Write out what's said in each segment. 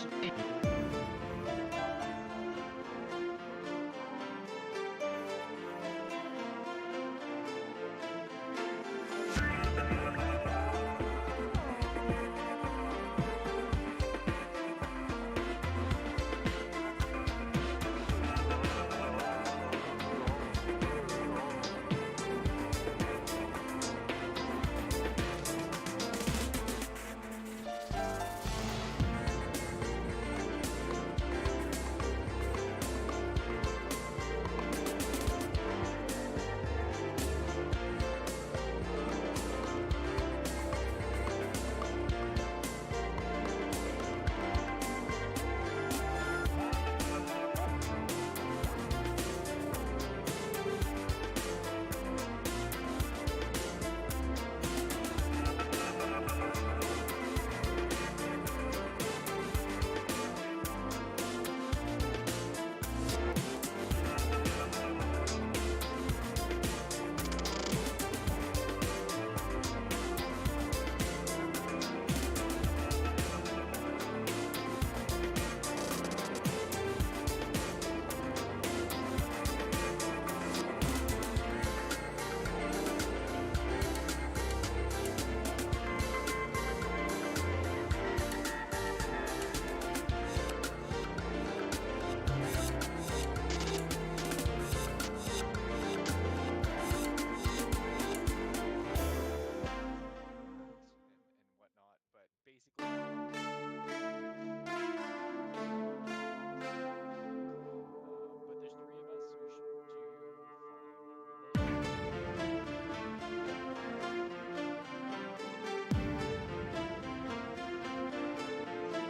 basically.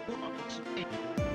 But there's three of us, so we should do fine.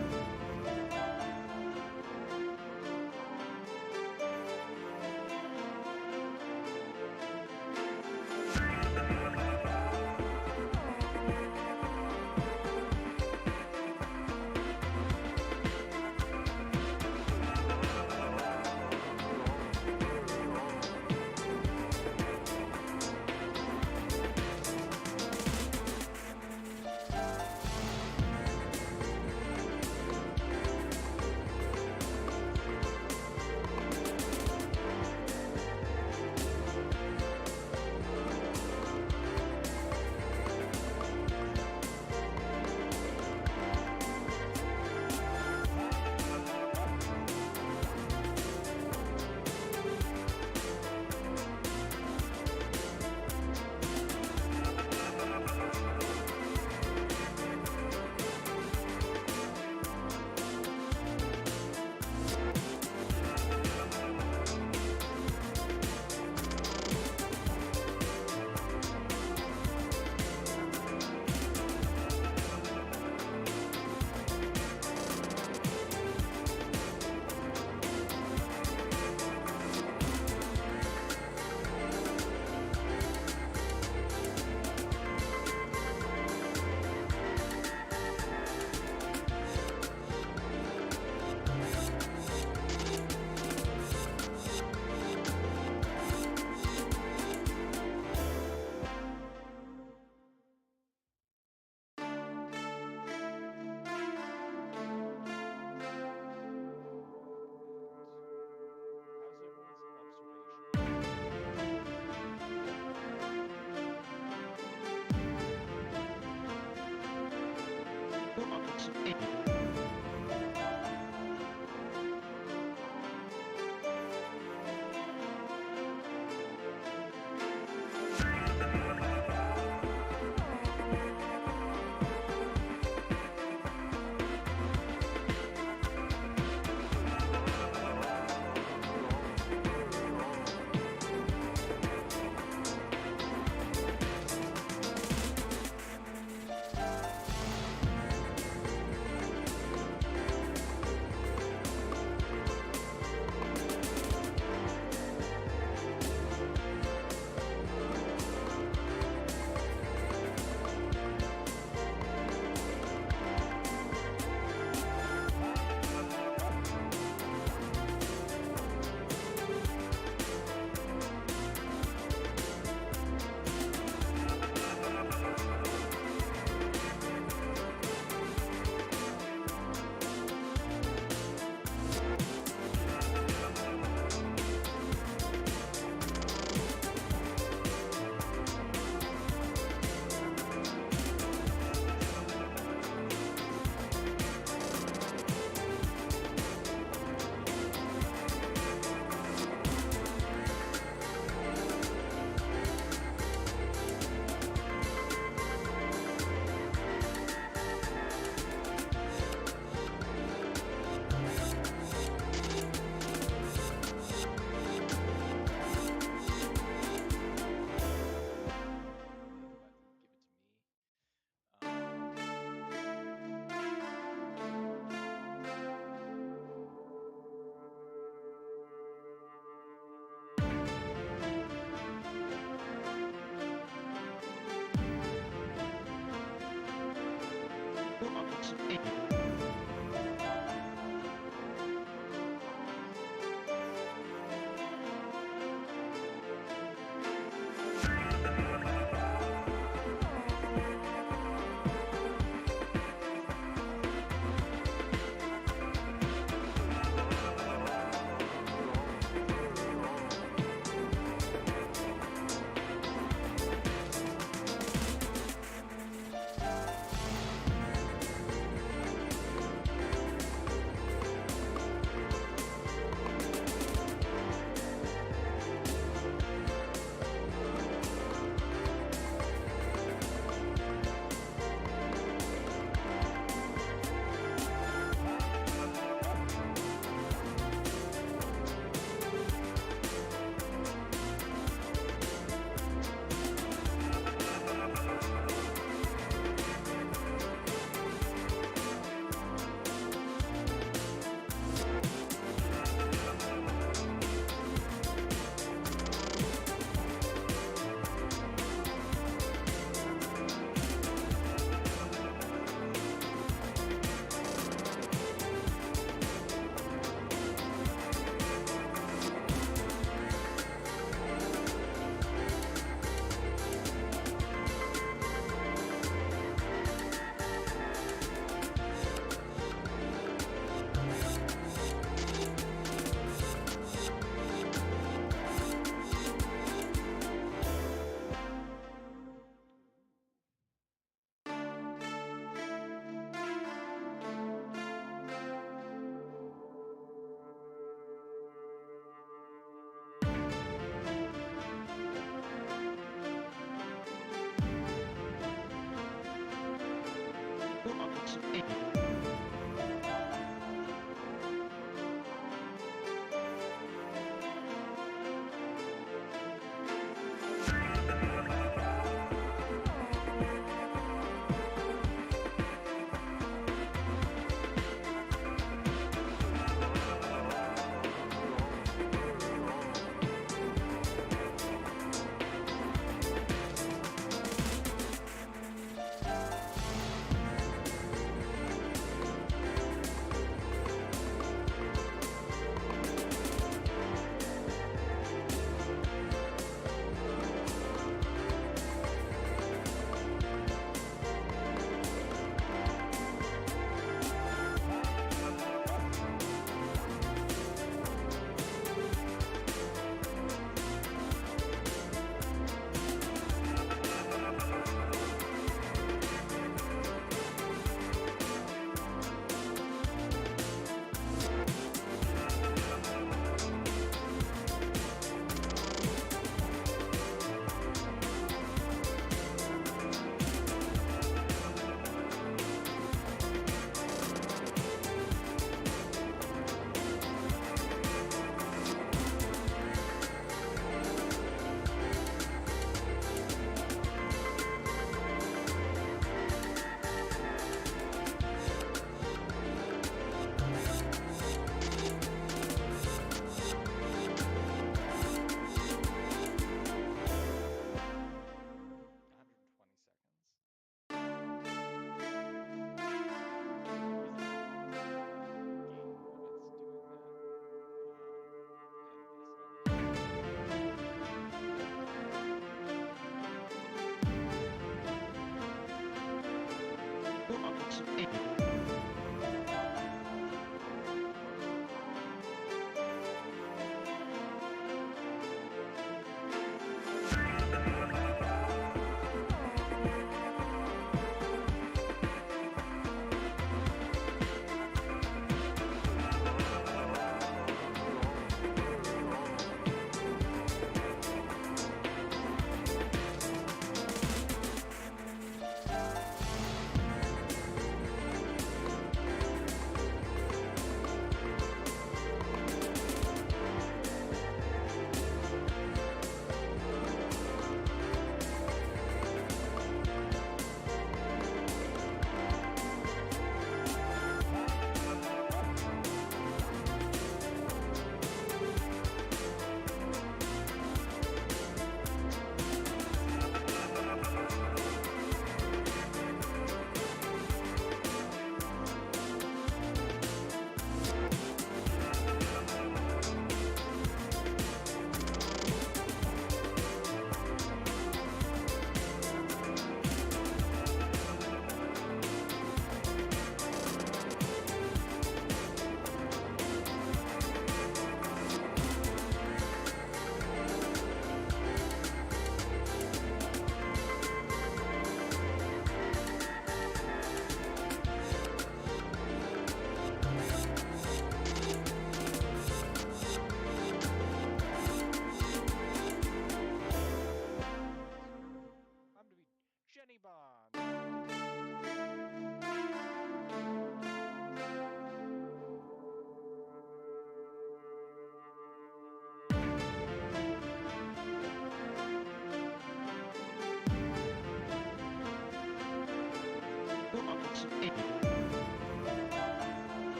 Jenny Bond.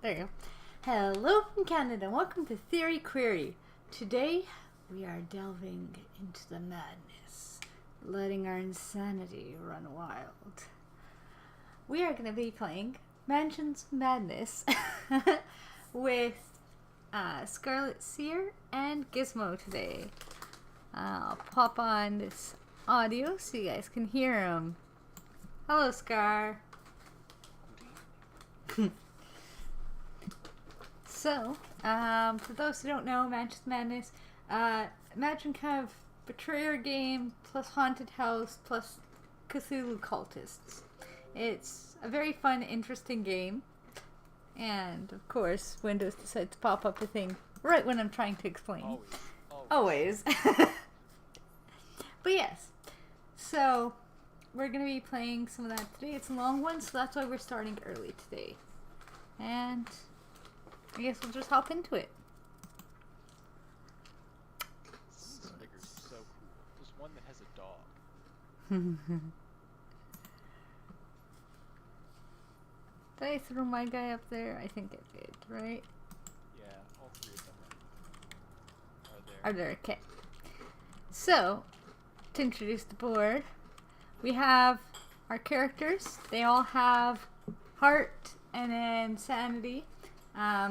There you go. Hello from Canada. Welcome to Theory Query. Today we are delving into the madness, letting our insanity run wild. We are going to be playing Mansions of Madness with ScarletSeer and Gizmo today. I'll pop on this audio so you guys can hear him. Hello, Scar. So, for those who don't know, Mansions of Madness, imagine kind of Betrayer game plus Haunted House plus Cthulhu cultists. It's a very fun, interesting game. And, of course, Windows decides to pop up a thing right when I'm trying to explain. Always. But yes, so we're going to be playing some of that today. It's a long one, so that's why we're starting early today. And I guess we'll just hop into it. This figure is so cool. There's one that has a dog. Did I throw my guy up there? I think I did, right? Yeah, all three of them are there. Okay. So, to introduce the board, we have our characters. They all have heart and then sanity.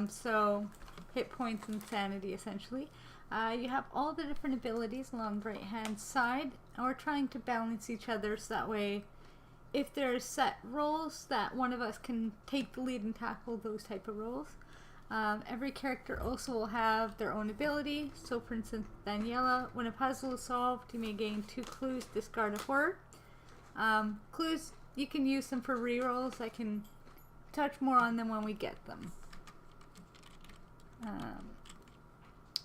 So, hit points and sanity, essentially. You have all the different abilities along the right-hand side, and we're trying to balance each other so that way, if there's set roles, that one of us can take the lead and tackle those type of roles. Every character also will have their own ability. So, for instance, Daniela, when a puzzle is solved, you may gain 2 clues, discard a horror. Clues, you can use them for rerolls. I can touch more on them when we get them.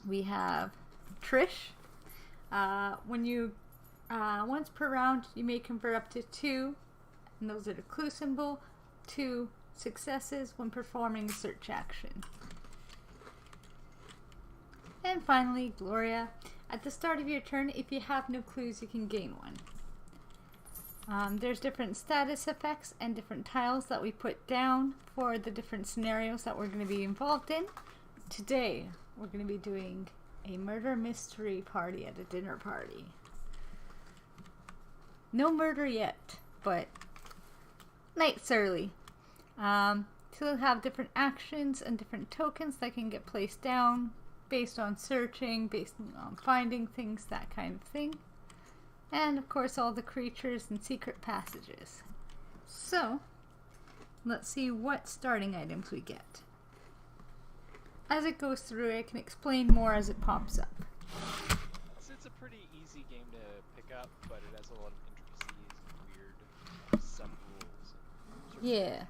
We have Trish. When you once per round, you may convert up to 2, and those are the clue symbol, 2 successes when performing a search action. And finally, Gloria. At the start of your turn, if you have no clues, you can gain 1. There's different status effects and different tiles that we put down for the different scenarios that we're going to be involved in. Today, we're going to be doing a murder mystery party at a dinner party. No murder yet, but night's early. So we'll have different actions and different tokens that can get placed down based on searching, based on finding things, that kind of thing. And of course all the creatures and secret passages. So, let's see what starting items we get. As it goes through, I can explain more as it pops up. It's a pretty easy game to pick up, but it has a lot of intricacies and weird sub-rules. Yeah.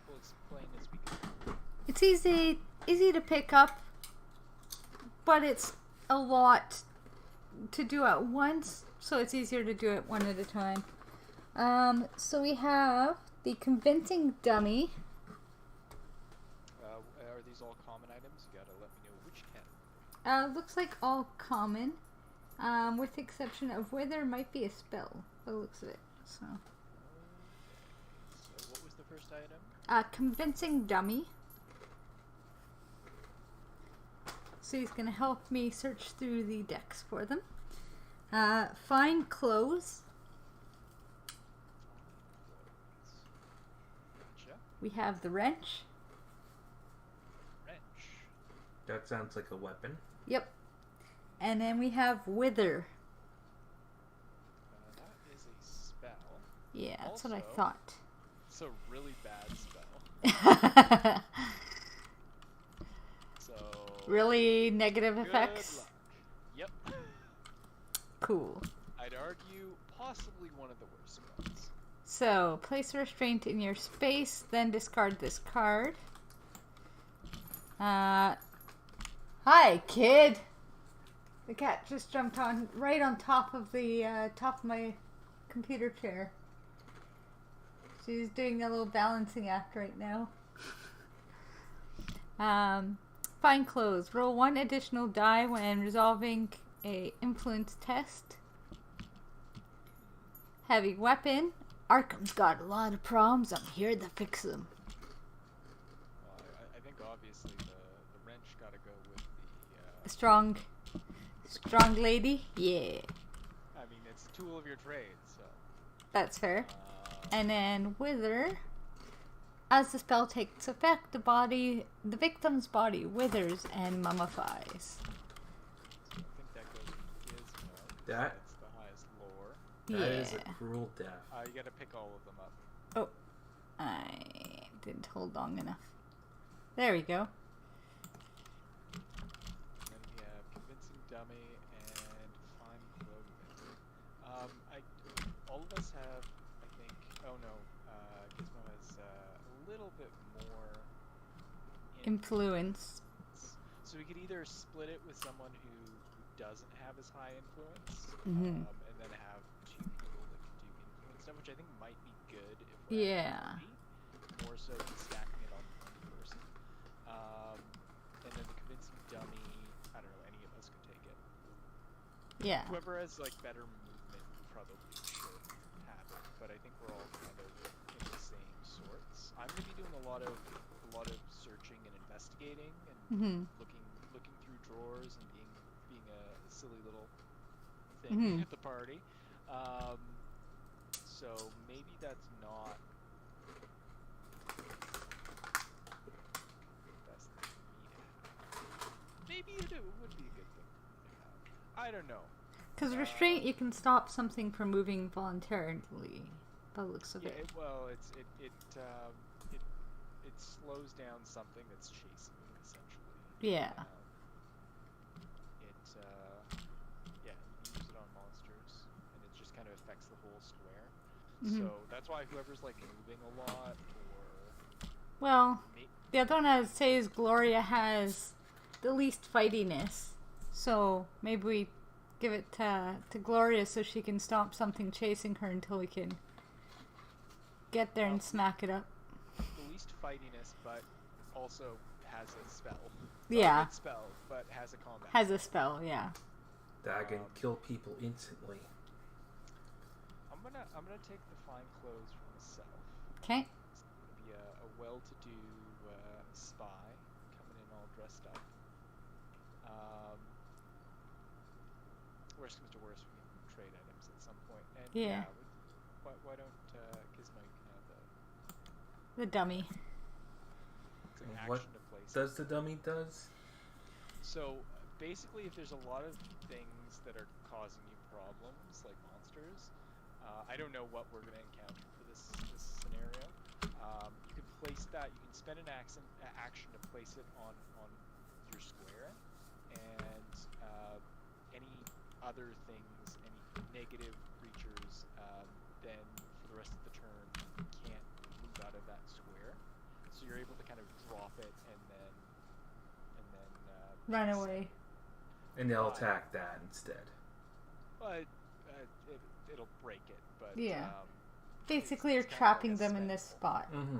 We'll explain as we go. It's easy to pick up, but it's a lot to do at once, so it's easier to do it one at a time. So we have the convincing dummy. Are these all common items? You gotta let me know which category. Looks like all common, with the exception of where there might be a spell, by the looks of it. So what was the first item? Convincing dummy. So he's going to help me search through the decks for them. Find clothes. Gotcha. We have the wrench. Wrench. That sounds like a weapon. Yep. And then we have wither. That is a spell. Yeah, that's also, what I thought. It's a really bad spell. So Really negative good effects? luck. Yep. Cool. I'd argue possibly one of the worst spells. So, place a restraint in your space, then discard this card. Hi, kid! The cat just jumped on right on top of the top of my computer chair. She's doing a little balancing act right now. Find clothes. Roll 1 additional die when resolving a influence test. Heavy weapon. Arkham's got a lot of problems. I'm here to fix them. strong lady. Yeah, I mean, it's a tool of your trade, so. that's fair. And then wither. As the spell takes effect, the victim's body withers and mummifies. So I think that goes with Gizmo. That- That's the highest lore. That is Yeah. a cruel death. You gotta pick all of them up. Oh, I didn't hold long enough. There we go. And then we have convincing dummy and fine clothing. All of us have, I think. Oh no, Gizmo has a little bit more Influence. So we could either split it with someone who doesn't have as high influence, Mhm. and then have two people that can do influence stuff, which I think might be good if we're Yeah. more so than stacking it on one person. And then the convincing dummy, I don't know, any of us could take it. Yeah. Whoever has like better movement probably should have it, but I think we're all kind of in the same sorts. I'm gonna be doing a lot of searching and investigating and Mhm. looking through drawers and being a silly little thing at the party. So maybe that's not the best thing for me to have. Maybe it would be a good thing for me to have. I don't know. Because restraint, you can stop something from moving voluntarily. By the looks of Yeah, it. it slows down something that's chasing you essentially. Yeah. Yeah, you can use it on monsters, and it just kind of affects the whole square. Mhm. So that's why whoever's like moving a lot, or Well, the other one I would say is Gloria has the least fightiness. So maybe we give it to Gloria so she can stop something chasing her until we can get there and smack it up. the least fightiness, but also has a spell. Yeah. Not a good spell, but has a combat. Has a spell, yeah. That can kill people instantly. I'm gonna take the fine clothes for myself. Okay. It's gonna be a well-to-do spy coming in all dressed up. Worst comes to worst, we can trade items at some point. And Yeah. why don't Gizmo can have The dummy. it's an What action to place. does the dummy does? So basically, if there's a lot of things that are causing you problems, like monsters, I don't know what we're going to encounter for this scenario. You can place that. You can spend an action to place it on your square, and any other things, any negative creatures, then for the rest of the turn can't move out of that square. So you're able to kind of drop it and then Run away. And they'll attack that instead. But it'll break it. But Yeah. Basically, it's you're kind of trapping like a them in this spell. spot. Mm-hmm.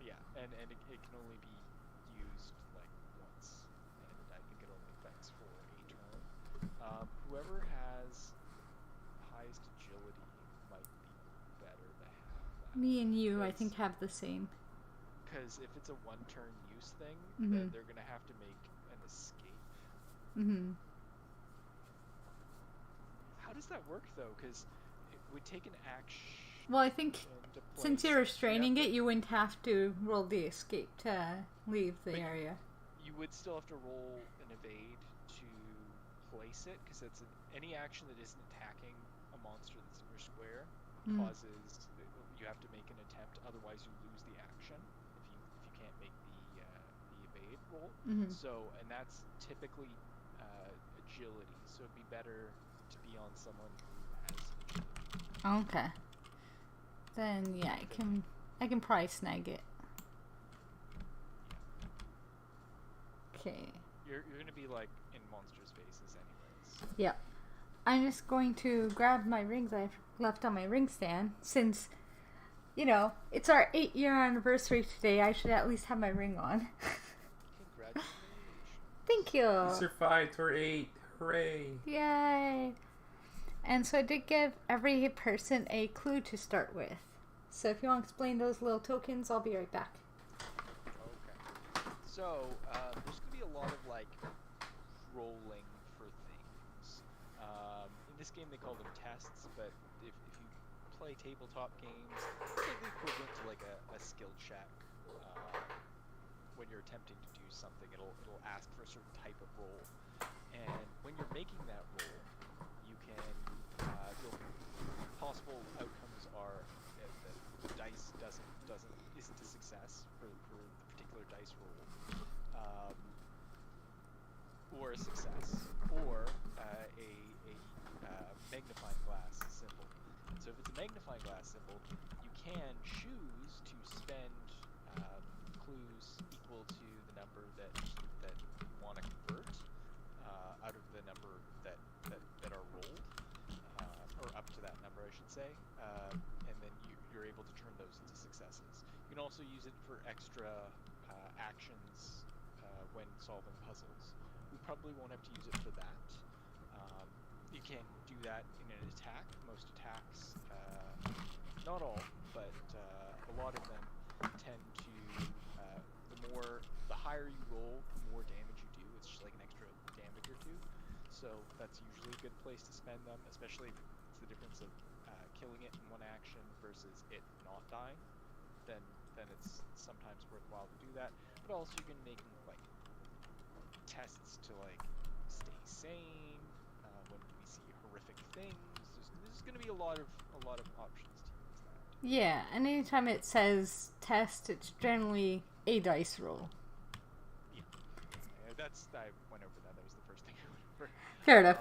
Yeah, and it can only be used like once, and I think it only affects for a turn. Whoever has highest agility might be better to have that. Me and you, I think, have the same. Because if it's a one-turn use thing, Mhm. then they're gonna have to make an escape. Mm-hmm. How does that work though? Because it would take an action. Well, I think to since place you're it. restraining it, you wouldn't have to roll the escape to leave the But area. You would still have to roll an evade to place it, because it's any action that isn't attacking a monster that's in your square causes you have to make an attempt. Otherwise, you lose the action if you can't make the evade roll. Mhm. So, and that's typically agility. So it'd be better to be on someone who has agility. Okay. Then yeah, I can probably snag it. Okay. You're gonna be like in monsters' faces anyways. Yep. I'm just going to grab my rings I've left on my ring stand since, you know, it's our 8-year anniversary today. I should at least have my ring on. Congratulations. Thank you. We survived for 8. Hooray! Yay! And so I did give every person a clue to start with. So if you want to explain those little tokens, I'll be right back. Okay. There's gonna be a lot of like rolling for things. In this game they call them tests, but if you play tabletop games, it's like the equivalent to like a skill check. When you're attempting to do something, it'll ask for a certain type of roll, and when you're making that roll, you can your possible outcomes are that the dice isn't a success for the particular dice roll, or a success, or a magnifying glass symbol. And so if it's a magnifying glass symbol, you can choose to spend clues equal to the number that you want to convert out of the number that are rolled, or up to that number, I should say, and then you're able to turn those into successes. You can also use it for extra actions when solving puzzles. We probably won't have to use it for that. You can do that in an attack. Most attacks, not all, but a lot of them tend to, the higher you roll, the more damage you do. It's just like an extra damage or two. So that's usually a good place to spend them, especially if it's the difference of killing it in one action versus it not dying. Then it's sometimes worthwhile to do that. But also you can make like tests to like stay sane when we see horrific things. There's going to be a lot of options to use that. Yeah, and anytime it says test, it's generally a dice roll. Yeah, I went over that. That was the first thing I went over. Fair enough.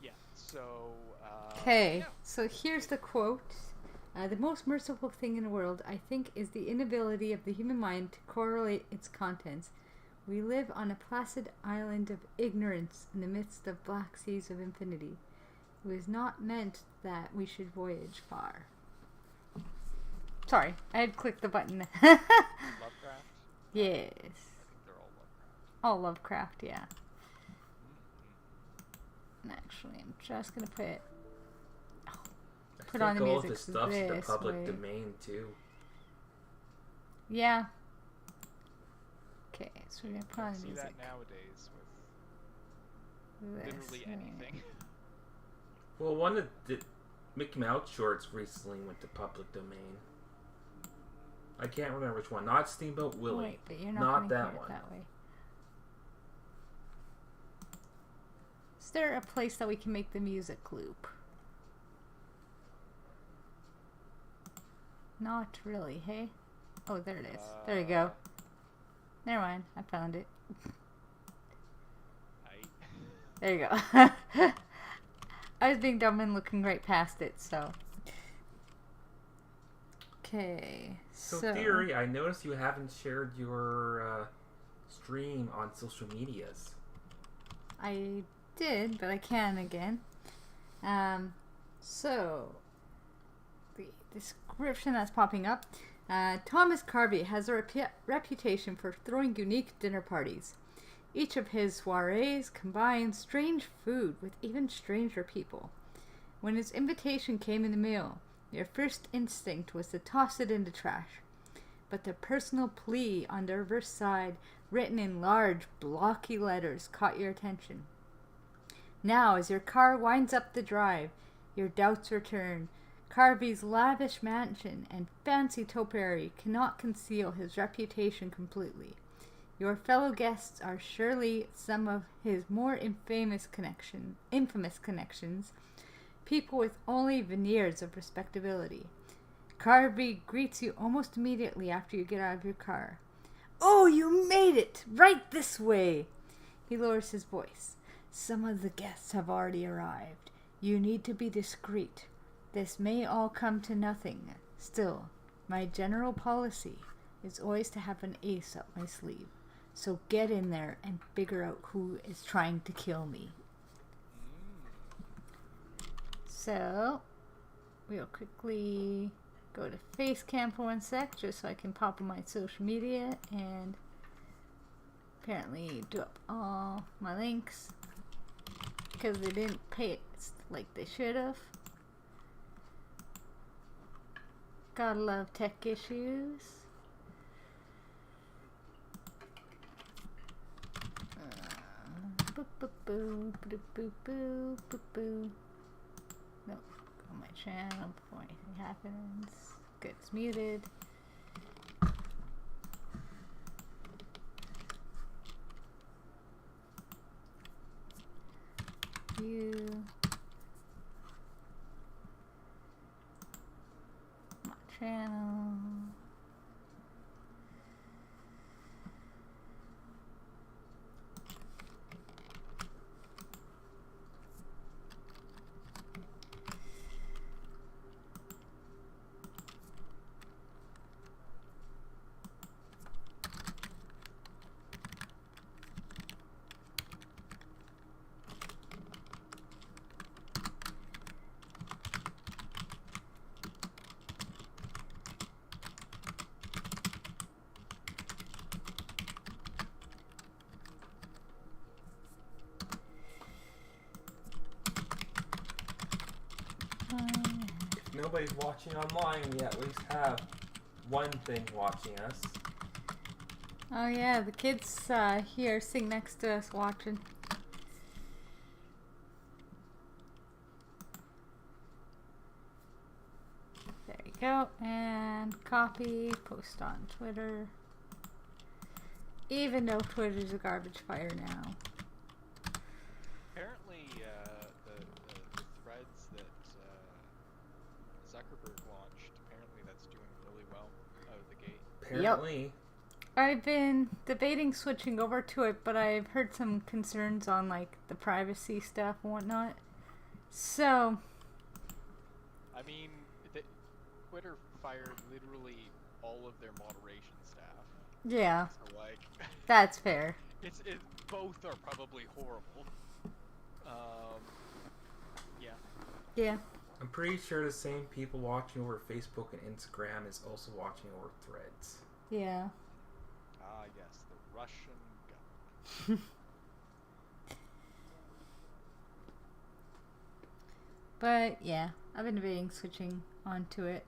Yeah. So. Okay, Yeah. so here's the quote. The most merciful thing in the world, I think, is the inability of the human mind to correlate its contents. We live on a placid island of ignorance in the midst of black seas of infinity. It was not meant that we should voyage far. Sorry, I had clicked the button. Lovecraft? Yes. I think they're all Lovecraft. All Lovecraft, yeah. And actually, I'm just going to put on the all music this stuff's in the this public way. domain too. Yeah. Okay, so we're going to put on the See music. that nowadays with literally anything. Well, one of the Mickey Mouse shorts recently went to public domain. I can't remember which one. Not Steamboat Willie. Wait, but you're not, Not gonna that hear one. it that way. Is there a place that we can make the music loop? Not really, hey? Oh, there it is. There you go. Never mind, I found it. There you go. I was being dumb and looking right past it, so. Okay, So, Theory, I noticed you haven't shared your stream on social medias. I did, but I can again. So, the description that's popping up. Thomas Carvey has a reputation for throwing unique dinner parties. Each of his soirees combines strange food with even stranger people. When his invitation came in the mail, your first instinct was to toss it in the trash. But the personal plea on the reverse side, written in large, blocky letters, caught your attention. Now, as your car winds up the drive, your doubts return. Carvey's lavish mansion and fancy topiary cannot conceal his reputation completely. Your fellow guests are surely some of his more infamous connections, people with only veneers of respectability. Carvey greets you almost immediately after you get out of your car. "Oh, you made it! Right this way!" He lowers his voice. "Some of the guests have already arrived. You need to be discreet. This may all come to nothing. Still, my general policy is always to have an ace up my sleeve. So get in there and figure out who is trying to kill me." So, we'll quickly go to Facecam for 1 sec, just so I can pop on my social media and apparently do up all my links because they didn't paste like they should have. Gotta love tech issues. Boop, boop, boo, boop, boop, boo, boop, boo. Nope. Go on my channel before anything happens. Good, it's muted. You. My channel. If nobody's watching online, we at least have one thing watching us. Oh yeah, the kids here sitting next to us watching. There you go, and copy, post on Twitter. Even though Twitter's a garbage fire now. Apparently, the threads that Zuckerberg launched, apparently that's doing really well out of the gate. Apparently. I've been debating switching over to it, but I've heard some concerns on like the privacy stuff and whatnot. So, I mean, Twitter fired literally all of their moderation staff. yeah, So like, that's fair. both are probably horrible. Yeah. Yeah. I'm pretty sure the same people watching over Facebook and Instagram is also watching over Threads. Yeah. Ah, yes, the Russian government. But yeah, I've been debating switching onto it.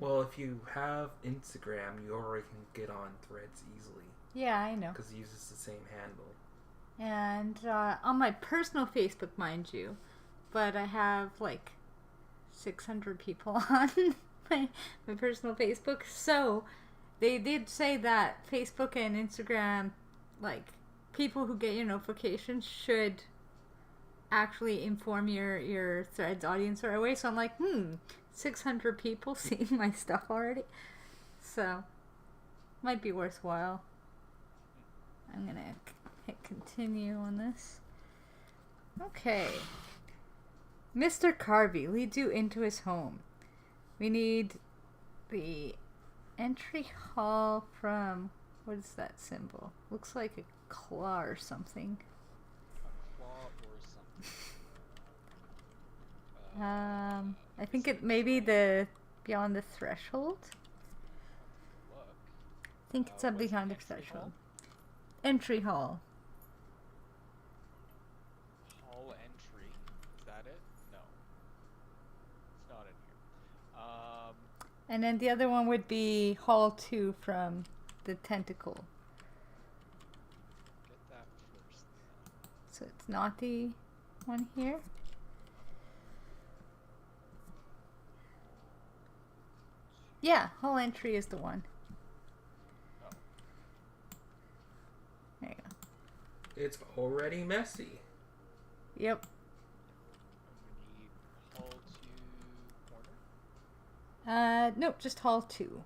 Well, if you have Instagram, you already can get on Threads easily. Yeah, I know. Because it uses the same handle. And on my personal Facebook, mind you, but I have like 600 people on my personal Facebook. So they did say that Facebook and Instagram, like people who get your notifications should actually inform your Threads audience right away. So I'm like, 600 people seeing my stuff already. So might be worthwhile. I'm gonna hit continue on this. Okay. Mr. Carvey leads you into his home. We need the entry hall from, what is that symbol? Looks like a claw or something. A claw or something. I think it may be the beyond the threshold. Look. I think it's up Was it behind the entry threshold. hall? Entry hall. Hall entry. Is that it? No. It's not in here. And then the other one would be hall 2 from the tentacle. Get that first. So it's not the one here. Yeah, hall entry is the one. Oh. There you go. It's already messy. Yep. And we need hall 2 corner. Nope, just hall 2.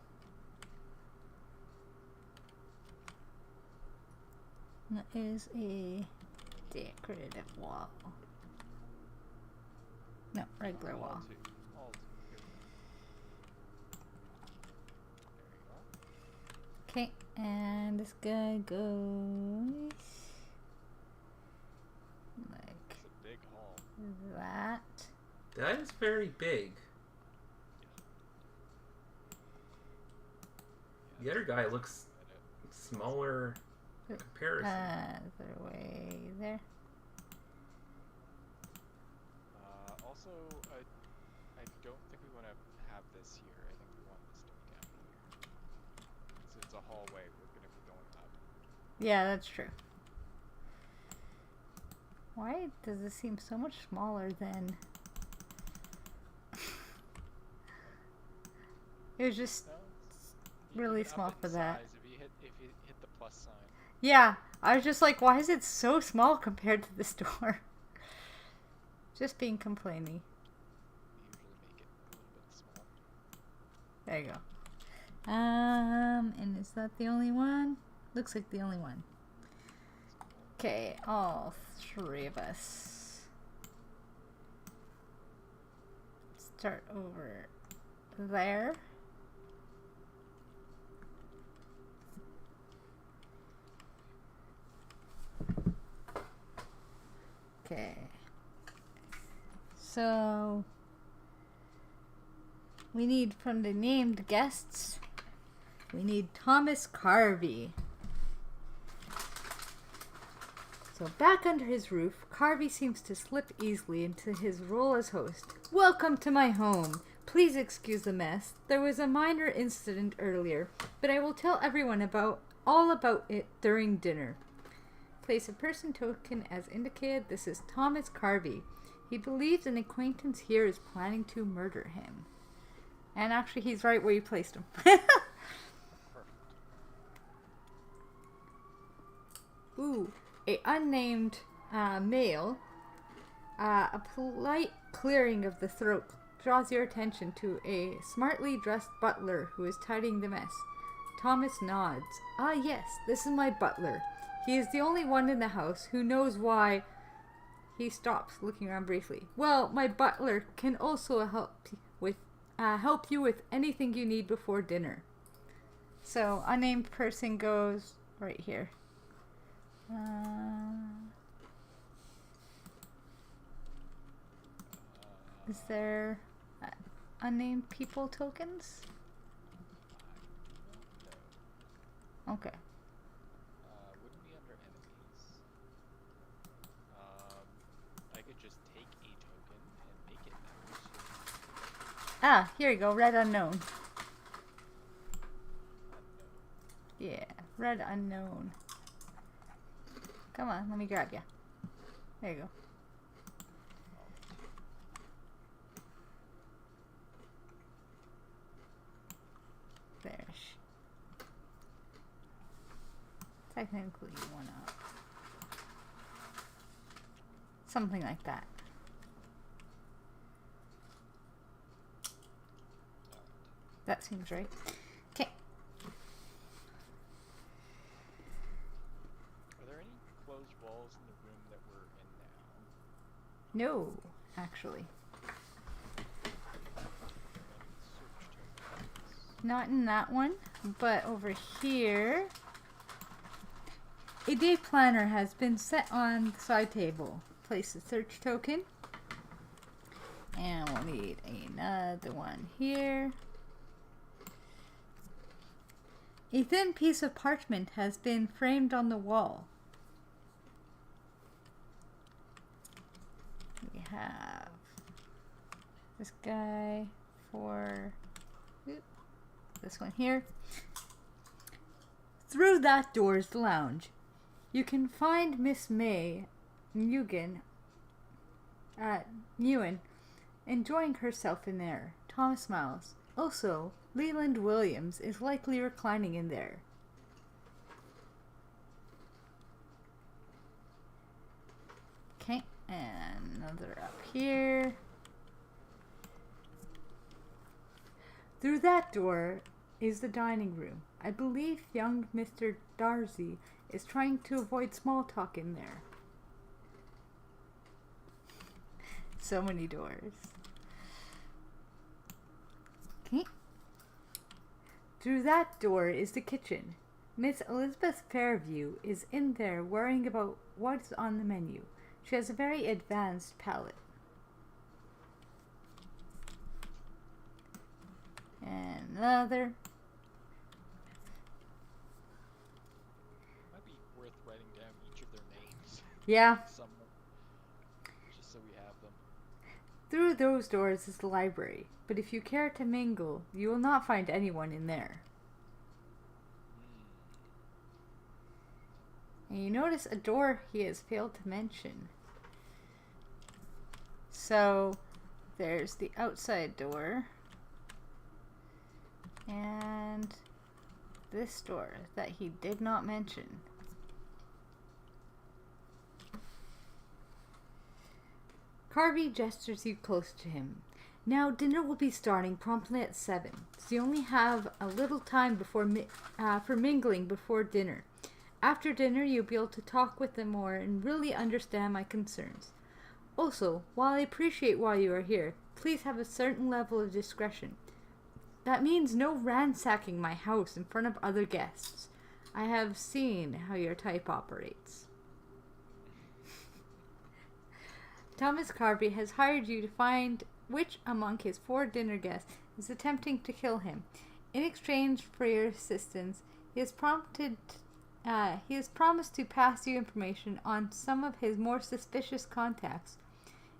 That is a decorative wall. No, regular wall. Hall 2. Hall 2. Here we go. Okay, and this guy goes like It's a big hall. that. That is very big. Yeah, The other guy that's looks it. smaller in comparison. Other way there. Also, I don't think we want to have this here. I think we want this to be down here. Since it's a hallway, we're going to be going up. Yeah, that's true. Why does this seem so much smaller than... It was just No, you really can up small it in for that. size if you hit the plus sign. Yeah, I was just like, why is it so small compared to this door? Just being complainy. We usually make it a little bit small. There you go. And is that the only one? Looks like the only one. Okay, all three of us. Start over there. Okay. So we need from the named guests, we need Thomas Carvey. So back under his roof, Carvey seems to slip easily into his role as host. Welcome to my home. Please excuse the mess. There was a minor incident earlier, but I will tell everyone all about it during dinner. Place a person token as indicated. This is Thomas Carvey. He believes an acquaintance here is planning to murder him. And actually, he's right where you placed him. Perfect. Ooh, a unnamed male. A polite clearing of the throat draws your attention to a smartly dressed butler who is tidying the mess. Thomas nods. Ah, yes, this is my butler. He is the only one in the house who knows why. He stops, looking around briefly. Well, my butler can also help you with anything you need before dinner. So, unnamed person goes right here. Is there unnamed people tokens? Okay. Wouldn't be under enemies. I could just take a token and make it members. Ah, here you go. Red unknown. Yeah, red unknown. Come on, let me grab you. There you go. There. Technically, one up. Something like that. That seems right. Okay. Are there any closed walls in the room that we're in now? No, actually. Search tokens. Not in that one, but over here, a day planner has been set on the side table. Place the search token. And we'll need another one here. A thin piece of parchment has been framed on the wall. We have this guy for this one here. Through that door is the lounge. You can find Miss May Nguyen enjoying herself in there. Thomas smiles. Also, Leland Williams is likely reclining in there. Okay, and another up here. Through that door is the dining room. I believe young Mr. Darcy is trying to avoid small talk in there. So many doors. Okay. Through that door is the kitchen. Miss Elizabeth Fairview is in there worrying about what's on the menu. She has a very advanced palate. And another. Might be worth writing down each of their names. Yeah. Somewhere. Just so we have them. Through those doors is the library, but if you care to mingle, you will not find anyone in there. And you notice a door he has failed to mention. So there's the outside door. And this door that he did not mention. Carvey gestures you close to him. Now dinner will be starting promptly at 7, so you only have a little time before for mingling before dinner. After dinner, you'll be able to talk with them more and really understand my concerns. Also, while I appreciate why you are here, please have a certain level of discretion. That means no ransacking my house in front of other guests. I have seen how your type operates. Thomas Carvey has hired you to find which among his 4 dinner guests is attempting to kill him. In exchange for your assistance, he has promised to pass you information on some of his more suspicious contacts.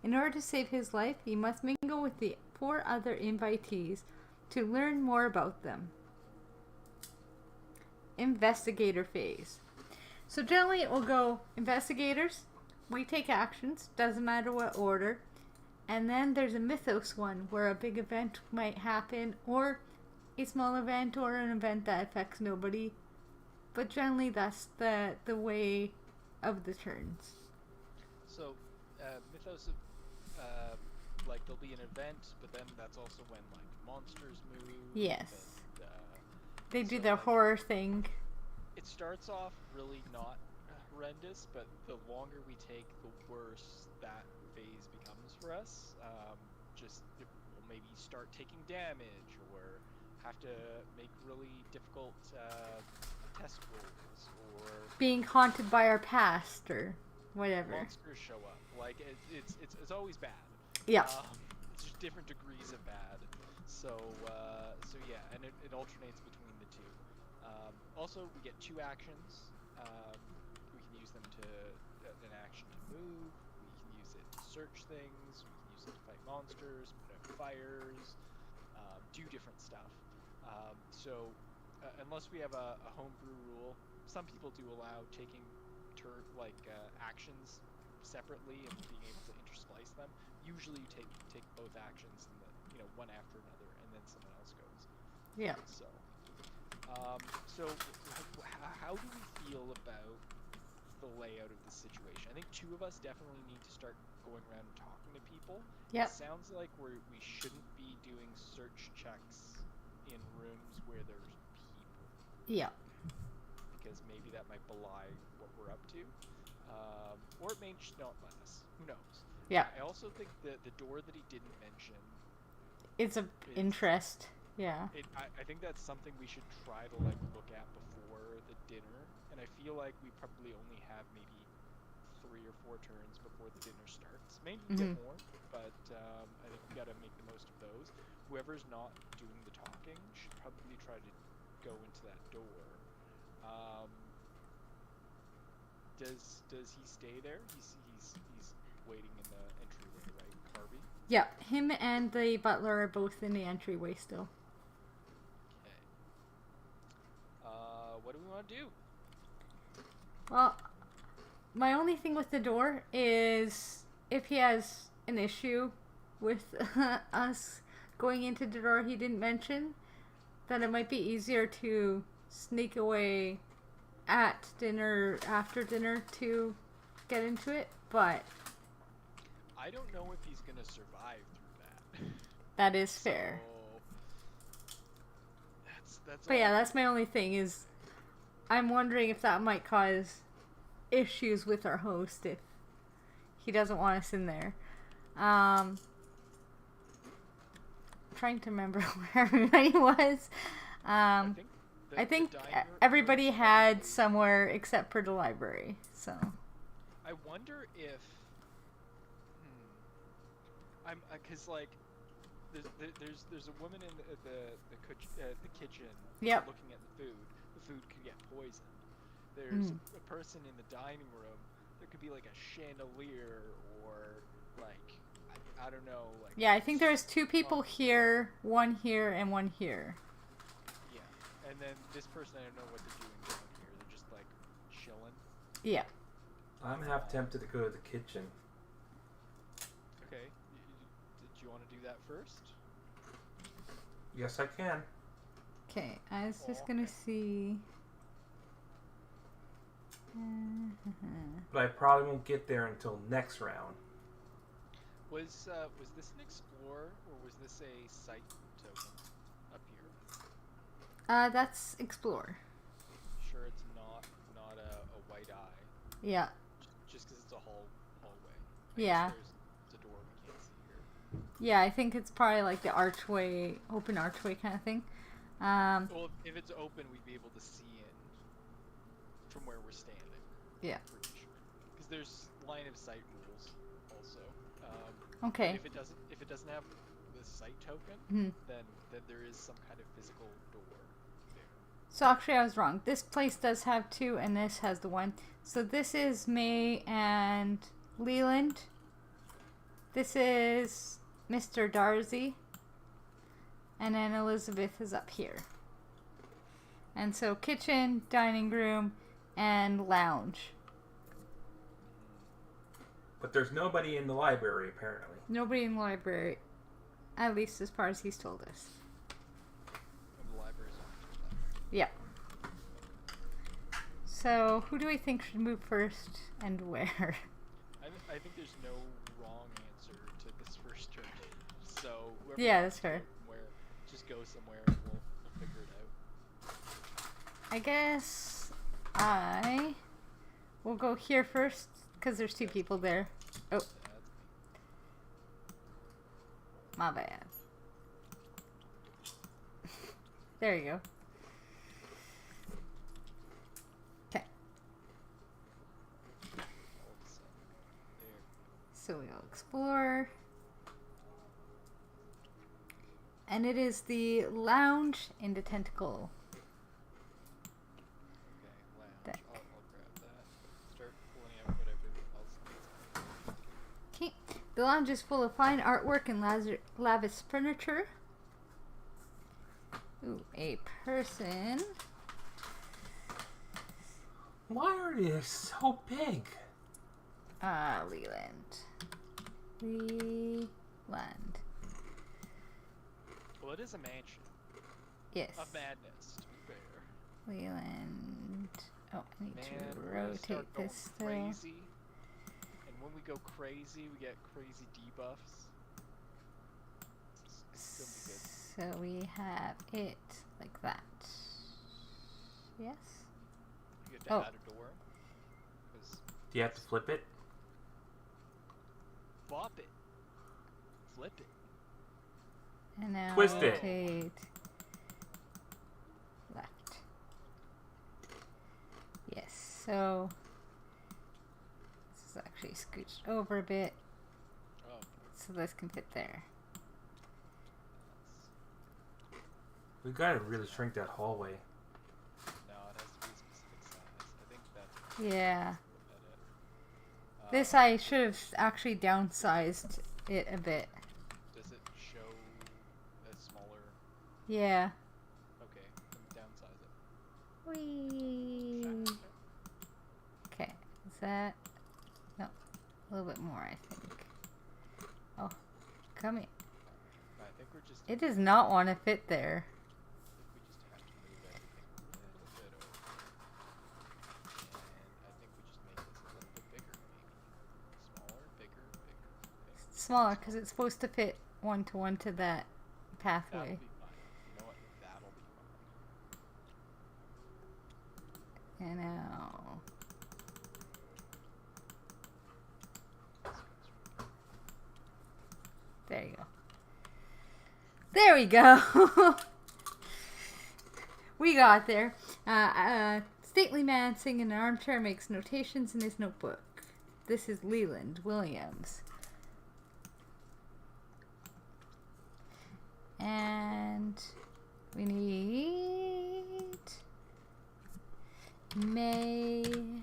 In order to save his life, you must mingle with the 4 other invitees to learn more about them. Investigator phase. So generally it will go investigators, we take actions, doesn't matter what order, and then there's a mythos one where a big event might happen, or a small event, or an event that affects nobody. But generally that's the way of the turns. So, mythos of, like, there'll be an event, but then that's also when, like, monsters move. Yes. And, they do so, their like, horror thing. It starts off really not horrendous, but the longer we take, the worse that phase becomes for us. We'll maybe start taking damage, or have to make really difficult test rolls, or being haunted by our past, or whatever. Monsters show up. Like it's always bad. Yeah. It's just different degrees of bad. So yeah, and it alternates between the two. Also, we get 2 actions. We can use them to an action to move. We can use it to search things. We can use it to fight monsters, put out fires, do different stuff. Unless we have a homebrew rule, some people do allow taking actions separately and being able to intersplice them. Usually, you take both actions, and one after another, and then someone else goes. Yeah. So how do we feel about the layout of the situation? I think 2 of us definitely need to start going around and talking to people. Yep. It sounds like we shouldn't be doing search checks in rooms where there's people. Yeah. Because maybe that might belie what we're up to. Or it may just not let us. Who knows? Yeah. I also think that the door that he didn't mention... It's of interest. Yeah. I think that's something we should try to look at before the dinner, and I feel like we probably only have maybe 3 or 4 turns before the dinner starts. Maybe get more, but I think we got to make the most of those. Whoever's not doing the talking should probably try to go into that door. Does he stay there? He's waiting in the entryway, right, Carvey? Yeah, him and the butler are both in the entryway still. What do we want to do? Well, my only thing with the door is if he has an issue with us going into the door he didn't mention, then it might be easier to sneak away at dinner, after dinner, to get into it, but... I don't know if he's going to survive through that. That is fair. That's but yeah, that's my only thing is... I'm wondering if that might cause issues with our host if he doesn't want us in there. Trying to remember where everybody was. I think everybody had somewhere except for the library. So I wonder if because there's a woman in the kitchen yep. looking at the food. The food could get poisoned. There's a person in the dining room. There could be like a chandelier or I don't know. Yeah, I think there's 2 people here, 1 here, and 1 here. Yeah, and then this person, I don't know what they're doing down here. They're just chilling. Yeah. I'm half tempted to go to the kitchen. Okay, want to do that first? Yes, I can. Okay, I was just gonna Okay. see. But I probably won't get there until next round. Was this an explorer or was this a sight token up here? That's explore. Sure, it's not a white eye. Yeah. Just because it's a hallway. Yeah. There's a door we can't see here. Yeah, I think it's probably like the archway, open archway kind of thing. Well, if it's open, we'd be able to see in from where we're standing. Yeah. Pretty sure. Because there's line of sight rules also. Okay. If it doesn't have the sight token, then there is some kind of physical door there. So actually, I was wrong. This place does have two, and this has the one. So this is May and Leland. This is Mr. Darcy. And then Elizabeth is up here. And so kitchen, dining room, and lounge. But there's nobody in the library, apparently. Nobody in the library. At least as far as he's told us. And the library's on to that. Yeah. So, who do we think should move first and where? I think there's no wrong answer to this first turn. So whoever Yeah, wants that's fair. to go somewhere, just go somewhere and we'll figure it out. I guess I will go here first because there's two people there. Oh, That's me. my bad. There you go. Okay. All of a sudden. There. So we'll explore. And it is the lounge in the tentacle. Okay, lounge. Deck. I'll grab that. Start pulling out whatever else needs. Okay. The lounge is full of fine artwork and lavish furniture. Ooh, a person. Why are they so big? Leland. Leland. Well, it is a mansion. Yes. Of madness, to be fair. Leland. Oh, I need Man, to we're gonna rotate start going this though. crazy. And when we go crazy, we get crazy debuffs. It's gonna be good. So we have it like that. Yes? You have to Oh. add a door. 'Cause Do you have to flip it? bop it. Flip it. And now Twist it. rotate left. Yes, so this is actually scooched over a bit Oh, so this can fit there. We gotta really shrink that hallway. no, it has to be a specific size. I think that's Yeah. about it. This I should have actually downsized it a bit. Does it show a smaller? Yeah. Okay, then downsize it. Whee. Shack. Okay, is that... No, a little bit more I think. Oh, come here. I think we're just. It does not want to fit there. I think we just have to move everything a little bit over. And I think we just make this a little bit bigger, maybe. Smaller, bigger, bigger. Smaller because it's supposed to fit one-to-one to that That'll pathway. be fine. You know what? That'll be fine. And now... There you go. There we go! We got there. Stately man sitting in an armchair makes notations in his notebook. This is Leland Williams. And we need May. Sitting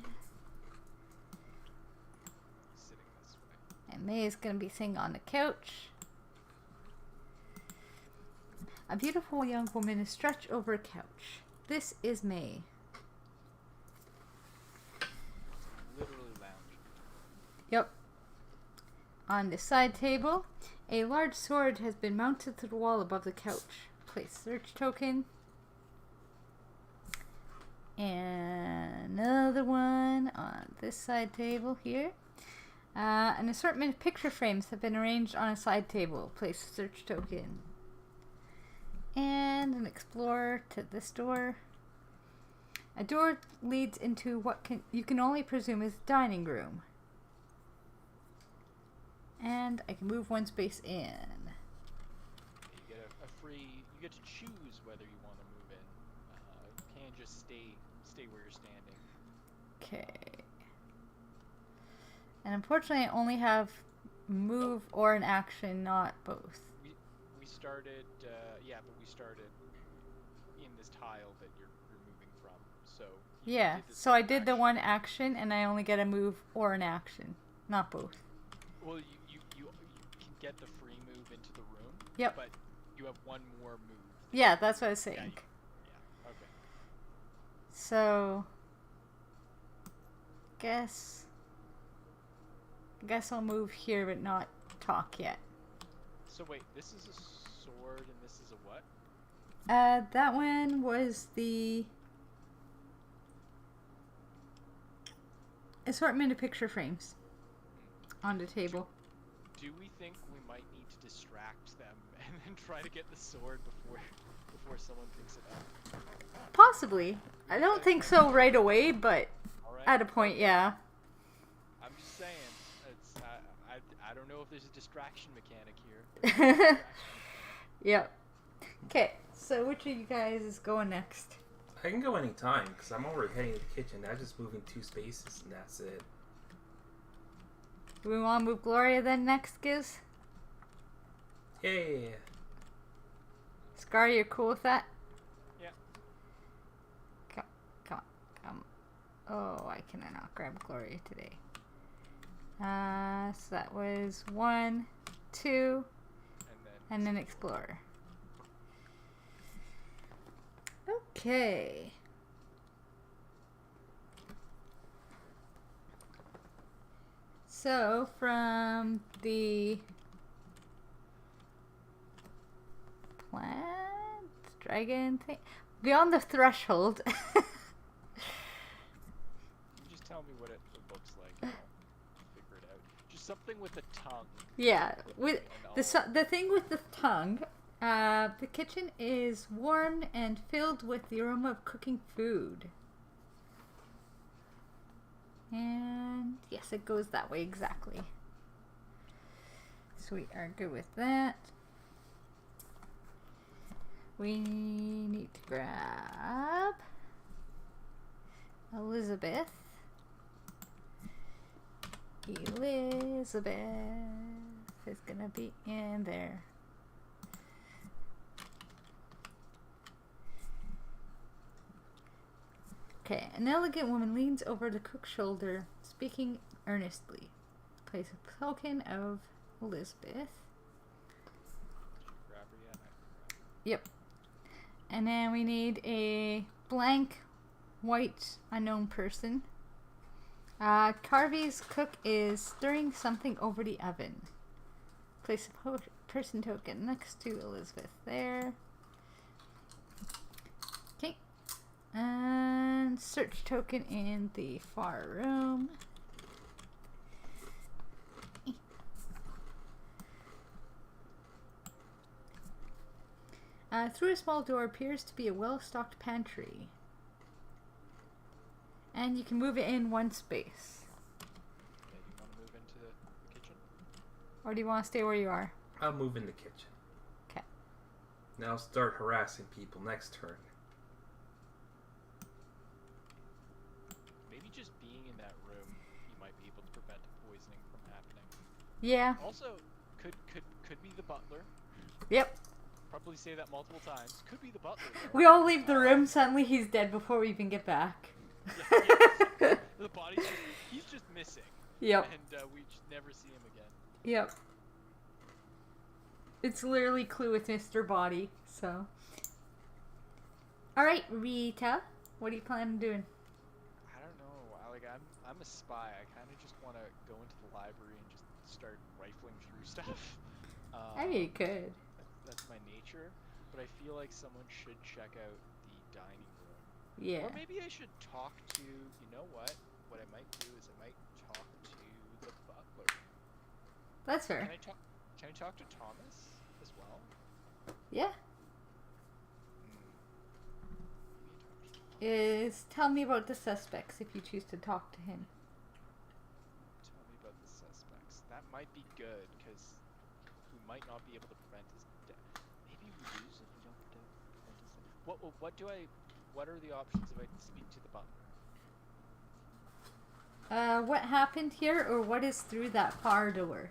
this way. And May is going to be sitting on the couch. A beautiful young woman is stretched over a couch. This is May. Literally lounging. Yep. On the side table A large sword has been mounted to the wall above the couch. Place search token. And another one on this side table here. An assortment of picture frames have been arranged on a side table. Place a search token. And an explorer to this door. A door leads into what you can only presume is dining room. And I can move one space in. You get a free. You get to choose whether you want to move in. You can't just stay where you're standing. Okay. And unfortunately, I only have move or an action, not both. We started. Yeah, but we started in this tile that you're moving from. So. Yeah. So I did the one action, and I only get a move or an action, not both. Well, you can get the free move into the room. Yep. But you have one more move. Yeah, that's what I was saying. Yeah. Okay. So, guess I'll move here, but not talk yet. So wait, this is a sword and this is a what? That one was the assortment of picture frames on the table. Do we think we might need to distract them and then try to get the sword before someone picks it up? Possibly. I don't think so right away, but Alright. at a point, yeah. I'm just saying, it's I don't know if there's a distraction mechanic here. Yep. Okay, so which of you guys is going next? I can go anytime, because I'm already heading to the kitchen. I'm just moving 2 spaces, and that's it. Do we want to move Gloria then next, Giz? Yay! Scar, you're cool with that? Yeah. Come. Oh, I cannot grab Gloria today. So that was 1, 2, and then Explorer. Okay. So, from the plant, dragon thing, beyond the threshold. You just tell me what it looks like. And I'll figure it out. Just something with a tongue. Yeah, with the thing with the tongue, the kitchen is warm and filled with the aroma of cooking food. And yes, it goes that way exactly. So we are good with that. We need to grab Elizabeth. Elizabeth is gonna be in there. Okay, an elegant woman leans over the cook's shoulder, speaking earnestly. Place a token of Elizabeth. Grab her yet? Yep. And then we need a blank white unknown person. Carvey's cook is stirring something over the oven. Place a person token next to Elizabeth there. Okay. And search token in the far room. Through a small door appears to be a well-stocked pantry. And you can move it in 1 space. Okay, do you want to move into the kitchen? Or do you want to stay where you are? I'll move in the kitchen. Okay. Now start harassing people next turn. Maybe just being in that room, you might be able to prevent poisoning from happening. Yeah. Also, could be the butler. Yep. Probably say that multiple times. Could be the butler. We all leave the room, suddenly he's dead before we even get back. Yeah. The body's he's just missing. Yep. And we just never see him again. Yep. It's literally Clue with Mr. Body, so. Alright, Rita. What are you planning on doing? I don't know. I'm a spy. I kind of just want to go into the library and just start rifling through stuff. I mean, you could. That's my nature, but I feel like someone should check out the dining room. Yeah. Or maybe I should talk to, you know what? What I might do is I might talk to the butler. That's fair. Can I talk to Thomas as well? Yeah. Maybe Tell me about the suspects if you choose to talk to him. tell me about the suspects. That might be good, because we might not be able to prevent his death. Maybe we lose if we don't prevent his death. What are the options if I speak to the butler? What happened here, or what is through that far door?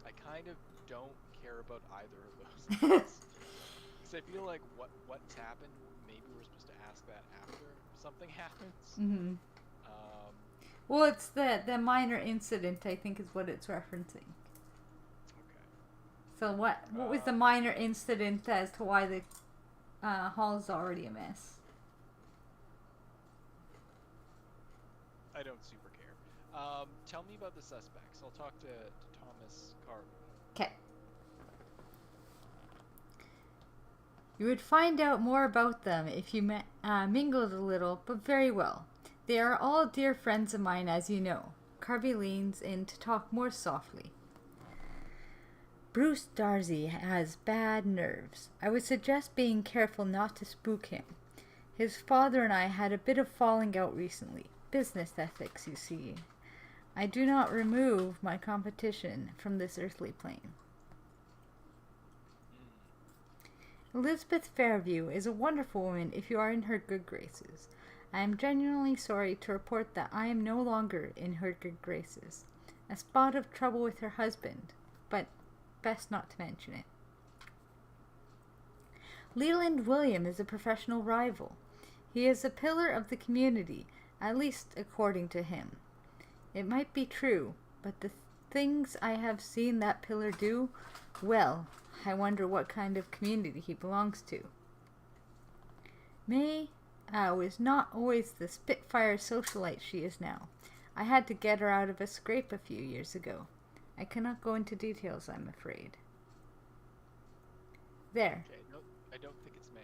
I kind of don't care about either of those things. Because I feel like what's happened, maybe we're supposed to ask that after something happens. Mm-hmm. Well, it's the minor incident, I think, is what it's referencing. Okay. So what was the minor incident as to why the hall's already a mess? I don't super care. Tell me about the suspects. I'll talk to Thomas Carver. Okay. You would find out more about them if you mingled a little, but very well. They are all dear friends of mine, as you know. Carvey leans in to talk more softly. Bruce Darcy has bad nerves. I would suggest being careful not to spook him. His father and I had a bit of falling out recently. Business ethics, you see. I do not remove my competition from this earthly plane. Elizabeth Fairview is a wonderful woman if you are in her good graces. I am genuinely sorry to report that I am no longer in her good graces. A spot of trouble with her husband, but best not to mention it. Leland William is a professional rival. He is a pillar of the community, at least according to him. It might be true, but the things I have seen that pillar do, well, I wonder what kind of community he belongs to. May was not always the spitfire socialite she is now. I had to get her out of a scrape a few years ago. I cannot go into details, I'm afraid. There. Okay, no, I don't think it's May.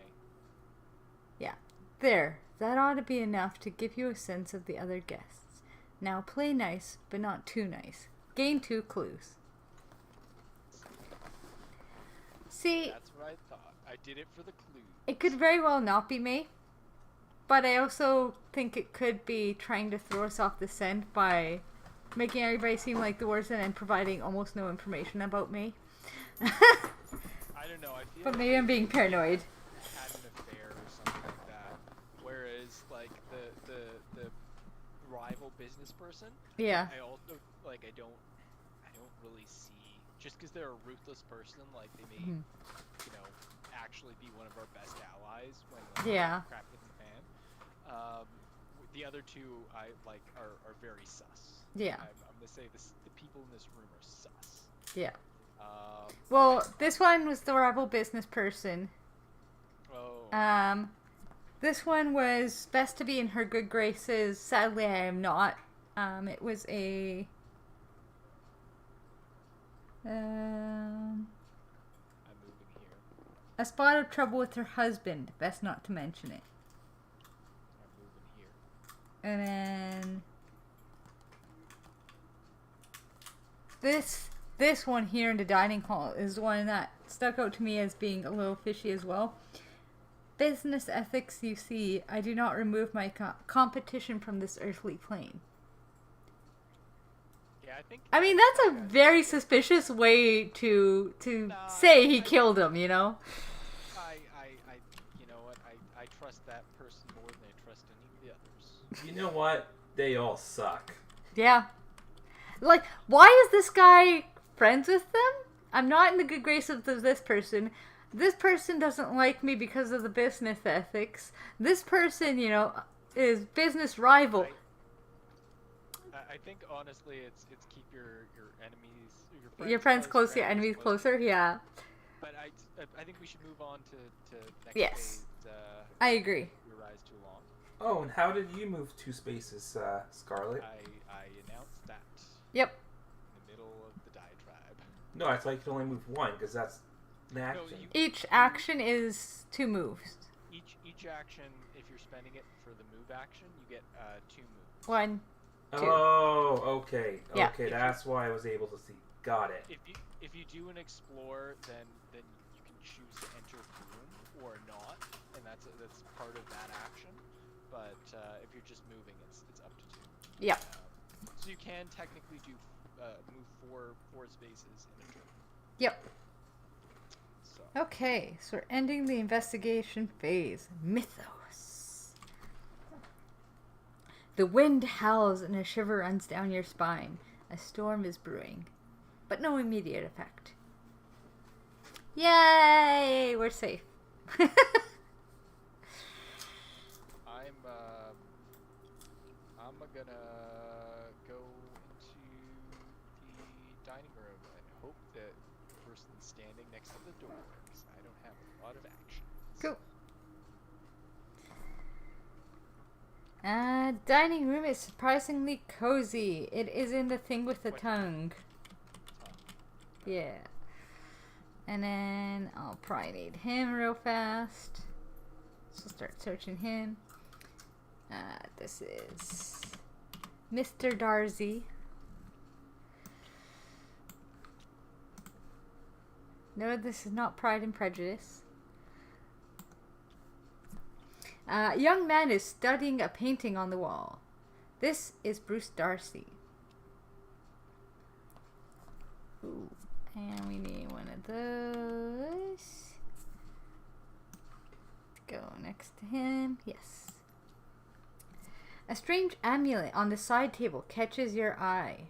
Yeah. There. That ought to be enough to give you a sense of the other guests. Now play nice, but not too nice. Gain 2 clues. See, That's what I thought. I did it for the clues. it could very well not be May. But I also think it could be trying to throw us off the scent by making everybody seem like the worst and then providing almost no information about me. I don't know. I feel But like maybe I'm being paranoid. had an affair or something like that. Whereas, like the rival business person, Yeah. I also I don't really see, just because they're a ruthless person, like they may actually be one of our best allies when Yeah. crap hits the fan. The other two I like are very sus. Yeah. I'm gonna say the people in this room are sus. Yeah. Um, Well, this one was the rival business person. oh. This one was best to be in her good graces. Sadly, I am not. It was a... I'm moving here. a spot of trouble with her husband. Best not to mention it. I'm moving here. And then... This one here in the dining hall is the one that stuck out to me as being a little fishy as well. Business ethics, you see, I do not remove my competition from this earthly plane. Yeah, I think. I mean, that's a very suspicious way to say he killed him, you know? You know what? I trust that person more than I trust any of the others. You know what? They all suck. Yeah. Like, why is this guy friends with them? I'm not in the good grace of this person. This person doesn't like me because of the business ethics. This person, is business rival. I think honestly, it's keep your enemies, Your friends close, your enemies closer. Yeah. But I think we should move on to next Yes. phase. I agree. We rise too long. Oh, and how did you move 2 spaces, Scarlet? I announced that Yep. in the middle of the diatribe. No, I thought you could only move 1, because that's an action. Each action is 2 moves. Each action, if you're spending it for the move action, you get 2 moves. 1, 2. Oh, okay. Yeah. Okay, that's why I was able to see. Got it. If you do an explore, then you can choose to enter the room or not, and that's part of that action. But if you're just moving, it's up to 2. Yep. So you can technically do move four spaces in a turn. Yep. So Okay, so we're ending the investigation phase. Mythos. The wind howls and a shiver runs down your spine. A storm is brewing, but no immediate effect. Yay! We're safe. I'm gonna go into the dining room and hope that the person standing next to the door, because I don't have a lot of action. Cool. Dining room is surprisingly cozy. It is in the thing with the tongue. Yeah. And then I'll probably need him real fast. So start searching him. This is Mr. Darcy. No, this is not Pride and Prejudice. Young man is studying a painting on the wall. This is Bruce Darcy. Ooh, and we need one of those. Go next to him. Yes. A strange amulet on the side table catches your eye.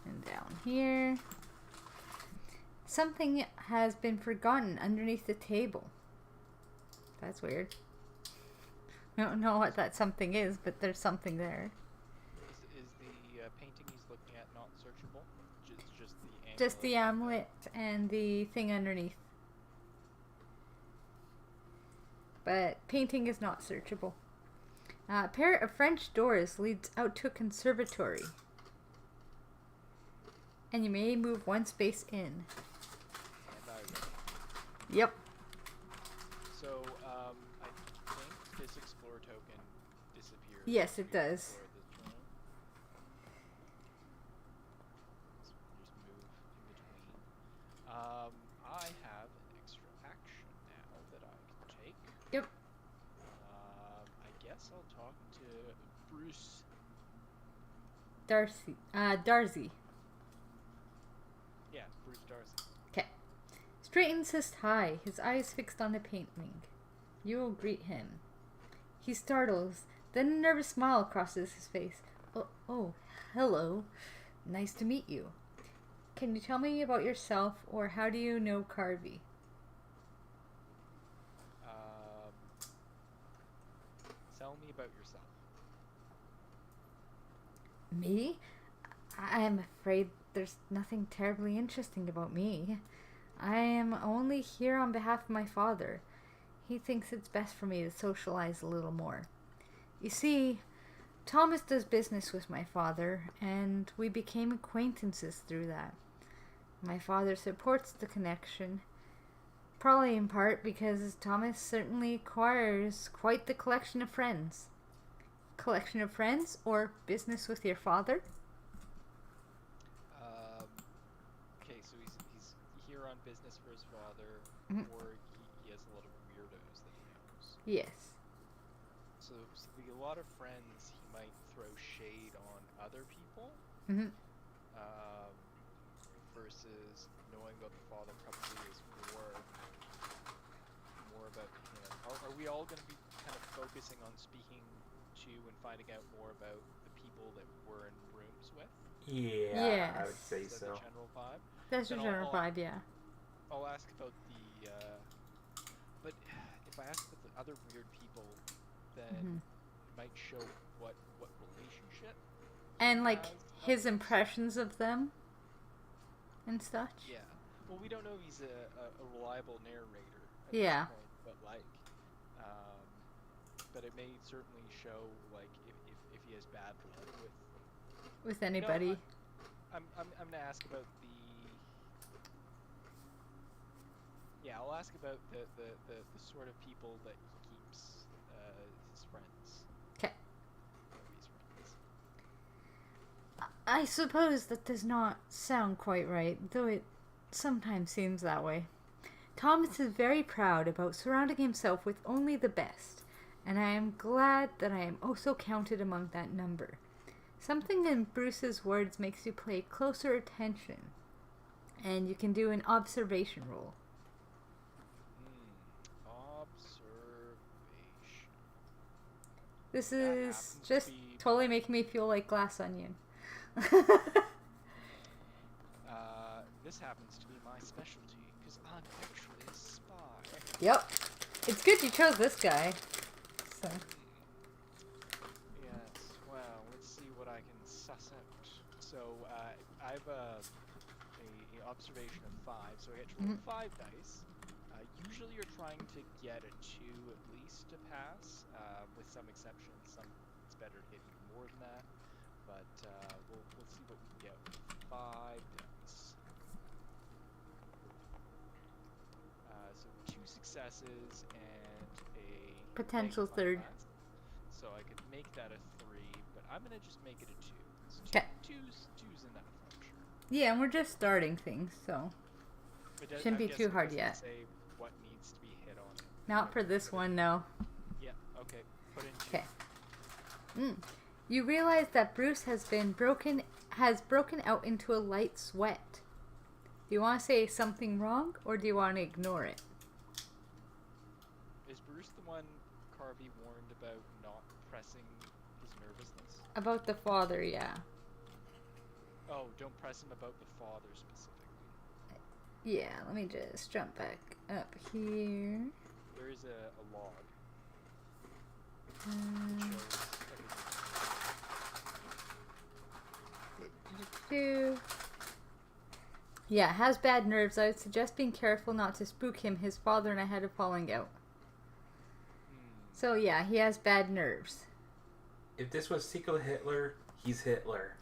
And down here. Something has been forgotten underneath the table. That's weird. I don't know what that something is, but there's something there. Is the painting he's looking at not searchable? Just the amulet? Just the amulet and the thing underneath. But painting is not searchable. A pair of French doors leads out to a conservatory. And you may move 1 space in. And I will. Yep. So, I think this explore token disappears. Yes, it after you does. explore the room. So we'll just move in between. I have an extra action now that I can take. Yep. I guess I'll talk to Bruce. Darcy. Yeah, Bruce Darcy. Okay. Straightens his tie, his eyes fixed on the painting. You will greet him. He startles, then a nervous smile crosses his face. Oh, hello. Nice to meet you. Can you tell me about yourself, or how do you know Carvey? Tell me about yourself. Me? I am afraid there's nothing terribly interesting about me. I am only here on behalf of my father. He thinks it's best for me to socialize a little more. You see, Thomas does business with my father, and we became acquaintances through that. My father supports the connection, probably in part because Thomas certainly acquires quite the collection of friends. Collection of friends, or business with your father? Okay, so he's here on business for his father, or he has a lot of weirdos that he knows. Yes. So a lot of friends he might throw shade on other people, versus knowing about the father probably is more about him. Are we all going to be kind of focusing on speaking to and finding out more about the people that we're in rooms with? Yeah, I would Yes. say Is that so. the general vibe? That's your Then general vibe, yeah. I'll ask about the, but if I ask about the other weird people, then it might show what relationship. And, like, has his others. impressions of them and such. Yeah. Well, we don't know if he's a reliable narrator. At Yeah. This point. but like. But it may certainly show like if he has bad blood with anybody. I'm gonna ask about the. Yeah, I'll ask about the sort of people that he keeps his friends. Okay. His friends. I suppose that does not sound quite right, though it sometimes seems that way. Thomas is very proud about surrounding himself with only the best, and I am glad that I am also counted among that number. Something in Bruce's words makes you pay closer attention, and you can do an observation roll. Observation. This That is happens to just be totally making me feel like Glass Onion. This happens to be my specialty, because I'm actually a spy. Yep. It's good you chose this guy. So. Yes, well, let's see what I can suss out. So, I have a observation of 5, so I get to roll 5 dice. Usually you're trying to get a 2 at least to pass, with some exceptions. It's better to hit even more than that, but we'll see what we can get with 5 dice. So 2 successes and a Potential negative third. class. So I could make that a 3, but I'm gonna just make it a 2. So Okay. Two's enough, I'm sure. Yeah, and we're just starting things, so But shouldn't be I'm too guessing it hard doesn't yet. Say what needs to be hit on it. Not for this one, no. Yeah. Okay. Put in 2. Okay. You realize that Bruce has broken out into a light sweat. Do you want to say something wrong, or do you want to ignore it? Is Bruce the one Carvey warned about not pressing his nervousness? About the father, yeah. Oh, don't press him about the father specifically. Yeah, let me just jump back up here. There is a log that shows everything. Yeah, has bad nerves. I would suggest being careful not to spook him. His father and I had a falling out. So yeah, he has bad nerves. If this was Secret Hitler, he's Hitler.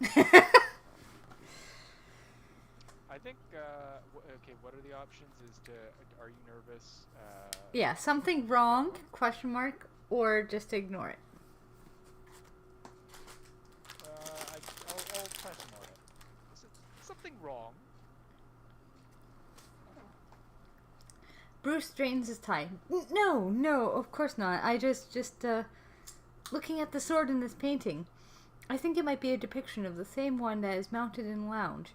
I think, okay, what are the options? Are you nervous? Yeah, something wrong, question mark, or just ignore it. I'll question on it. Is it something wrong? Bruce straightens his tie. No, of course not. I just looking at the sword in this painting. I think it might be a depiction of the same one that is mounted in the lounge.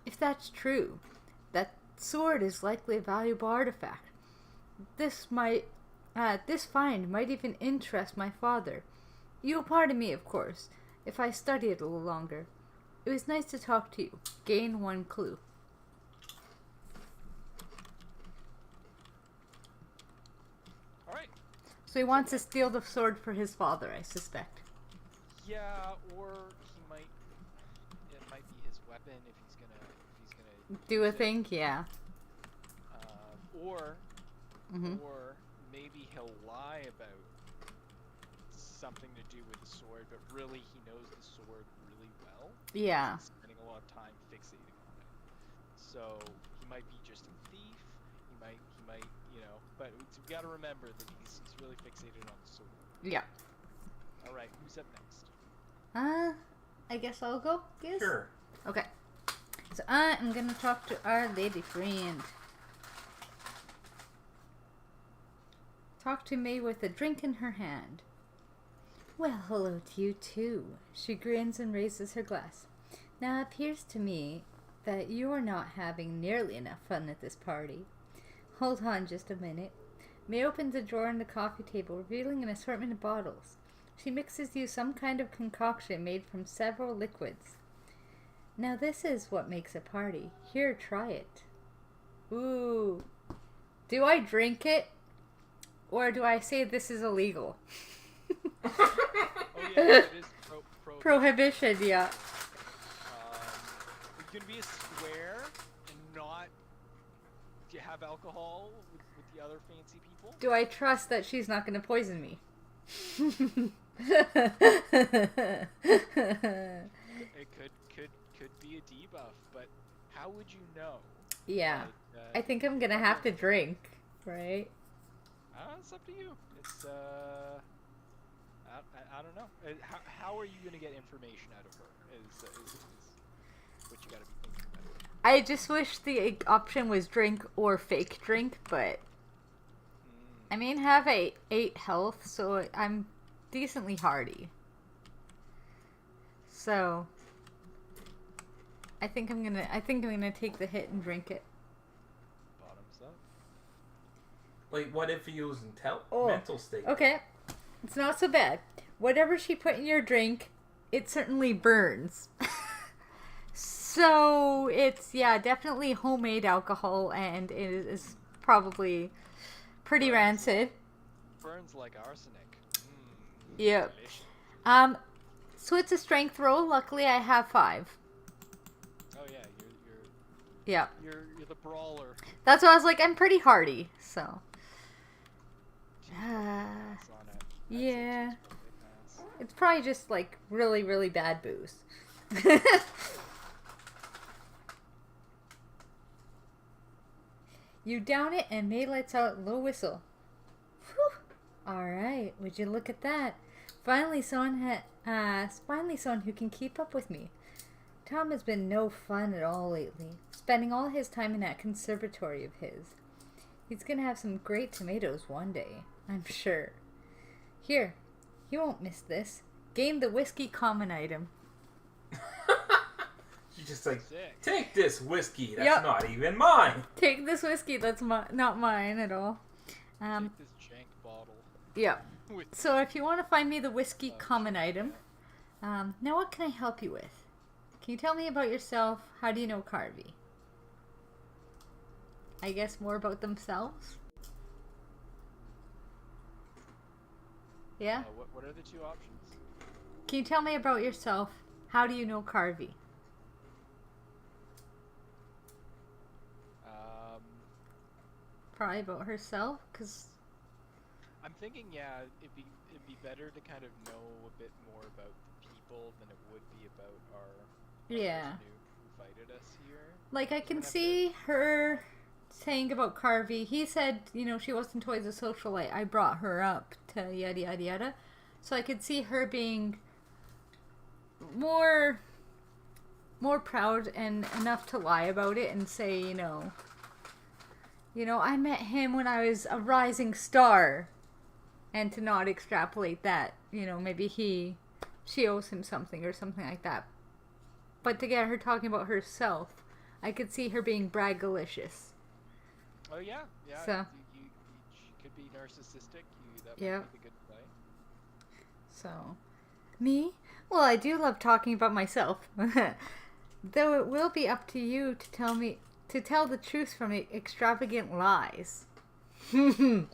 If that's true, that sword is likely a valuable artifact. This find might even interest my father. You'll pardon me, of course, if I study it a little longer. It was nice to talk to you. Gain 1 clue. Alright. So he wants to steal the sword for his father, I suspect. Yeah, or it might be his weapon if he's gonna Do a use it. thing, yeah. Or maybe he'll lie about something to do with the sword, but really he knows the sword really well. Yeah. He's spending a lot of time fixating on it. So he might be just a thief. He might, but we got to remember that he's really fixated on the sword. Yeah. All right, who's up next? I guess I'll go, Giz? Sure. Okay. So I am gonna talk to our lady friend. Talk to me with a drink in her hand. Well, hello to you too. She grins and raises her glass. Now it appears to me that you are not having nearly enough fun at this party. Hold on just a minute. May opens a drawer in the coffee table, revealing an assortment of bottles. She mixes you some kind of concoction made from several liquids. Now this is what makes a party. Here, try it. Ooh. Do I drink it? Or do I say this is illegal? Oh yeah, it is Prohibition, yeah. It's gonna be a square and not have alcohol with the other fancy people. Do I trust that she's not going to poison me? It could be a debuff, but how would you know? Yeah. Like, I think I'm going to have to drink, right? It's up to you. It's I don't know. How are you going to get information out of her? Is what you got to be thinking about. I just wish the option was drink or fake drink, but I mean, have 8 health, so I'm decently hardy. So I think I'm gonna take the hit and drink it. Bottoms up. Like, what if you use mental state? Okay, it's not so bad. Whatever she put in your drink, it certainly burns. So it's definitely homemade alcohol, and it is probably pretty rancid. Burns like arsenic. Yep. Delicious. So it's a strength roll. Luckily, I have 5. Oh yeah, Yeah. you're the brawler. That's why I was like, I'm pretty hardy. So. It's on it. Yeah. That seems to pass. It's probably just like really, really bad booze. You down it, and May lets out a low whistle. Whew. All right, would you look at that? Finally, someone who can keep up with me. Tom has been no fun at all lately, spending all his time in that conservatory of his. He's gonna have some great tomatoes one day, I'm sure. Here, you won't miss this. Gain the whiskey common item. She's just like, Sick. take this whiskey. That's Yep. not even mine. Take this whiskey. That's not mine at all. Take this jank bottle. Yeah. With So if you want to find me the whiskey common item, now what can I help you with? Can you tell me about yourself? How do you know Carvey? I guess more about themselves? Yeah? what are the 2 options? Can you tell me about yourself? How do you know Carvey? Probably about herself, because... I'm thinking, it'd be better to kind of know a bit more about the people than it would be about our person who fighted us here. Like, I can see her saying about Carvey. He said, she wasn't always a socialite. I brought her up to yada yada yada. So I could see her being more proud and enough to lie about it and say, I met him when I was a rising star. And to not extrapolate that, maybe she owes him something or something like that. But to get her talking about herself, I could see her being braggalicious. Oh yeah. So. She could be narcissistic. That Yeah. might be the good play. So, me? Well, I do love talking about myself. Though it will be up to you to tell the truth from extravagant lies. Ha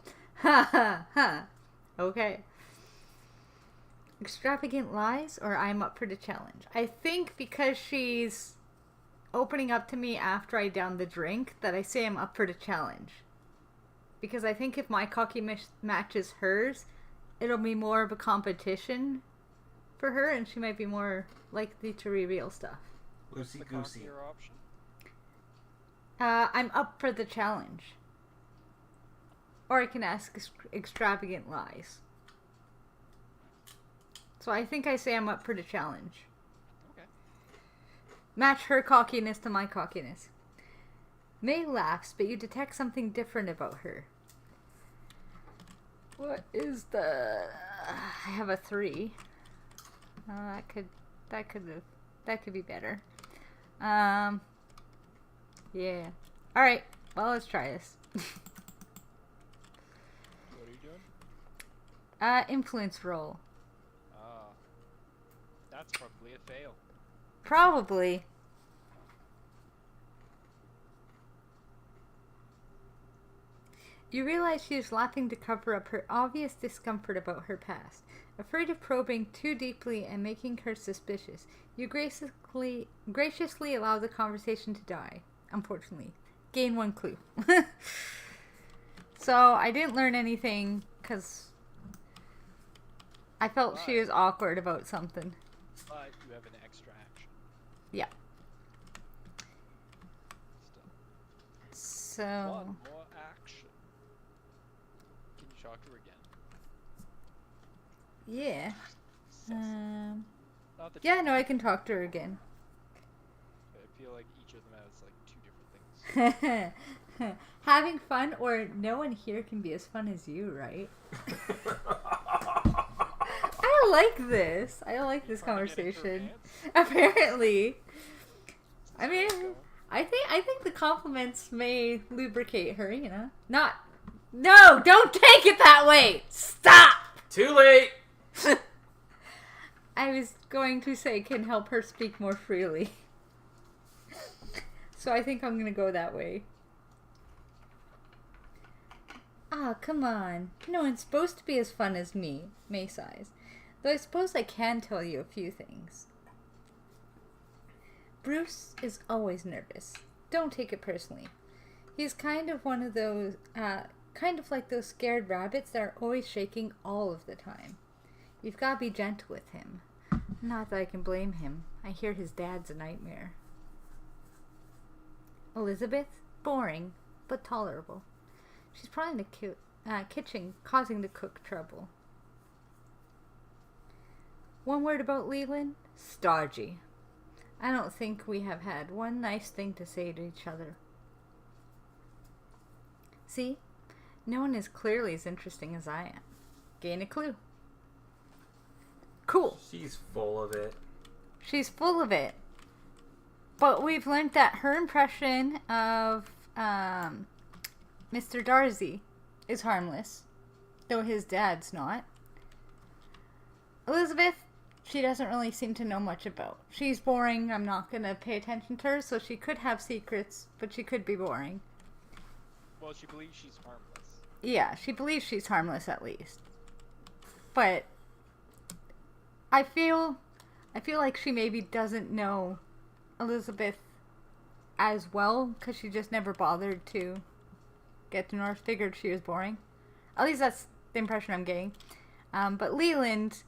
ha ha. Okay. Extravagant lies, or I'm up for the challenge? I think because she's opening up to me after I down the drink, that I say I'm up for the challenge. Because I think if my cocky matches hers, it'll be more of a competition for her, and she might be more likely to reveal stuff. Loosey The goosey. cockier option. I'm up for the challenge. Or I can ask extravagant lies. So I think I say I'm up for the challenge. Okay. Match her cockiness to my cockiness. May laughs, but you detect something different about her. What is the... I have a 3. That could be better. Yeah. Alright, well, let's try this. What are you doing? Influence roll. That's probably a fail. Probably. You realize she is laughing to cover up her obvious discomfort about her past. Afraid of probing too deeply and making her suspicious, you graciously allow the conversation to die. Unfortunately. Gain 1 clue. So I didn't learn anything because I felt she was awkward about something. But you have an extra action. Yeah. Still. So. One more action. Can you talk to her again? Yeah. Not that Yeah, no, I can talk to her again. I feel like each of them has like two different things. Having fun, or no one here can be as fun as you, right? I like this. I like this conversation. Apparently. I mean, I think the compliments may lubricate her, you know? No, don't take it that way! Stop! Too late! I was going to say can help her speak more freely. So I think I'm gonna go that way. Ah, come on. No one's supposed to be as fun as me, May sighs. Though I suppose I can tell you a few things. Bruce is always nervous. Don't take it personally. He's kind of one of those, kind of like those scared rabbits that are always shaking all of the time. You've got to be gentle with him. Not that I can blame him. I hear his dad's a nightmare. Elizabeth? Boring, but tolerable. She's probably in the kitchen, causing the cook trouble. One word about Leland? Stodgy. I don't think we have had one nice thing to say to each other. See? No one is clearly as interesting as I am. Gain a clue. Cool. She's full of it. She's full of it. But we've learned that her impression of Mr. Darcy is harmless, though his dad's not. Elizabeth, she doesn't really seem to know much about. She's boring. I'm not going to pay attention to her, so she could have secrets, but she could be boring. Well, she believes she's harmless. Yeah, she believes she's harmless at least. But I feel like she maybe doesn't know Elizabeth as well because she just never bothered to get to know her. Figured she was boring. At least that's the impression I'm getting. But Leland,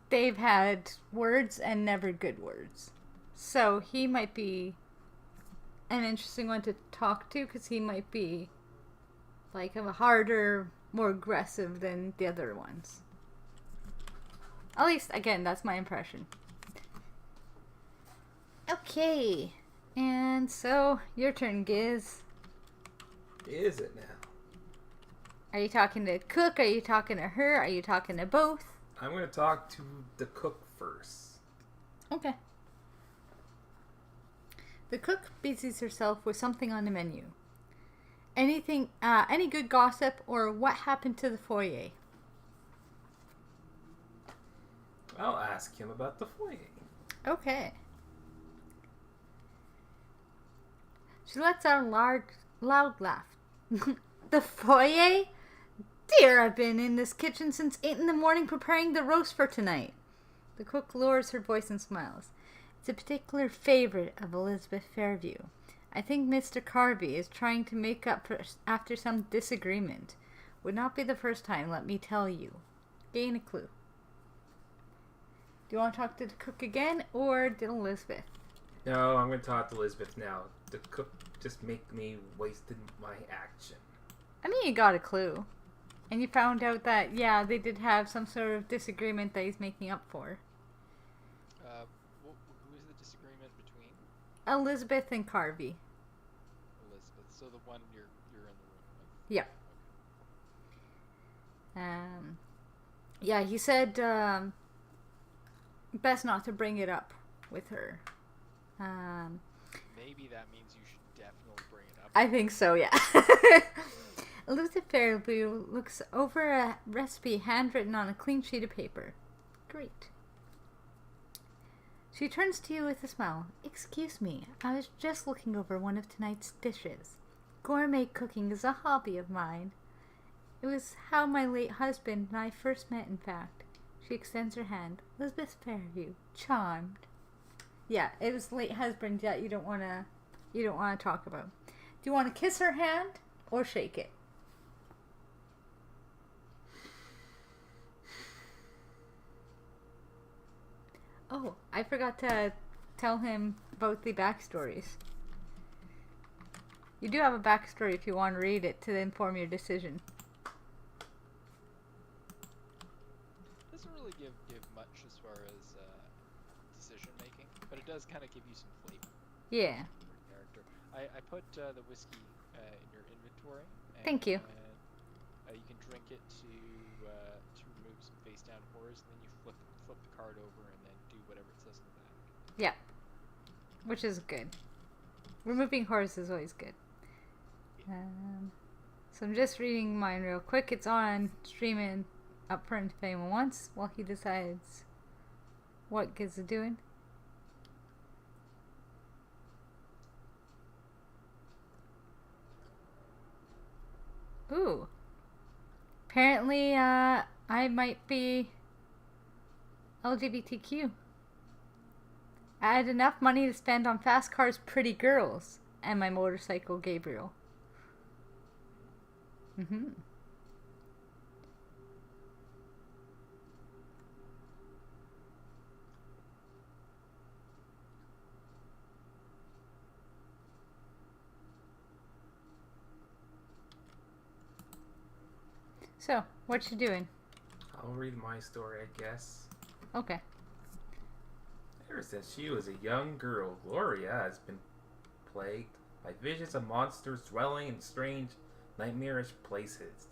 they've had words and never good words. So he might be an interesting one to talk to because he might be like a harder, more aggressive than the other ones. At least, again, that's my impression. Okay. And so, your turn, Giz. Is it now? Are you talking to Cook? Are you talking to her? Are you talking to both? I'm going to talk to the cook first. Okay. The cook busies herself with something on the menu. Anything, any good gossip or what happened to the foyer? I'll ask him about the foyer. Okay. She lets out a loud laugh. The foyer? Dear, I've been in this kitchen since 8 in the morning preparing the roast for tonight. The cook lowers her voice and smiles. It's a particular favorite of Elizabeth Fairview. I think Mr. Carvey is trying to make up for after some disagreement. Would not be the first time, let me tell you. Gain a clue. Do you want to talk to the cook again, or did Elizabeth? No, I'm going to talk to Elizabeth now. The cook just make me wasted my action. I mean, you got a clue. And you found out that, yeah, they did have some sort of disagreement that he's making up for. Who is the disagreement between? Elizabeth and Carvey. Elizabeth. So the one you're in the room with. Yeah. Yeah, he said best not to bring it up with her. Maybe that means you should definitely bring it up. I think so, yeah. Elizabeth Fairview looks over a recipe handwritten on a clean sheet of paper. Great. She turns to you with a smile. Excuse me, I was just looking over one of tonight's dishes. Gourmet cooking is a hobby of mine. It was how my late husband and I first met, in fact. She extends her hand. Elizabeth Fairview, charmed. Yeah, it was late husband that you don't want to talk about. Do you want to kiss her hand or shake it? Oh, I forgot to tell him about the backstories. You do have a backstory if you want to read it to inform your decision. Doesn't really give much as far as decision making, but it does kind of give you some flavor. Yeah. For your character. I put the whiskey in your inventory. And, Thank you. You can drink it to remove some face down horrors, and then you flip the card over and then do whatever it says in the back. Yeah. Which is good. Removing horrors is always good. So I'm just reading mine real quick. It's on streaming up front if anyone wants while he decides what Giz is doing. Ooh. Apparently, I might be LGBTQ. I had enough money to spend on fast cars, pretty girls, and my motorcycle, Gabriel. Mm-hmm. So, what you doing? I'll read my story, I guess. Okay. Ever since she was a young girl, Gloria has been plagued by visions of monsters dwelling in strange, nightmarish places.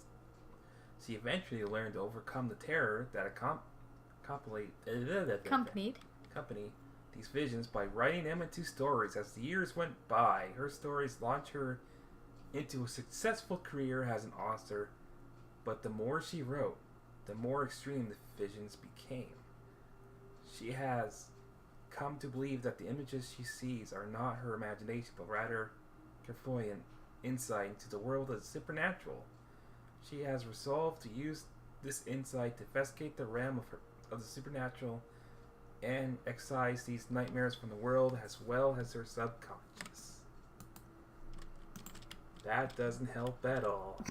She eventually learned to overcome the terror that accompanied these visions by writing them into stories. As the years went by, her stories launched her into a successful career as an author, but the more she wrote, the more extreme the visions became. She has come to believe that the images she sees are not her imagination, but rather clairvoyant insight into the world of the supernatural. She has resolved to use this insight to investigate the realm of the supernatural and excise these nightmares from the world as well as her subconscious. That doesn't help at all.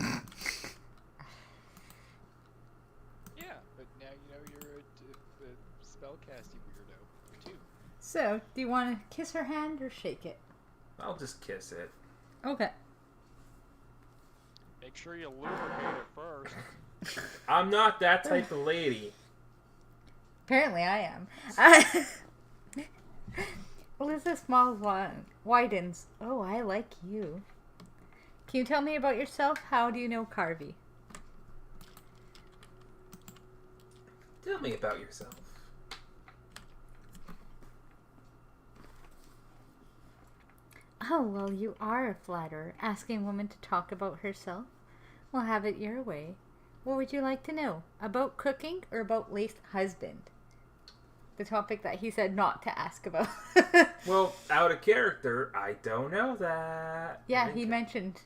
Yeah, but now you know you're a spellcasting weirdo, too. So, do you want to kiss her hand or shake it? I'll just kiss it. Okay. Make sure you lubricate it first. I'm not that type of lady. Apparently I am. Alyssa Smalls widens. Oh, I like you. Can you tell me about yourself? How do you know Carvey? Tell me about yourself. Oh, well, you are a flatterer, asking a woman to talk about herself. Well, have it your way. What would you like to know? About cooking or about late husband? The topic that he said not to ask about. Well, out of character, I don't know that. Yeah, he mentioned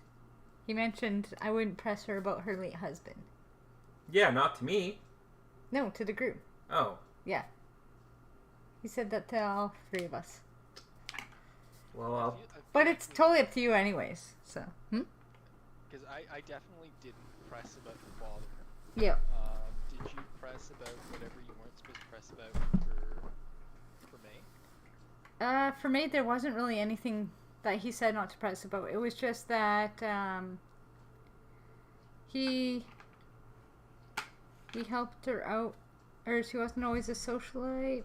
I wouldn't press her about her late husband. Yeah, not to me. No, to the group. Oh. Yeah. He said that to all three of us. Well, But it's totally up to you anyways, so. Because I definitely didn't press about the father. Yeah. Did you press about whatever you weren't supposed to press about for May? For me, there wasn't really anything that he said not to press about. It was just that he helped her out, or she wasn't always a socialite.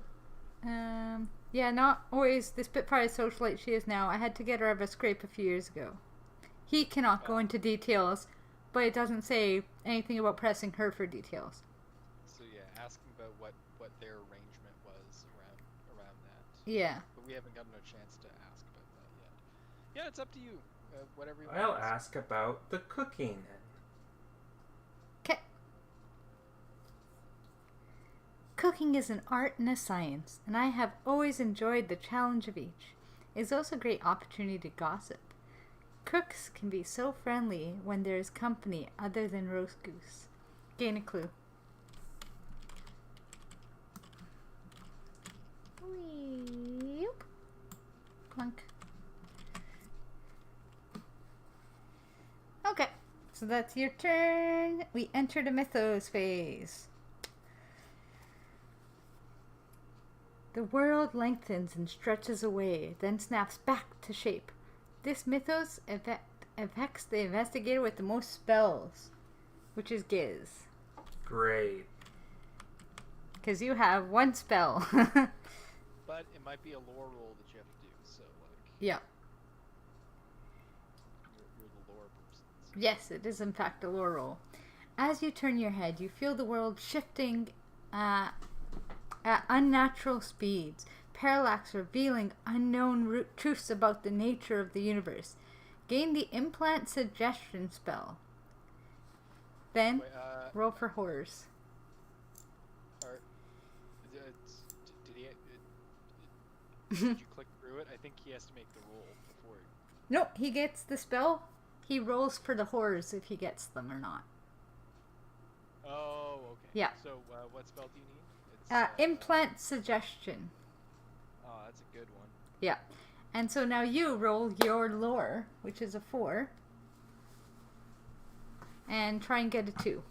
Yeah, not always the Spitfire socialite she is now. I had to get her out of a scrape a few years ago. He cannot go into details, but it doesn't say anything about pressing her for details. So yeah, asking about what their arrangement was around that. Yeah. But we haven't gotten a chance to ask about that yet. Yeah, it's up to you. Whatever you I'll want. ask about the cooking then. Okay. Cooking is an art and a science, and I have always enjoyed the challenge of each. It is also a great opportunity to gossip. Cooks can be so friendly when there is company other than roast goose. Gain a clue. Weep. Clunk. Okay, so that's your turn. We enter the mythos phase. The world lengthens and stretches away, then snaps back to shape. This mythos affects the investigator with the most spells, which is Giz. Great. Because you have one spell. But it might be a lore roll that you have to do, so like Yeah. you're the lore person. Yes, it is in fact a lore roll. As you turn your head, you feel the world shifting at unnatural speeds. Parallax revealing unknown truths about the nature of the universe. Gain the implant suggestion spell. Then Wait, roll for horrors. Did you click through it? I think he has to make the roll before. Nope, he gets the spell. He rolls for the horrors if he gets them or not. Oh, okay. Yeah. So, what spell do you need? It's, implant suggestion. Oh, that's a good one. Yeah. And so now you roll your lore, which is a 4. And try and get a 2.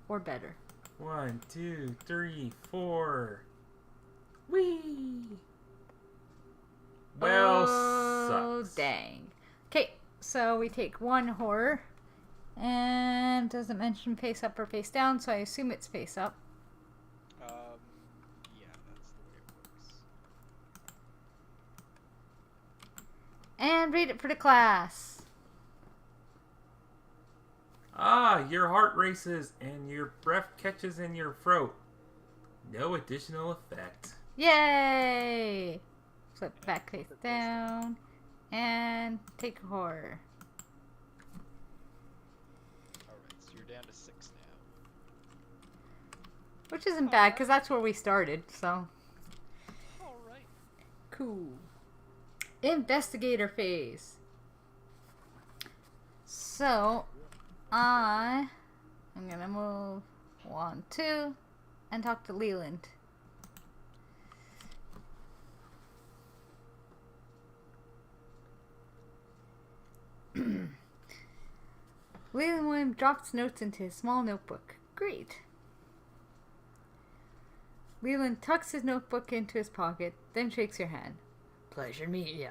Or better. 1, 2, 3, 4. Whee! Well, sucks. Dang. Okay, so we take 1 horror. And doesn't mention face up or face down, so I assume it's face up. Yeah, that's the way it works. And read it for the class. Ah, your heart races and your breath catches in your throat. No additional effect. Yay! Flip back face down. And take a horror. Alright, so you're down to 6 now. Which isn't bad, because that's where we started, so. Alright. Cool. Investigator phase. So, I'm gonna move 1, 2, and talk to Leland. Leland William drops notes into his small notebook. Great. Leland tucks his notebook into his pocket, then shakes your hand. Pleasure meeting ya.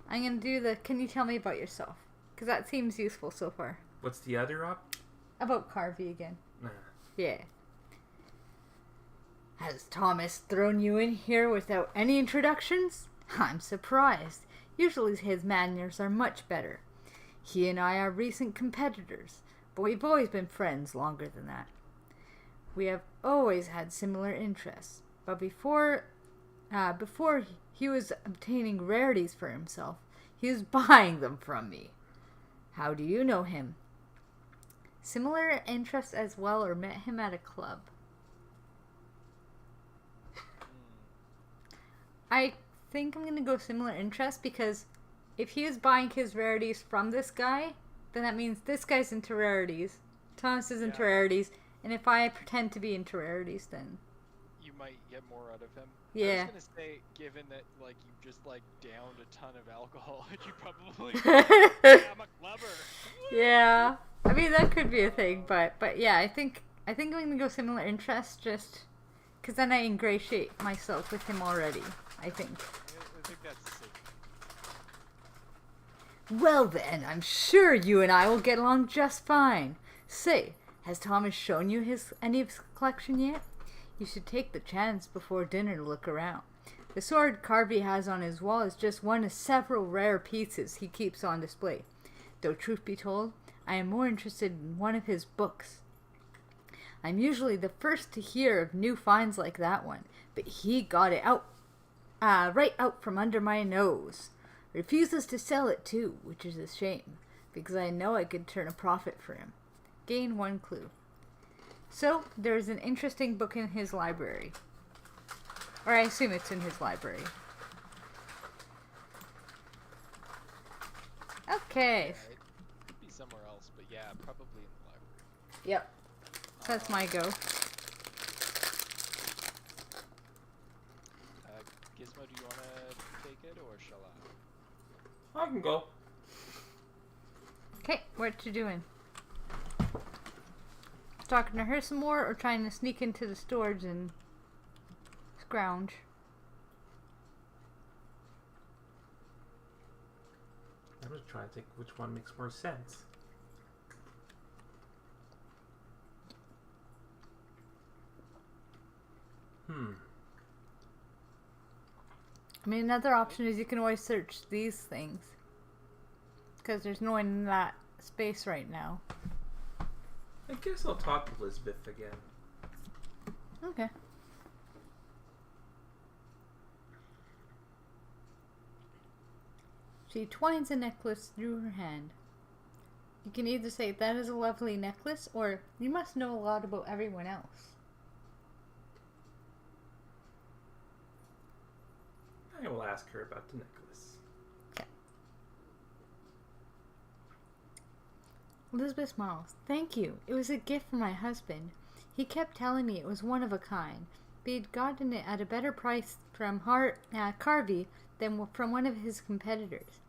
I'm gonna do the can you tell me about yourself? Because that seems useful so far. What's the other op? About Carvey again. Nah. Yeah. Has Thomas thrown you in here without any introductions? I'm surprised. Usually his manners are much better. He and I are recent competitors, but we've always been friends longer than that. We have always had similar interests, but before he was obtaining rarities for himself, he was buying them from me. How do you know him? Similar interests as well, or met him at a club? I think I'm going to go similar interests because if he is buying his rarities from this guy, then that means this guy's into rarities, Thomas is into rarities, and if I pretend to be into rarities, then You might get more out of him. Yeah. I was gonna say, given that like you just like downed a ton of alcohol, you probably I'm a clubber. yeah. I mean that could be a thing, but yeah, I think I'm going to go similar interests just because then I ingratiate myself with him already. I think. I think that's safe. Well then, I'm sure you and I will get along just fine. Say, has Thomas shown you any of his collection yet? You should take the chance before dinner to look around. The sword Carvey has on his wall is just one of several rare pieces he keeps on display. Though truth be told, I am more interested in one of his books. I'm usually the first to hear of new finds like that one, but he got it out, right out from under my nose. Refuses to sell it too, which is a shame, because I know I could turn a profit for him. Gain 1 clue. So, there's an interesting book in his library. Or I assume it's in his library. Okay. Yeah, it could be somewhere else, but yeah, probably in the library. Yep. So that's my go. Gizmo, do you want to take it, or shall I? I can go. Okay, what you doing? Talking to her some more, or trying to sneak into the storage and ground. I'm just trying to think which one makes more sense. I mean, another option is you can always search these things. Because there's no one in that space right now. I guess I'll talk to Elizabeth again. Okay. She twines a necklace through her hand. You can either say, that is a lovely necklace, or you must know a lot about everyone else. I will ask her about the necklace. Okay. Elizabeth smiles. Thank you. It was a gift from my husband. He kept telling me it was one of a kind, but he'd gotten it at a better price from Carvey than from one of his competitors.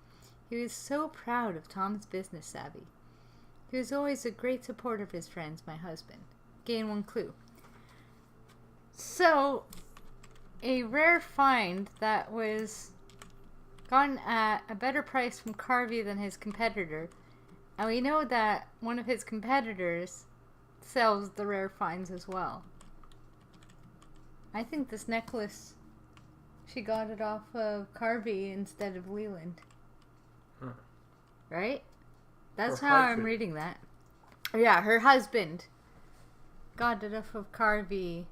He was so proud of Tom's business savvy. He was always a great supporter of his friends, my husband. Gain one clue. So, a rare find that was gotten at a better price from Carvey than his competitor. And we know that one of his competitors sells the rare finds as well. I think this necklace, she got it off of Carvey instead of Leland. Huh. Right? That's Her how I'm husband. reading that. Yeah, her husband got it off of Carvey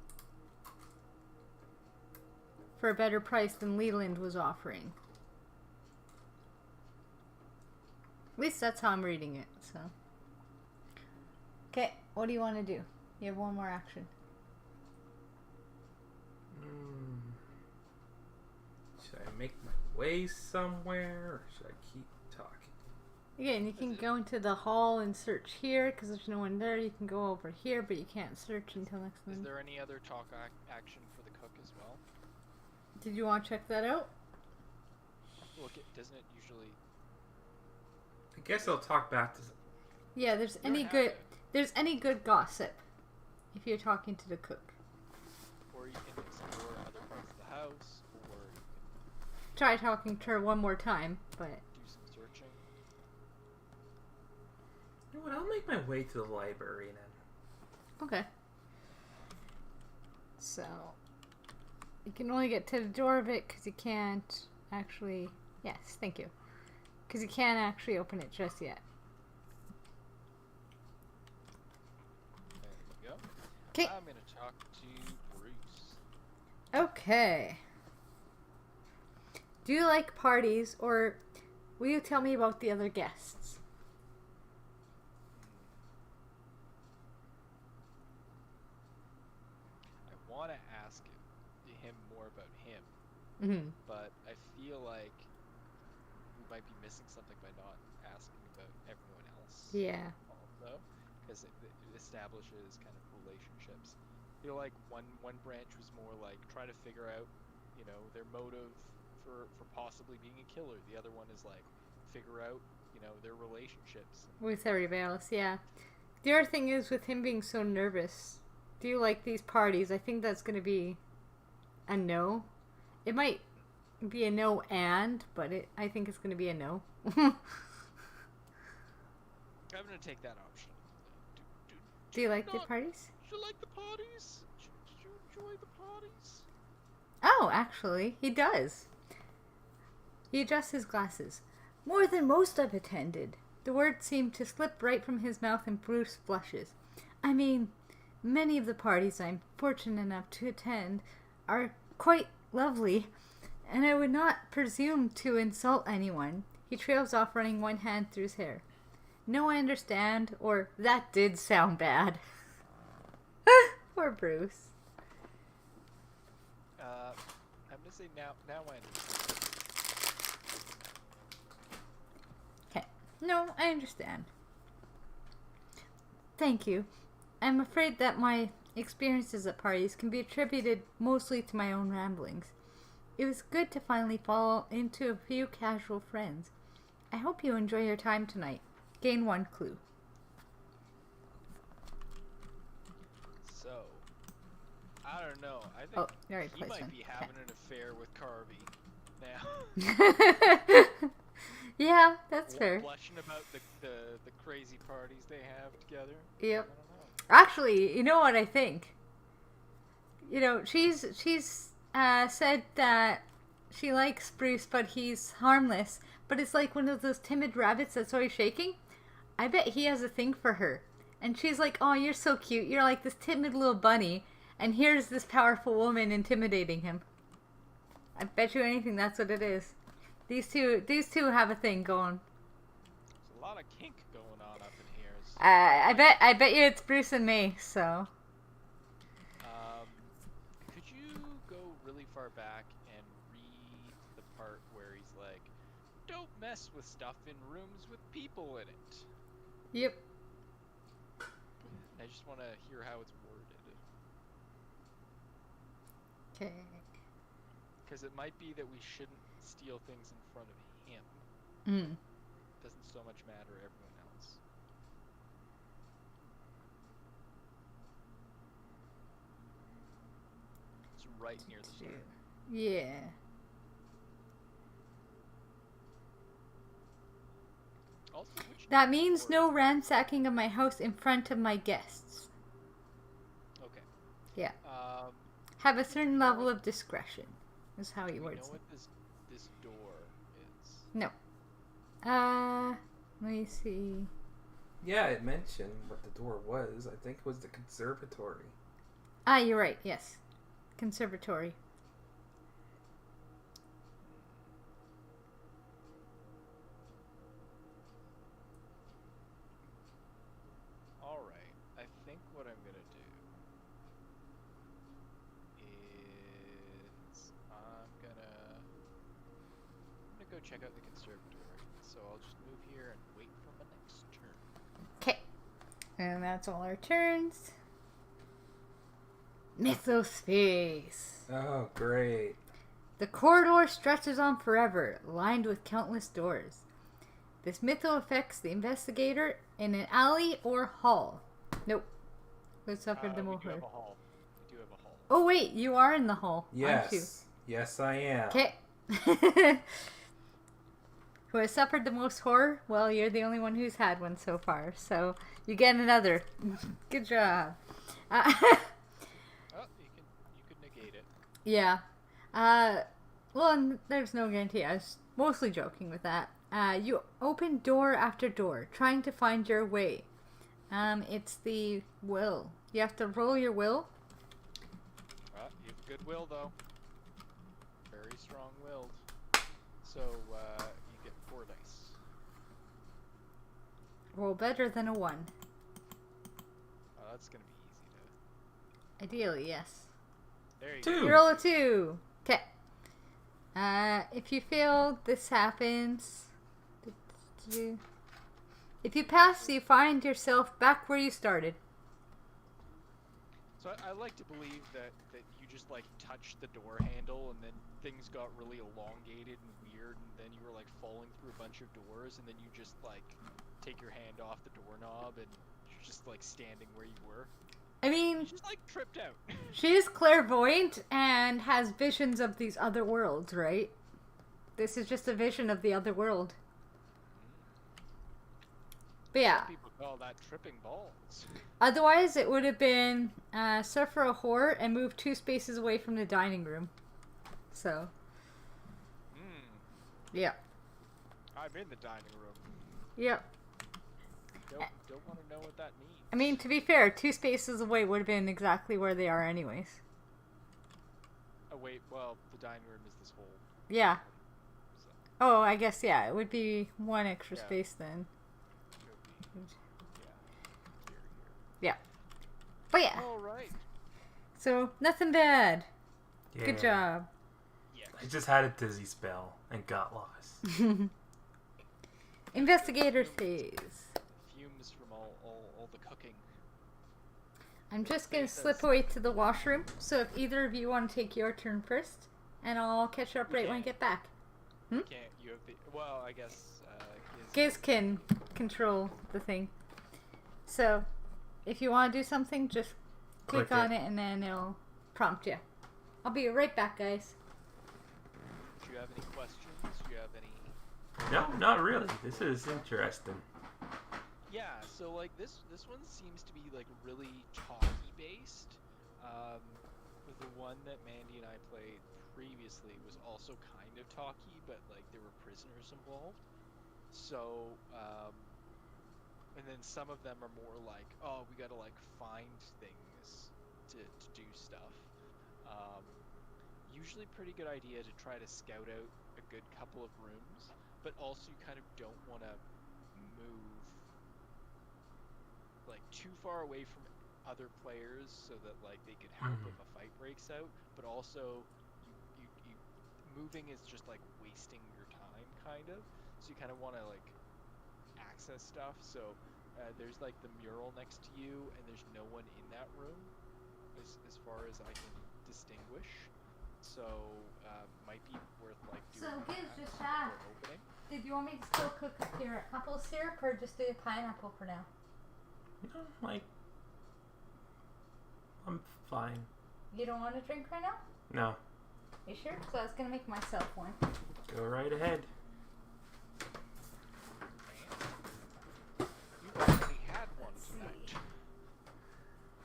for a better price than Leland was offering. At least that's how I'm reading it, so. Okay, what do you want to do? You have one more action. Should I make my way somewhere, or should I keep talking? Again, you can go into the hall and search here, because there's no one there. You can go over here, but you can't search until next Is time. there any other talk action for the cook as well? Did you want to check that out? Look, doesn't it usually? I guess I'll talk back to... Yeah, there's You don't any have good... to. There's any good gossip if you're talking to the cook. Or you can explore other parts of the house, or you Try talking to her one more time, but... can do some searching. You know what, I'll make my way to the library then. Okay. So... You can only get to the door of it because you can't actually... Yes, thank you. Because you can't actually open it just yet. There you go. 'Kay. I'm gonna talk to Bruce. Okay. Do you like parties, or will you tell me about the other guests? I want to ask him more about him, Mm-hmm. but I feel like we might be missing something by not asking about everyone else. Yeah. Also, because it establishes kind of relationships. I feel like one branch was more like try to figure out, you know, their motive for possibly being a killer. The other one is like figure out, you know, their relationships. With everybody else, yeah. The other thing is, with him being so nervous, do you like these parties? I think that's going to be a no. It might be a no but I think it's going to be a no. I'm gonna take that option. Do you like the not- parties? Do you like the parties? Did you enjoy the parties? Oh, actually, he does. He adjusts his glasses. More than most I've attended. The words seem to slip right from his mouth and Bruce blushes. I mean, many of the parties I'm fortunate enough to attend are quite lovely, and I would not presume to insult anyone. He trails off, running one hand through his hair. No, I understand, or that did sound bad. Poor Bruce. I'm gonna say now I understand. Okay. No, I understand. Thank you. I'm afraid that my experiences at parties can be attributed mostly to my own ramblings. It was good to finally fall into a few casual friends. I hope you enjoy your time tonight. Gain one clue. So, I don't know. I think Oh, right he might placement. be having an affair with Carvey now. Yeah, that's fair. Blushing about the crazy parties they have together. Yep. I don't know. Actually, you know what I think? You know, she's said that she likes Bruce, but he's harmless. But it's like one of those timid rabbits that's always shaking. I bet he has a thing for her. And she's like, oh, you're so cute. You're like this timid little bunny. And here's this powerful woman intimidating him. I bet you anything that's what it is. These two have a thing going. There's a lot of kink going on up in here. I bet you it's Bruce and May, so. Could you go really far back and read the part where he's like, don't mess with stuff in rooms with people in it? Yep. I just want to hear how it's worded. Okay. Because it might be that we shouldn't steal things in front of him. Doesn't so much matter everyone else. It's right near the start. Yeah. Also, which That means no ransacking of my house in front of my guests. Okay. Yeah. Um, Have a certain level of discretion. Is how he do we know words it. what this door is? No. Let me see. Yeah, it mentioned what the door was. I think it was the conservatory. Ah, you're right. Yes. Conservatory. Alright, I think what I'm gonna do is I'm gonna go check out the conservatory. So I'll just move here and wait for my next turn. Okay. And that's all our turns. Mythospace. Oh, great. The corridor stretches on forever, lined with countless doors. This mytho affects the investigator in an alley or hall. Nope. Who suffered the We most do have hurt? a hall. We do have a hall. Oh wait, you are in the hall, aren't you? Yes. Yes, I am. Okay. Who has suffered the most horror? Well, you're the only one who's had one so far, so you get another. Good job. Oh, you could negate it. Yeah. Well, there's no guarantee. I was mostly joking with that. You open door after door, trying to find your way. It's the will. You have to roll your will. You have good will, though. Very strong-willed. So, you get 4 dice. Roll better than a 1. Oh, that's gonna be easy to... Ideally, yes. There you 2. go. You roll a 2. Okay. If you fail, this happens. If you pass, you find yourself back where you started. So I like to believe that you just, like, touched the door handle and then things got really elongated and weird and then you were, like, falling through a bunch of doors and then you just, like, take your hand off the doorknob and you're just, like, standing where you were. I mean, You just, like, tripped out. she is clairvoyant and has visions of these other worlds, right? This is just a vision of the other world. But yeah, Some people call that tripping balls. otherwise it would have been suffer a horror and move 2 spaces away from the dining room. So, yeah. I'm in the dining room. Yep. Don't want to know what that means. I mean, to be fair, 2 spaces away would have been exactly where they are anyways. Oh wait, well, the dining room is this whole. Yeah. So Oh, I guess, yeah, it would be 1 extra Yeah. space then. it could be, here. Yeah. But yeah, All right. so nothing bad. Yeah. Good job. Yeah. I just had a dizzy spell and got lost. Investigator phase. Fumes from all the cooking. I'm just gonna slip away to the washroom, so if either of you want to take your turn first, and I'll catch up right when I get back. Can't you have the? Well, I guess. Giz can control the thing. So, if you want to do something, just click Click on it. it and then it'll prompt you. I'll be right back, guys. Do you have any questions? Do you have any? No, not really. This is interesting. Yeah, so like this one seems to be like really talky based. The one that Mandy and I played previously was also kind of talky, but like there were prisoners involved. So, and then some of them are more like, oh, we gotta like find things to do stuff. Usually pretty good idea to try to scout out a good couple of rooms, but also you kind of don't want to move like too far away from other players so that like they could help if a fight breaks out, but also you moving is just like wasting your time kind of, so you kind of want to like access stuff. So there's like the mural next to you and there's no one in that room as far as I can distinguish, so might be worth like doing So Giz, that just before ask, opening. did you want me to still cook up your apple syrup or just do pineapple for now? No, like, I'm fine. You don't want to drink right now? No, You sure? So I was gonna make myself one. go right ahead. You've already had one tonight.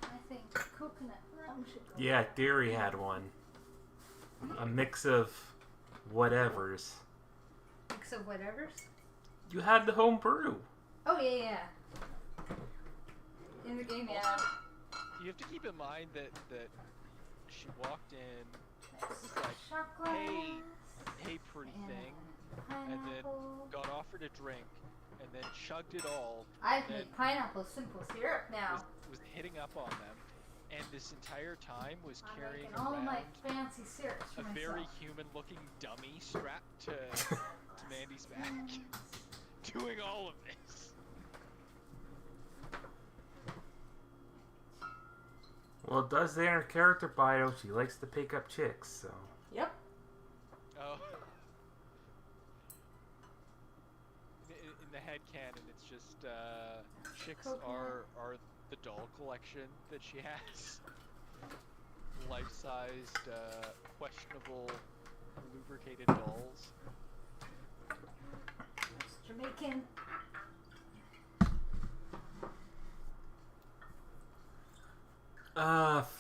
I think coconut rum should go. Yeah, Theory had one. A mix of whatevers. Mix of whatever's. You had the home brew. Oh yeah. In the game, yeah. You have to keep in mind that she walked in, was like, Chocolate. hey, pretty thing, and then Pineapple. got offered a drink, and then chugged it all. I've and made pineapple simple syrup now. was hitting up on them, and this entire time was I'm carrying making all around my fancy syrups for a myself. very human-looking dummy strapped to Mandy's back, doing all of this. Well, it does say in her character bio she likes to pick up chicks, so. Yep. Oh. In the headcanon, it's just chicks Coconut. are the doll collection that she has. Life-sized, questionable, lubricated dolls. It's Jamaican.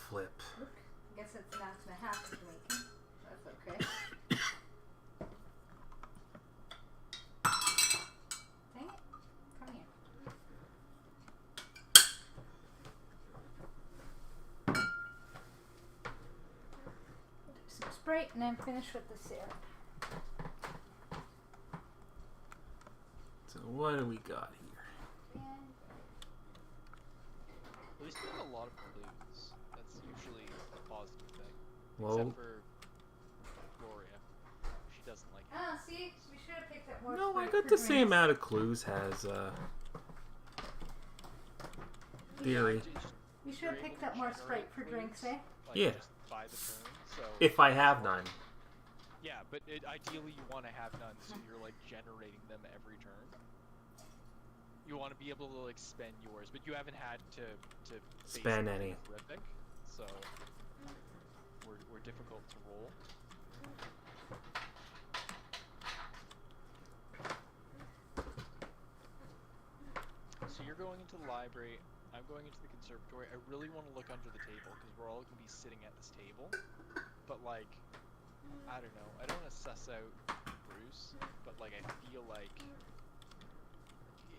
Flip. I guess it's an ounce and a half of Jamaican. That's okay. Dang it. Come here. Do some Sprite and then finish with the syrup. So what do we got here? At least we have a lot of clues. That's usually a positive thing. Well, Except for Gloria. She doesn't like it. Oh, see? We should have picked up more no, I Sprite got for the same drinks. amount of clues as Theory. We should have picked up more Sprite for drinks, eh? Like Yeah. Just by the turn. So If I have none. yeah, but ideally you want to have none, so you're like generating them every turn. You want to be able to like spend yours, but you haven't had to Spend basically any. horrific, so we're difficult to roll. So you're going into the library. I'm going into the conservatory. I really want to look under the table because we're all going to be sitting at this table. But like, I don't know. I don't want to suss out Bruce, but like I feel like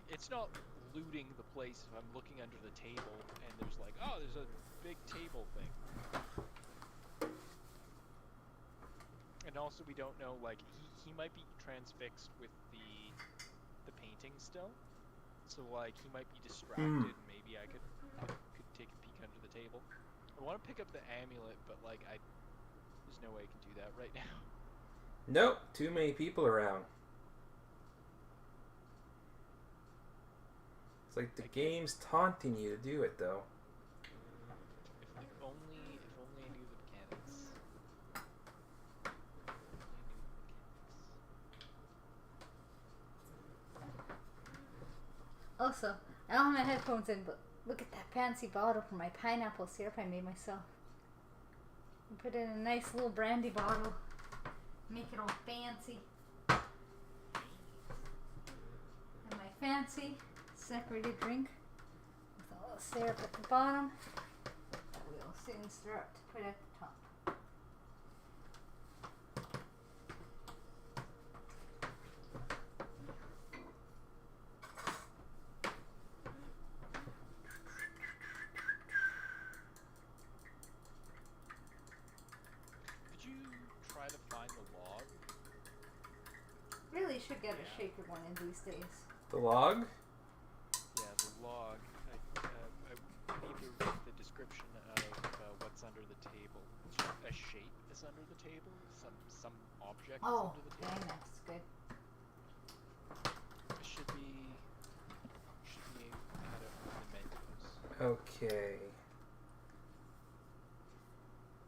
it's not looting the place if I'm looking under the table and there's like, oh, there's a big table thing. And also we don't know, like, he might be transfixed with the painting still. So like he might be distracted and maybe I could take a peek under the table. I want to pick up the amulet, but like there's no way I can do that right now. Nope, too many people around. It's like the game's taunting you to do it, though. If only I knew the mechanics. Also, I don't have my headphones in, but look at that fancy bottle for my pineapple syrup I made myself. Put it in a nice little brandy bottle. Make it all fancy. And my fancy separated drink with a little syrup at the bottom that we'll soon start to put at the top. Did you try to find the log? Really should get a shaker one in these days. The log? Yeah, the log. I need to read the description of what's under the table. A shape is under the table. Some object is Oh, under the dang, table. that's good. It should be kind of the menus. Okay.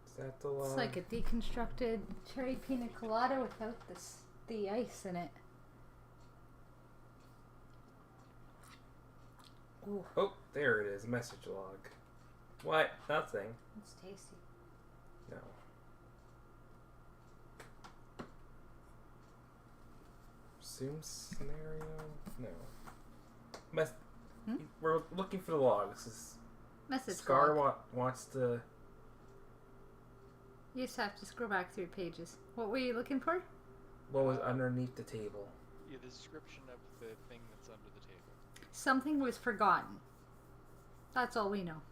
Is that the log? It's like a deconstructed cherry pina colada without the ice in it. Ooh, Oh, there it is. Message log. What? Nothing. it's tasty. No. Zoom scenario? No. We're looking for the log. This is Message Scar log. wants to. You just have to scroll back through pages. What were you looking for? What was underneath the table? Yeah, the description of the thing that's under the table. Something was forgotten. That's all we know.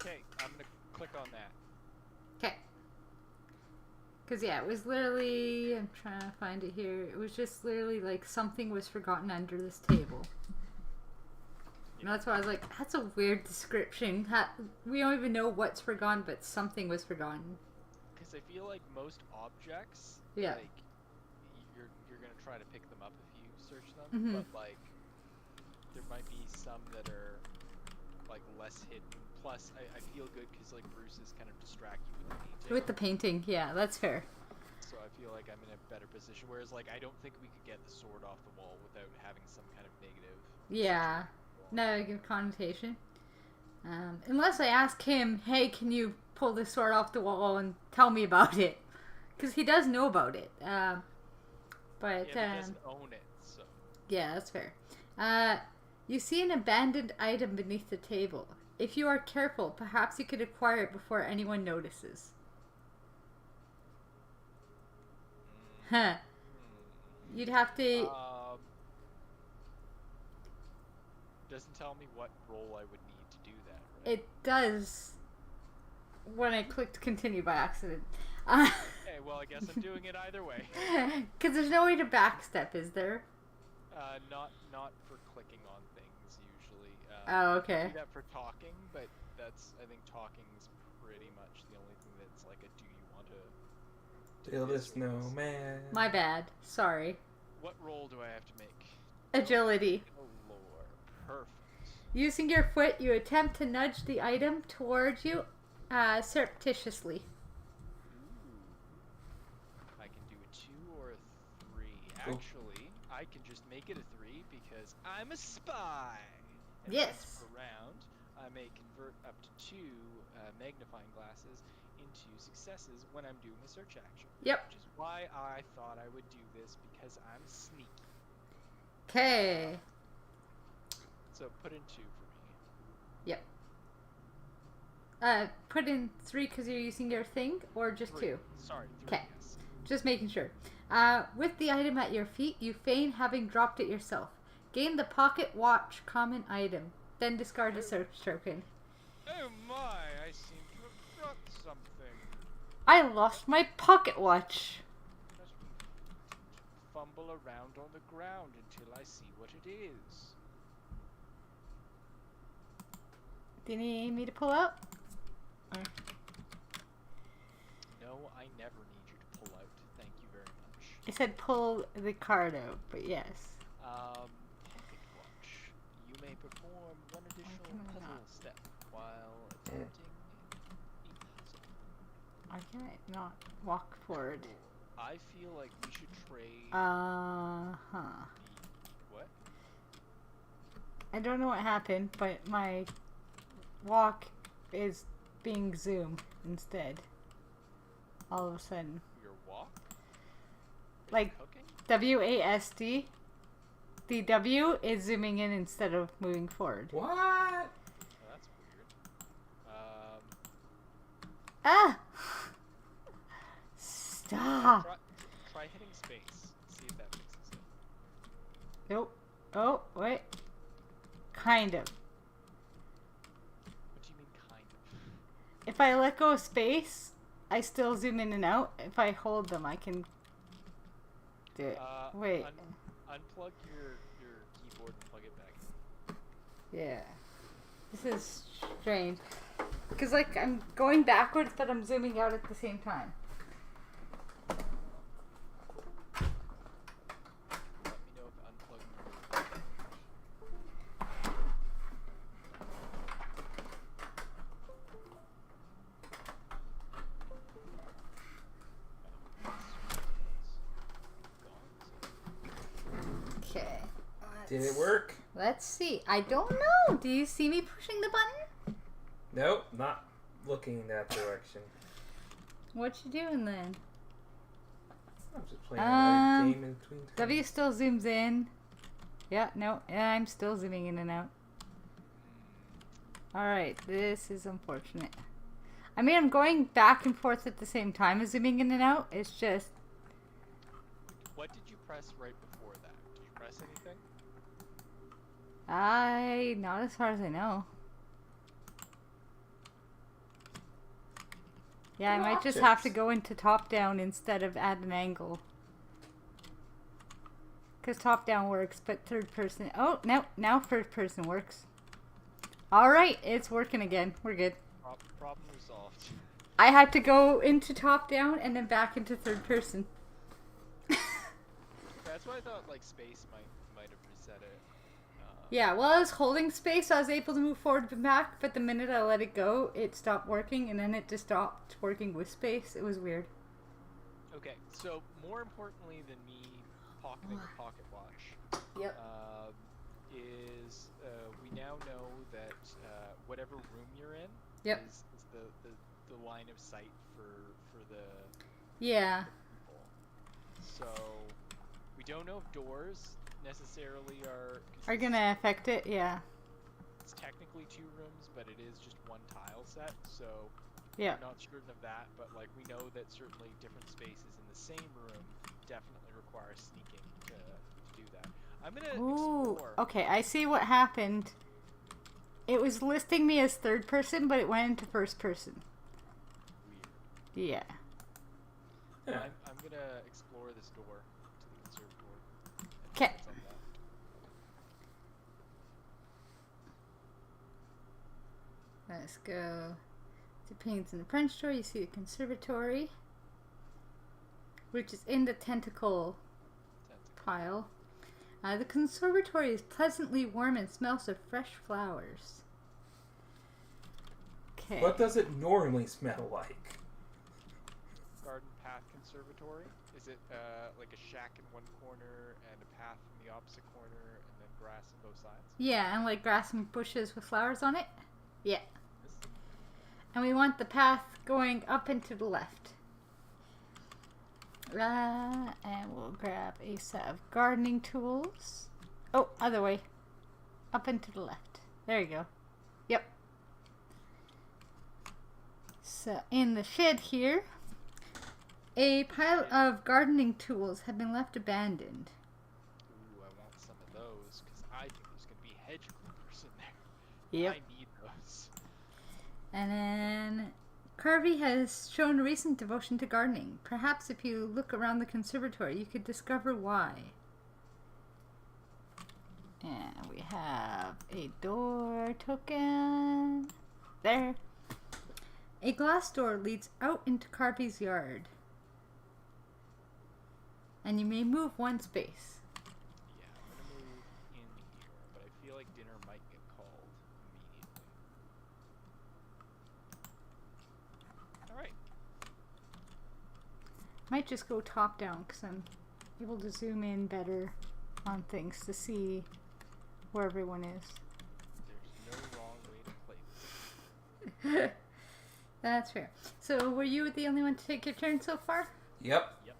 Okay, I'm gonna click on that. Okay. Because, yeah, it was literally... I'm trying to find it here. It was just literally like something was forgotten under this table. And that's why I was like, that's a weird description. We don't even know what's forgotten, but something was forgotten. Because I feel like most objects, Yeah. like you're gonna try to pick them up if you search them, Mhm. but like there might be some that are like less hidden. Plus, I feel good because like Bruce is kind of distract you with the painting. With the painting, yeah, that's fair. So I feel like I'm in a better position. Whereas like I don't think we could get the sword off the wall without having some kind of negative. Yeah. Negative connotation. Unless I ask him, hey, can you pull this sword off the wall and tell me about it? Because he does know about it. But Yeah, he doesn't own it, so. yeah, that's fair. You see an abandoned item beneath the table. If you are careful, perhaps you could acquire it before anyone notices. Huh. You'd have to... Doesn't tell me what role I would need to do that, right? It does when I clicked continue by accident. Okay, well, I guess I'm doing it either way. Because there's no way to backstep, is there? Not for clicking on things usually. Oh, You okay. do that for talking, but I think talking's pretty much the only thing that's like a do you want to Build a this or this? snowman. My bad. Sorry. What role do I have to make? Agility. Oh lord, perfect. Using your foot, you attempt to nudge the item towards you surreptitiously. Ooh. I can do a 2 or a 3. Cool. Actually, I can just make it a 3 because I'm a spy. And Yes. once per round, I may convert up to 2 magnifying glasses into successes when I'm doing a search action. Yep. Which is why I thought I would do this because I'm sneaky. Okay. So put in 2 for me. Yep. Put in 3 because you're using your thing, or just 3. 2? Sorry, 3. Okay. Yes. Just making sure. With the item at your feet, you feign having dropped it yourself. Gain the pocket watch common item. Then discard a search token. Oh my! I seem to have dropped something. I lost my pocket watch. Just fumble around on the ground until I see what it is. Do you need me to pull out? No, I never need you to pull out. Thank you very much. I said pull the card out, but yes. Pocket watch. You may perform one additional can I puzzle not? step while attempting a puzzle. Why can I not walk forward? I feel like we should trade Huh. what? I don't know what happened, but my walk is being zoom instead. All of a sudden. Your walk? Is Like it hooking? WASD. The W is zooming in instead of moving forward. What? Oh, that's weird. Ah! Stop. Try hitting space. See if that fixes it. Nope. Oh, wait. Kind of. What do you mean, kind of? If I let go of space, I still zoom in and out. If I hold them, I can do it. Wait. Unplug your keyboard and plug it back in. Yeah. This is strange. Because, like, I'm going backwards, but I'm zooming out at the same time. Let me know if unplugging your Okay. Did it work? Let's see. I don't know. Do you see me pushing the button? Nope, not looking in that direction. What you doing then? I'm just playing another Um, game in between turns. W still zooms in. Yeah, no. Yeah, I'm still zooming in and out. Alright, this is unfortunate. I mean, I'm going back and forth at the same time as zooming in and out. It's just... What did you press right before that? Did you press anything? Not as far as I know. Yeah, I Good might just have to options. go into top-down instead of at an angle. Because top-down works, but third-person... Oh, no, now first-person works. Alright, it's working again. We're good. Problem resolved. I had to go into top-down and then back into third-person. That's why I thought like space might have reset it. Yeah, while I was holding space, I was able to move forward and back, but the minute I let it go, it stopped working, and then it just stopped working with space. It was weird. Okay, so more importantly than me pocketing a pocket watch, Yep. is we now know that whatever room you're in Yep. is the line of sight for the Yeah. people. So we don't know if doors necessarily are 'cause Are gonna affect it? Yeah. it's technically 2 rooms, but it is just 1 tile set, so Yeah. I'm not certain of that, but like we know that certainly different spaces in the same room definitely require sneaking to do that. I'm gonna Ooh. explore. Okay, I see what happened. It was listing me as third person, but it went into first person. Weird. Yeah. Yeah. I'm gonna explore this door to the conservatory. and see 'Kay. what's unlocked. Let's go to paintings in the French store. You see the conservatory, which is in the tentacle pile. The conservatory is pleasantly warm and smells of fresh flowers. Okay. What does it normally smell like? Garden path conservatory. Is it like a shack in one corner and a path in the opposite corner and then grass on both sides? Yeah, and like grass and bushes with flowers on it. Yeah. This? And we want the path going up and to the left. And we'll grab a set of gardening tools. Oh, other way. Up and to the left. There you go. Yep. So, in the shed here, a pile of gardening tools have been left abandoned. Ooh, I want some of those because I think there's gonna be hedge clippers in there. Yep. I need those. And then Carvey has shown a recent devotion to gardening. Perhaps if you look around the conservatory, you could discover why. And we have a door token. There. A glass door leads out into Carvey's yard. And you may move 1 space. Yeah, I'm gonna move in here, but I feel like dinner might get called immediately. Alright. Might just go top down because I'm able to zoom in better on things to see where everyone is. There's no wrong way to play this. That's fair. So, were you the only one to take your turn so far? Yep. Yep.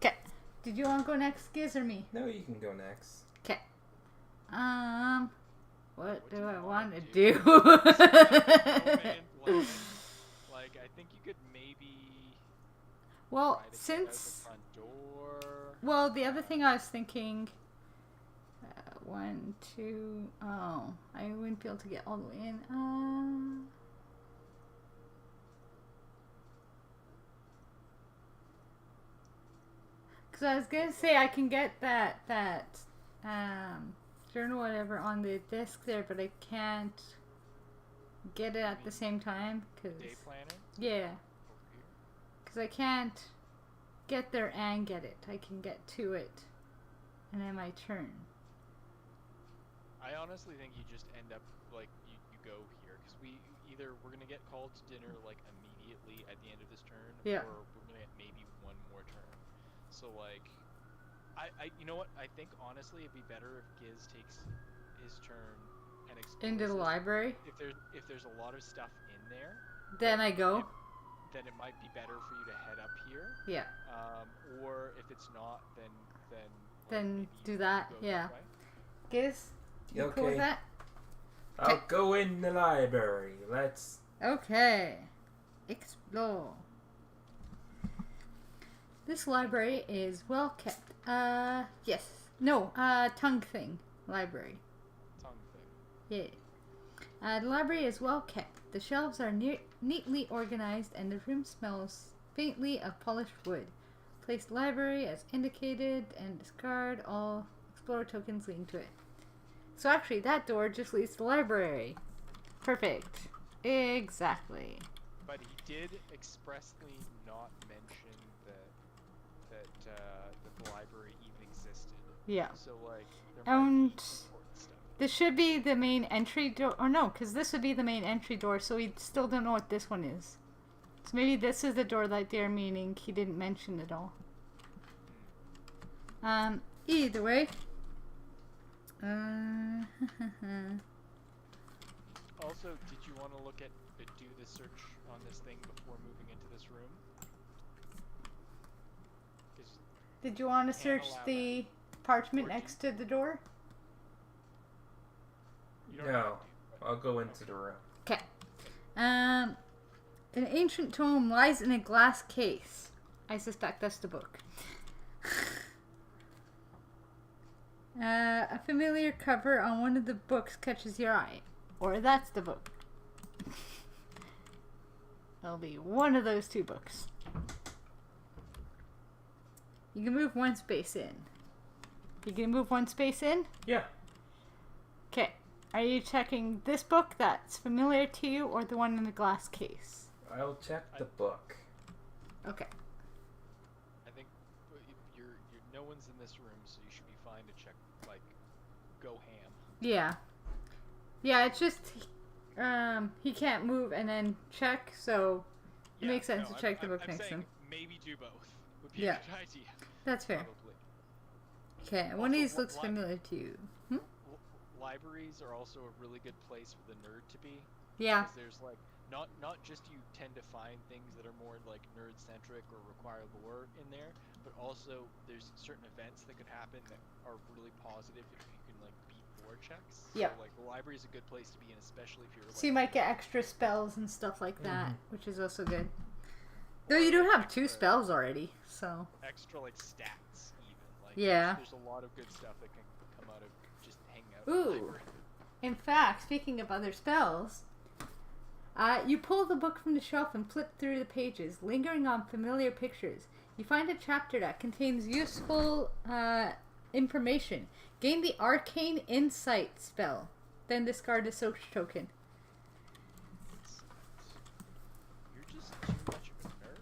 Okay. Did you want to go next, Giz, or me? No, you can go next. Okay. What do I want to do? do? Like, I think you could maybe Well, try to get out the since... front door. Well, the other thing I was thinking... 1, 2... Oh, I wouldn't be able to get all the way in. Because I was going to say I can get that journal whatever on the desk there, but I can't get it at the same time. Cause, Day planner? yeah. Over here. Because I can't get there and get it. I can get to it. And then my turn. I honestly think you just end up, like, you go here. Because we're going to get called to dinner, like, immediately at the end of this turn. Yeah. Or we're going to get maybe one more turn. So, like, you know what? I think, honestly, it'd be better if Giz takes his turn and explores Into the it. library. If there's a lot of stuff in there, Then I go. then it might be better for you to head up here. Yeah. Or if it's not, then Then maybe do you that, go yeah. this way. Giz? You Okay. cool with that? I'll go in the library. Let's... Okay. Explore. This library is well kept. Yes. No, tongue thing. Library. Tongue thing. Yeah. The library is well kept. The shelves are neatly organized and the room smells faintly of polished wood. Place the library as indicated and discard all explorer tokens leading to it. So actually, that door just leads to the library. Perfect. Exactly. But he did expressly not mention that the library even existed. Yeah. So like, there might be And important stuff. this should be the main entry door. Or no, because this would be the main entry door, so we still don't know what this one is. So maybe this is the door that they're meaning he didn't mention at all. Either way. Also, did you want to do the search on this thing before moving into this room? 'Cause Did you want to search allow the parchment Or do next to the door? you don't No. have to, but- I'll go into the room. Okay. An ancient tome lies in a glass case. I suspect that's the book. A familiar cover on one of the books catches your eye. Or that's the book. It'll be one of those two books. You can move one space in. You can move one space in? Yeah. Okay. Are you checking this book that's familiar to you or the one in the glass case? I'll check the book. Okay. I think you're no one's in this room, so you should be fine to check. Like, go ham. Yeah. Yeah, it's just he can't move and then check, so it makes sense to check the book next to him. Maybe do both would be Yeah. a good idea. That's fair. Probably. Okay, one of Also, these looks li- familiar to you. Libraries are also a really good place for the nerd to be. Yeah. Because there's like not just you tend to find things that are more like nerd centric or require lore in there, but also there's certain events that could happen that are really positive if you can like beat lore checks. Yep. So like the library is a good place to be in, especially if you're like, So you might get extra spells and stuff like that, Mhm. which is also good. Though you do have 2 extra- spells already, so. extra like stats even. Like Yeah. there's a lot of good stuff that can come out of just hanging out in Ooh. the library. In fact, speaking of other spells, you pull the book from the shelf and flip through the pages, lingering on familiar pictures. You find a chapter that contains useful information. Gain the Arcane Insight spell, then discard a search token. You're just too much of a nerd.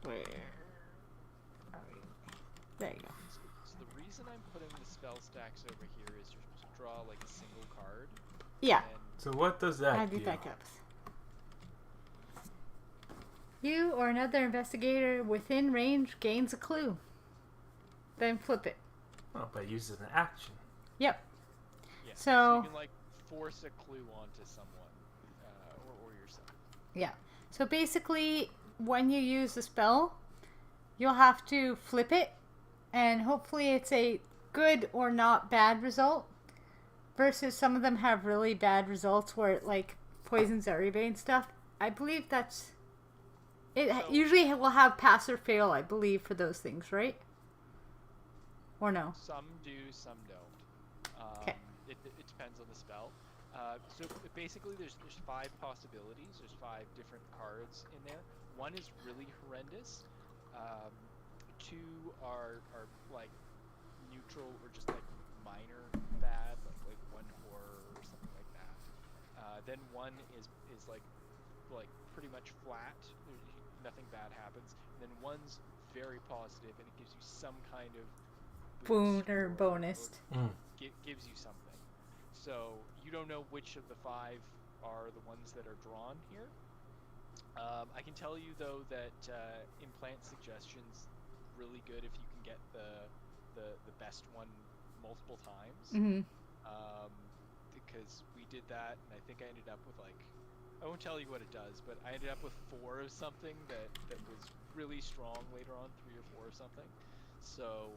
Where? There you go. So the reason I'm putting the spell stacks over here is you're supposed to draw like a single card. Yeah. And So what does that I do? do backups. You or another investigator within range gains a clue. Then flip it. Oh, but it uses an action. Yep. yeah, So- you can like force a clue onto someone or Yeah. So basically, when you use the spell, you'll have to flip it, and hopefully it's a good or not bad result. Versus some of them have really bad results where it like poisons everybody and stuff. I believe that's it. So- Usually will have pass or fail, I believe, for those things, right? Or no? Some do, some don't. 'Kay. It depends on the spell. So basically, there's 5 possibilities. There's 5 different cards in there. One is really horrendous. 2 are like neutral or just like minor bad, like 1 horror or something like that. Then 1 is like pretty much flat. Nothing bad happens. And then 1's very positive, and it gives you some kind of Boon boost or bonus. gives you something. So you don't know which of the 5 are the ones that are drawn here. I can tell you though that implant suggestions really good if you can get the best one multiple times. Mm-hmm. Because we did that, and I think I ended up with like, I won't tell you what it does, but I ended up with 4 of something that was really strong later on, 3 or 4 or something. So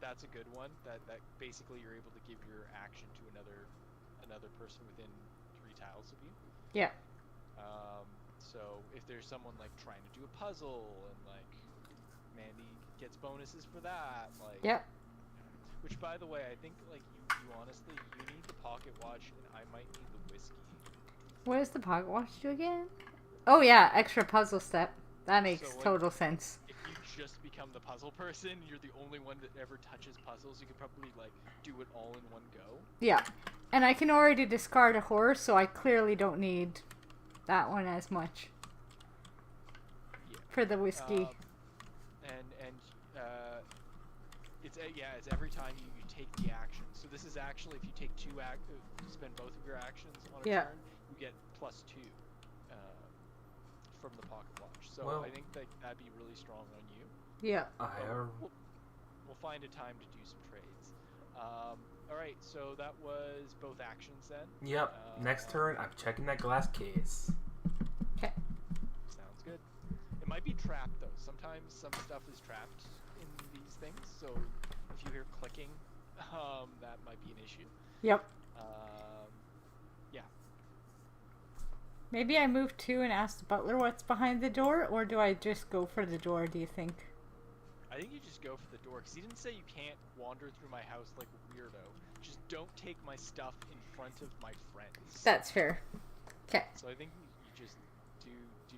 that's a good one. That basically you're able to give your action to another person within 3 tiles of you. Yeah. So if there's someone like trying to do a puzzle, and like Mandy gets bonuses for that, like. Yep. Which, by the way, I think like you honestly need the pocket watch, and I might need the whiskey. What does the pocket watch do again? Oh yeah, extra puzzle step. That makes So, like, total sense. If you just become the puzzle person, you're the only one that ever touches puzzles. You could probably like do it all in one go. Yeah. And I can already discard a horse, so I clearly don't need that one as much. Yeah. For the whiskey. It's every time you take the action. So this is actually if you take 2 spend both of your actions on a Yeah. turn, you get +2 from the pocket watch. So Well- I think that'd be really strong on you. Yeah. We'll find a time to do some trades. All right, so that was both actions then. Yep. Next turn, I'm checking that glass case. Okay. Sounds good. It might be trapped though. Sometimes some stuff is trapped in these things. So if you hear clicking, that might be an issue. Yep. Yeah. Maybe I move 2 and ask the butler what's behind the door, or do I just go for the door, do you think? I think you just go for the door, because he didn't say you can't wander through my house like a weirdo. Just don't take my stuff in front of my friends. That's fair. Okay. So I think you just do the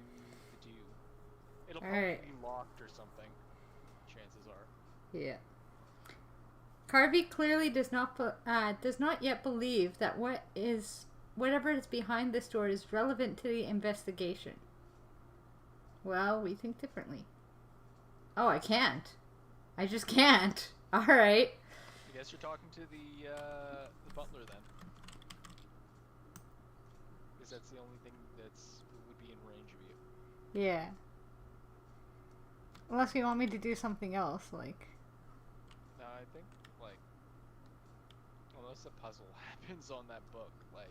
do. It'll All probably right. be locked or something. Chances are. Yeah. Carvey clearly does not yet believe that whatever is behind this door is relevant to the investigation. Well, we think differently. Oh, I can't. I just can't. All right. I guess you're talking to the butler then, because that's the only thing would be in range of you. Yeah. Unless you want me to do something else, like. No, I think like unless a puzzle happens on that book, like.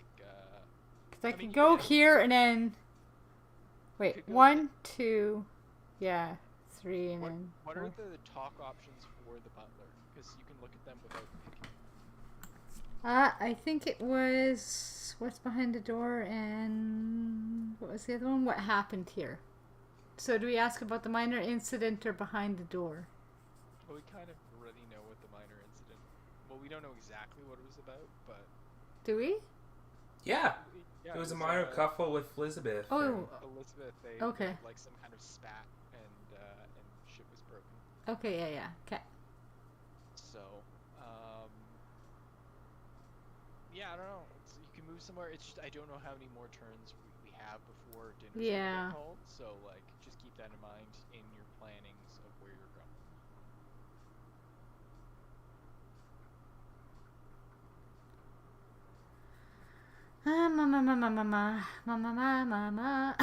Because I I could mean, you go could- here and then. You Wait, could go 1, 2, yeah, 3, and What, then. what 4. are the talk options for the butler? Because you can look at them without picking. I think it was what's behind the door and what was the other one? What happened here? So do we ask about the minor incident or behind the door? Well, we kind of already know what the minor incident. Well, we don't know exactly what it was about, but Do we? Yeah. yeah, It was a minor couple with Elizabeth. Oh, and- Elizabeth, they Okay. had, like some kind of spat and shit was broken. Okay, yeah. Okay. So, yeah, I don't know. You can move somewhere. It's just I don't know how many more turns we have before dinner's gonna Yeah. get called. So, like, just keep that in mind in your plannings of where you're going. Mama.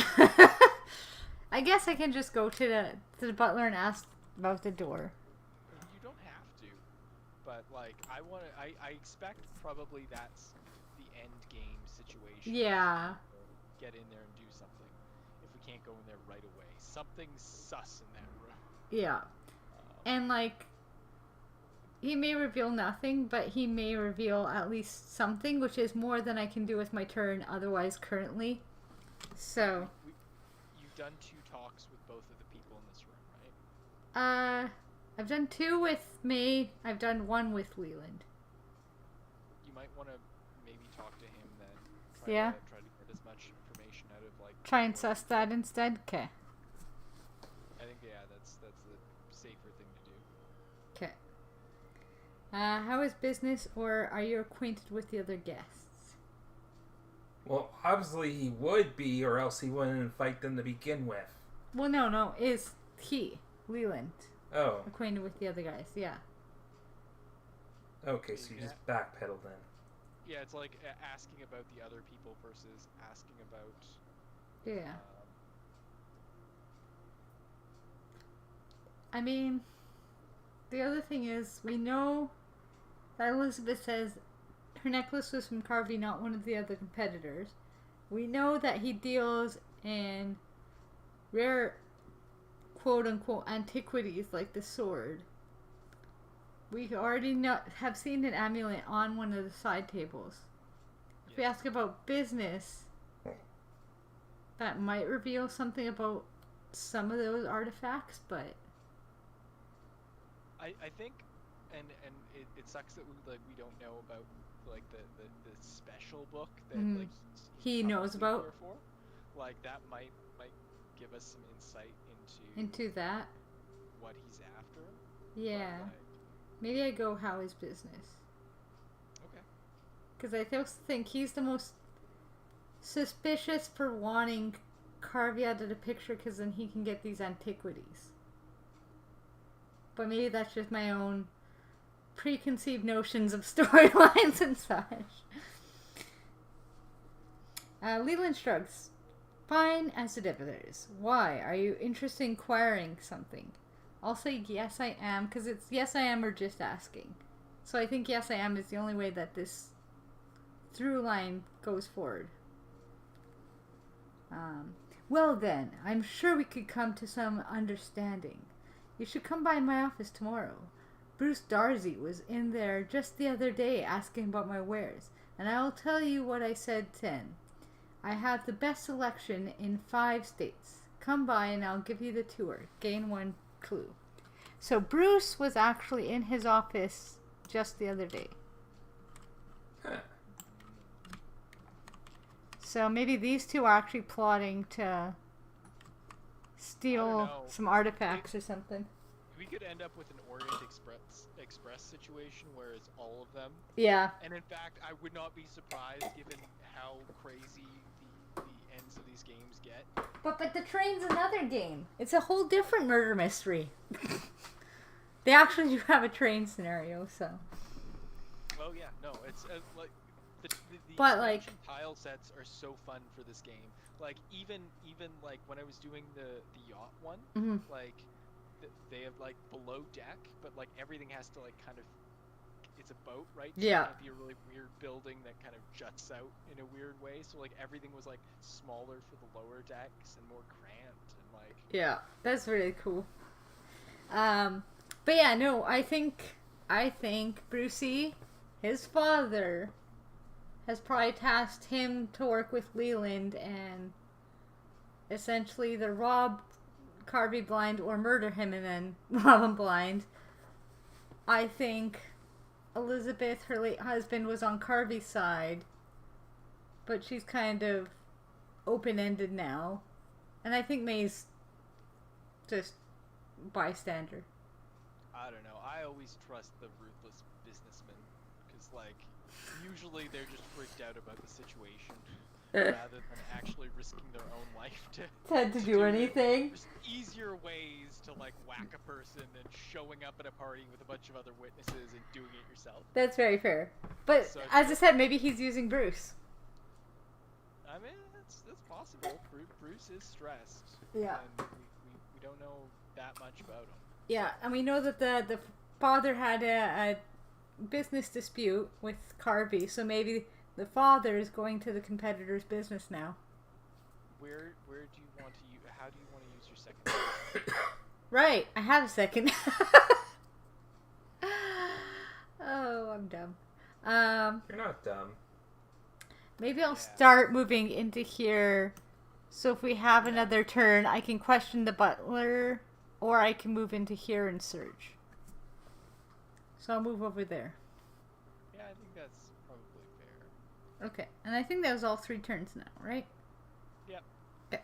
I guess I can just go to the butler and ask about the door. You don't have to, but like I expect probably that's the end game situation. Yeah. Get in there and do something. if we can't go in there right away. Something's sus in that room. Yeah. And, like, he may reveal nothing, but he may reveal at least something, which is more than I can do with my turn otherwise currently. So... You've done 2 talks with both of the people in this room, right? I've done 2 with May. I've done 1 with Leland. You might want to maybe talk to him then. Yeah. Try to get as much information out of, like... Try and suss that instead? Okay. I think, yeah, that's the safer thing to do. Okay. How is business, or are you acquainted with the other guests? Well, obviously he would be, or else he wouldn't invite them to begin with. Well, no. Is he, Leland, Oh. acquainted with the other guys? Yeah. Okay, so you just backpedal then. Yeah, it's like asking about the other people versus asking about... Yeah. I mean, the other thing is, we know that Elizabeth says her necklace was from Carvey, not one of the other competitors. We know that he deals in rare, quote-unquote, antiquities like the sword. We already have seen an amulet on one of the side tables. If we ask about business, that might reveal something about some of those artifacts, but... I think, and it sucks that we don't know about like the special book that like he knows about. For. Like that might give us some insight into that. What he's after. Yeah, but, like, maybe I go how is business. Okay. Because I also think he's the most suspicious for wanting Carvey out of the picture, because then he can get these antiquities. But maybe that's just my own preconceived notions of storylines and such. Leland shrugs. Fine as the others. Why? Are you interested in inquiring something? I'll say yes I am, because it's yes I am or just asking. So I think yes I am is the only way that this through line goes forward. Well then, I'm sure we could come to some understanding. You should come by my office tomorrow. Bruce Darcy was in there just the other day asking about my wares, and I'll tell you what I said then. I have the best selection in 5 states. Come by and I'll give you the tour. Gain 1 clue. So Bruce was actually in his office just the other day. Huh. So maybe these 2 are actually plotting to steal some artifacts or something. We could end up with an Orient Express situation where it's all of them. Yeah. And in fact, I would not be surprised given how crazy the ends of these games get. But the train's another game. It's a whole different murder mystery. They actually do have a train scenario, so. Oh yeah, no, it's like the but like tile sets are so fun for this game. Like even like when I was doing the yacht one, like they have like below deck, but like everything has to like kind of, it's a boat, right? So yeah. It can't be a really weird building that kind of juts out in a weird way. So like everything was like smaller for the lower decks and more cramped and like. Yeah, that's really cool. But yeah, no, I think Brucey, his father, has probably tasked him to work with Leland and essentially either rob Carvey blind or murder him and then rob him blind. I think Elizabeth, her late husband, was on Carvey's side, but she's kind of open-ended now. And I think May's just bystander. I don't know. I always trust the ruthless businessmen because, like, usually they're just freaked out about the situation rather than actually risking their own life to do anything. There's easier ways to, like, whack a person than showing up at a party with a bunch of other witnesses and doing it yourself. That's very fair. But, so, as I said, maybe he's using Bruce. I mean, that's possible. Bruce is stressed. Yeah. And we don't know that much about him. Yeah, and we know that the father had a business dispute with Carvey, so maybe the father is going to the competitor's business now. where do you want to use? How do you want to use your second? Right, I have a second. Oh, I'm dumb. You're not dumb. Maybe I'll Yeah. start moving into here. So if we have another turn, I can question the butler, or I can move into here and search. So I'll move over there. Yeah, I think that's probably fair. Okay, and I think that was all 3 turns now, right? Yep. Okay.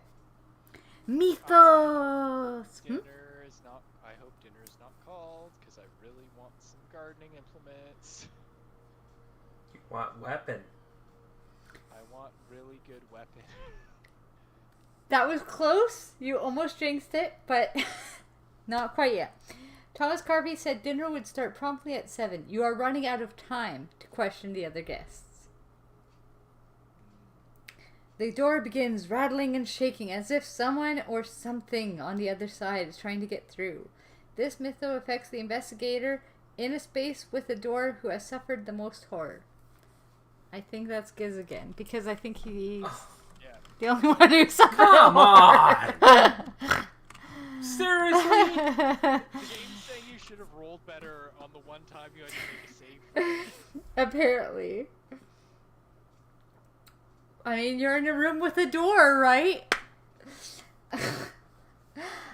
Mythos! Dinner is not. I hope dinner is not called because I really want some gardening implements. You want weapon. I want really good weapon. That was close. You almost jinxed it, but not quite yet. Thomas Carvey said dinner would start promptly at 7. You are running out of time to question the other guests. The door begins rattling and shaking as if someone or something on the other side is trying to get through. This mytho affects the investigator in a space with a door who has suffered the most horror. I think that's Giz again, because I think he's Yeah. the only one who suffered Come horror. on! Seriously? The game's saying you should have rolled better on the one time you had to make a save. Apparently. I mean, you're in a room with a door, right?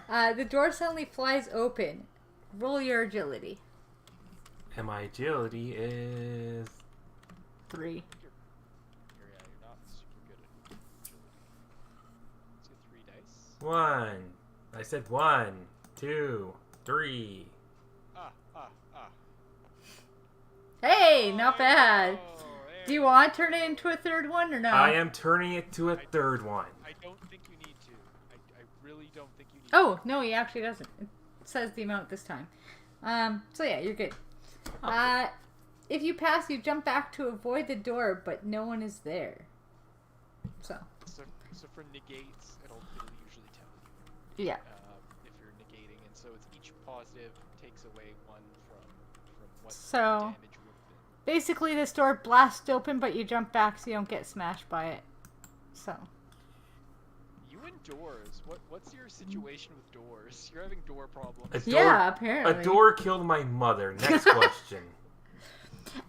The door suddenly flies open. Roll your agility. And my agility is 3. You're not super good at agility. Let's get 3 dice. 1. I said 1, 2, 3. Hey, not bad. Oh, there Do you we want to go. turn it into a third one or no? I am turning it to a third one. I don't think you need to. I really don't think you need Oh, no, he actually doesn't. It says the amount this time. So yeah, you're good. If you pass, you jump back to avoid the door, but no one is there. So, to. So for negates, it'll usually tell you yeah. if you're negating, and so it's each positive takes away 1 from what So- damage would have been. Basically, this door blasts open, but you jump back so you don't get smashed by it. So. You and doors. What's your situation with doors? You're having door problems. A door, Yeah, apparently. A door killed my mother. Next question.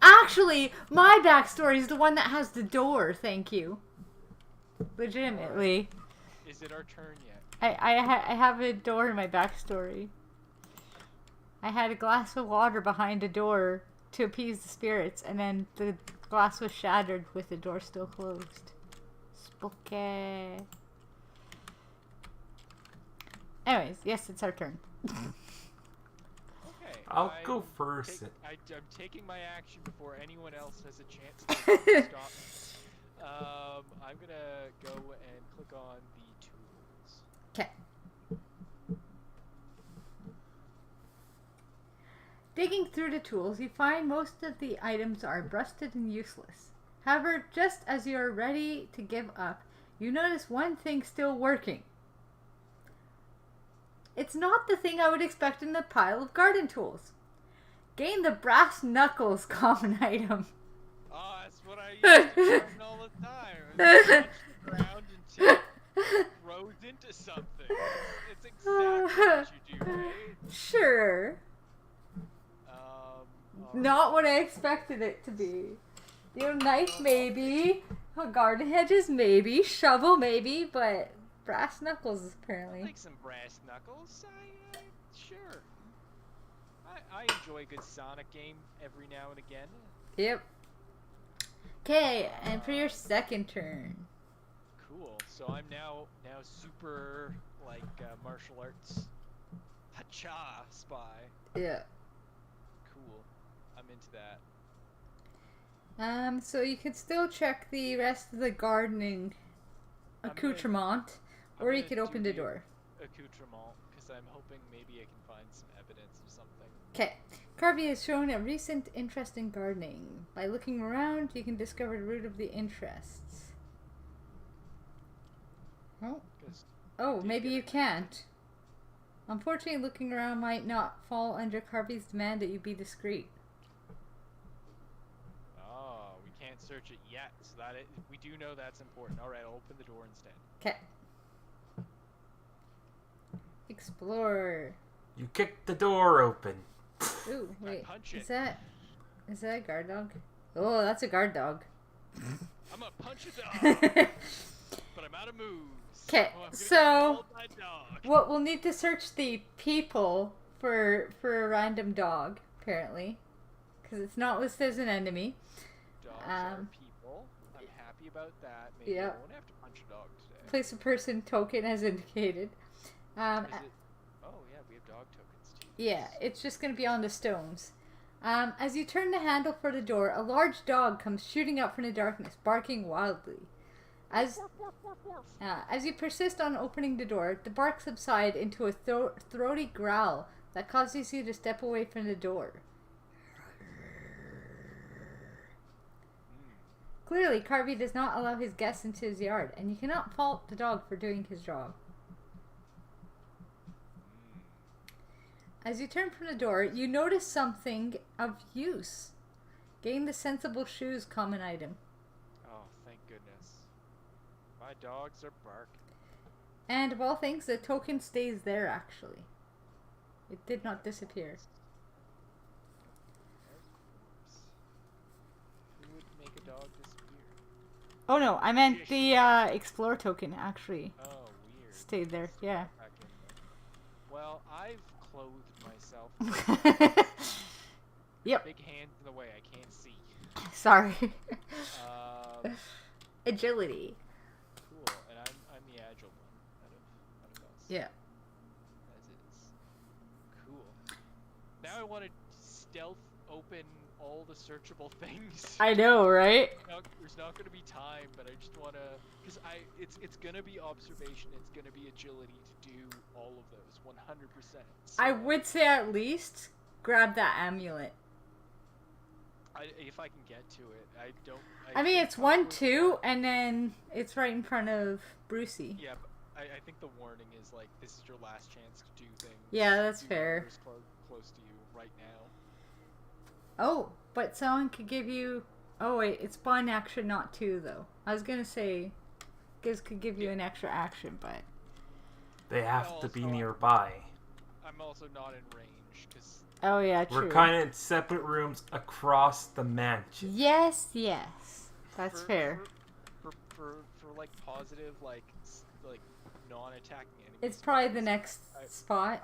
Actually, my backstory is the one that has the door, thank you. Legitimately. Is it our turn yet? I have a door in my backstory. I had a glass of water behind a door to appease the spirits, and then the glass was shattered with the door still closed. Spooky. Anyways, yes, it's our turn. Okay. I'll go first. I'm taking my action before anyone else has a chance to stop me. I'm gonna go and click on the tools. Okay. Digging through the tools, you find most of the items are rusted and useless. However, just as you are ready to give up, you notice one thing still working. It's not the thing I would expect in the pile of garden tools. Gain the brass knuckles common item. Oh, that's what I use to garden all the time. I punch the ground until it grows into something. It's exactly what you do, right? Sure. Alright. Not what I expected it to be. You know, knife maybe, garden hedges maybe, shovel maybe, but brass knuckles apparently. Like some brass knuckles. Sure. I enjoy a good Sonic game every now and again. Yep. Okay, and for your second turn. Cool. So I'm now super like martial arts hacha spy. Yeah. Cool. I'm into that. So you could still check the rest of the gardening I'm gonna- accoutrement, I'm or you gonna could do open the door. Accoutrement because I'm hoping maybe I can find some evidence of something. Okay. Carvey has shown a recent interest in gardening. By looking around, you can discover the root of the interests. Oh, 'Cause oh did maybe get you it. can't. Unfortunately, looking around might not fall under Carvey's demand that you be discreet. Oh, we can't search it yet. So we do know that's important. All right, I'll open the door instead. Okay. Explore. You kicked the door open. Ooh, wait. punch Is it. that a guard dog? Oh, that's a guard dog. I'm gonna punch a dog, but I'm out of moves. Okay, I'm gonna so control my dog. what we'll need to search the people for a random dog, apparently, because it's not listed as an enemy. Dogs are people. I'm happy about that. Maybe I Yeah. won't have to punch a dog today. Place a person token as indicated. Is it? Oh yeah, we have dog tokens too. Yeah, it's just going to be on the stones. As you turn the handle for the door, a large dog comes shooting up from the darkness, barking wildly. As you persist on opening the door, the bark subsides into a throaty growl that causes you to step away from the door. Clearly, Carvey does not allow his guests into his yard, and you cannot fault the dog for doing his job. As you turn from the door, you notice something of use. Gain the sensible shoes common item. Oh, thank goodness. My dogs are barking. And of all things, the token stays there actually. It did not disappear. Who would make a dog disappear? Oh no, I meant the explore token actually Oh, weird. stayed there. Yeah. Back in there. Well, I've clothed myself. Yep. Big hands in the way. I can't see. Sorry. Um, Agility. cool. And I'm the agile one out of us. Yeah. As is. Cool. Now I want to stealth open all the searchable things. I know, right? There's not going to be time, but I just want to, because it's going to be observation, it's going to be agility to do all of those 100%. So, I would say at least grab that amulet. if I can get to it, I don't. I mean, think it's probably 1-2, and then it's right in front of Brucey. Yeah, but I think the warning is like, this is your last chance to do things. Yeah, that's Do fair. whatever's close to you right now. Oh, but someone could give you... Oh, wait, it's 1 action, not 2, though. I was gonna say Giz could give you an extra action, but... They have to Also, be nearby. I'm also not in range, because Oh, yeah, true. We're kind of in separate rooms across the mansion. Yes, yes. That's fair. For like positive, like non-attacking enemies. It's probably the next I- spot.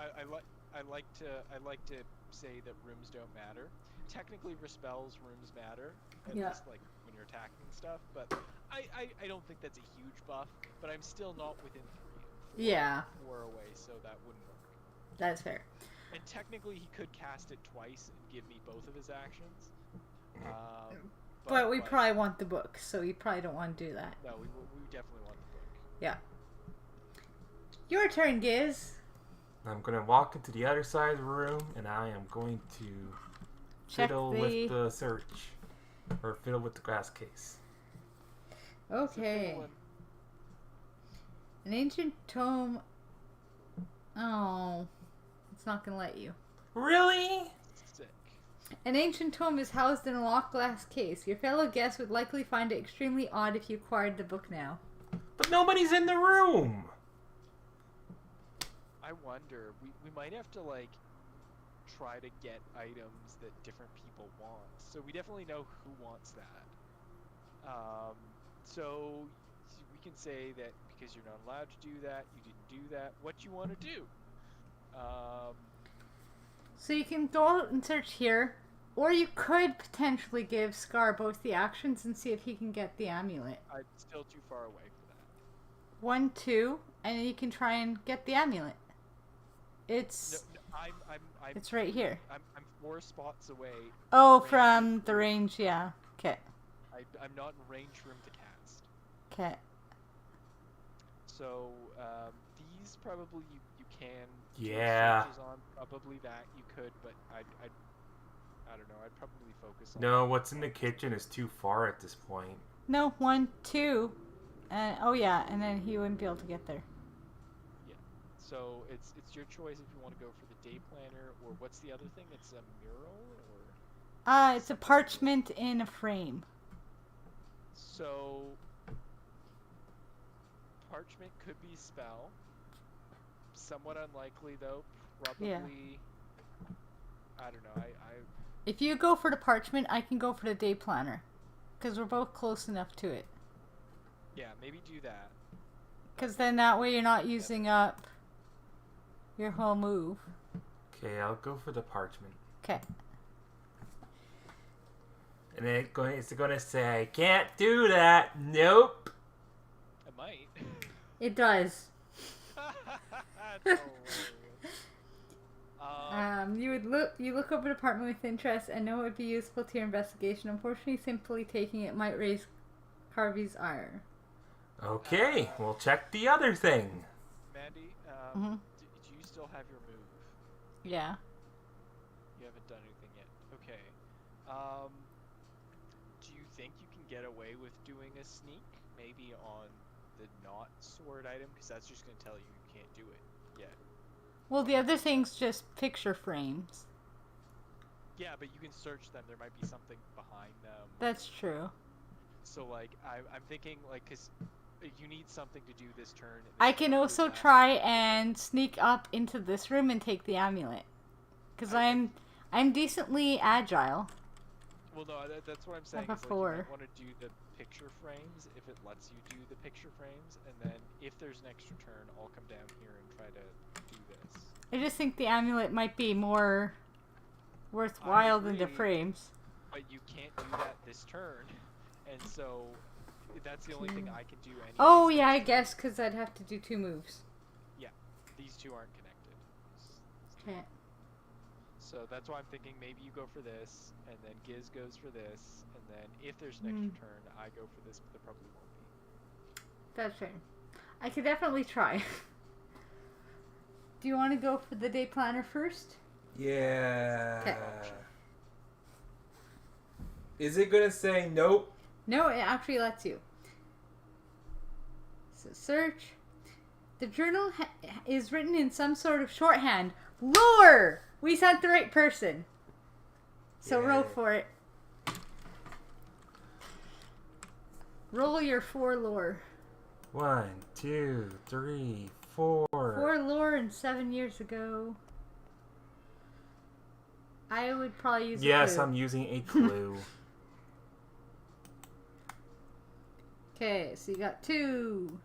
I like to say that rooms don't matter. Technically, respels rooms matter, at Yeah. least like when you're attacking stuff. But I don't think that's a huge buff. But I'm still not within 3. Yeah, 4 away, so that wouldn't work. that's fair. And technically, he could cast it twice and give me both of his actions. But we probably want the book, so we probably don't want to do that. No, we definitely want the book. Yeah. Your turn, Giz. I'm going to walk into the other side of the room, and I am going to Check fiddle the... with the search. Or fiddle with the glass case. Okay. An ancient tome... Oh... It's not going to let you. Really? Sick. An ancient tome is housed in a locked glass case. Your fellow guests would likely find it extremely odd if you acquired the book now. But nobody's in the room! I wonder, we might have to like try to get items that different people want. So we definitely know who wants that. So we can say that because you're not allowed to do that, you didn't do that. What you want to do? So you can go out and search here, or you could potentially give Scar both the actions and see if he can get the amulet. I'm still too far away for that. 1, 2, and then you can try and get the amulet. It's it's right here. I'm 4 spots away. Oh, range from the range, yeah. Okay. I'm not in range room to cast. Okay. So these probably you can. do Yeah. searches on. Probably that you could, but I don't know. I'd probably focus on. No, what's in the kitchen is too far at this point. No, 1, 2. Oh yeah, and then he wouldn't be able to get there. Yeah. So it's your choice if you want to go for the day planner or what's the other thing? It's a mural or. It's a parchment in a frame. So parchment could be spell. somewhat unlikely though. Probably. Yeah. I don't know. If you go for the parchment, I can go for the day planner. Because we're both close enough to it. Yeah, maybe do that. Because then that way you're not using up your whole move. Okay, I'll go for the parchment. Okay. And then it's going to say, can't do that. Nope. It might. It does. That's hilarious. You look over the apartment with interest and know it would be useful to your investigation. Unfortunately, simply taking it might raise Harvey's ire. Okay, we'll check the other thing. Mandy, Mm-hmm. do you still have your move? Yeah. You haven't done anything yet. Okay. Do you think you can get away with doing a sneak? Maybe on the not sword item? Because that's just going to tell you can't do it yet. Well, the other thing's just picture frames. Yeah, but you can search them. There might be something behind them. That's true. So, like, I'm thinking, like, because you need something to do this turn. I can also try and sneak up into this room and take the amulet. Because I'm decently agile. Well, no, that's what I'm saying. Have a Is, like, you four. might want to do the picture frames if it lets you do the picture frames, and then if there's an extra turn, I'll come down here and try to do this. I just think the amulet might be more worthwhile than the agree. frames. But you can't do that this turn, and so that's the only thing I can do anyway. Oh, yeah, I guess, because I'd have to do 2 moves. Yeah, these two aren't connected. Okay. So that's why I'm thinking maybe you go for this, and then Giz goes for this, and then if there's an extra turn, I go for this, but there probably won't be. That's fair. I could definitely try. Do you want to go for the day planner first? Yeah. Okay. Is it going to say nope? No, it actually lets you. So search. The journal is written in some sort of shorthand. Lore! We sent the right person. So roll Yay. for it. Roll your 4 lore. 1, 2, 3, 4. 4 lore and 7 years ago. I would probably use a Yes, clue. I'm using a clue. Okay, so you got 2.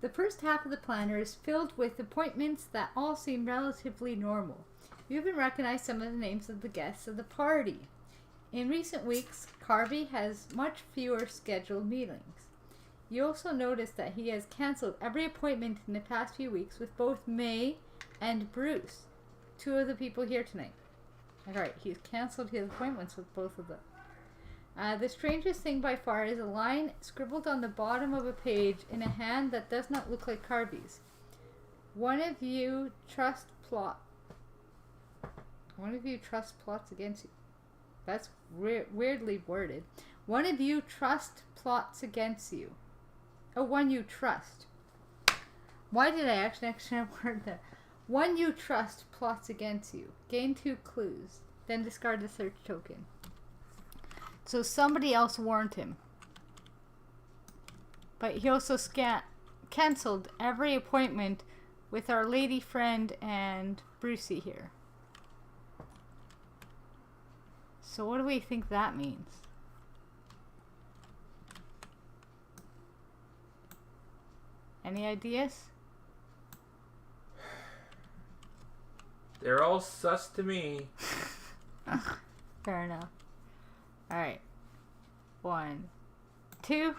The first half of the planner is filled with appointments that all seem relatively normal. You even recognize some of the names of the guests of the party. In recent weeks, Carvey has much fewer scheduled meetings. You also notice that he has cancelled every appointment in the past few weeks with both May and Bruce, 2 of the people here tonight. Alright, he's cancelled his appointments with both of them. The strangest thing by far is a line scribbled on the bottom of a page in a hand that does not look like Carvey's. One of you trust plots against you. That's weirdly worded. One of you trust plots against you. Oh, one you trust. Why did I actually word that? One you trust plots against you. Gain 2 clues. Then discard the search token. So somebody else warned him. But he also cancelled every appointment with our lady friend and Brucey here. So what do we think that means? Any ideas? They're all sus to me. Fair enough. Alright. 1, 2.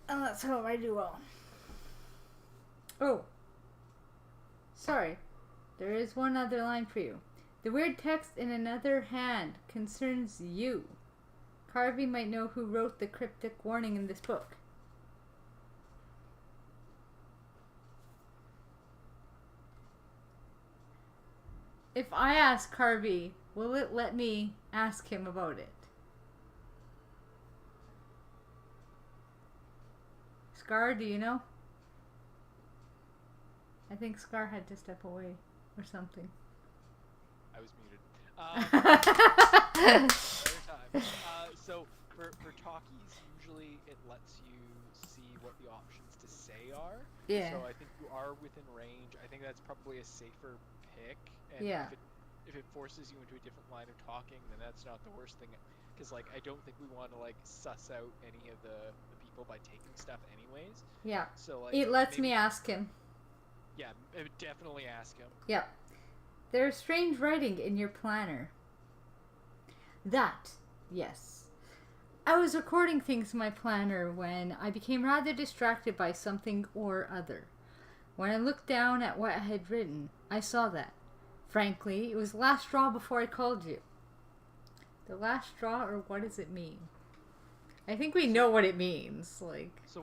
And let's hope I do well. Oh. Sorry. There is one other line for you. The weird text in another hand concerns you. Carvey might know who wrote the cryptic warning in this book. If I ask Carvey, will it let me ask him about it? Scar, do you know? I think Scar had to step away or something. I was muted. Another time. So for talkies, usually it lets you see what the options to say are. Yeah. So I think you are within range. I think that's probably a safer pick. And Yeah. if it forces you into a different line of talking, then that's not the worst thing. Because like I don't think we want to like suss out any of the people by taking stuff anyways. Yeah. So like It lets maybe, me ask him. Yeah, definitely ask him. Yep. There's strange writing in your planner. That, yes. I was recording things in my planner when I became rather distracted by something or other. When I looked down at what I had written, I saw that. Frankly, it was the last straw before I called you. The last straw, or what does it mean? I think we know what it means. Like, So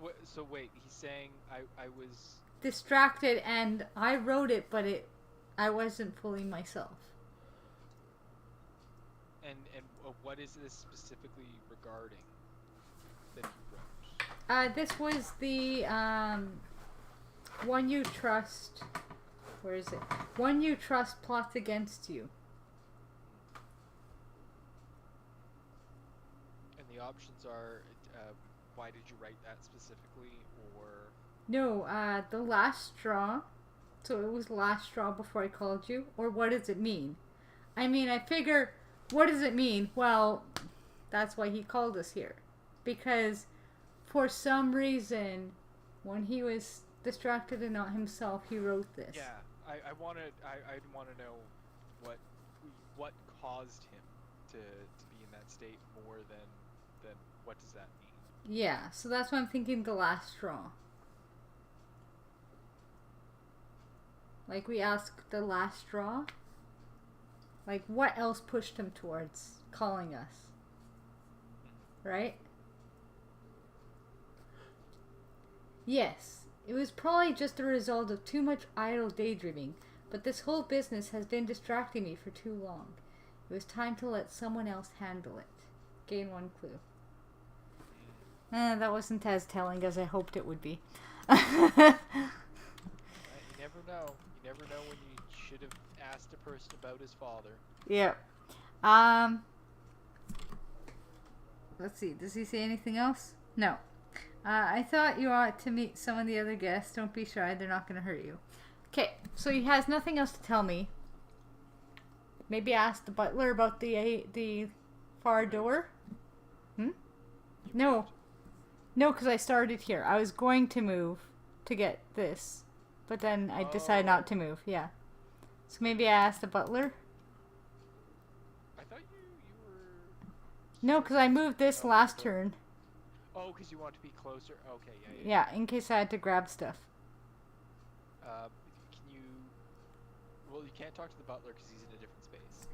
wait, he's saying I was distracted, and I wrote it, but I wasn't fully myself. and what is this specifically regarding that you wrote? This was the one you trust. Where is it? One you trust plots against you. And the options are, why did you write that specifically, or No, the last straw. So it was the last straw before I called you. Or what does it mean? I mean, I figure, what does it mean? Well, that's why he called us here. Because for some reason, when he was distracted and not himself, he wrote this. yeah, I want to know what caused him to be in that state more than what does that mean? Yeah, so that's why I'm thinking the last straw. Like, we asked the last straw. Like, what else pushed him towards calling us? Right? Yes, it was probably just a result of too much idle daydreaming, but this whole business has been distracting me for too long. It was time to let someone else handle it. Gain one clue. That wasn't as telling as I hoped it would be. You never know. You never know when you should have asked a person about his father. Yeah. Let's see. Does he say anything else? No. I thought you ought to meet some of the other guests. Don't be shy. They're not going to hurt you. Okay. So he has nothing else to tell me. Maybe ask the butler about the far door. No. No, because I started here. I was going to move to get this. But then I decided not to move. Yeah. So maybe I asked the butler. I thought you were. No, because I moved this last turn. Oh, because you want to be closer. Okay, yeah. Yeah, in case I had to grab stuff. Can you? Well, you can't talk to the butler because he's in a different space.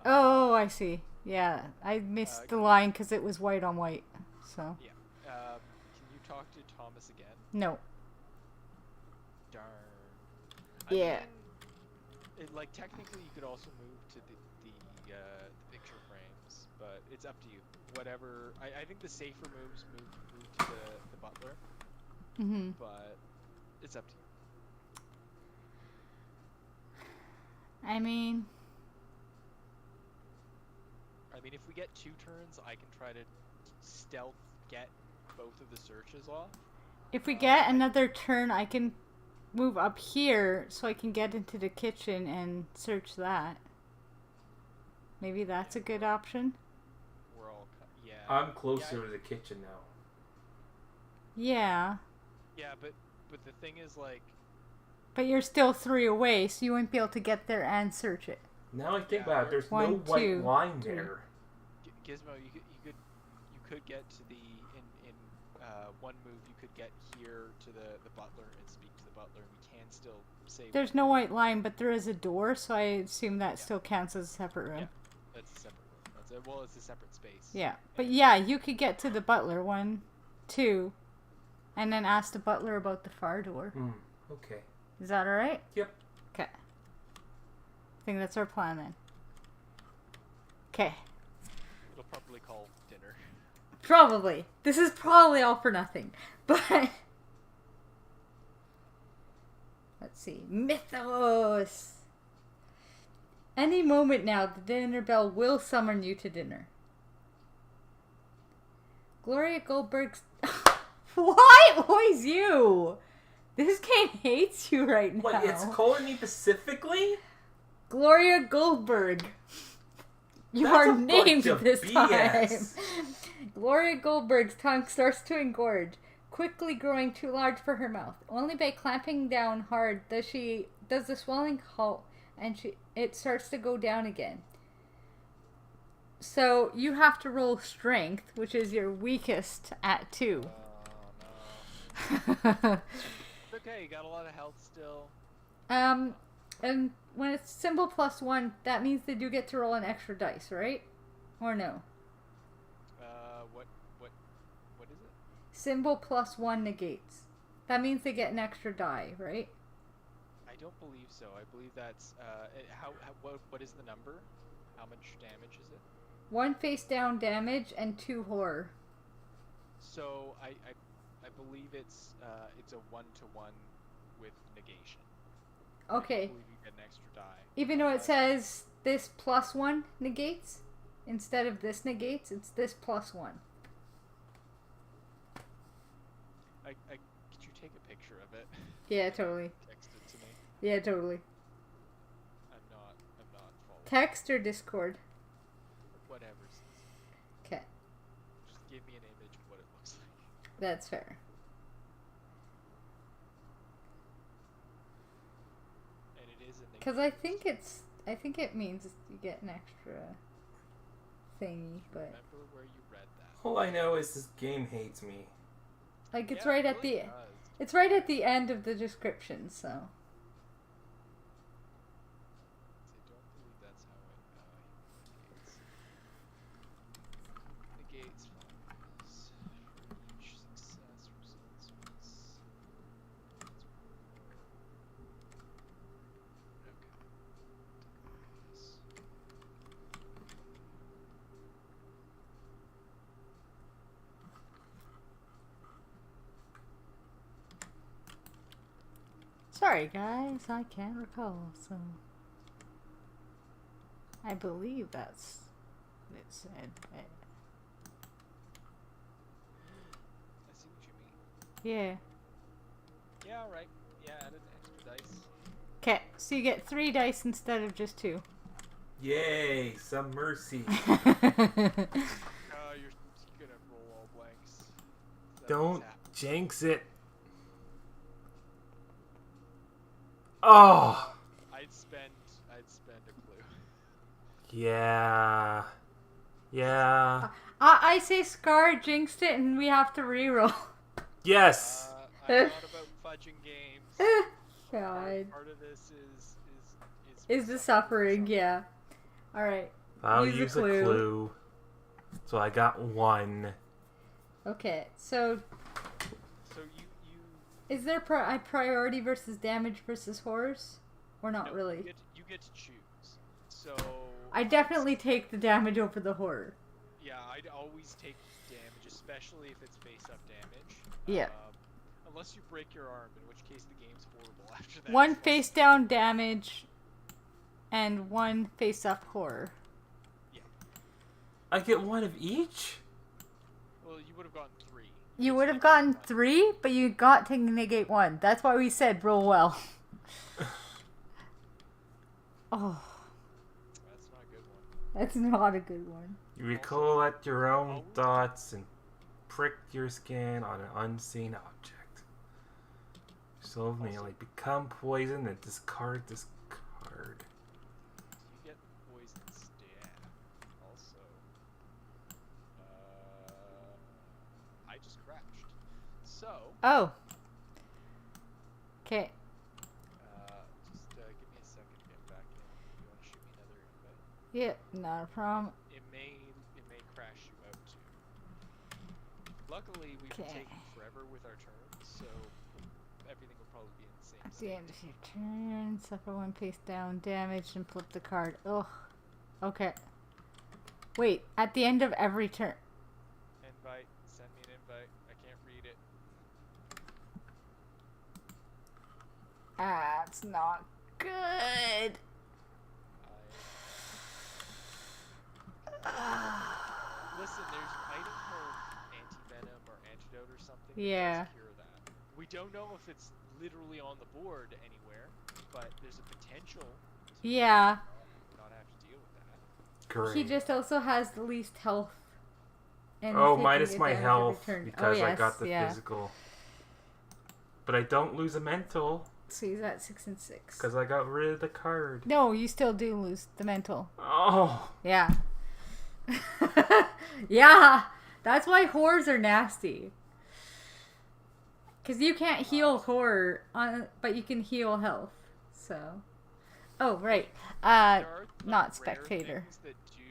Oh, I see. Yeah, I missed the line because it was white on white. So. Yeah. Can you talk to Thomas again? No. Darn. Yeah. I mean, like technically, you could also move to the picture frames, but it's up to you. Whatever. I think the safer moves move to the butler. Mm-hmm. But it's up to you. I mean, if we get 2 turns, I can try to stealth get both of the searches off. if we get another turn, I can move up here so I can get into the kitchen and search that. Maybe that's a good option. We're all yeah. I'm closer to the kitchen now. Yeah. Yeah, but the thing is, like, But you're still 3 away, so you wouldn't be able to get there and search it. Now I think Yeah, about it, there's no 1, white 2, line 3. there. Gizmo, you could get to the in one move. You could get here to the butler and speak to the butler, and we can still save. There's no white line, but there is a door, so I assume that still counts as a separate room. Yeah, that's a separate room. It's a separate space. Yeah, but yeah, you could get to the butler, 1, 2, and then ask the butler about the far door. Okay. Is that alright? Yep. Okay. I think that's our plan then. Okay. It'll probably call dinner. Probably. This is probably all for nothing. But let's see. Mythos. Any moment now, the dinner bell will summon you to dinner. Gloria Goldberg's... Why always you? This game hates you right now. What, it's calling me specifically? Gloria Goldberg. You That's are a named bunch of this BS. time. Gloria Goldberg's tongue starts to engorge, quickly growing too large for her mouth. Only by clamping down hard does the swelling halt, and it starts to go down again. So you have to roll strength, which is your weakest at 2. Oh, no. It's okay, you got a lot of health still. And when it's symbol +1, that means they do get to roll an extra dice, right? Or no? What is it? Symbol +1 negates. That means they get an extra die, right? I don't believe so. I believe that's what is the number? How much damage is it? 1 face down damage and 2 horror. So I believe it's a 1-to-1 with negation. Okay. I believe you get an extra die. Even though it says this +1 negates, instead of this negates, it's this +1. Could you take a picture of it? Yeah, totally. Text it to me. Yeah, totally. I'm not following. Text or Discord? Whatever. Okay, Just give me an image of what it looks like. that's fair. And it is in the Because I think it means you get an extra thingy, but Remember where you read that. All I know is this game hates me. like it's Yeah, right it at really the does. it's right at the end of the description, so. I don't believe that's how it negates focus for each success results once. Sorry guys, I can't recall, so. I believe that's what it said. I see what you mean. Yeah. Yeah, alright. Yeah, add an extra dice. Okay, so you get 3 dice instead of just 2. Yay, some mercy. You're gonna roll all blanks. Is that Don't what's happening? jinx it. Oh, I'd spend a clue. yeah. Yeah. I say Scar jinxed it and we have to reroll. Yes. I thought about fudging games. God. Part of this Is the suffering, yeah. Alright. I'll use a use a clue. clue. So I got 1. Okay, so So you is there a priority versus damage versus horrors? Or not no, really? you get to choose. So I definitely take the damage over the horror. yeah, I'd always take damage, especially if it's face-up damage. Yeah. Unless you break your arm, in which case the game's horrible after that. 1 face down damage and 1 face up horror. I get 1 of each? Well, you would have gotten 3. You would have gotten 3, but you got to negate 1. That's why we said roll well. Oh, That's not a good one. that's not a good one. You recollect your own thoughts and prick your skin on an unseen object. So may like become poisoned and discard this card. You get poison stab. Also, I just crashed. So, Oh. Okay. just give me a second to get back in. You want to shoot me another invite? Yeah, not a problem. It may crash you out too. Luckily, we've been Okay. taking forever with our turns, so everything will probably be in the same At the state. end of your turn, suffer 1 face down damage and flip the card. Ugh. Okay. Wait, at the end of every turn. Invite. Send me an invite. I can't read it. That's not good. Listen, there's an item called antidote or something Yeah. that does cure that. We don't know if it's literally on the board anywhere, but there's a potential to Yeah. not have to deal with that. Great. He just also has the least health. And Oh, taking minus my advantage of health return. because oh, I yes, got the yeah. physical. But I don't lose a mental So he's at 6 and 6. because I got rid of the card. No, you still do lose the mental. Oh. Yeah. Yeah. That's why horrors are nasty. Because you can't heal horror, but you can heal health. So. Oh, right. There are Not rare spectator. things that do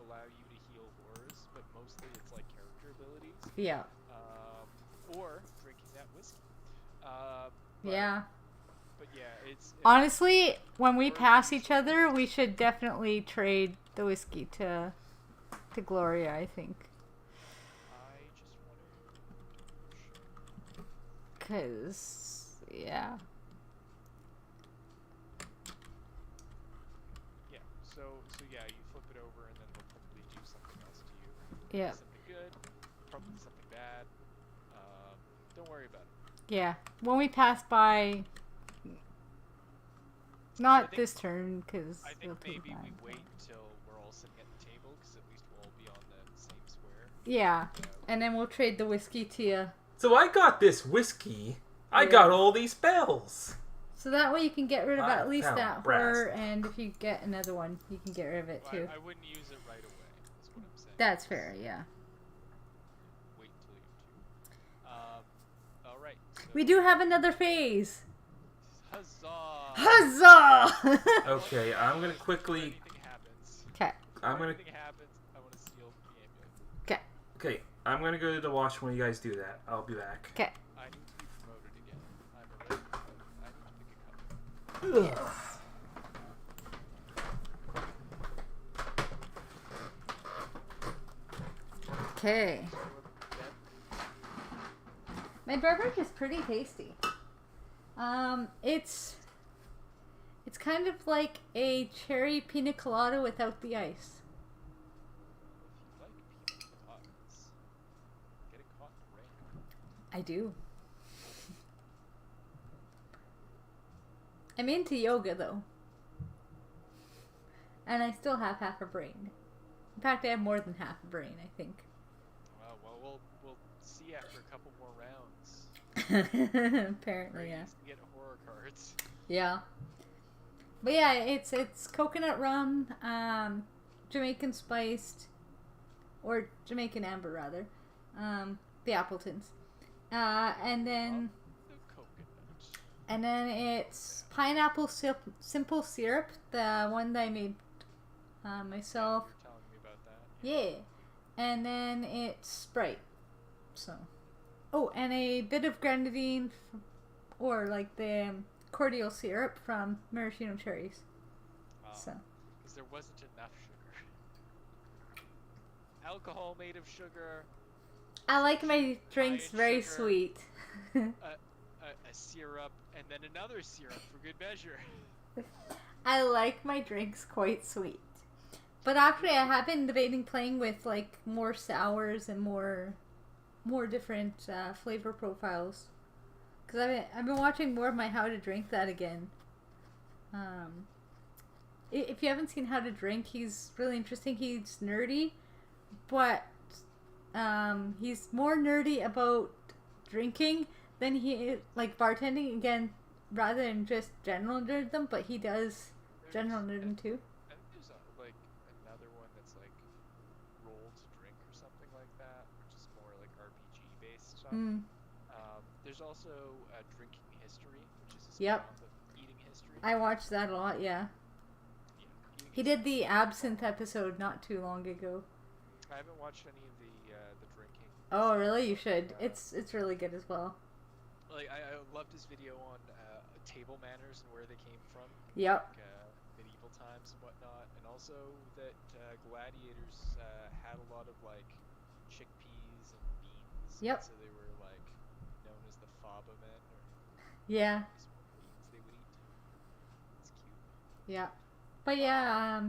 allow you to heal horrors, but mostly it's like character abilities. Yeah. Or drinking that whiskey. Yeah. But yeah, it's Honestly, when we Or pass usually- each other, we should definitely trade the whiskey to Gloria, I think. I just want to. 'Cause, yeah. Yeah. So yeah, you flip it over and then they'll probably do something else to you. Yeah. Something good, probably something bad. Don't worry about it. Yeah. When we pass by... Not think- this turn, because I think maybe we wait until we're all sitting at the table, because at least we'll all be on the same square. Yeah. And then we'll trade the whiskey to you. So I got this whiskey. I Yeah. got all these spells. So that way you can get rid of I at least found that brass. horror, and if you get another one, you can get rid of it Well, too. I wouldn't use it right away. Is what I'm saying. That's fair, yeah. Wait till you two. All right. So, We do have another phase. Huzzah! Huzzah! Okay, I'm gonna Before quickly. anything happens. Okay. I'm Before gonna. anything happens, I want to steal the amulet. Okay, I'm gonna go to the washroom when you guys do that. I'll be back. Okay. I need to be promoted again. I'm already promoted. I need to pick a color. Okay. So, Ben, My beverage is pretty tasty. It's kind of like a cherry pina colada without the ice. if you like pina coladas, get it caught in the rain. I do. I'm into yoga though. And I still have half a brain. In fact, I have more than half a brain, I think. Well, we'll see after a couple more rounds. Apparently, yeah. Raise and get horror cards. Yeah. But yeah, it's coconut rum, Jamaican spiced, or Jamaican amber rather, the Appletons, and then The coconut. and then it's pineapple simple syrup, the one that I made myself. You were telling me about that. Yeah, and then it's Sprite. So, oh, and a bit of grenadine, or like the cordial syrup from maraschino cherries. So. Because there wasn't enough sugar. Alcohol made of sugar, I like my drinks Diet very sugar. sweet. a syrup, and then another syrup for good measure. I like my drinks quite sweet. But actually, I have been debating playing with like more sours and more different flavor profiles. Because I've been watching more of my How to Drink that again. If you haven't seen How to Drink, he's really interesting. He's nerdy, but he's more nerdy about drinking than he is like bartending again, rather than just general nerddom. But he does general nerddom too. I think there's like another one that's like roll to drink or something like that, which is more like RPG based stuff. Mm. There's also drinking history, which is a Yep. spin-off of eating history. I watched that a lot. Yeah, Yeah, eating he history. did the absinthe episode not too long ago. I haven't watched any of the drinking. Oh, really? You stuff, should. but, It's really good as well. like I loved his video on table manners and where they came from. Yep. Like, medieval times and whatnot, and also that gladiators had a lot of like chickpeas and beans. Yep. So they were like known as the faba men, or Yeah. just what beans they would eat. It's cute. Yeah. But yeah,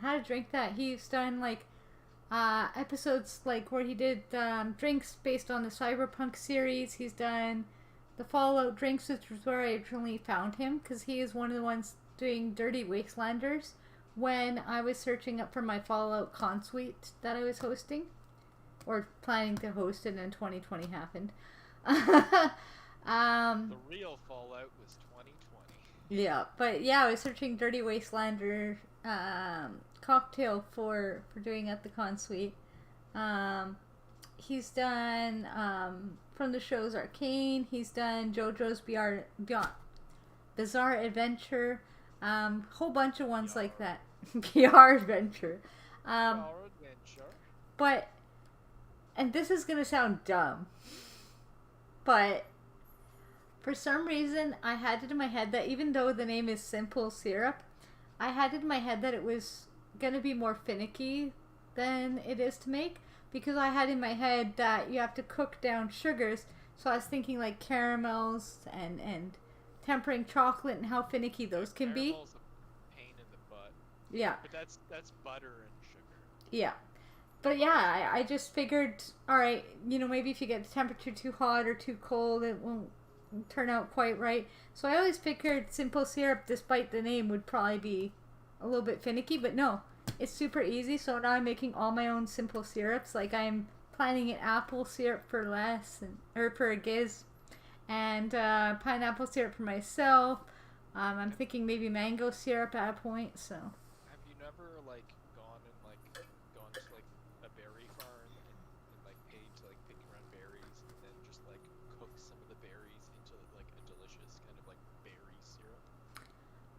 How to Drink That, he's done like episodes like where he did drinks based on the Cyberpunk series. He's done the Fallout drinks, which was where I originally found him, because he is one of the ones doing Dirty Wastelanders when I was searching up for my Fallout con suite that I was hosting, or planning to host, and then 2020 happened. The real Fallout was 2020. Yeah, but yeah, I was searching Dirty Wastelander cocktail for doing at the con suite. He's done from the shows Arcane. He's done JoJo's Bizarre Adventure. Whole bunch of ones like that. VR Adventure. But, and this is gonna sound dumb, but for some reason I had it in my head that even though the name is Simple Syrup, I had it in my head that it was gonna be more finicky than it is to make, because I had in my head that you have to cook down sugars. So I was thinking like caramels and tempering chocolate and how finicky those can be. Caramel's a pain in the butt. Yeah. But that's butter and sugar. Yeah. But yeah, I just figured, alright, maybe if you get the temperature too hot or too cold, it won't turn out quite right. So I always figured Simple Syrup, despite the name, would probably be a little bit finicky, but no. It's super easy, so now I'm making all my own simple syrups. Like, I'm planning an apple syrup for Les, or for Giz, and pineapple syrup for myself. I'm thinking maybe mango syrup at a point, so. Have you never, like, gone to, like, a berry farm and like, paid to, like, pick your own berries and then just, like, cook some of the berries into, like, a delicious kind of, like, berry syrup?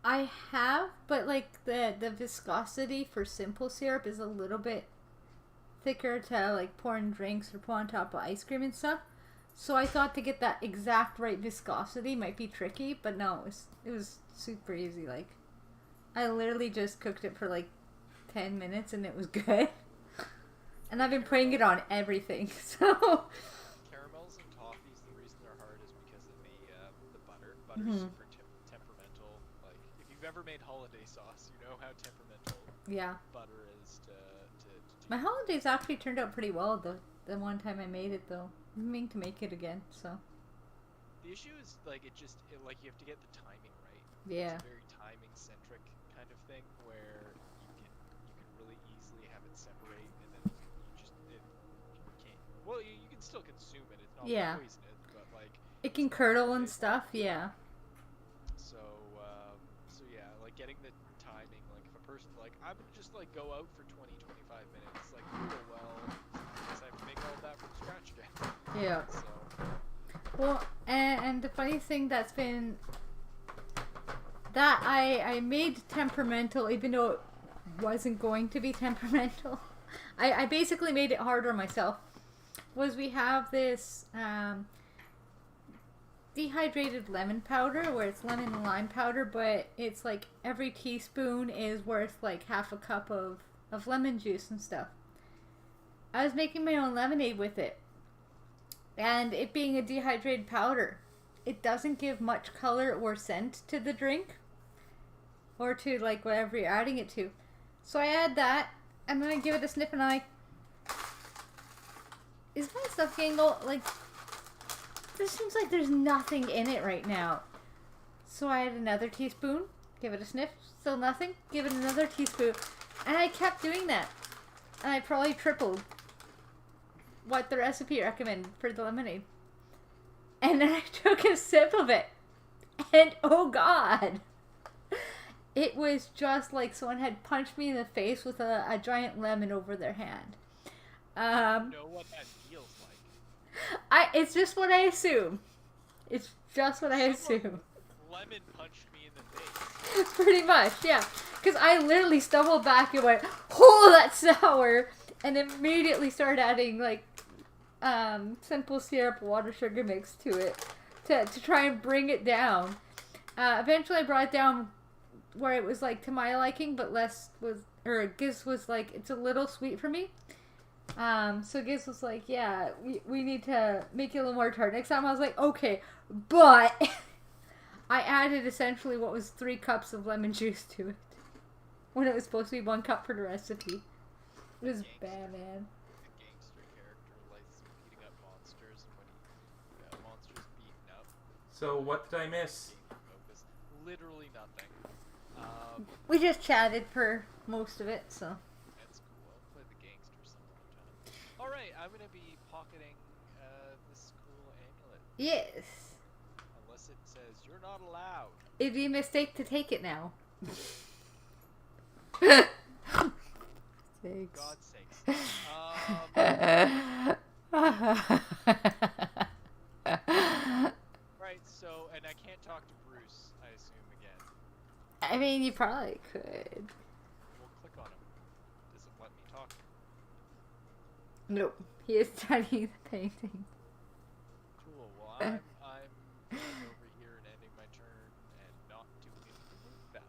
I have, but like the viscosity for simple syrup is a little bit thicker to like pour in drinks or pour on top of ice cream and stuff. So I thought to get that exact right viscosity might be tricky, but no, it was super easy. Like, I literally just cooked it for like 10 minutes and it was good. And I've been putting it on everything, so. Caramels and toffees, the reason they're hard is because of the butter. Butter's super temperamental. Like, if you've ever made holiday sauce, you know how temperamental butter is to My holidays actually turned out pretty well the one time I made it, though. I'm meaning to make it again, so. The issue is, like, you have to get the timing right. Yeah. It's a very timing-centric kind of thing, where you can really easily have it separate, and then you can't. Well, you can still consume it. It's not poisonous, but like. It can curdle and stuff, yeah. So yeah, like getting the timing. Like, if a person like, I'm gonna just like go out for 20-25 minutes, like, well, I guess I have to make all of that from scratch again. Yeah. So. Well, and the funny thing that's been that I made temperamental, even though it wasn't going to be temperamental. I basically made it harder myself. Was we have this dehydrated lemon powder, where it's lemon and lime powder, but it's like every teaspoon is worth like half a cup of lemon juice and stuff. I was making my own lemonade with it. And it being a dehydrated powder, it doesn't give much color or scent to the drink. Or to, like, whatever you're adding it to. So I add that, and then I give it a sniff, and I'm like, is my stuff getting all, like, this seems like there's nothing in it right now. So I add another teaspoon, give it a sniff, still nothing, give it another teaspoon. And I kept doing that. And I probably tripled what the recipe recommended for the lemonade. And then I took a sip of it. And oh god! It was just like someone had punched me in the face with a giant lemon over their hand. I know what that feels like. It's just what I assume. It's just what I assume. Lemon punched me in the face. Pretty much, yeah. Because I literally stumbled back and went, oh, that's sour! And immediately started adding, like, simple syrup water sugar mix to it to try and bring it down. Eventually I brought it down where it was, like, to my liking, but Giz was like, it's a little sweet for me. So Giz was like, yeah, we need to make it a little more tart. Next time I was like, okay, but I added essentially what was 3 cups of lemon juice to it when it was supposed to be 1 cup for the recipe. It was gangster, bad, man. the gangster character likes beating up monsters, and when monsters beaten up, So what did I miss? game focus. Literally nothing. We just chatted for most of it, so. That's cool. I'll play the gangster some other time. All right, I'm gonna be pocketing this cool amulet, Yes. unless it says you're not allowed. It'd be a mistake to take it now. Thanks. God's sakes. Right. So, and I can't talk to Bruce, I assume again. I mean, you probably could. We'll click on him. Does it let me talk? Nope. He is studying the painting. Cool. Well, I'm going over here and ending my turn and not doing anything with that.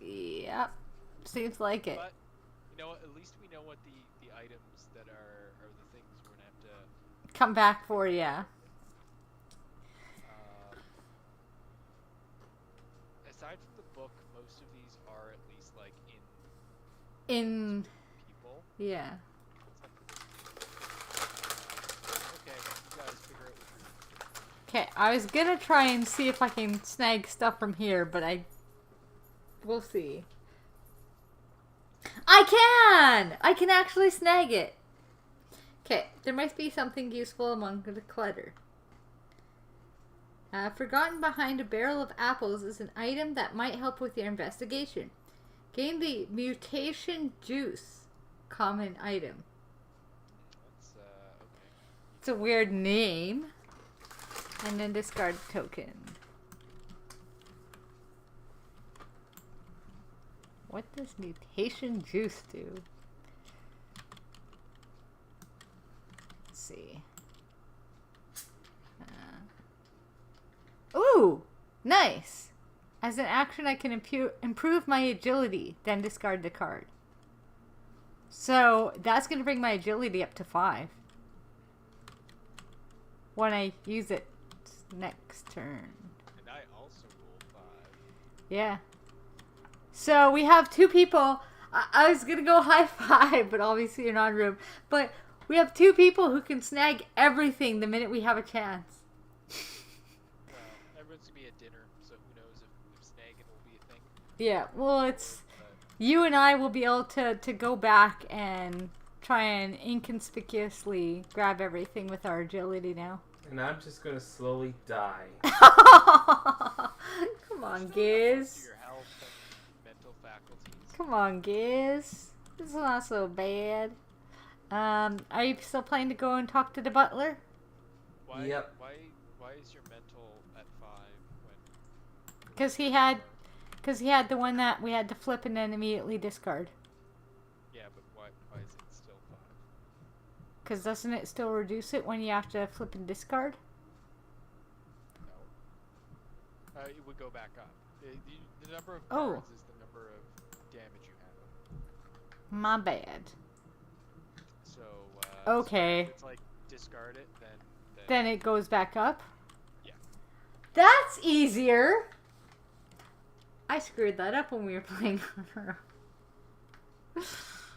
Yep. Seems like it. But you know what? At least we know what the items that are the things we're gonna have to. Come back for ya. Aside from the book, most of these are at least like In. people. Yeah. Okay, you guys figure out what you're doing. Okay, I was gonna try and see if I can snag stuff from here, but we'll see. I can! I can actually snag it. Okay, there might be something useful among the clutter. Forgotten behind a barrel of apples is an item that might help with your investigation. Gain the mutation juice. Common item. That's okay. It's a weird name. And then discard token. What does mutation juice do? Let's see. Ooh! Nice! As an action, I can improve my agility, then discard the card. So, that's going to bring my agility up to 5. When I use it next turn. And I also rolled 5. Yeah. So, we have 2 people. I was going to go high 5, but obviously you're not in room. But we have 2 people who can snag everything the minute we have a chance. Well, everyone's gonna be at dinner, so who knows if snagging will be a thing. Yeah, well, it's... But You and I will be able to go back and try and inconspicuously grab everything with our agility now. And I'm just gonna slowly die. Come on, to Giz. your health and mental faculties. Come on, Giz. This is not so bad. Are you still planning to go and talk to the butler? Why, Yep. Why is your mental at 5 when? Because he had the one that we had to flip and then immediately discard. Yeah, but why is it still 5? Because doesn't it still reduce it when you have to flip and discard? No. It would go back up. The number of Oh. cards is the number of damage you have. My bad. So. Okay. So if it's like discard it, then. Then it goes back up? Yeah. That's easier! I screwed that up when we were playing on her.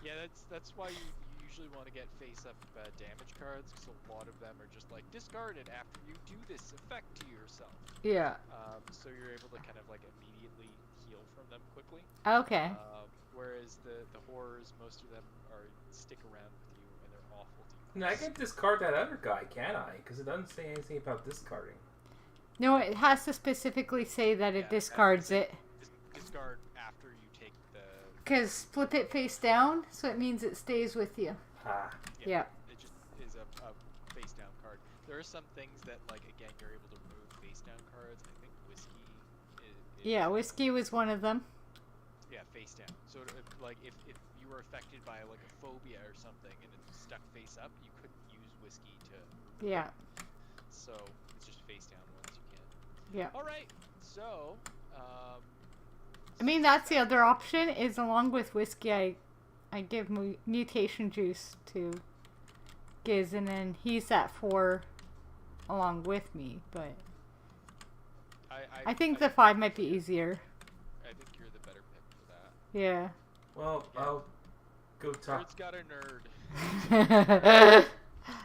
Yeah, that's why you usually want to get face-up damage cards, because a lot of them are just like discarded after you do this effect to yourself. Yeah. So you're able to kind of like immediately heal from them quickly. Okay. Whereas the horrors, most of them are stick around with you and they're awful to you. And I can discard that other guy, can't I? Because it doesn't say anything about discarding. No, it has to specifically say that it Yeah, discards it. Discard after you take the. Because flip it face down, so it means it stays with you. Ah. Yeah. It just is a face down card. There are some things that, like, again, you're able to remove face down cards. I think whiskey is Yeah, whiskey was one of them. Yeah, face down. So, like, if you were affected by, like, a phobia or something and it's stuck face up, you couldn't use whiskey to. Yeah. So, it's just face down once you can. Yeah. Alright, so, I mean, that's the other option, is along with whiskey, I give mutation juice to Giz, and then he's at 4 along with me, but I think the 5 might be easier. I think you're the better pick for that. Yeah. Well, Yeah. Go talk Nerd's got a nerd.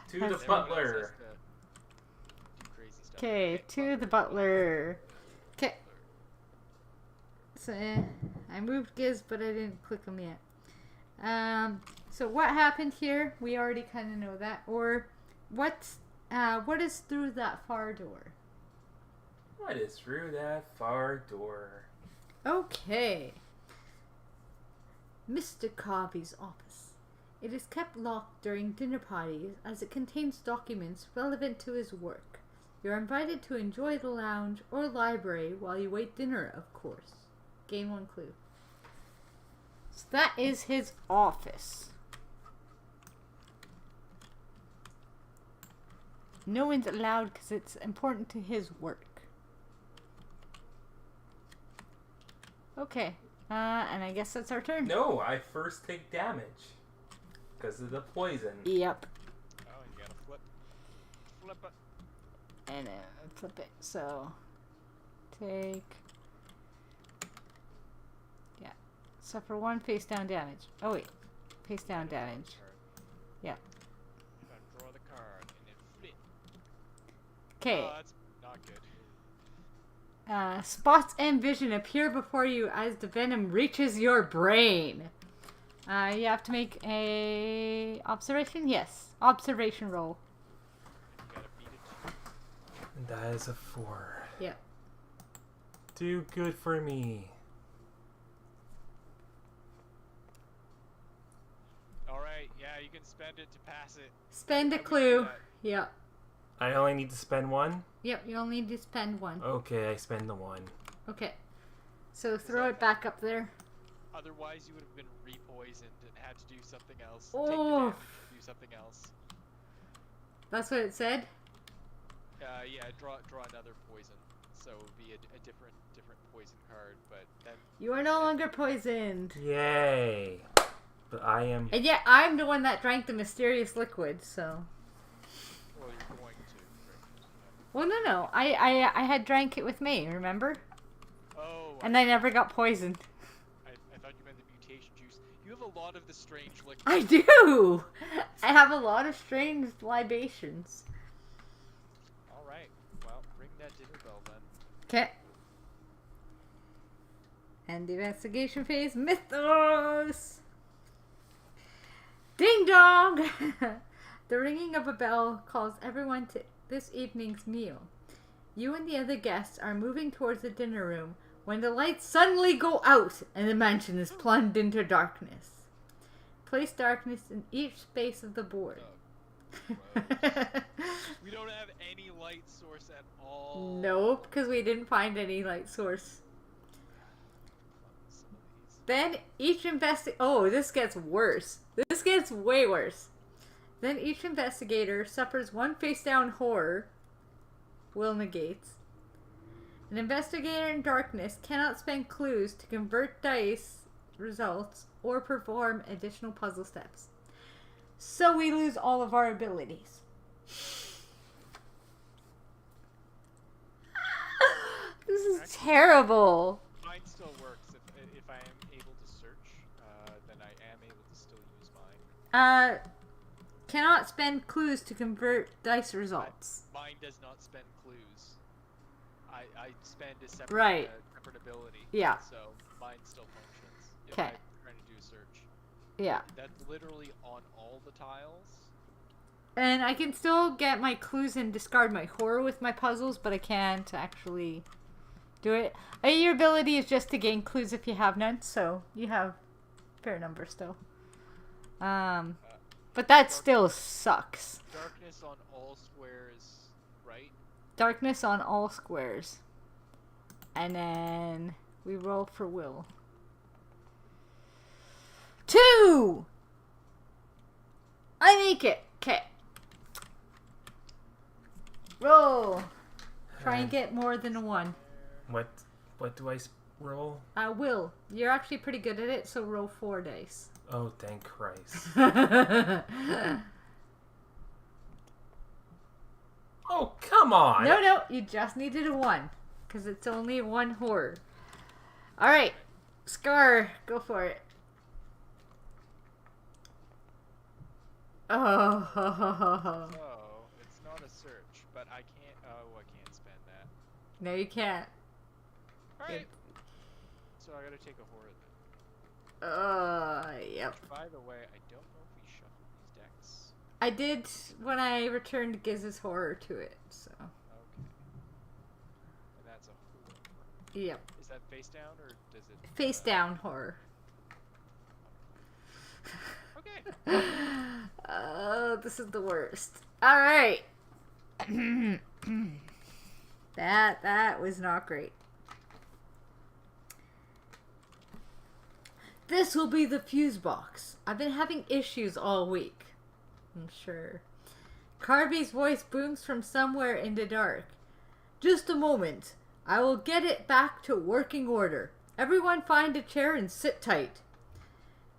to the Everyone else butler. has to do crazy stuff. Okay, to the butler. Okay. So I moved Giz, but I didn't click him yet. So what happened here? We already kind of know that. Or what is through that far door? What is through that far door? Okay. Mr. Carvey's office. It is kept locked during dinner parties as it contains documents relevant to his work. You're invited to enjoy the lounge or library while you wait dinner, of course. Gain 1 clue. So that is his office. No one's allowed because it's important to his work. Okay. And I guess that's our turn. No, I first take damage. Because of the poison. Yep. Oh, you gotta flip. Flip it. And flip it. So, take... Yeah. Suffer 1 face down damage. Oh, wait. Face down damage. Yeah. Gotta draw the card and then flip. Okay. Oh, that's not good. Spots and vision appear before you as the venom reaches your brain. You have to make a observation? Yes. Observation roll. You gotta beat it. And that is a 4. Yep. Do good for me. Alright, yeah, you can spend it to pass it. Spend a How we do clue. that? Yep. I only need to spend 1? Yep, you only need to spend 1. Okay, I spend the 1. Okay. So throw it back up there. Otherwise, you would have been re-poisoned and had to do something else. Oh. Take the damage and do something else. That's what it said? Yeah, draw another poison. So it would be a different poison card, but then... You are no longer poisoned. Yay. But I am... And yet, I'm the one that drank the mysterious liquid, so... Well, you're going to. Well, no. I had drank it with me, remember? Oh, And I never got poisoned. I thought you meant the mutation juice. You have a lot of the strange liquid. I do! I have a lot of strange libations. Alright, well, ring that dinner bell then. Okay. And the investigation phase, Mythos! Ding dong! The ringing of a bell calls everyone to this evening's meal. You and the other guests are moving towards the dinner room when the lights suddenly go out and the mansion is plunged into darkness. Place darkness in each space of the board. We don't have any light source at all. Nope, because we didn't find any light source. Some of these. Then each Oh, this gets worse. This gets way worse. Then each investigator suffers 1 face-down horror. Will negates. An investigator in darkness cannot spend clues to convert dice results or perform additional puzzle steps. So we lose all of our abilities. This is terrible. Mine still works. If I am able to search, then I am able to still use mine. Cannot spend clues to convert dice results. Mine does not spend clues. I spend a separate, Right. Separate ability. Yeah. So mine still functions. If 'Kay. I'm trying to do a search. Yeah. That's literally on all the tiles. And I can still get my clues and discard my horror with my puzzles, but I can't actually do it. Your ability is just to gain clues if you have none, so you have fair number still. But that still sucks. Darkness on all squares, right? Darkness on all squares. And then we roll for will. 2! I make it! Okay. Roll! Try and get more than a 1. What do I roll? Will. You're actually pretty good at it, so roll 4 dice. Oh, thank Christ. Oh, come on! No, you just needed a 1. Because it's only 1 horror. Alright. Scar, go for it. Oh. So it's not a search, but I can't. Oh, I can't spend that. No, you can't. All right. So I gotta take a horror then. Yep. By the way, I don't know if we shuffle these decks. I did when I returned Giz's horror to it, so. Okay. And that's a horror. Yep. Is that face down or does it? Face down horror. Okay. Oh, this is the worst. Alright. That was not great. This will be the fuse box. I've been having issues all week. I'm sure. Carvey's voice booms from somewhere in the dark. Just a moment. I will get it back to working order. Everyone find a chair and sit tight.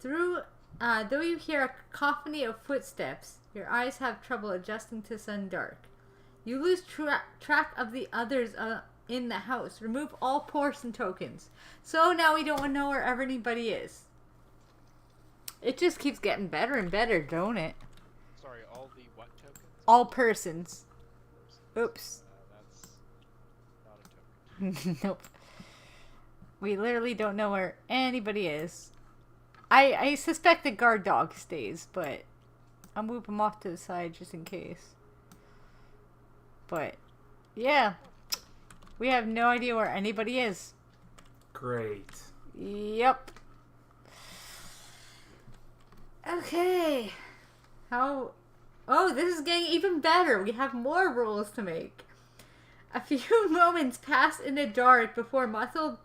Though you hear a cacophony of footsteps, your eyes have trouble adjusting to sudden dark. You lose track of the others in the house. Remove all portion tokens. So now we don't know where anybody is. It just keeps getting better and better, don't it? Sorry, all the what tokens? All persons. Oops. That's not a token. Nope. We literally don't know where anybody is. I suspect the guard dog stays, but I'll move him off to the side just in case. But, yeah. We have no idea where anybody is. Great. Yep. Okay. Oh, this is getting even better. We have more rolls to make. A few moments pass in the dark before muffled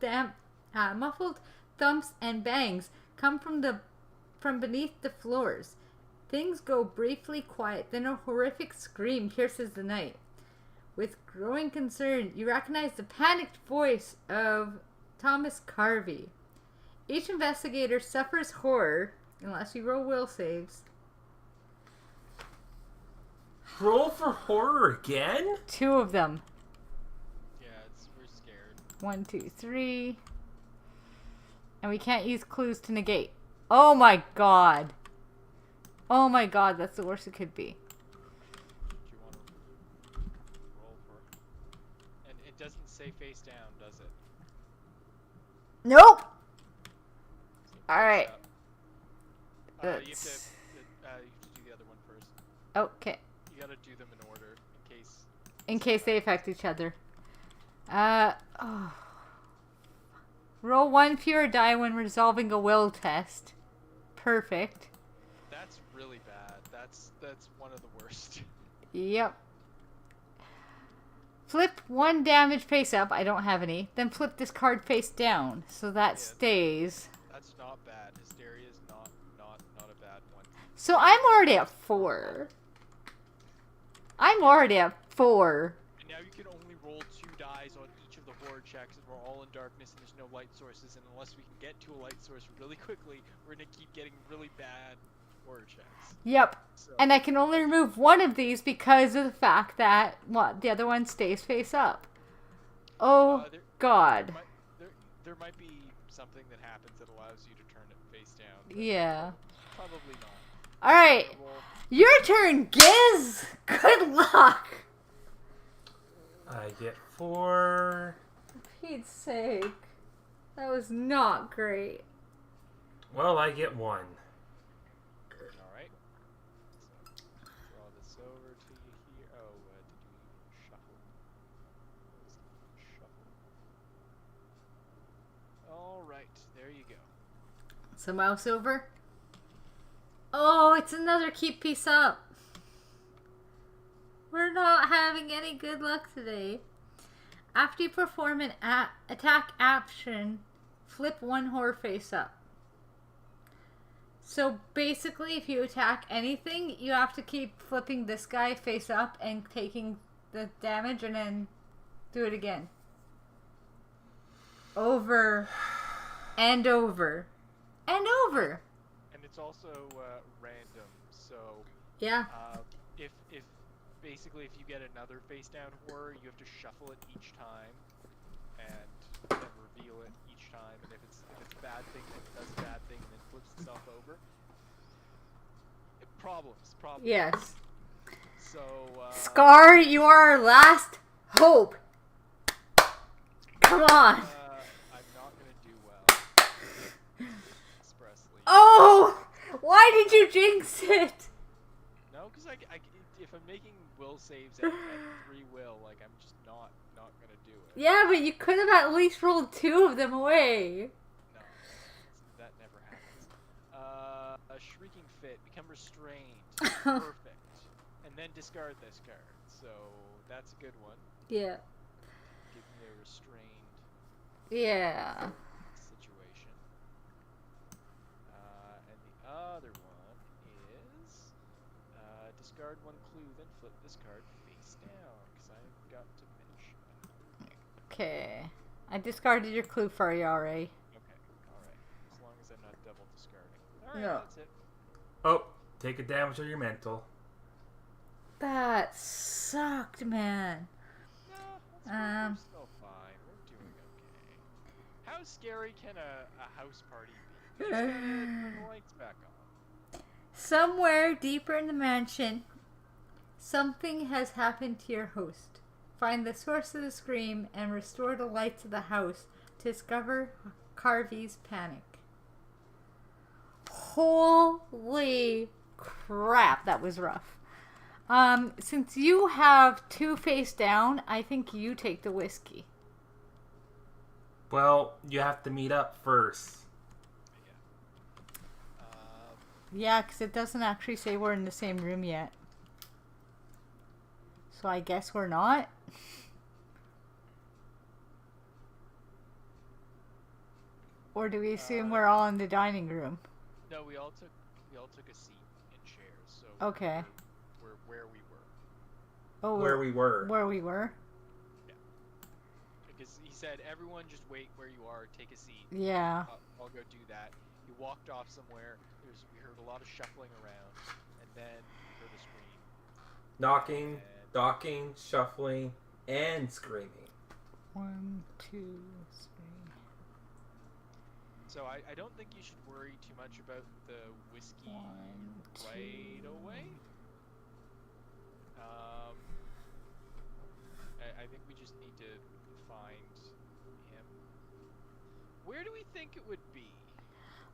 thumps and bangs come from beneath the floors. Things go briefly quiet, then a horrific scream pierces the night. With growing concern, you recognize the panicked voice of Thomas Carvey. Each investigator suffers horror, unless you roll will saves. Roll for horror again? 2 of them. Yeah, we're scared. 1, 2, 3. And we can't use clues to negate. Oh my god. Oh my god, that's the worst it could be. Do you want to roll for? And it doesn't say face down, does it? Nope. So All right. you have to do the other one first. Okay. You gotta do them in order in case. In case they affect each other. Roll 1 fewer die when resolving a will test. Perfect. That's really bad. That's one of the worst. Yep. Flip 1 damage face up. I don't have any. Then flip this card face down. So that stays. That's not bad. Hysteria is not a bad one. So I'm already at 4. I'm already at 4. And now you can only roll 2 dice on each of the horror checks, and we're all in darkness, and there's no light sources. And unless we can get to a light source really quickly, we're gonna keep getting really bad horror checks. Yep. So, And I can only remove one of these because of the fact that the other one stays face up. Oh god. There might be something that happens that allows you to turn it face down. but Yeah. Probably not. All right. Roll. Your turn, Giz. Good luck. I get 4. For Pete's sake. That was not great. Well, I get 1. Alright. So, draw this over to you here. Oh, did you shuffle? Alright, there you go. So mouse over. Oh, it's another keep piece up. We're not having any good luck today. After you perform an attack action, flip 1 horror face up. So basically, if you attack anything, you have to keep flipping this guy face up and taking the damage and then do it again. Over and over and over. And it's also random, so Yeah. if basically if you get another face down horror, you have to shuffle it each time and then reveal it each time. And if it's a bad thing, then it does a bad thing and then flips itself over. Problems. Yes. So, Scar, you are our last hope. Come on. I'm not gonna do well. Expressly. Oh! Why did you jinx it? No, because if I'm making will saves at 3 will, like, I'm just not gonna do it. Yeah, but you could have at least rolled 2 of them away. No, that never happens. A shrieking fit, become restrained. Perfect. And then discard this card. So that's a good one. Yeah. Give me a restrained Yeah. situation. And the other one is discard 1 clue, then flip this card face down, because I've got to finish. Okay. I discarded your clue for you already. Okay, alright. As long as I'm not double discarding. Alright, Yeah. that's it. Oh, take a damage on your mental. That sucked, man. No, we're still fine. We're doing okay. How scary can a house party be? You just gotta turn the lights back on. Somewhere deeper in the mansion, something has happened to your host. Find the source of the scream and restore the lights of the house to discover Carvey's panic. Holy crap, that was rough. Since you have 2 face down, I think you take the whiskey. Well, you have to meet up first. Yeah, because it doesn't actually say we're in the same room yet. So I guess we're not. Or do we assume we're all in the dining room? No, we all took a seat in chairs. So Okay. we're where we were. Oh, Where we were. Where we were? Yeah. Because he said, everyone just wait where you are, take a seat. Yeah. I'll go do that. He walked off somewhere. We heard a lot of shuffling around, and then we heard a scream. Knocking, docking, shuffling, and screaming. 1, 2, 3. So I don't think you should worry too much about the whiskey 1, right 2. away. I think we just need to find him. Where do we think it would be?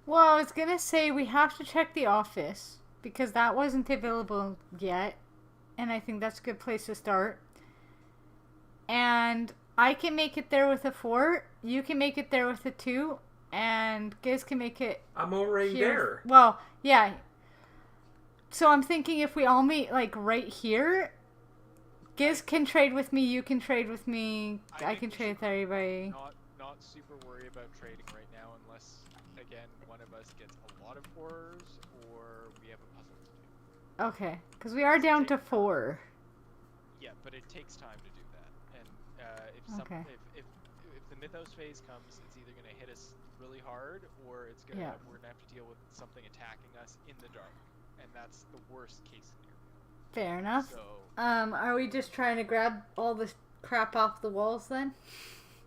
Well, I was gonna say we have to check the office because that wasn't available yet, and I think that's a good place to start. And I can make it there with a 4. You can make it there with a 2. And Giz can make it. I'm already here. there. Well, yeah. So I'm thinking if we all meet like right here, Giz can trade with me. You can trade with me. I can trade with everybody. Not super worry about trading right now, unless again one of us gets a lot of horrors or we have a puzzle to do. Okay, because we are down to 4. Yeah, but it takes time to do that, and if the mythos phase comes, it's either gonna hit us really hard, or we're gonna have to deal with something attacking us in the dark, and that's the worst case scenario. Fair enough. So, are we just trying to grab all the crap off the walls then?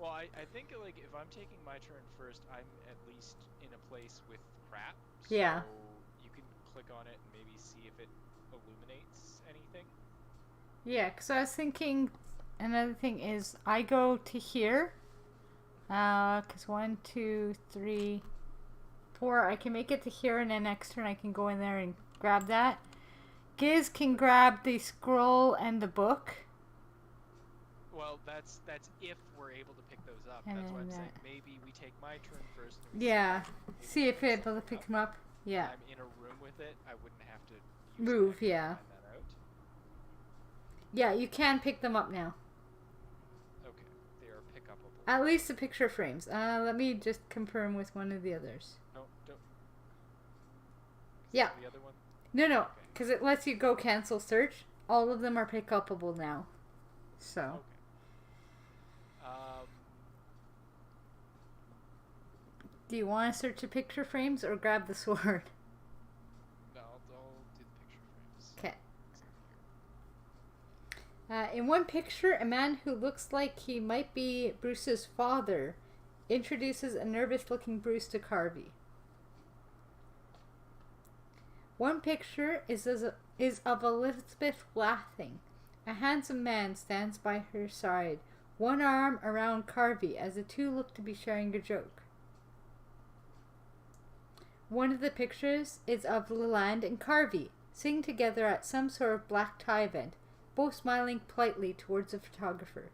well, I think like if I'm taking my turn first, I'm at least in a place with crap. So Yeah. you can click on it and maybe see if it illuminates anything. Yeah, because I was thinking another thing is I go to here. Because 1, 2, 3, 4. I can make it to here, and then next turn I can go in there and grab that. Giz can grab the scroll and the book. Well, that's if we're able to pick those up. And That's why I'm then saying maybe we take my turn first. And we Yeah. maybe See if we we're able to pick them up. Yeah. If I'm in a room with it, I wouldn't have to use Move, an action to yeah. find that out. Yeah, you can pick them up now. Okay, they are pickupable. At least the picture frames. Let me just confirm with one of the others. No, don't. Yeah. The other one. No, Okay. because it lets you go cancel search. All of them are pickupable now. So. Okay. Do you want to search the picture frames or grab the sword? No, I'll do the picture frames. Okay. In one picture, a man who looks like he might be Bruce's father introduces a nervous-looking Bruce to Carvey. One picture is of Elizabeth laughing. A handsome man stands by her side, one arm around Carvey as the two look to be sharing a joke. One of the pictures is of Leland and Carvey, sitting together at some sort of black tie event, both smiling politely towards the photographer.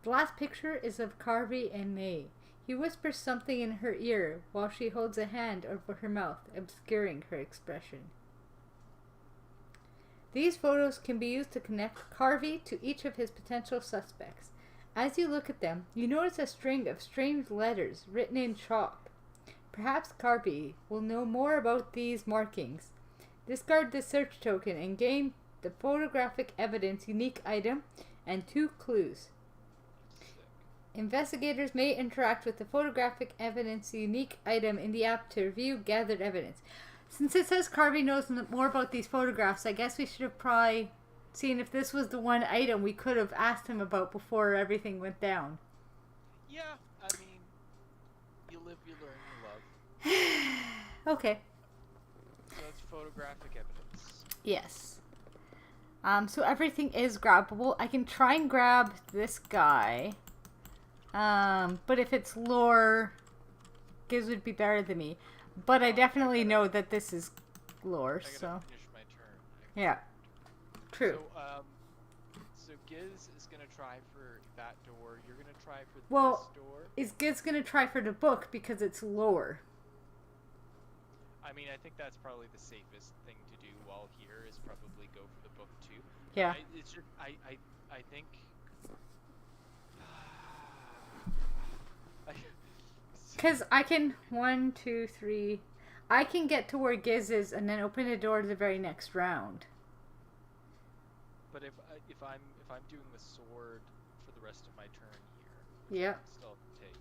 The last picture is of Carvey and May. He whispers something in her ear while she holds a hand over her mouth, obscuring her expression. These photos can be used to connect Carvey to each of his potential suspects. As you look at them, you notice a string of strange letters written in chalk. Perhaps Carvey will know more about these markings. Discard the search token and gain the photographic evidence unique item and 2 clues. Investigators may interact with the photographic evidence unique item in the app to review gathered evidence. Since it says Carvey knows more about these photographs, I guess we should have probably seen if this was the one item we could have asked him about before everything went down. Yeah, I mean, you live, you learn, you love. Okay. So that's photographic evidence. Yes. So everything is grabbable. I can try and grab this guy. But if it's lore, Giz would be better than me. But I definitely know that this is lore, so. Finish my turn. Yeah. True. So Giz is gonna try for that door. You're gonna try for Well, this door. is Giz gonna try for the book because it's lore? I mean, I think that's probably the safest thing to do while here is probably go for the book too. Yeah. I think. Because I can, 1, 2, 3, I can get to where Giz is and then open the door to the very next round. But if I'm doing the sword for the rest of my turn here, Yep. I still have to take.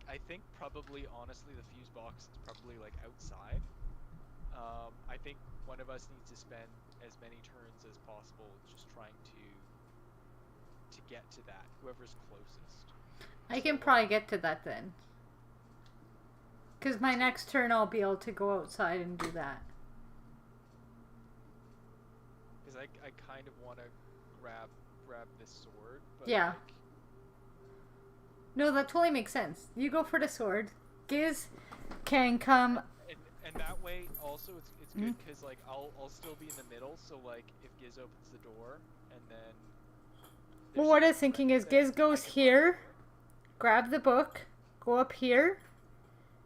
I think probably honestly the fuse box is probably like outside. I think one of us needs to spend as many turns as possible just trying to get to that. Whoever's closest. I can probably get to that then. Because my next turn I'll be able to go outside and do that. Because I kind of want to grab this sword. But Yeah. like, No, that totally makes sense. You go for the sword. Giz can come. and that way also it's good because like I'll still be in the middle. So like if Giz opens the door and then. Well, what I was thinking is Giz goes here, grab the book, go up here,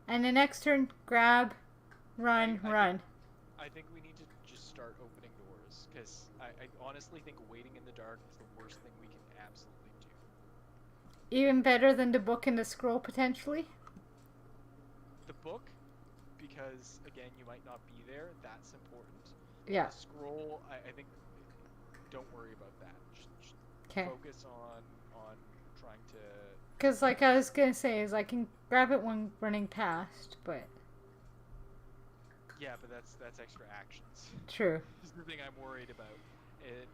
and the next turn grab, run. I think we need to just start opening doors because I honestly think waiting in the dark is the worst thing we can absolutely do. Even better than the book and the scroll potentially. The book, because again you might not be there. That's important. Yeah. The scroll, I think. Don't worry about that. Just Okay. focus on trying to. Because like I was gonna say is I can grab it when running past, but. Yeah, but that's extra actions. True. This is the thing I'm worried about.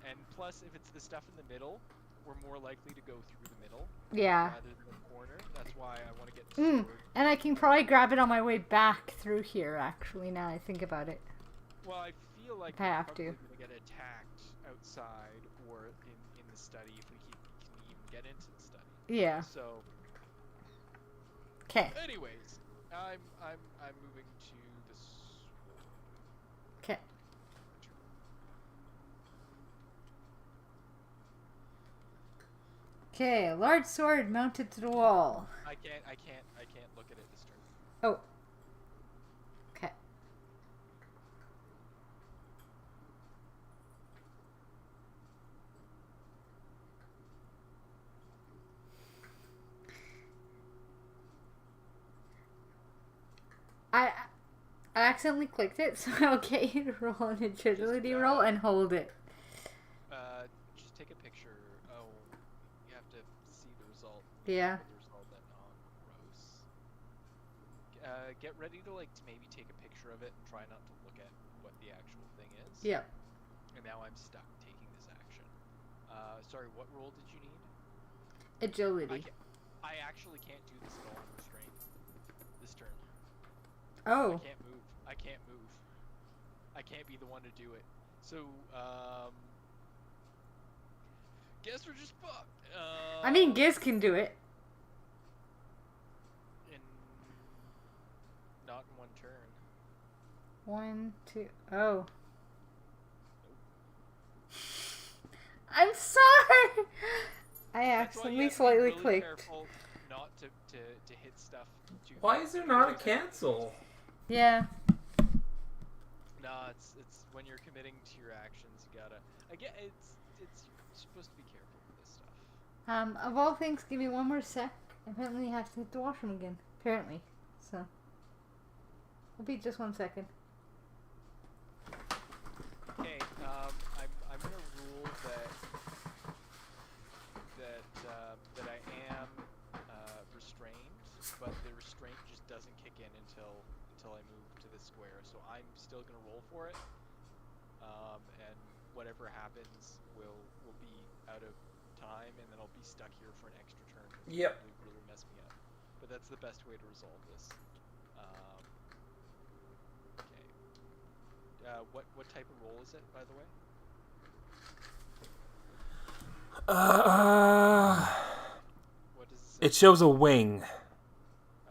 And plus, if it's the stuff in the middle, we're more likely to go through the middle Yeah. rather than the corner. That's why I want to get the sword. And I can probably grab it on my way back through here, actually, now I think about it. Well, I feel like If I we're have probably to. going to get attacked outside or in the study if we can even get into the study. Yeah. So, Okay. anyways, I'm moving to this. Okay. Okay, a large sword mounted to the wall. I can't look at it this turn. Oh. Okay. I accidentally clicked it, so I'll get you to roll an agility roll and hold it. Just take a picture. Oh, you have to see the result. Yeah. The result that gross. Get ready to maybe take a picture of it and try not to look at what the actual thing is. Yeah. And now I'm stuck taking this action. Sorry, what roll did you need? Agility. I actually can't do this at all in restraint this turn. Oh. I can't move. I can't move. I can't be the one to do it. So, guess we're just fucked. I mean, Giz can do it. In not in one turn. 1, 2. Oh. I'm sorry. I That's why you accidentally have to be slightly really clicked. careful not to hit stuff. Why is there not a cancel? Yeah. Nah, it's when you're committing to your actions, you gotta. Again, it's you're supposed to be careful with this stuff. Of all things, give me one more sec. Apparently, I have to hit the washroom again. Apparently, so. It'll be just 1 second. Okay, I'm gonna rule that I am restrained, but the restraint just doesn't kick in until I move to the square. So I'm still gonna roll for it, and whatever happens will be out of time, and then I'll be stuck here for an extra turn. Yep. It'll really mess me up, but that's the best way to resolve this. Okay. What type of roll is it, by the way? What does it say? It shows a wing.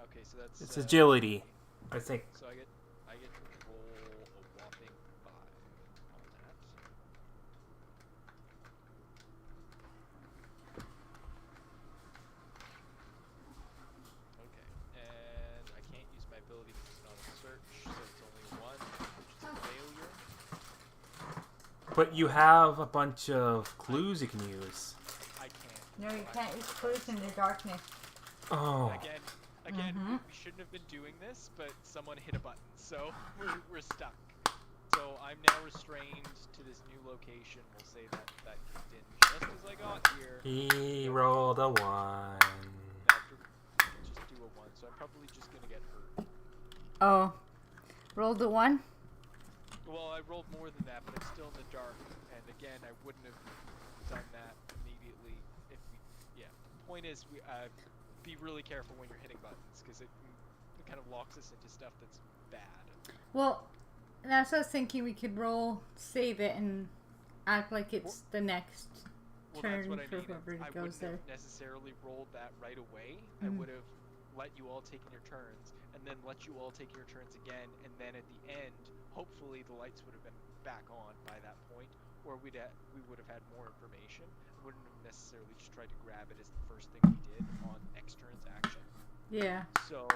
Okay, so that's It's agility, I think. So I get to roll a whopping 5 on that. Okay, and I can't use my ability because it's not a search, so it's only 1, which is a failure. But you have a bunch of clues you can use. I can't. No, you can't use clues in the darkness. Oh. Again, we shouldn't have been doing this, but someone hit a button, so we're stuck. So I'm now restrained to this new location. We'll say that kicked in just as I got here. He rolled a 1. I have to just do a 1, so I'm probably just gonna get hurt. Oh. Rolled a 1? Well, I rolled more than that, but I'm still in the dark. And again, I wouldn't have done that immediately if we. Yeah. The point is, be really careful when you're hitting buttons, because it kind of locks us into stuff that's bad. Well, that's what I was thinking. We could roll, save it, and act like it's the next turn that's what for I mean. whoever I goes wouldn't there. have necessarily rolled that right away. I would have let you all take your turns, and then let you all take your turns again, and then at the end, hopefully the lights would have been back on by that point, or we would have had more information. Wouldn't have necessarily just tried to grab it as the first thing we did on next turn's action. Yeah. So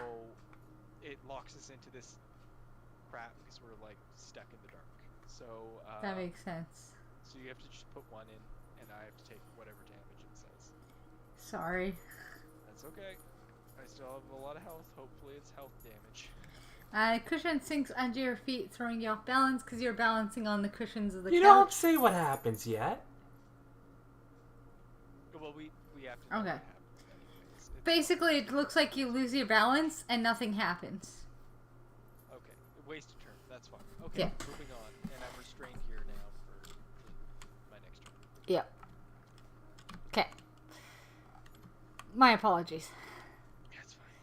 it locks us into this crap because we're like stuck in the dark. So That makes sense. So you have to just put 1 in, and I have to take whatever damage it says. Sorry. That's okay. I still have a lot of health. Hopefully it's health damage. Cushion sinks under your feet, throwing you off balance because you're balancing on the cushions of the You couch. don't say what happens yet. Well, we have to know Okay. what happens anyways. Basically, it looks like you lose your balance and nothing happens. Okay. Waste a turn. That's fine. Okay, Yeah. moving on. And I'm restrained here now for my next turn. Yep. Okay. My apologies. That's fine.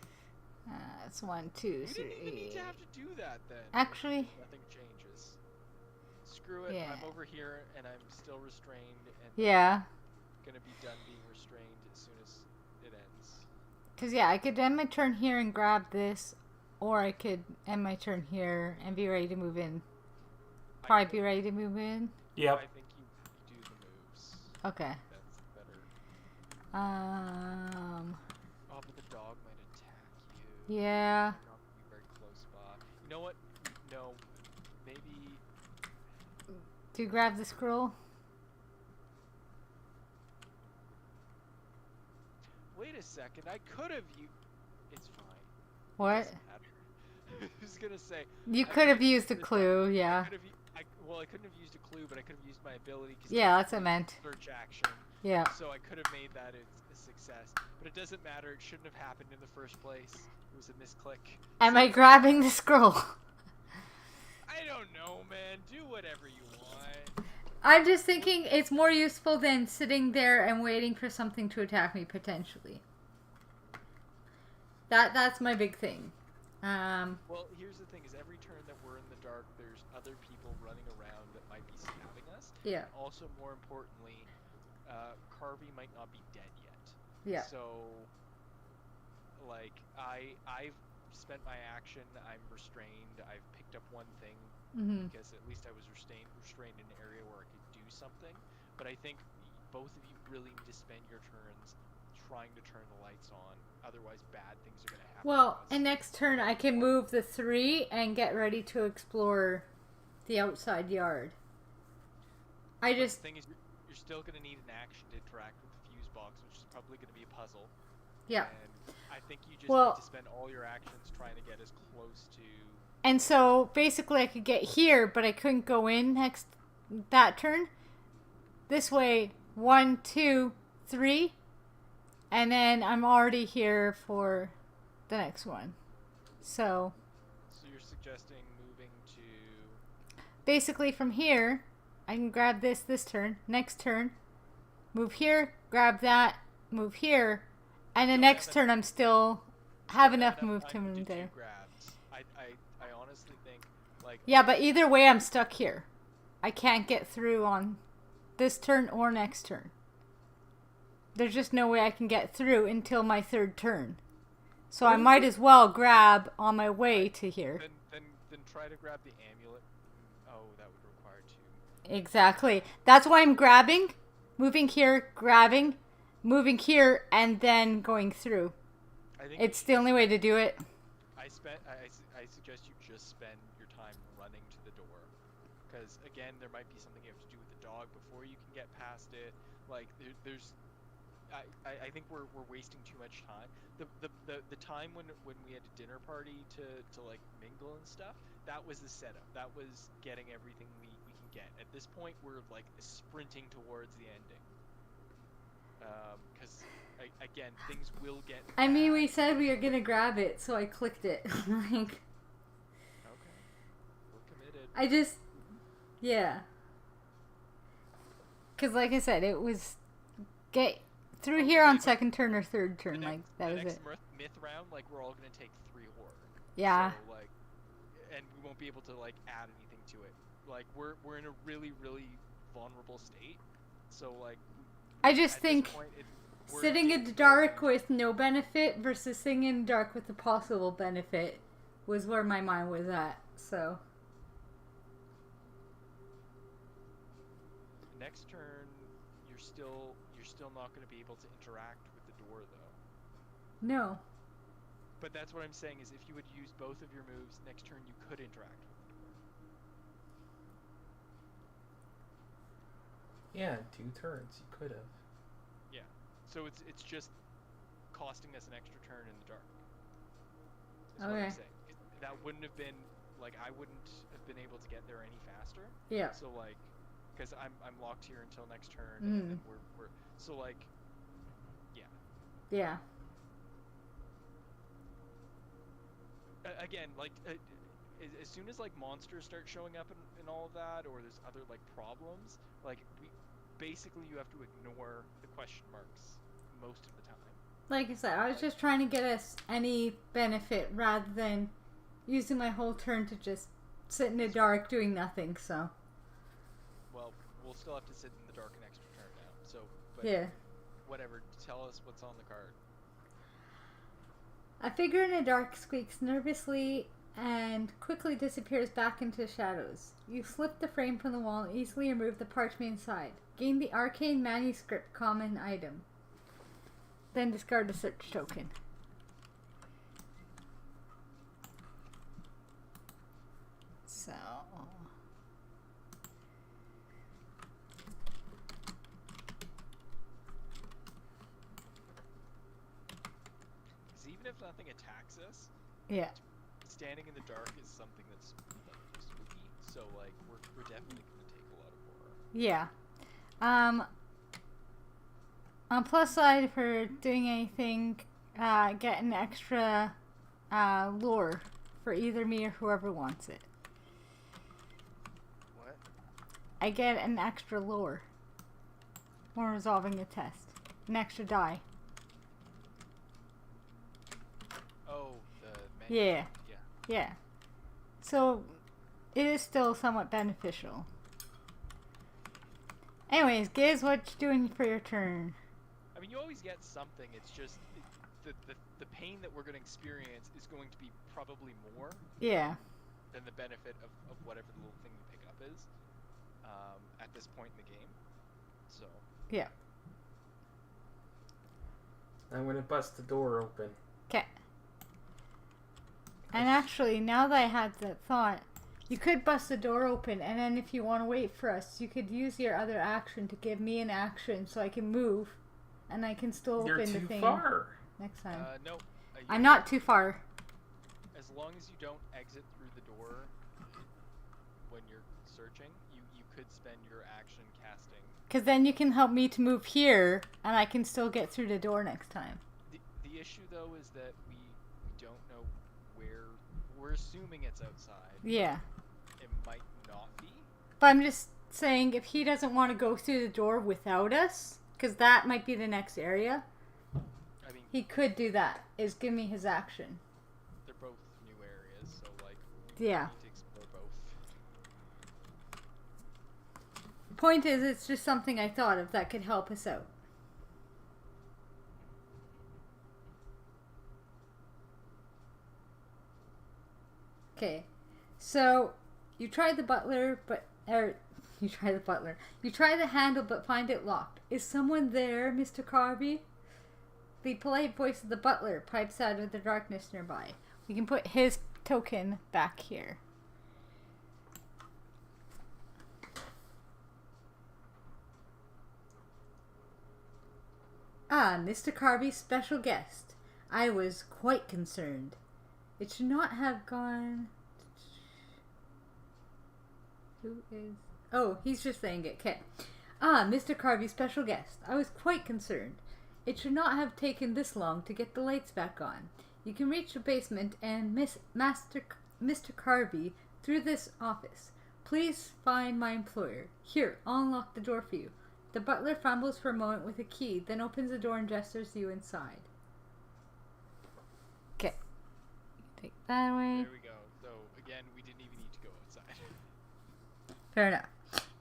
It's 1, 2, We 3. didn't even need to have to do that then. Actually, Nothing changes. Screw it. Yeah. I'm over here and I'm still restrained and yeah. gonna be done being restrained as soon as it ends. Because, yeah, I could end my turn here and grab this, or I could end my turn here and be ready to move in. Probably be ready to move in. Yep. I think you do the moves. Okay. That's better. Oh, but the dog might attack you. Yeah. You're not gonna be very close by. You know what? No. Maybe. Do you grab the scroll? Wait a second. I could have you. It's fine. What? Doesn't matter. I was gonna say. You I could have could've used a this- clue, I yeah. could have. Well, I couldn't have used a clue, but I could have used my ability. 'Cause Yeah, it's that's what I meant. Search action. Yeah. So I could have made that a success, but it doesn't matter. It shouldn't have happened in the first place. It was a misclick. Am I grabbing the scroll? I don't know, man. Do whatever you want. I'm just thinking it's more useful than sitting there and waiting for something to attack me potentially. That's my big thing. Well, here's the thing: is every turn that we're in the dark, there's other people running around that might be stabbing us. Yeah. And also, more importantly, Carvey might not be dead yet. Yeah. So, like, I've spent my action. I'm restrained. I've picked up one thing because at least I was restrained in an area where I could do something. But I think both of you really need to spend your turns trying to turn the lights on. Otherwise, bad things are going to happen. Well, and next turn I can move the 3 and get ready to explore the outside yard. The thing is, you're still going to need an action to interact with the fuse box, which is probably going to be a puzzle. Yeah. And I think you just need to spend all your actions trying to get as close to... And so, basically I could get here, but I couldn't go in that turn. This way, 1, 2, 3... And then I'm already here for the next one. So you're suggesting moving to... Basically from here, I can grab this turn, next turn, move here, grab that, move here, and the next turn I'm still have enough move to move there. I honestly think, like... Yeah, but either way I'm stuck here. I can't get through on this turn or next turn. There's just no way I can get through until my 3rd turn. So I might as well grab on my way to here. Then try to grab the amulet. Oh, that would require 2. Exactly. That's why I'm grabbing, moving here, grabbing, moving here, and then going through. I think it's the only way to do it. I suggest you just spend your time running to the door. Because, again, there might be something you have to do with the dog before you can get past it. Like, there's... I think we're wasting too much time. The time when we had a dinner party to like mingle and stuff, that was the setup. That was getting everything we can get. At this point, we're like sprinting towards the ending. Because again, things will get bad. I mean, we said we were gonna grab it, so I clicked it. Like, okay, we're committed. I just, yeah. Because like I said, it was get through here on 2nd turn or 3rd turn. Like, that was it. Myth round, like, we're all gonna take 3 horror. Yeah. So, like, and we won't be able to like add anything to it. Like, we're in a really vulnerable state. So like, I just think sitting in the dark with no benefit versus sitting in the dark with a possible benefit was where my mind was at. So next turn, you're still not going to be able to interact with the door, though. No. But that's what I'm saying is if you would use both of your moves, next turn you could interact with the door. Yeah, 2 turns. You could have. Yeah. So it's just costing us an extra turn in the dark. Is what I'm saying. That wouldn't have been, like, I wouldn't have been able to get there any faster. Yeah. So, like, because I'm locked here until next turn, and we're so, like, yeah. Yeah. Again, like, as soon as like monsters start showing up and all of that, or there's other like problems, like basically you have to ignore the question marks most of the time. Like I said, I was just trying to get us any benefit rather than using my whole turn to just sit in the dark doing nothing. So. Well, we'll still have to sit in the dark an extra turn now. So. But yeah. Whatever. Tell us what's on the card. A figure in the dark squeaks nervously and quickly disappears back into the shadows. You slip the frame from the wall and easily remove the parchment inside. Gain the arcane manuscript common item. Then discard the search token. So... even if nothing attacks us, yeah, standing in the dark is something that's like spooky. So like we're definitely gonna take a lot of horror. Yeah. On plus side for doing anything, get an extra lore for either me or whoever wants it. What? I get an extra lore when resolving a test. An extra die. Oh, the yeah. Yeah. Yeah. So, it is still somewhat beneficial. Anyways, Giz, what you doing for your turn? I mean, you always get something. It's just the pain that we're going to experience is going to be probably more Yeah. than the benefit of whatever the little thing you pick up is at this point in the game. So. Yeah. I'm going to bust the door open. Okay. And actually, now that I had that thought, you could bust the door open, and then if you want to wait for us, you could use your other action to give me an action so I can move, and I can still open You're the too thing far. next time. No. I'm not too far. As long as you don't exit through the door when you're searching, you could spend your action casting. Because then you can help me to move here, and I can still get through the door next time. The issue, though, is that we don't know where... We're assuming it's outside. Yeah. It might not be. But I'm just saying, if he doesn't want to go through the door without us, because that might be the next area, I mean, he could do that, is give me his action. they're both new areas, so, like, Yeah. we need to explore both. Point is, it's just something I thought of that could help us out. Okay, so you try the butler, you try the handle, but find it locked. Is someone there, Mr. Carby? The polite voice of the butler pipes out of the darkness nearby. We can put his token back here. Ah, Mr. Carby's special guest. I was quite concerned. It should not have gone... Who is... Oh, he's just saying it. Okay. Ah, Mr. Carby's special guest. I was quite concerned. It should not have taken this long to get the lights back on. You can reach the basement and Mr. Carby through this office. Please find my employer. Here, I'll unlock the door for you. The butler fumbles for a moment with a key, then opens the door and gestures you inside. Okay. Take that away. There we go. So, again, we didn't even need to go outside. Fair enough.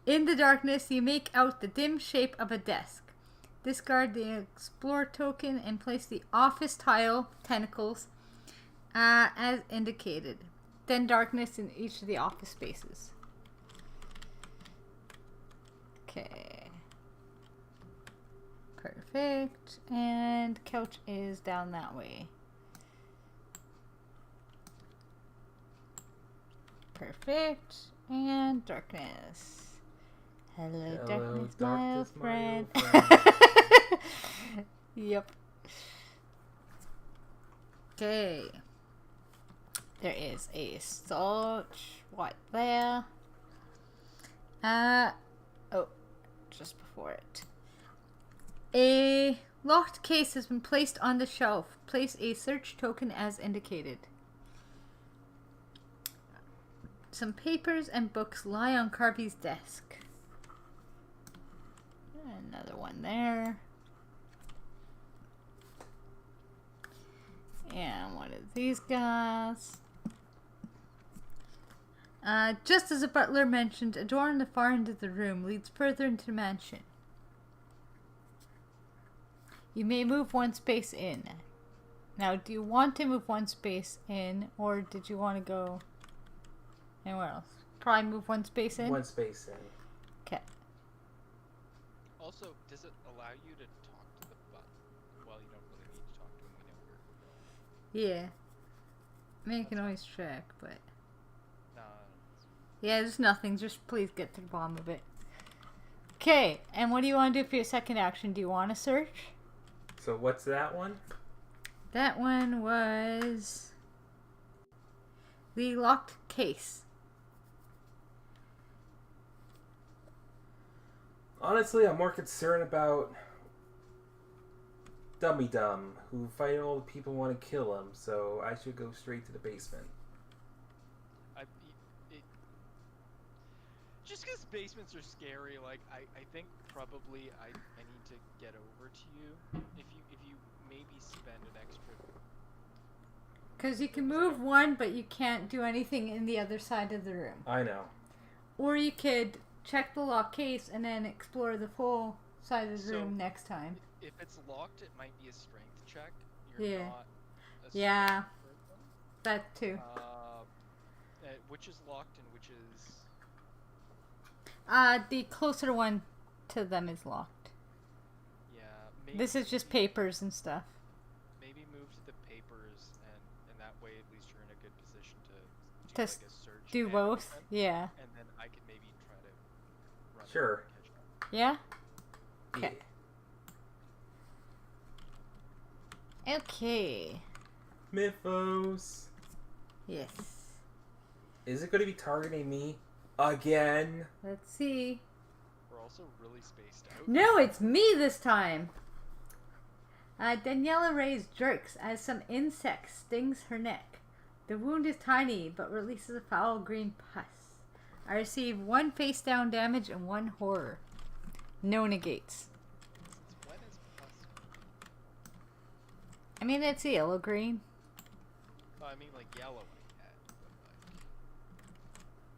In the darkness, you make out the dim shape of a desk. Discard the Explore token and place the office tile tentacles as indicated. Then darkness in each of the office spaces. Okay. Perfect. And couch is down that way. Perfect. And darkness. Hello, darkness, my old friend. Yep. Okay. There is a storage right there. Oh, just before it. A locked case has been placed on the shelf. Place a search token as indicated. Some papers and books lie on Carby's desk. Another one there. And one of these guys. Just as the butler mentioned, a door on the far end of the room leads further into the mansion. You may move one space in. Now, do you want to move one space in, or did you want to go anywhere else? Probably move one space in? One space in. Okay. Also, does it allow you to talk to the butler? Well, you don't really need to talk to him. We know where. Yeah. I mean, you can always check, but... Nah. Yeah, there's nothing. Just please get to the bottom of it. Okay, and what do you want to do for your second action? Do you want to search? So what's that one? That one was... the locked case. Honestly, I'm more concerned about Dummy Dumb, who fight all the people who want to kill him, so I should go straight to the basement. Just because basements are scary, like, I think probably I need to get over to you. If you maybe spend an extra Because you can move one, but you can't do anything in the other side of the room. I know. Or you could check the lock case and then explore the full side of the room next time. If it's locked, it might be a strength check. Yeah. Not a strength Yeah. person. That too. Which is locked and which is... The closer one to them is locked. Yeah. Maybe, This is just papers and stuff. Maybe move to the papers, and that way at least you're in a good position to do To like a search. Do and both? movement, Yeah. And then I can maybe try to run Sure. and catch up. Yeah? Yeah. Okay. Okay. Mythos. Yes. Is it going to be targeting me again? Let's see. We're also really spaced out. No, it's me this time. Daniela Reyes jerks as some insect stings her neck. The wound is tiny, but releases a foul green pus. I receive 1 face down damage and 1 horror. No negates. Since when is plus? I mean, it's yellow green. Oh, I mean like yellow I get,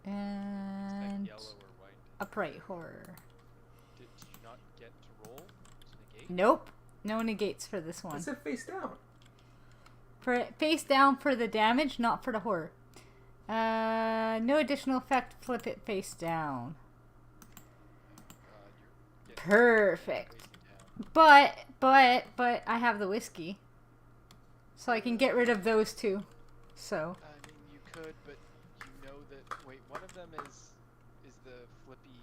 but like And yellow or white. upright horror. Did you not get to roll to negate? Nope. No negates for this one. Is it face down? For face down for the damage, not for the horror. No additional effect. Flip it face down. You're getting Perfect. weighted down. But I have the whiskey, so I can get rid of those two. So I mean, you could, but you know that. Wait, one of them is the flippy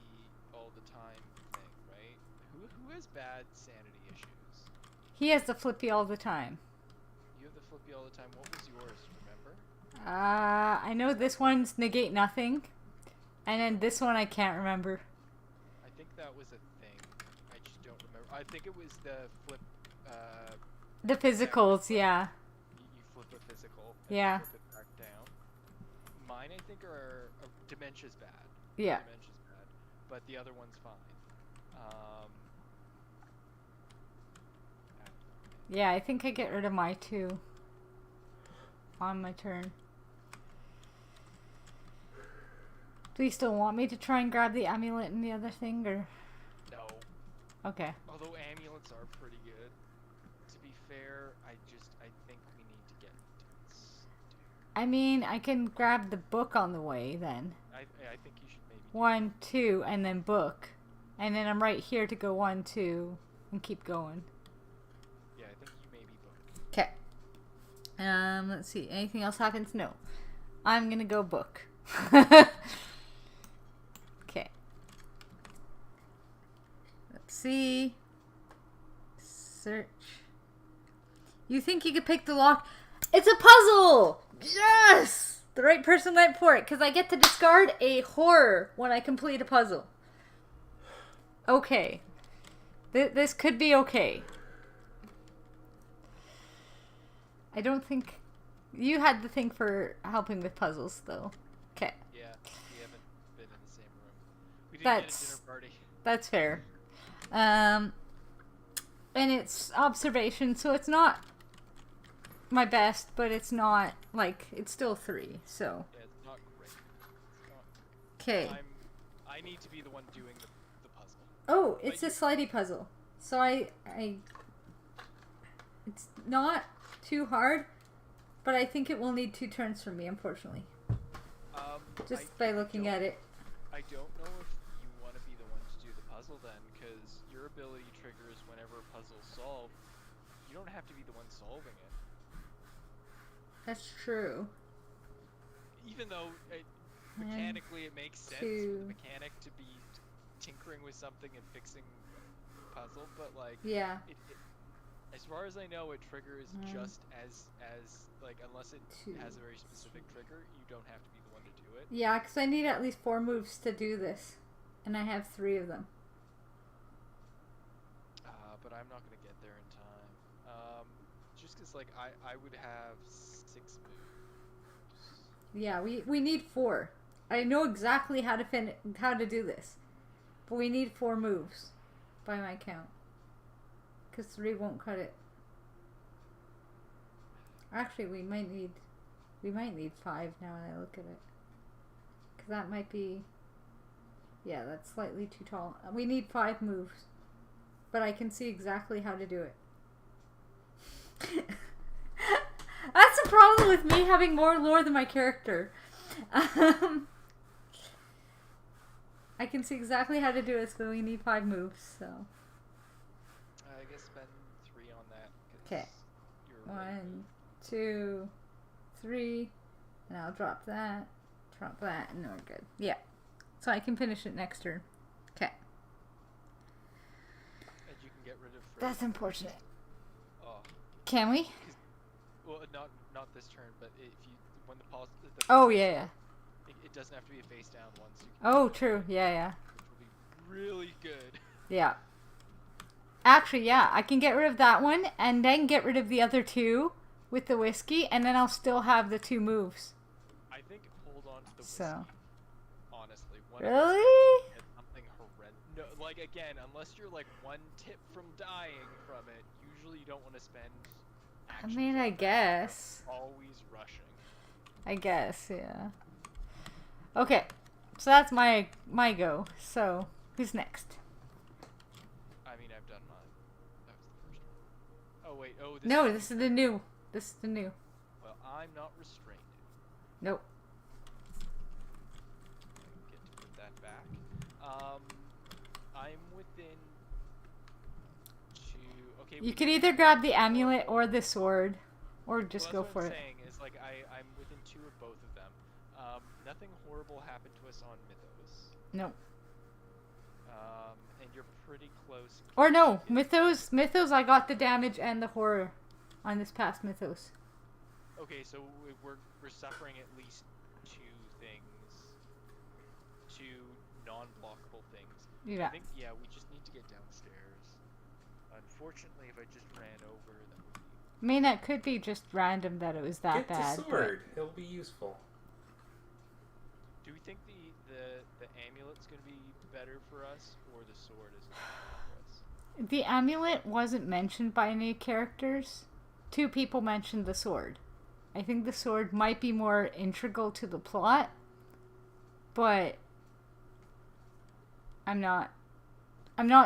all the time thing, right? Who has bad sanity issues? he has the flippy all the time. You have the flippy all the time. What was yours? Remember? I know this one's negate nothing, and then this one I can't remember. I think that was a thing. I just don't remember. I think it was the flip. The physicals, yeah. You flip a physical. And Yeah. Flip it back down. Mine, I think, are dementia's bad. Yeah. Dementia's bad, but the other one's fine. Yeah, I think I get rid of my 2 on my turn. Do you still want me to try and grab the amulet and the other thing, or? No. Okay. Although amulets are pretty good. To be fair, I think we need to get into I mean, I can grab the book on the way then. I think you should maybe do 1, 2, and then book. And then I'm right here to go 1, 2, and keep going. Yeah, I think you maybe book. Okay. Let's see. Anything else happens? No. I'm gonna go book. Okay. Let's see. Search. You think you could pick the lock? It's a puzzle! Yes! The right person went for it, because I get to discard a horror when I complete a puzzle. Okay. This could be okay. I don't think... You had the thing for helping with puzzles, though. Okay. Yeah, we haven't been in the same room. We didn't That's- get a dinner party. That's fair. And it's observation, so it's not my best, but it's not, like, it's still 3, so. Yeah, it's not great. It's not. Okay. I need to be the one doing the puzzle. Oh, it's a slidey puzzle. So it's not too hard, but I think it will need 2 turns from me, unfortunately. Just by looking at it. I don't know if you want to be the one to do the puzzle then, because your ability triggers whenever a puzzle's solved. You don't have to be the one solving it. That's true. Even though mechanically it makes sense for the mechanic to be tinkering with something and fixing a puzzle, but like, Yeah. as far as I know, it triggers just as like, unless it has a very specific trigger, you don't have to be the one to do it. Yeah, because I need at least 4 moves to do this, and I have 3 of them. But I'm not gonna get there in time. Just because like I would have 6 moves. Yeah, we need 4. I know exactly how to do this, but we need 4 moves, by my count. Because 3 won't cut it. Actually, we might need We might need 5 now when I look at it. Because that might be... Yeah, that's slightly too tall. We need 5 moves. But I can see exactly how to do it. That's the problem with me having more lore than my character. I can see exactly how to do it, so we need 5 moves, so... I guess spend 3 on that. Okay. 1, 2, 3, and I'll drop that, and then we're good. Yeah. So I can finish it next turn. Okay. And you can get rid of... That's unfortunate. Oh. Can we? Well, not this turn, but if you... When the pause... Oh, yeah. It doesn't have to be a face down one, so you can... Oh, true. Yeah. Which will be really good. Yeah. Actually, yeah, I can get rid of that one, and then get rid of the other 2 with the whiskey, and then I'll still have the 2 moves. I think hold on to the whiskey. So. Honestly. Really? Something horrendous. No, like, again, unless you're, like, 1 tip from dying from it, usually you don't want to spend... I mean, I guess. Always rushing. I guess, yeah. Okay, so that's my go. So, who's next? I mean, I've done mine. That was the first one. Oh, wait. Oh, this is the new. This is the new. Well, I'm not restrained. Nope. I get to put that back. I'm within 2... Okay, You can either grab the amulet or the sword, or just go for it. What I'm saying is, like, I'm within 2 of both of them. Nothing horrible happened to us on Mythos. Nope. And you're pretty close. Or no, Mythos, I got the damage and the horror on this past Mythos. Okay, so we're suffering at least 2 things. 2 non-blockable things. Yeah. I think, yeah, we just need to get downstairs. Unfortunately, if I just ran over, that would be... I mean, that could be just random that it was that Get bad. the sword. It'll be useful. Do we think the amulet's going to be better for us, or the sword is going to be better for us? The amulet wasn't mentioned by any characters. 2 people mentioned the sword. I think the sword might be more integral to the plot, but I'm not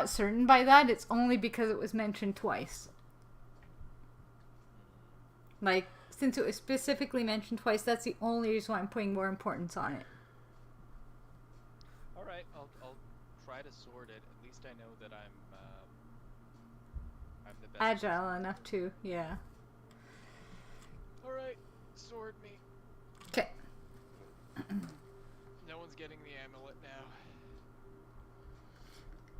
certain by that. It's only because it was mentioned twice. Like, since it was specifically mentioned twice, that's the only reason why I'm putting more importance on it. Alright, I'll try to sort it. At least I know that I'm the best. Agile enough to, yeah. Alright, sword me. Okay. No one's getting the amulet now.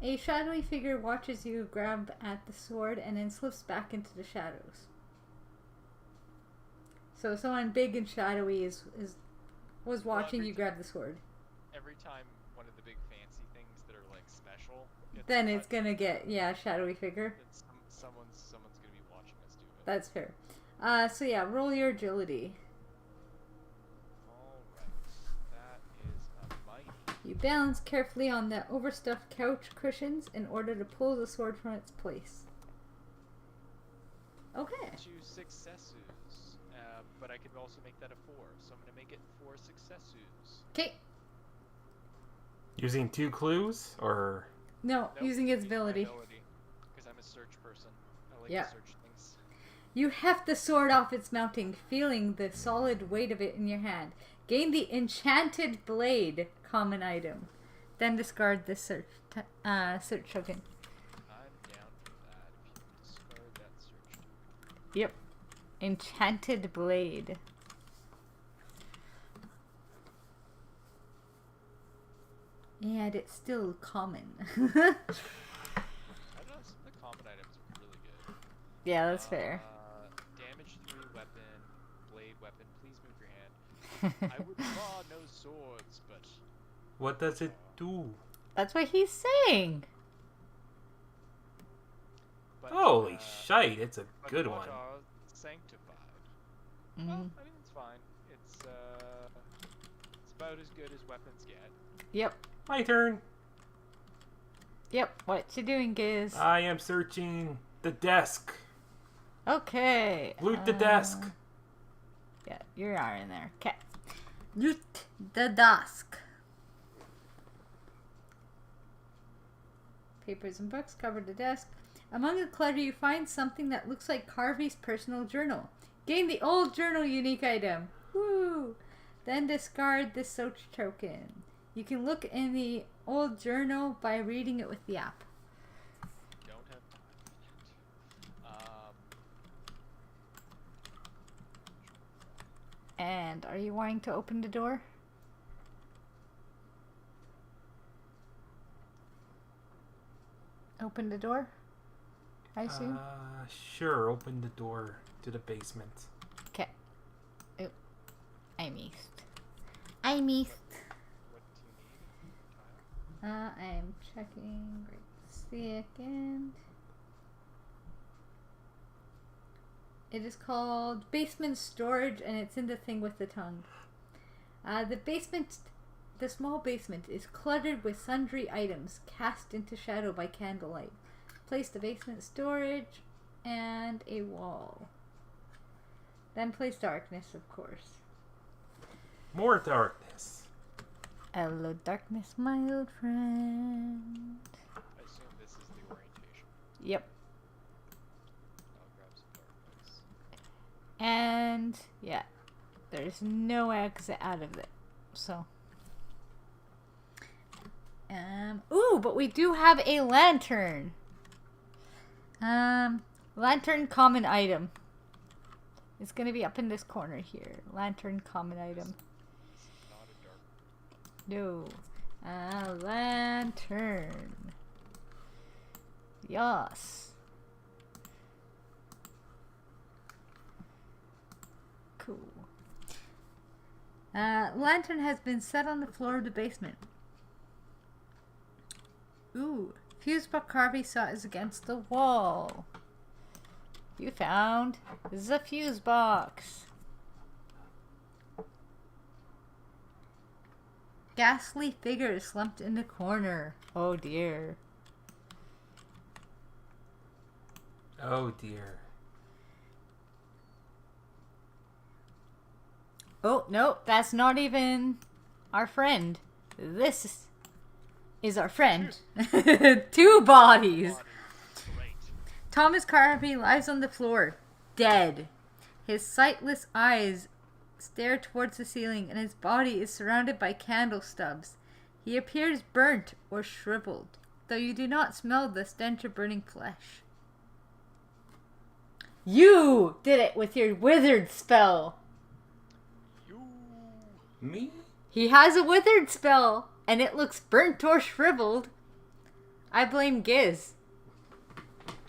A shadowy figure watches you grab at the sword and then slips back into the shadows. So someone big and shadowy was watching you grab the sword. Every time one of the big fancy things that are like special, Then it's gonna get, yeah, shadowy figure. Someone's gonna be watching us do it. That's fair. So yeah, roll your agility. Alright, that is a mighty. You balance carefully on the overstuffed couch cushions in order to pull the sword from its place. Okay. 2 successes, but I could also make that a 4, so I'm gonna make it 4 successes. Okay. Using 2 clues, or... No, Nope, using its ability. Because I'm a search person. I like Yeah. to search things. You heft the sword off its mounting, feeling the solid weight of it in your hand. Gain the enchanted blade, common item. Then discard this search token. I'm down for that. If you discard that search token. Yep. Enchanted blade. And it's still common. I don't know, some of the common items are really good. Yeah, that's fair. Damage 3 weapon, blade weapon. Please move your hand. I would draw no swords, but... What does it do? That's what he's saying. But, holy shite, it's a good what one. are sanctified? Mm-hmm. Well, I mean, it's fine. It's about as good as weapons get. Yep. My turn. Yep. What you doing, Giz? I am searching the desk. Okay. Loot the desk. Yeah, you are in there. Okay. Loot the desk. Papers and books cover the desk. Among the clutter, you find something that looks like Carvey's personal journal. Gain the old journal unique item. Woo! Then discard the search token. You can look in the old journal by reading it with the app. Don't have time for that. And are you wanting to open the door? Open the door? I assume? Sure, open the door to the basement. Okay. Oh, I missed. I missed. What do you need, Kyle? I'm checking. Right second. It is called Basement Storage, and it's in the thing with the tongue. The small basement is cluttered with sundry items cast into shadow by candlelight. Place the basement storage and a wall. Then place darkness, of course. More darkness. Hello, darkness, my old friend. I assume this is the orientation. Yep. I'll grab some darkness. And yeah, there's no exit out of it. So, ooh, but we do have a lantern. Lantern common item. It's gonna be up in this corner here. Lantern common item. Not a dark. No. Lantern. Yes. Cool. Lantern has been set on the floor of the basement. Ooh. Fuse box Harvey saw is against the wall. You found the fuse box. Ghastly figure slumped in the corner. Oh dear. Oh dear. Oh, no, that's not even our friend. This is our friend. Two bodies. Great. Thomas Carvey lies on the floor, dead. His sightless eyes stare towards the ceiling, and his body is surrounded by candle stubs. He appears burnt or shriveled, though you do not smell the stench of burning flesh. You did it with your withered spell. Me? He has a withered spell, and it looks burnt or shriveled. I blame Giz.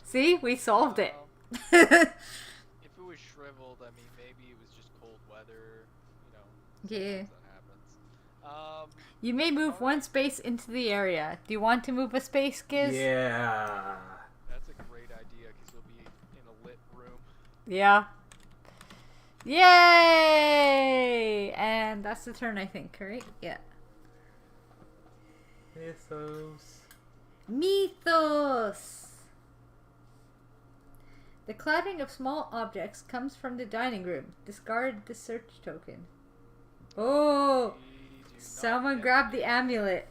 See, we solved it. If it was shriveled, I mean, maybe it was just cold weather. You know, Yeah. sometimes that happens. You may move one space into the area. Do you want to move a space, Giz? Yeah. That's a great idea because you'll be in a lit room. Yeah. Yay! And that's the turn, I think, right? Yeah. Mythos! The clattering of small objects comes from the dining room. Discard the search token. Oh! We do not Someone get grab the amulet.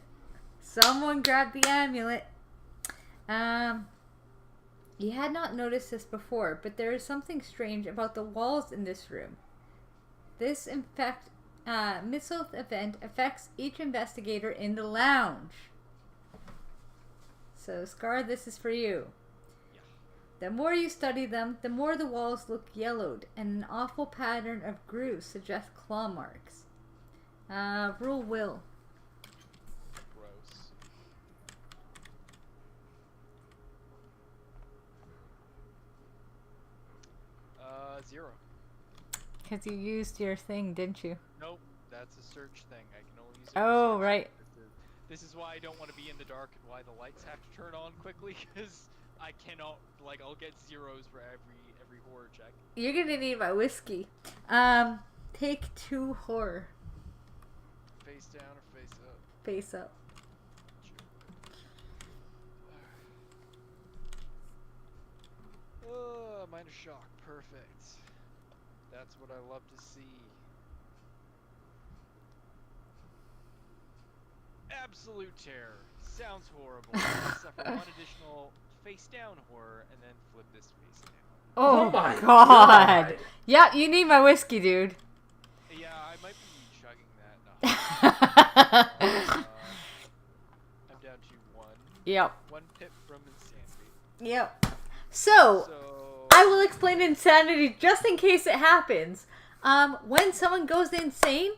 Someone grab the amulet. You had not noticed this before, but there is something strange about the walls in this room. This mythos event affects each investigator in the lounge. So, Scar, this is for you. Yeah. The more you study them, the more the walls look yellowed, and an awful pattern of grooves suggests claw marks. Rule will. Gross. 0. Because you used your thing, didn't you? Nope, that's a search thing. I can only use it for Oh, search. right. This is why I don't want to be in the dark and why the lights have to turn on quickly, because I cannot, like, I'll get zeros for every horror check. You're gonna need my whiskey. Take 2 horror. Face down or face up? Face up. Oh, minor shock. Perfect. That's what I love to see. Absolute terror. Sounds horrible. Suffer one additional face down horror and then flip this face down. Oh my God. Yeah, you need my whiskey, dude. Yeah, I might be chugging that. No. I'm down to 1. Yep. 1 pip from insanity. Yep. So, I will explain insanity just in case it happens. When someone goes insane,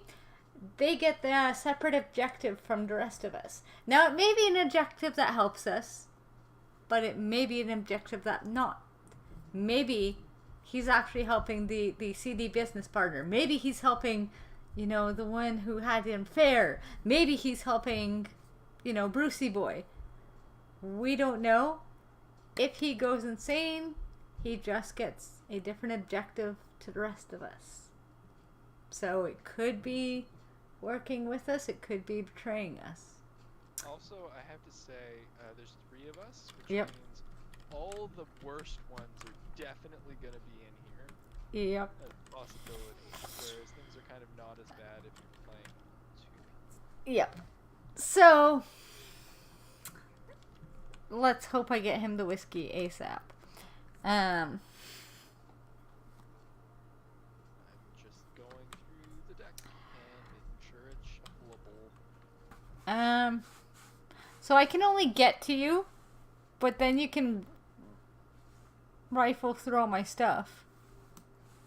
they get the separate objective from the rest of us. Now, it may be an objective that helps us, but it may be an objective that not. Maybe he's actually helping the CD business partner. Maybe he's helping, the one who had the affair. Maybe he's helping, Brucey Boy. We don't know. If he goes insane, he just gets a different objective to the rest of us. So it could be working with us, it could be betraying us. Also, I have to say, there's 3 of us, which Yep. means all the worst ones are definitely going to be in here. Yep. As a possibility, whereas things are kind of not as bad if you're playing 2. Yep. So, let's hope I get him the whiskey ASAP. I'm just going through the deck and making sure it's shuffleable. So I can only get to you, but then you can rifle through all my stuff.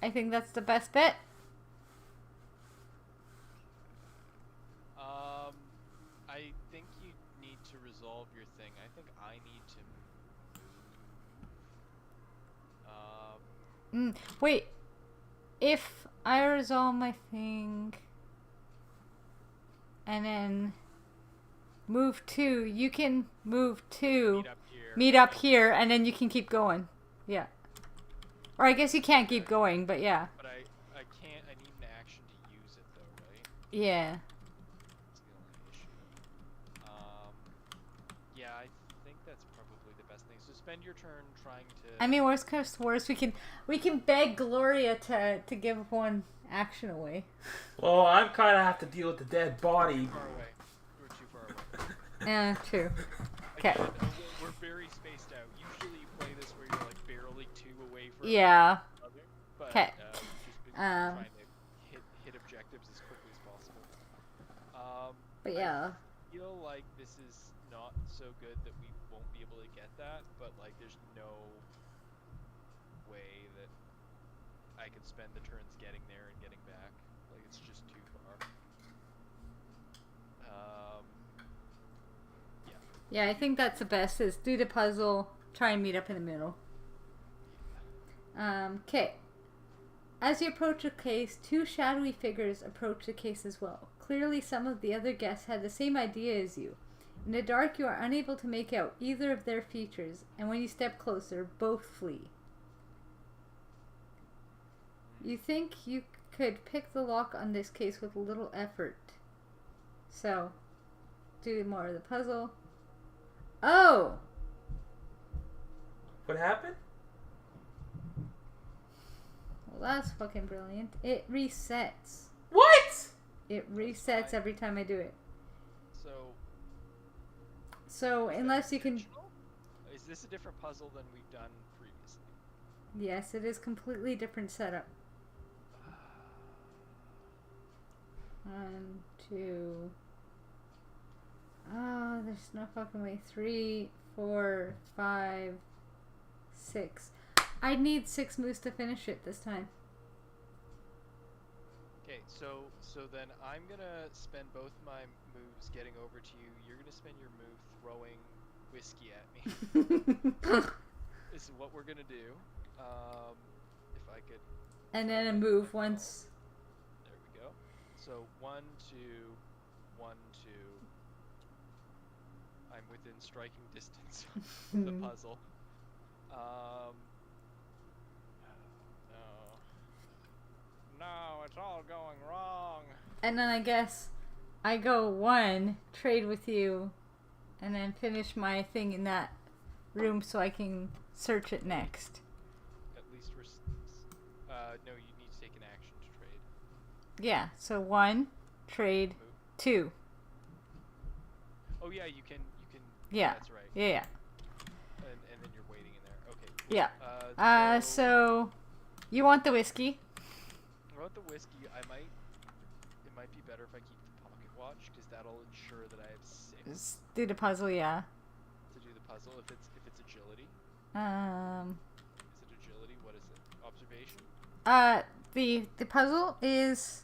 I think that's the best bet. I think you need to resolve your thing. I think I need to move. Wait. If I resolve my thing and then move 2, you can move 2, meet up here, and then you can keep going. Yeah. Or I guess you can't keep going, but yeah. But I can't. I need an action to use it though, right? Yeah. That's the only issue. Yeah, I think that's probably the best thing. So spend your turn trying to. I mean, worst comes to worst, we can beg Gloria to give one action away. Well, I'm kind of have to deal with the dead body. Too far away. We're too far away. Yeah, true. Okay. Again, we're very spaced out. Usually you play this where you're like barely 2 away from Yeah. each other. But Okay. just trying to hit objectives as quickly as possible. But yeah. I feel like this is not so good that we won't be able to get that, but like there's no way that I could spend the turns getting there and getting back. Like it's just too far. Yeah, I think that's the best, is do the puzzle, try and meet up in the middle. Okay. As you approach a case, 2 shadowy figures approach the case as well. Clearly some of the other guests had the same idea as you. In the dark, you are unable to make out either of their features, and when you step closer, both flee. You think you could pick the lock on this case with a little effort. So, do more of the puzzle. Oh! What happened? Well, that's fucking brilliant. It resets. What? It resets every time I do it. So So, unless you can... intentional? Is this a different puzzle than we've done previously? Yes, it is completely different setup. 1, 2... Oh, there's no fucking way. 3, 4, 5, 6. I need 6 moves to finish it this time. Okay, so then I'm gonna spend both my moves getting over to you. You're gonna spend your move throwing whiskey at me. This is what we're gonna do. If I could. And then a move once. There we go. So 1, 2, 1, 2. I'm within striking distance of the puzzle. No, it's all going wrong. And then I guess I go 1, trade with you, and then finish my thing in that room so I can search it next. At least we're. No, you need to take an Yeah, so 1, trade, Move. 2. Oh yeah, you can. Yeah. That's right. Yeah. And then you're waiting in there. Okay. Cool. Yeah. So you want the whiskey? I want the whiskey. It might be better if I keep the pocket watch because that'll ensure that I have 6 Do the puzzle, yeah. to do the puzzle. If it's agility. Um. Is it agility? What is it? Observation? The puzzle is.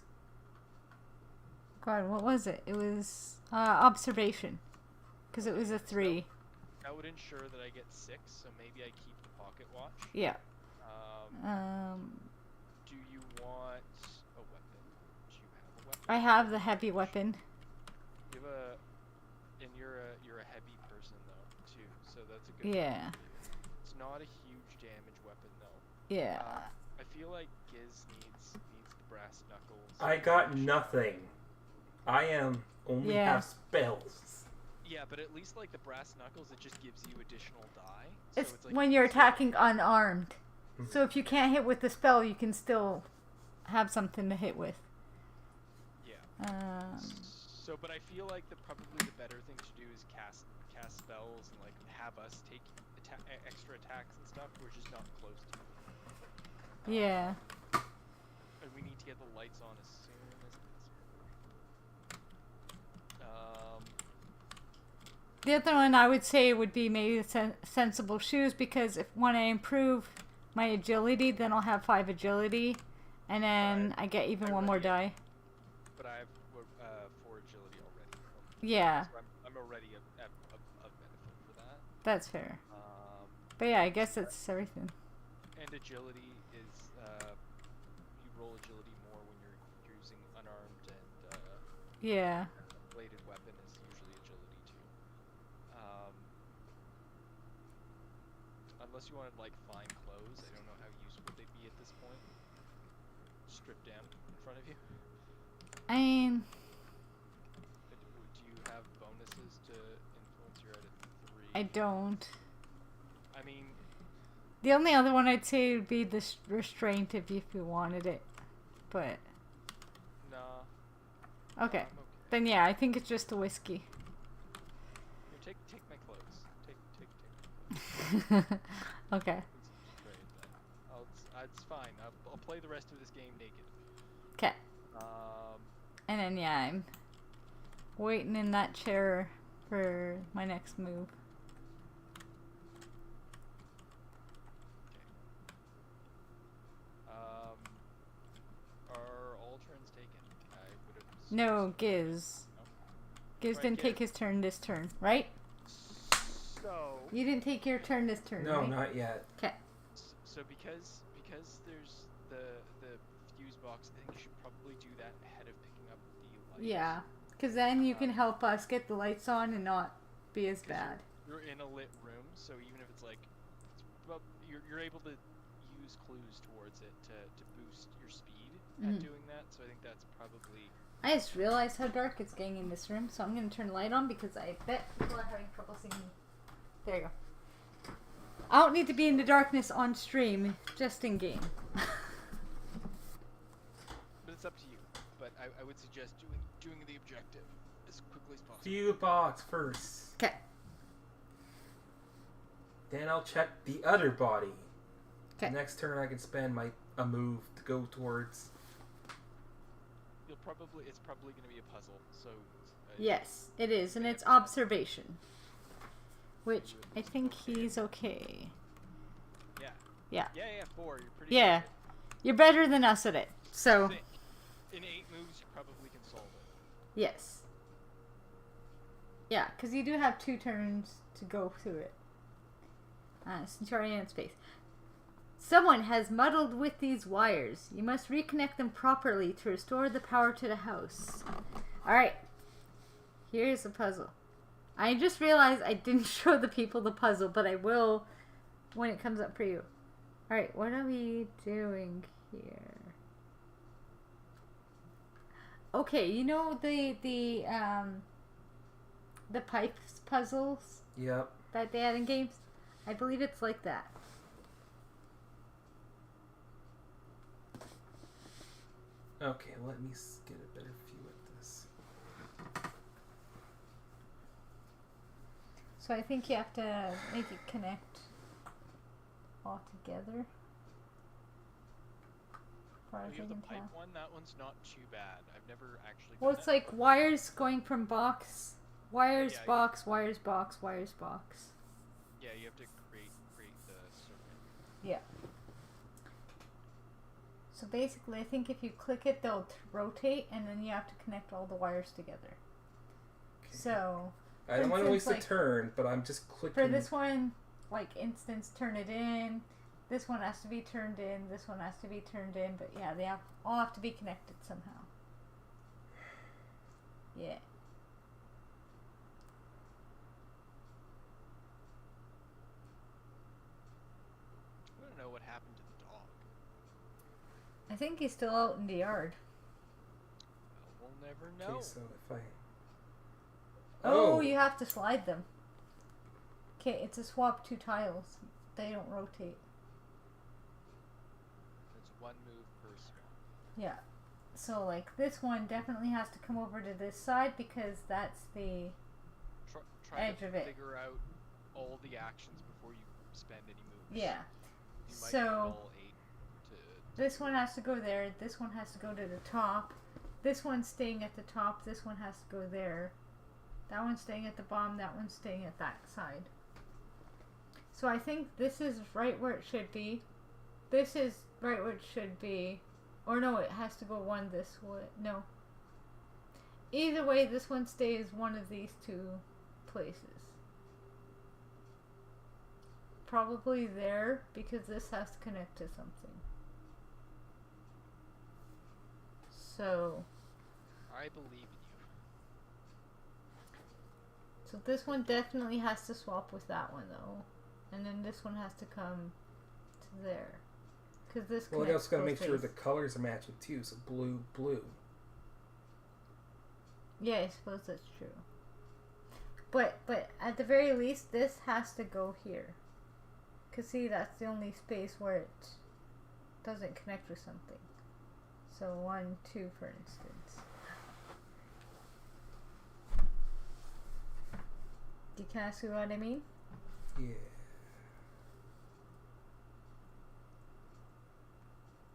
God, what was it? It was observation, because it was a 3. That would ensure that I get 6, so maybe I keep the pocket watch. Yeah. Do you want a weapon? Do you have a weapon? I have the heavy weapon. You have and you're a heavy person though too, so that's a good. Yeah. It's not a huge damage weapon though. Yeah. I feel like Giz needs the brass knuckles. I got nothing. I only have spells. Yeah, but at least like the brass knuckles, it just gives you additional die. So It's like when you're attacking unarmed. So if you can't hit with the spell, you can still have something to hit with. Yeah. So, but I feel like probably the better thing to do is cast spells and like have us take extra attacks and stuff. We're just not close to it. Yeah. And we need to get the lights on as soon as possible. The other one I would say would be maybe sensible shoes, because when I improve my agility, then I'll have 5 agility, and then I get even one more die. But I have 4 agility already. Yeah. So I'm already of benefit for that. That's fair. But yeah, I guess that's everything. And agility is you roll agility more when you're using unarmed and yeah. bladed weapon is usually agility too. Unless you wanted like fine clothes, I don't know how useful they'd be at this point. Stripped down in front of you. I mean, Do you have bonuses to influence? You're at a 3. I don't. I mean, The only other one I'd say would be the restraint if you wanted it, but nah. okay. I'm okay. Then yeah, I think it's just the whiskey. Here, take my clothes. Take Okay. It's great then. It's fine. I'll play the rest of this game naked. Okay. And then yeah, I'm waiting in that chair for my next move. Are all turns taken? I would have. No, Giz. Giz Right, didn't Giz. take his turn this turn, right? So. You didn't take your turn this turn, No, right? not yet. Okay. So because there's the fuse box, I think you should probably do that ahead of picking up the lights. Yeah, because then you can help us get the lights on and not be as bad. You're in a lit room, so even if it's like, well, you're able to use clues towards it to boost your speed at doing that. So I think that's probably. I just realized how dark it's getting in this room, so I'm going to turn the light on because I bet people are having trouble seeing me. There you go. I don't need to be in the darkness on stream, just in game. But it's up to you. But I would suggest doing the objective as quickly as possible. View box first. Okay. Then I'll check the other body. Okay. Next turn I can spend a move to go towards. It's probably going to be a puzzle. So. Yes, it is, and it's observation. Which I think he's okay. Yeah. Yeah. Yeah, 4. You're pretty. Yeah. Good. You're better than us at it. So. In 8 moves, you probably can solve it. Yes. Yeah, because you do have 2 turns to go through it. Centurion space. Someone has muddled with these wires. You must reconnect them properly to restore the power to the house. Alright. Here's the puzzle. I just realized I didn't show the people the puzzle, but I will when it comes up for you. Alright, what are we doing here? Okay, you know the pipes puzzles Yep. that they had in games? I believe it's like that. Okay, let me get a better view at this. So I think you have to make it connect all together. As far Oh, as you I have the can pipe tell. one? That one's not too bad. I've never actually Well, done it's it. like wires going from box, wires, Yeah, box, wires, box, wires, box. Yeah, you have to create the circuit. Yeah. So basically, I think if you click it, they'll rotate, and then you have to connect all the wires together. Okay. So, I don't want to waste like, a turn, but I'm just clicking. for this one, like instance, turn it in. This one has to be turned in. This one has to be turned in. But yeah, they all have to be connected somehow. Yeah. I don't know what happened to the dog. I think he's still out in the yard. Well, we'll never know. Okay, so if I... Oh, you have to slide them. Okay, it's a swap 2 tiles. They don't rotate. It's one move per swap. Yeah. So, like, this one definitely has to come over to this side because that's the Try edge to of it. figure out all the actions before you spend any moves. Yeah. You might So, need all 8 to this one has to go there. This one has to go to the top. This one's staying at the top. This one has to go there. That one's staying at the bottom. That one's staying at that side. So I think this is right where it should be. This is right where it should be. Or no, it has to go one this way. No. Either way, this one stays one of these 2 places. Probably there, because this has to connect to something. So... I believe in you. So this one definitely has to swap with that one, though. And then this one has to come to there. Because this Well, I also got to make sure ways. the colors are matching too. So blue, blue. Yeah, I suppose that's true. But at the very least, this has to go here. Because see, that's the only space where it doesn't connect with something. So 1, 2, for instance. Do you kind of see what I mean? Yeah.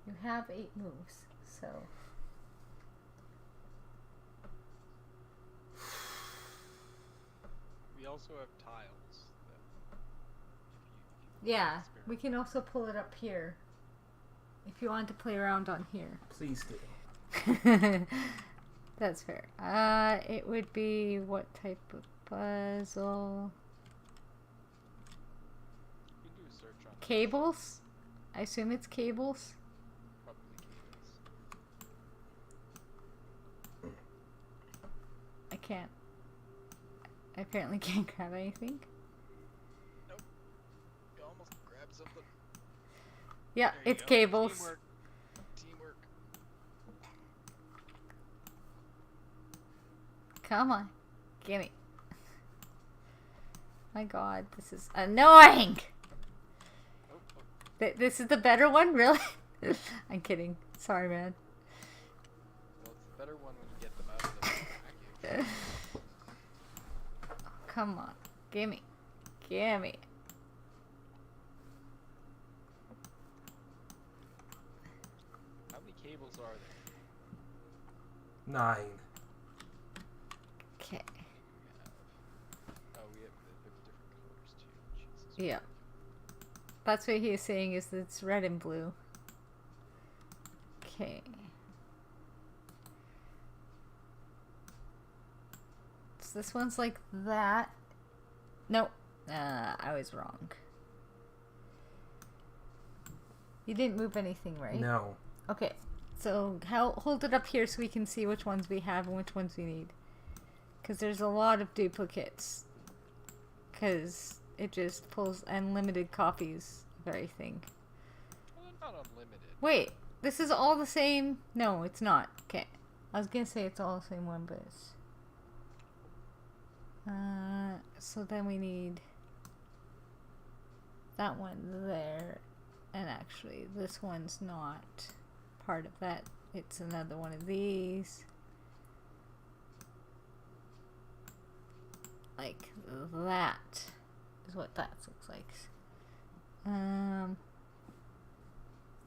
You have 8 moves, so... We also have tiles. That if you Yeah, experiment. we can also pull it up here. If you want to play around on here. Please do. That's fair. It would be what type of puzzle? You can do a search on it. Cables? I assume it's cables. Probably cables. I can't. I apparently can't grab anything. Nope. You almost grabbed something. Yeah, There you it's go. cables. Teamwork. Teamwork. Come on. Gimme. My god, this is annoying! Oh, oh. This is the better one? Really? I'm kidding. Sorry, man. Well, it's the better one when you get them out of the package. Come on. Gimme. Gimme. How many cables are there? 9. Okay. Oh, we have different colors too. Jesus. Yeah. That's what he is saying is that it's red and blue. Okay. So this one's like that. Nope. I was wrong. You didn't move anything, right? No. Okay. So hold it up here so we can see which ones we have and which ones we need. Because there's a lot of duplicates. Because it just pulls unlimited copies of everything. Well, they're not unlimited. Wait, this is all the same? No, it's not. Okay. I was gonna say it's all the same one, but it's... so then we need that one there. And actually, this one's not part of that. it's another one of these. Like that is what that looks like.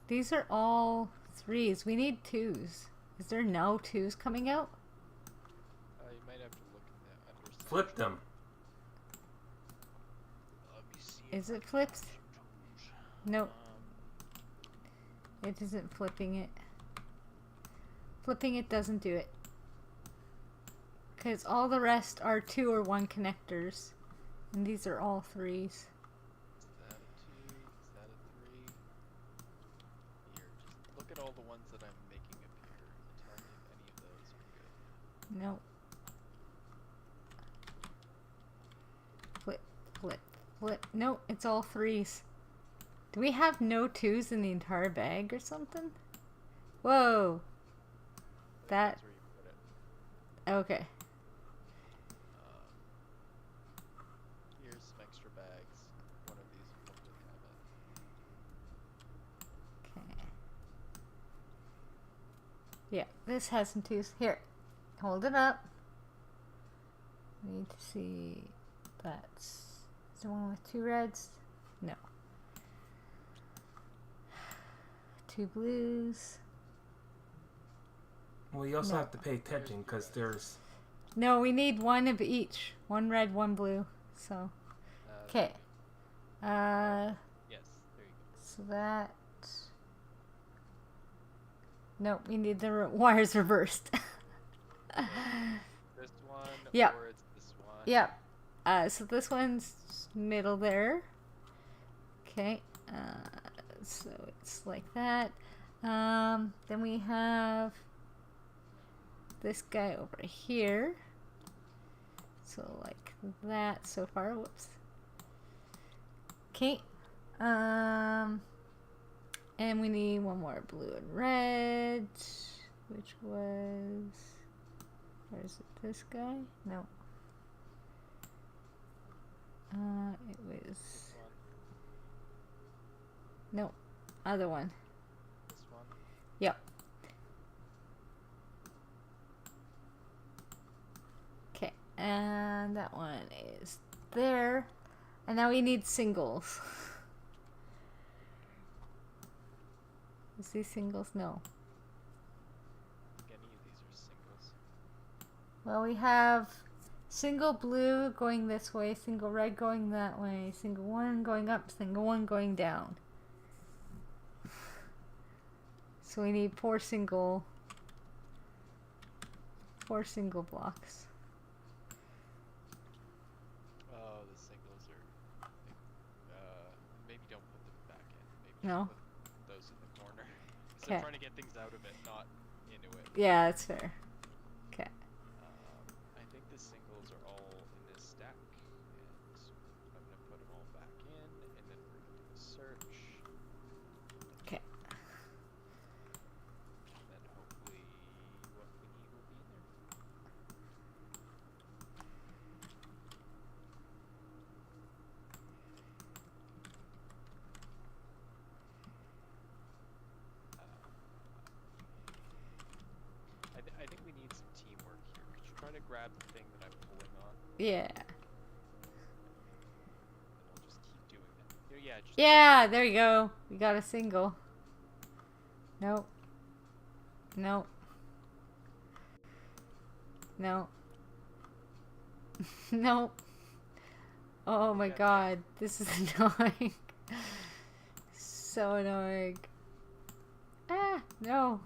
These are all 3s. We need 2s. Is there no 2s coming out? You might have to look in the under. Flip them. Let me see Is if I it can flipped? find some tools. Nope. It isn't flipping it. Flipping it doesn't do it. Because all the rest are 2 or 1 connectors. And these are all 3s. Is that a 2? Is that a 3? Here, just look at all the ones that I'm making appear and tell me if any of those are good. Nope. Flip, flip, flip. Nope, it's all 3s. Do we have no 2s in the entire bag or something? Whoa. That. That's where you put it. Okay. Here's some extra bags. One of these will probably have it. Okay. Yeah, this has some 2s. Here. Hold it up. We need to see. That's the one with 2 reds? No. 2 blues. Well, you also No. have to pay attention because there's. No, we need 1 of each. 1 red, 1 blue. So. Okay. Yes, there you go. So that. Nope, we need the wires reversed. This one, Yep. or it's this one. Yep. So this one's middle there. Okay. So it's like that. Then we have this guy over here. So like that so far. Whoops. Okay. And we need 1 more blue and red, which was. Where is it? This guy? No. It was. This one, No. Other one. this one. Yep. Okay. And that one is there. And now we need singles. Is these singles? No. I think any of these are singles. Well, we have single blue going this way, single red going that way, single 1 going up, single 1 going down. So we need 4 single blocks. Oh, the singles are. Maybe don't put them back in. Maybe No. just put those in the corner. So Okay. I'm trying to get things out of it, not into it. Yeah, that's fair. Okay. I think the singles are all in this stack, and I'm gonna put them all back in, and then we're gonna do a search, Okay. and then hopefully what we need will be in there. I think we need some teamwork here. Could you try to grab the thing that I'm pulling on, Yeah. and I'll just keep doing that. Yeah, just Yeah, there you go. We got a single. Nope. Nope. Nope. Nope. Oh my Yeah. god, this is annoying. So annoying. Ah, no.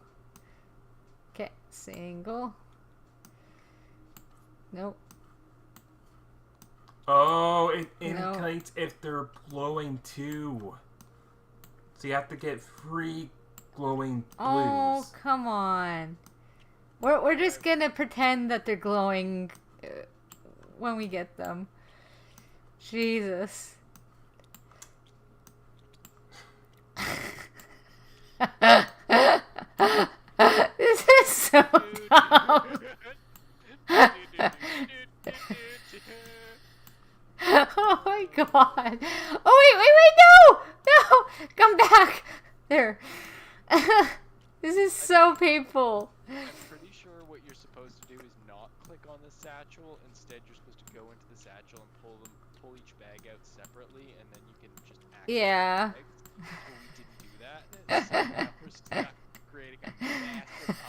Okay, single. Nope. Oh, it No. indicates if they're glowing too. So you have to get 3 glowing blues. Oh, come on. We're just gonna pretend that they're glowing when we get them. Jesus. This is so dumb. Oh my god. Oh wait, no! No! Come back! There. This is so painful. I'm pretty sure what you're supposed to do is not click on the satchel. Instead, you're supposed to go into the satchel and pull each bag out separately, and then you can just access Yeah. the bags. But we didn't do that, so now we're stuck creating a massive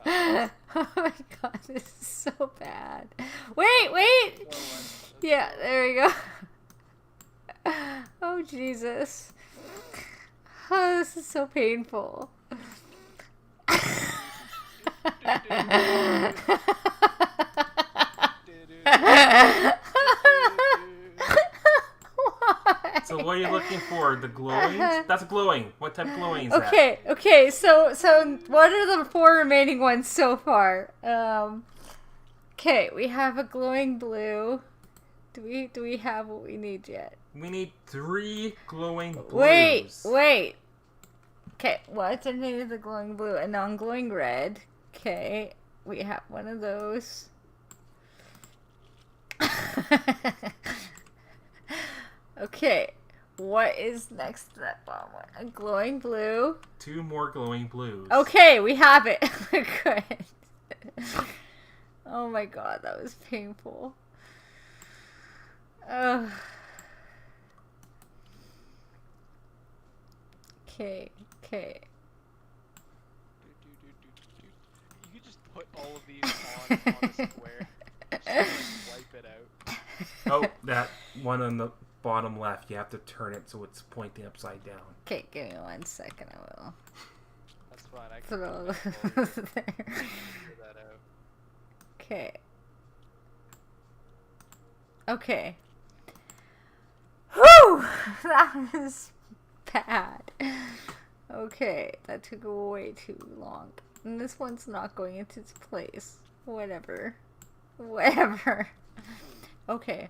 pile. Oh my god, this is so bad. Wait! Yeah, there we go. Oh, Jesus. Oh, this is so painful. So what are you looking for? The glowing? That's glowing. What type of glowing is that? Okay. So what are the 4 remaining ones so far? Okay, we have a glowing blue. Do we have what we need yet? We need 3 glowing blues. Wait. Okay, what's the name of the glowing blue? A non-glowing red. Okay, we have one of those. Okay, what is next to that bottom one? A glowing blue. 2 more glowing blues. Okay, we have it. Good. Oh my god, that was painful. Okay. You could just put all of these on a square. Just wipe it out. Oh, that one on the bottom left. You have to turn it so it's pointing upside down. Okay, give me 1 second. I will That's fine. I can throw those those there. figure that out. Okay. Whew! That was bad. Okay, that took way too long. And this one's not going into its place. Whatever. Okay.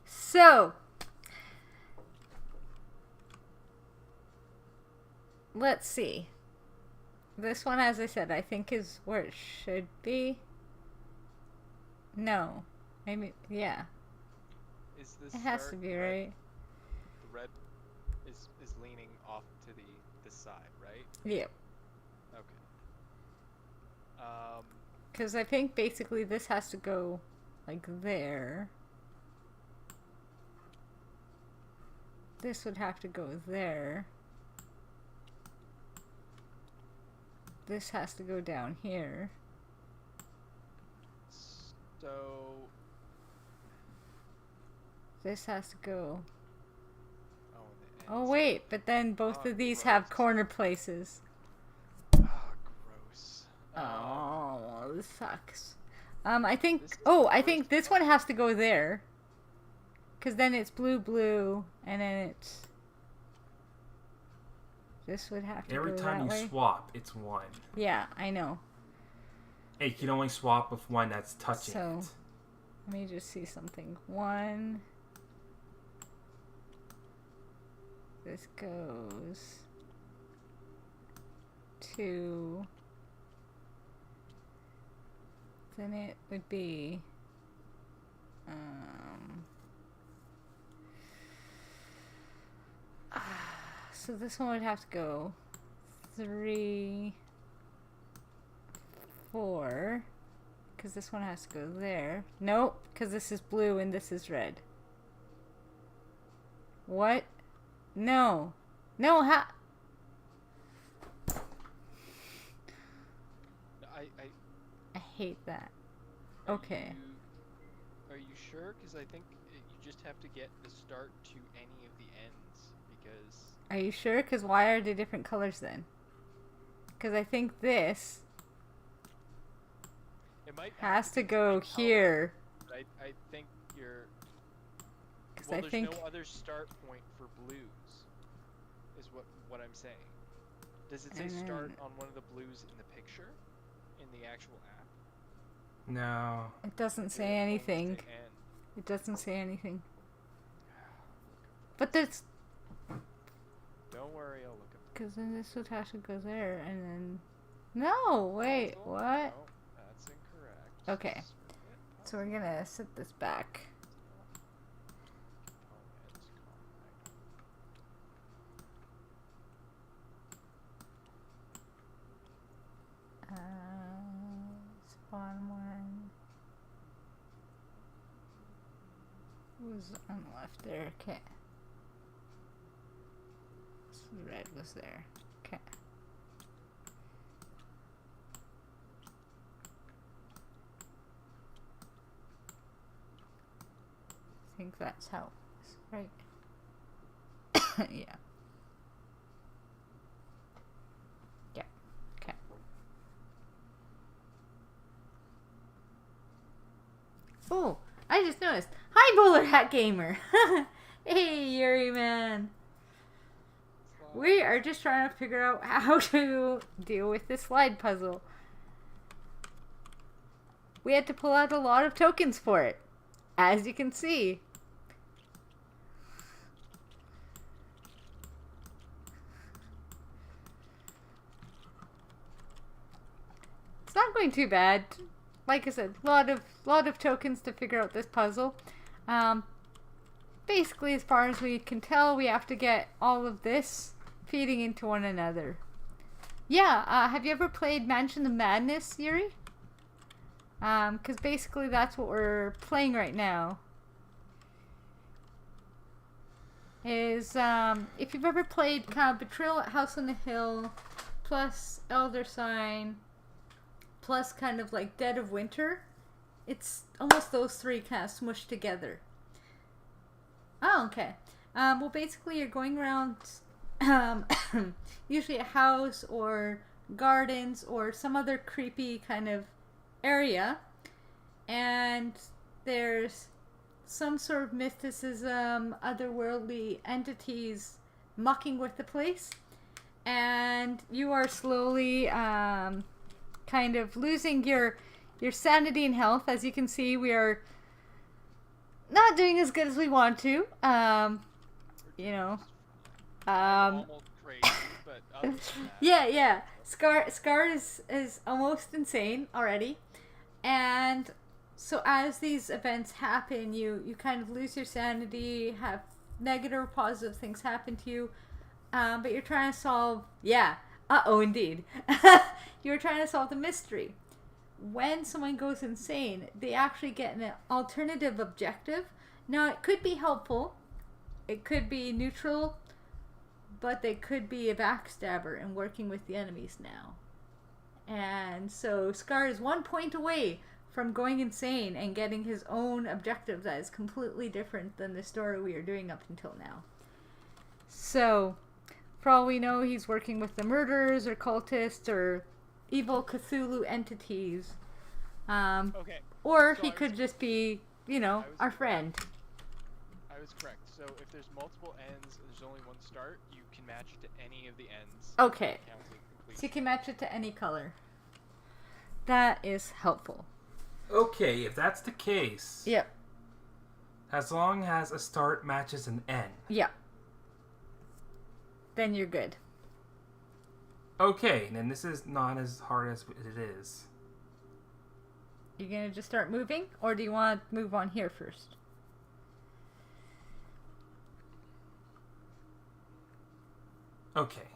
So, let's see. This one, as I said, I think is where it should be. No. Maybe, yeah. Is this It has to be, right? The red is leaning off to this side, right? Yep. Okay. Because I think basically this has to go like there. This would have to go there. This has to go down here. So This has to go. oh, Oh wait, but then both of these gross. have corner places. Gross. Oh, this sucks. I think. This is Oh, the I worst think this one has to go there. Cause then it's blue, and then it's. This would have to Every go time that you way. swap, it's 1. Yeah, I know. Hey, you can only swap with one that's touching So- it. Let me just see something. 1. This goes. 2. Then it would be. So this one would have to go 3, 4. Because this one has to go there. Nope, because this is blue and this is red. What? No. No, how? I hate that. Okay. Are you sure? Because I think you just have to get the start to any of the ends. Because Are you sure? Because why are they different colors then? Because I think this it might has to be go different color, here. but I think you're. Because Well, I there's think. no other start point for blues. Is what I'm saying. Does it say start on one of the blues in the picture, in the actual app? No. It doesn't Did say it only anything. end? It doesn't say anything. But there's. Don't worry, I'll look at. Because then this would have to go there and then. No! Wait, Puzzle? what? No, that's incorrect. Okay. Screw it. So we're gonna set this back. Components, was on the left there. Okay. So the red was there. Okay. I think that's how it's right. Yeah. Yeah. Okay. Oh, I just noticed. Hi, Bowler Hat Gamer. Hey, Yuri man. We are just trying to figure out how to deal with this slide puzzle. We had to pull out a lot of tokens for it, as you can see. It's not going too bad. Like I said, lot of tokens to figure out this puzzle. Basically, as far as we can tell, we have to get all of this feeding into one another. Yeah, have you ever played Mansion of Madness, Yuri? Because basically that's what we're playing right now. Is, if you've ever played kind of Betrayal at House on the Hill, plus Elder Sign, plus kind of like Dead of Winter, it's almost those three kind of smushed together. Oh, okay. Well, basically you're going around, usually a house or gardens or some other creepy kind of area, and there's some sort of mysticism, otherworldly entities mucking with the place, and you are slowly kind of losing your sanity and health. As you can see, we are not doing as good as we want to. You know. Almost crazy, but other than that, Yeah. Scar is almost insane already. And so as these events happen, you kind of lose your sanity, have negative or positive things happen to you. But you're trying to solve, indeed. You're trying to solve the mystery. When someone goes insane, they actually get an alternative objective. Now, it could be helpful. It could be neutral. But they could be a backstabber and working with the enemies now. And so Scar is 1 point away from going insane and getting his own objective that is completely different than the story we are doing up until now. So, for all we know, he's working with the murderers or cultists or evil Cthulhu entities. okay. Or So he could just be, our friend. I was correct. So if there's multiple ends, there's only one start. You can match it to any of the ends. Okay. Count it complete. So you can match it to any color. That is helpful. Okay, if that's the case, Yep. as long as a start matches an end. Yeah. Then you're good. Okay, then this is not as hard as it is. You're gonna just start moving, or do you want to move on here first? Okay.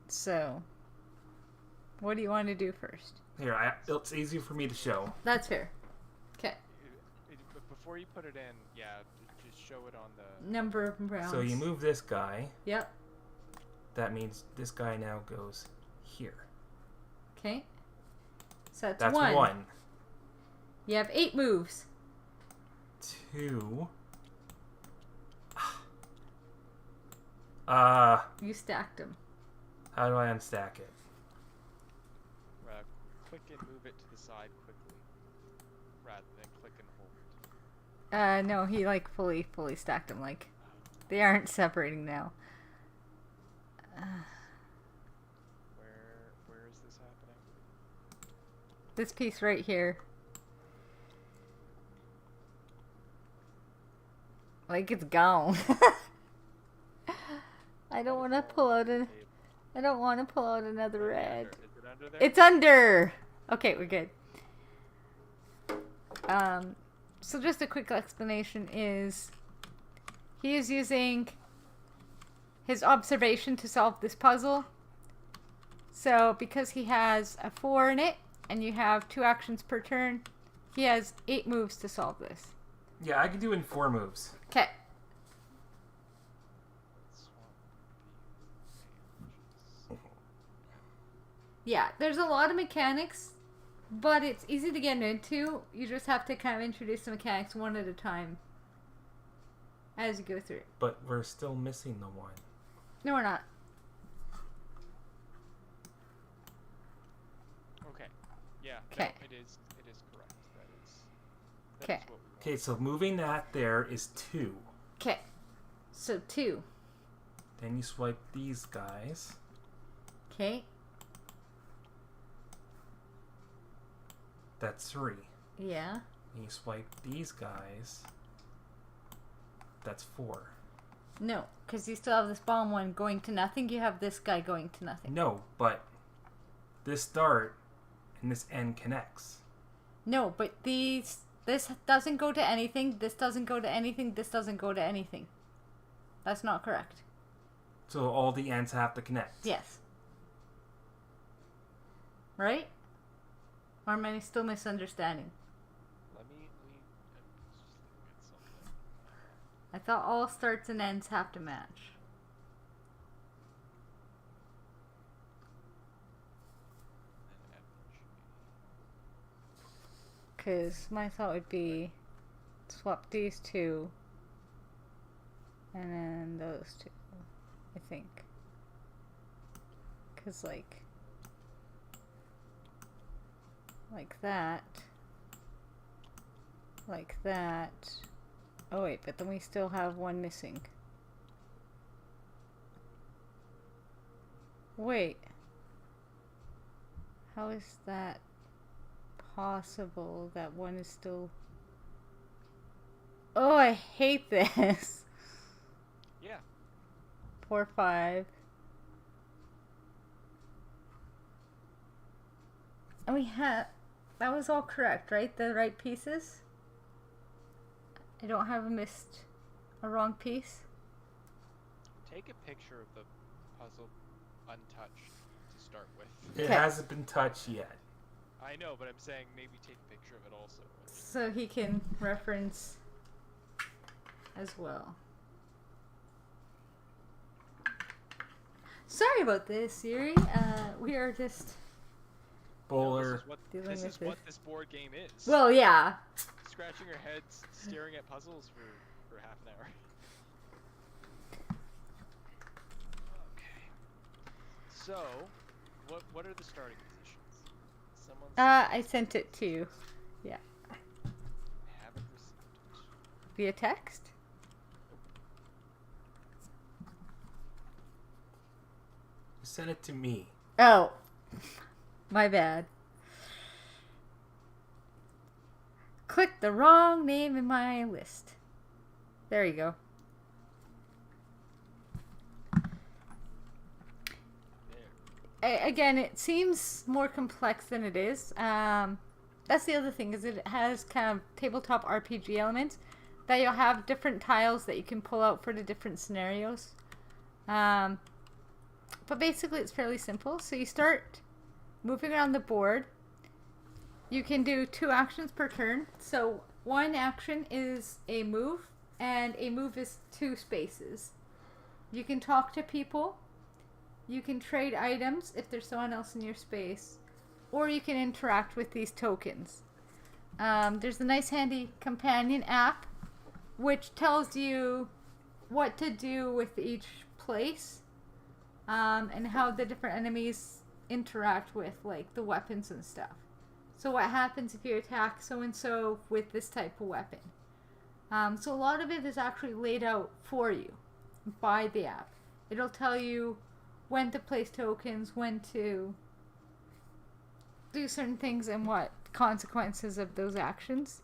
So, what do you want to do first? Here, it's easier for me to show. That's fair. Okay. But before you put it in, just show it on the... Number of rounds. So you move this guy. Yep. That means this guy now goes here. Okay. So That's one. one. You have 8 moves. 2. You stacked them. How do I unstack it? Click and move it to the side quickly, rather than click and hold. No, he like fully stacked them. Like, they aren't separating now. Where is this happening? This piece right here. Like, it's gone. I don't want to pull out I don't want to pull out another red. Is it under there? It's under. Okay, we're good. So just a quick explanation is he is using his observation to solve this puzzle. So because he has a 4 in it and you have 2 actions per turn, he has 8 moves to solve this. Yeah, I can do it in 4 moves. Okay. Yeah, there's a lot of mechanics, but it's easy to get into. You just have to kind of introduce the mechanics one at a time as you go through it. But we're still missing the one. No, we're not. Okay. Yeah. Okay. No, it is correct. That Okay. is what we want. Okay, so moving that there is 2. Okay. So 2. Then you swipe these guys. Okay. That's 3. Yeah. And you swipe these guys. That's 4. No, because you still have this bomb one going to nothing. You have this guy going to nothing. No, but this start and this end connects. No, but this doesn't go to anything. This doesn't go to anything. This doesn't go to anything. That's not correct. So all the ends have to connect. Yes. Right? Or am I still misunderstanding? Let me just look at something. I thought all starts and ends have to match. Because my thought would be swap these 2 and then those 2, I think. Because like that, like that. Oh wait, but then we still have one missing. Wait. How is that possible? That one is still... Oh, I hate this. Yeah. 4, 5. And we had... That was all correct, right? The right pieces? I don't have a wrong piece. Take a picture of the puzzle untouched to start with. It Okay. hasn't been touched yet. I know, but I'm saying maybe take a picture of it also. So he can reference as well. Sorry about this, Siri. We are just... Bowler. Dealing This with is this. what this board game is. Well, yeah. Scratching your heads, staring at puzzles for half an hour. Okay. So, what are the starting positions? Someone I sent it to you. Yeah. haven't received it. Via text? Send it to me. Oh. My bad. Click the wrong name in my list. There you go. Again, it seems more complex than it is. That's the other thing, is it has kind of tabletop RPG elements that you'll have different tiles that you can pull out for the different scenarios. But basically it's fairly simple. So you start moving around the board. You can do 2 actions per turn. So one action is a move, and a move is 2 spaces. You can talk to people. You can trade items if there's someone else in your space. Or you can interact with these tokens. There's a nice handy companion app which tells you what to do with each place. And how the different enemies interact with, like, the weapons and stuff. So what happens if you attack so-and-so with this type of weapon. So a lot of it is actually laid out for you by the app. It'll tell you when to place tokens, when to do certain things, and what consequences of those actions.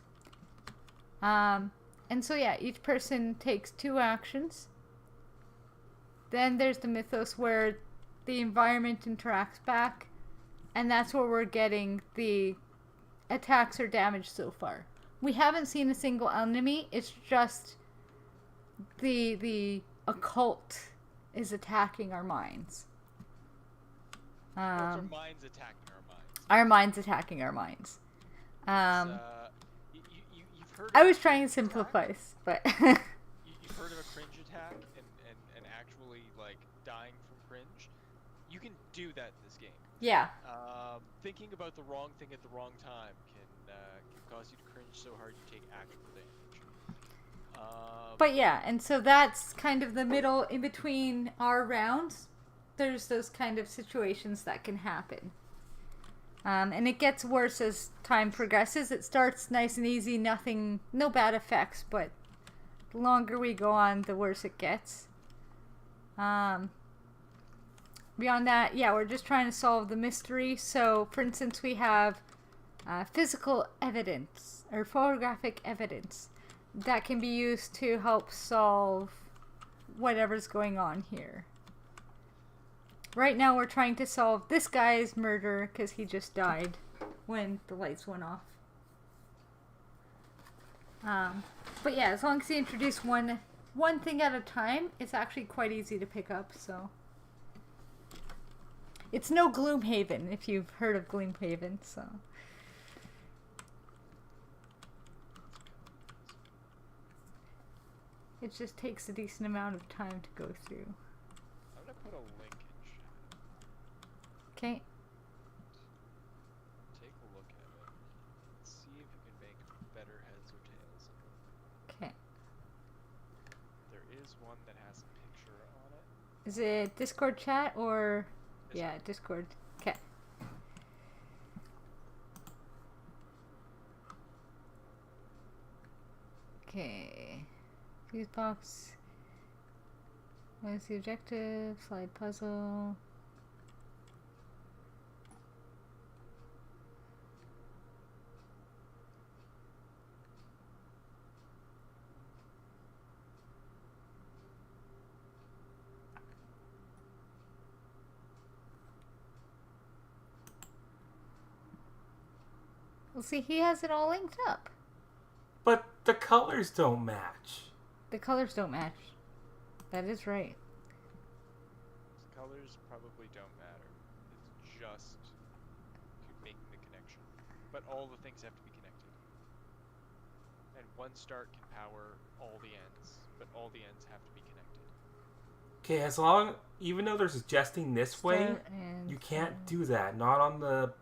And so yeah, each person takes 2 actions. Then there's the mythos where the environment interacts back, and that's where we're getting the attacks or damage so far. We haven't seen a single enemy, it's just the occult is attacking our minds. It's our minds attacking our minds. Our minds attacking our minds. You've heard I of was a trying to cringe simplify, attack? but You've heard of a cringe attack and actually like dying from cringe? You can do that in this game. yeah. Thinking about the wrong thing at the wrong time can cause you to cringe so hard you take actual damage. But yeah, and so that's kind of the middle in between our rounds. There's those kind of situations that can happen. And it gets worse as time progresses. It starts nice and easy, no bad effects, but the longer we go on, the worse it gets. Beyond that, yeah, we're just trying to solve the mystery. So, for instance, we have physical evidence or photographic evidence that can be used to help solve whatever's going on here. Right now we're trying to solve this guy's murder because he just died when the lights went off. But yeah, as long as you introduce one thing at a time, it's actually quite easy to pick up, so. It's no Gloomhaven, if you've heard of Gloomhaven, so. It just takes a decent amount of time to go through. I'm gonna put a link in chat. Okay. Take a look at it. See if you can make better heads or tails of it. Okay. There is one that has a picture on it. Is it Discord chat or... Yeah, Discord. Okay. Okay. Fuse box. What is the objective? Slide puzzle. Well, see, he has it all linked up. But the colors don't match. The colors don't match. That is right. The colors probably don't matter. It's just making the connection. But all the things have to be connected. And one start can power all the ends, but all the ends have to be connected. Okay, as long, even though they're suggesting this way, Start and you can't do that. Not on the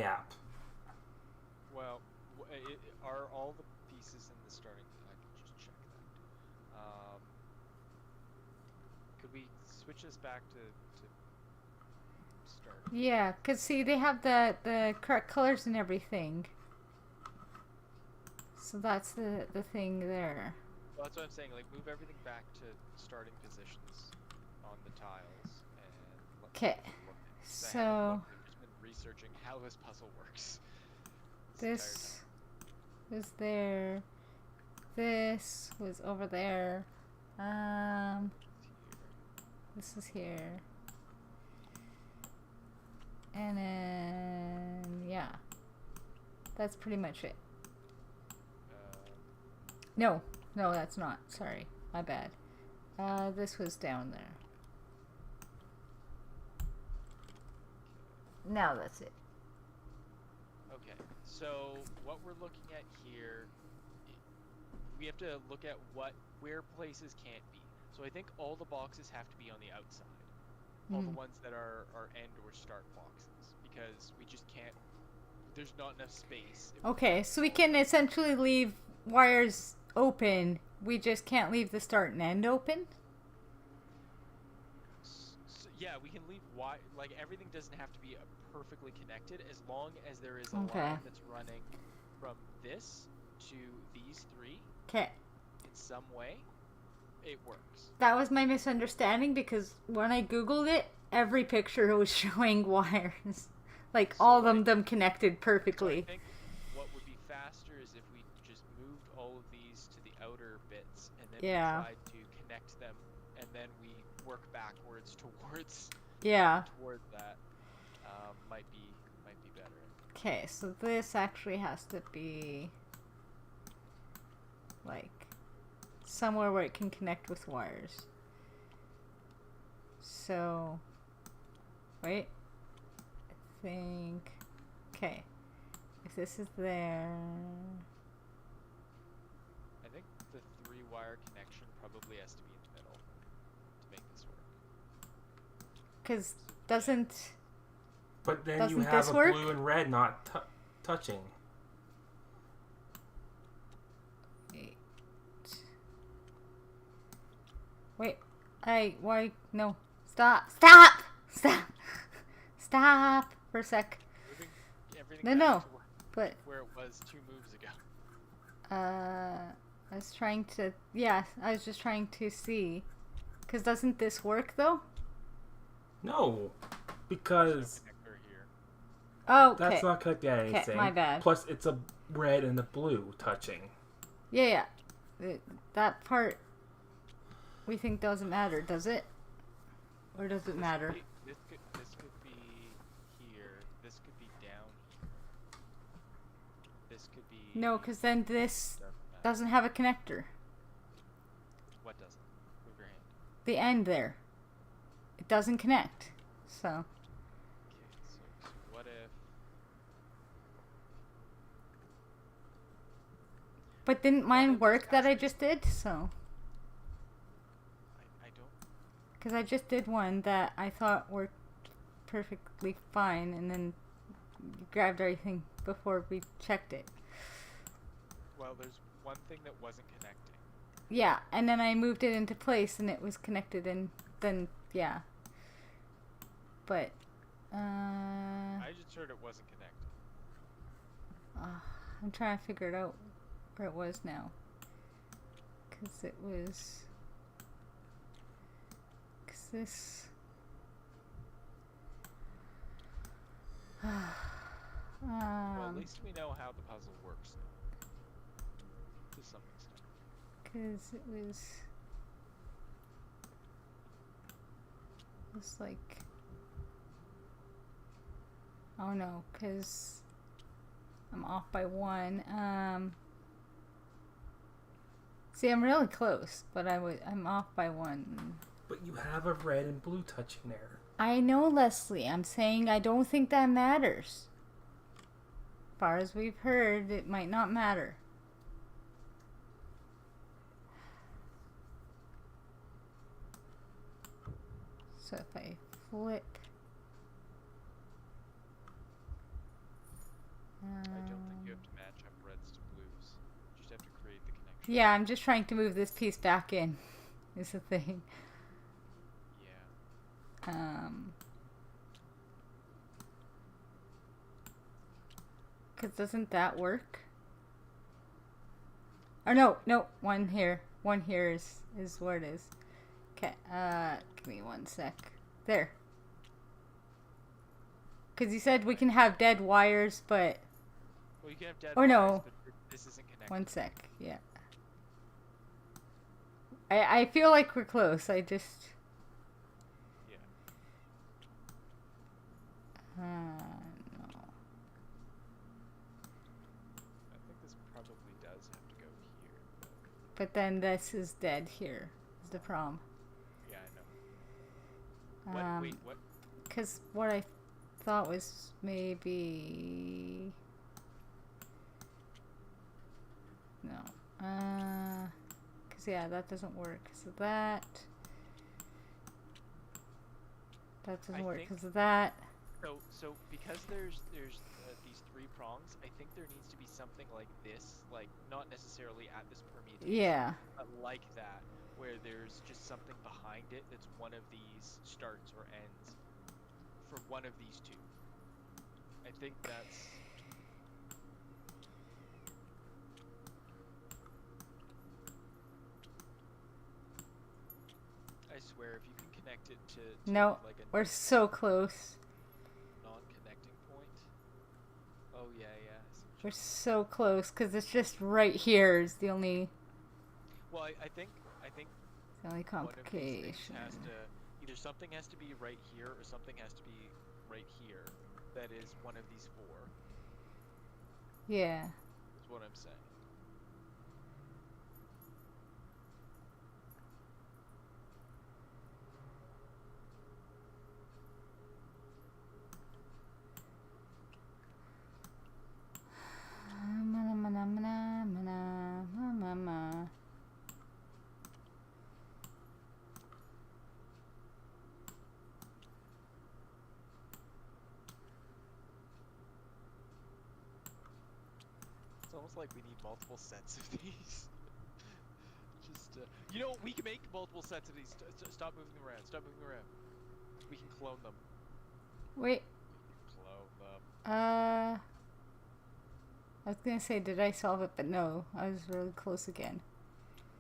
app. Well, are all the pieces in the starting? I can just check that. Could we switch this back to start? Yeah, because see, they have the correct colors and everything. So that's the thing there. Well, that's what I'm saying. Like, move everything back to starting positions on the tiles, and Okay, so I've just been researching how this puzzle works. this was there. This was over there. This is here. And then, yeah. That's pretty much it. No, that's not. Sorry. My bad. This was down there. Now that's it. Okay, so what we're looking at here, we have to look at where places can't be. So I think all the boxes have to be on the outside. All the ones that are end or start boxes, because we just can't, there's not enough space. Okay, so we can essentially leave wires open. We just can't leave the start and end open? So, yeah, we can leave like everything doesn't have to be perfectly connected, as long as there is a line that's running from this to these three. Okay. In some way, it works. That was my misunderstanding, because when I googled it, every picture was showing wires. Like, so all of them connected perfectly. So I think what would be faster is if we just moved all of these to the outer bits, and then we tried to connect them, and then we work backwards towards that. Might be better. Okay, so this actually has to be like somewhere where it can connect with wires. So, wait. I think this is there. I think the 3-wire connection probably has to be in the middle to make this work. Because doesn't... But then you Doesn't have this a work? blue and red not touching. Wait. Why? No. Stop. Stop! Stop! Stop for a sec. Moving everything No, back no. to But, where it was 2 moves ago. I was trying to... Yeah, I was just trying to see. Because doesn't this work, though? No, There's because no connector here. Oh, okay. that's not connected to anything. my bad. Plus, it's a red and a blue touching. Yeah. That part we think doesn't matter, does it? Or does it matter? This could be here. This could be down here. This could be... No, because then this Doesn't matter. doesn't have a connector. What doesn't? Move your hand. The end there. It doesn't connect. So. Okay, so what if... But didn't One mine of those work that I has to- just did? So. I don't... Because I just did one that I thought worked perfectly fine, and then you grabbed everything before we checked it. Well, there's one thing that wasn't connecting. Yeah, and then I moved it into place, and it was connected, and then, yeah. But, I just heard it wasn't connected. I'm trying to figure it out where it was now. Because it was... Because this... Well, at least we know how the puzzle works now. To some extent. Because it was... It's like... Oh no, because I'm off by 1. See, I'm really close, but I'm off by 1. But you have a red and blue touching there. I know, Leslie. I'm saying I don't think that matters. As far as we've heard, it might not matter. So if I flip... I don't think you have to match up reds to blues. You just have to create the connection. Yeah, I'm just trying to move this piece back in, is the thing. Yeah. Because doesn't that work? Or no, one here. One here is where it is. Okay, give me 1 sec. There. Because you said we can have dead wires, but... Well, you can have dead Or wires, no. but this isn't connected. 1 sec, yeah. I feel like we're close, I just... Yeah. No. I think this probably does have to go here. But then this is dead here, is the problem. Yeah, I know. What? Wait, what? Because what I thought was maybe... No. Because, yeah, that doesn't work. So that... That doesn't work think- because of that. So because there's these 3 prongs, I think there needs to be something like this, like not necessarily at this permutation, Yeah. but like that, where there's just something behind it that's one of these starts or ends for one of these 2. I think that's... I swear, if you can connect it to No, like a we're so close. non-connecting point. Oh yeah, yeah. I see what We're you're so close because it's just right here is the only Well, I think only one of these things complication. has to either something has to be right here or something has to be right here. That is one of these 4. Yeah. Is what I'm saying. almost like we need multiple sets of these. Just, you know, we can make multiple sets of these. Stop moving them around. Stop moving around. We can clone them. Wait. Clone them. I was gonna say, did I solve it? But no, I was really close again.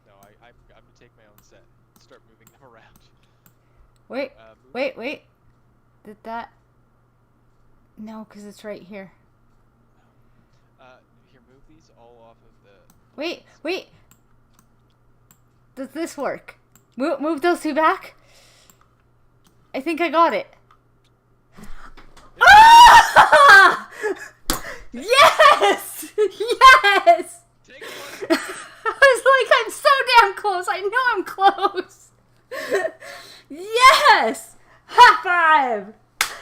No, I'm gonna take my own set. Start moving them around. Wait, Move wait. Did that? No, because it's right here. Here, move these all off of the... Wait. Does this work? Move those two back? I think I got it. Ah! Yes! Yes! Take one. I was like, I'm so damn close. I know I'm close. Yes! High five!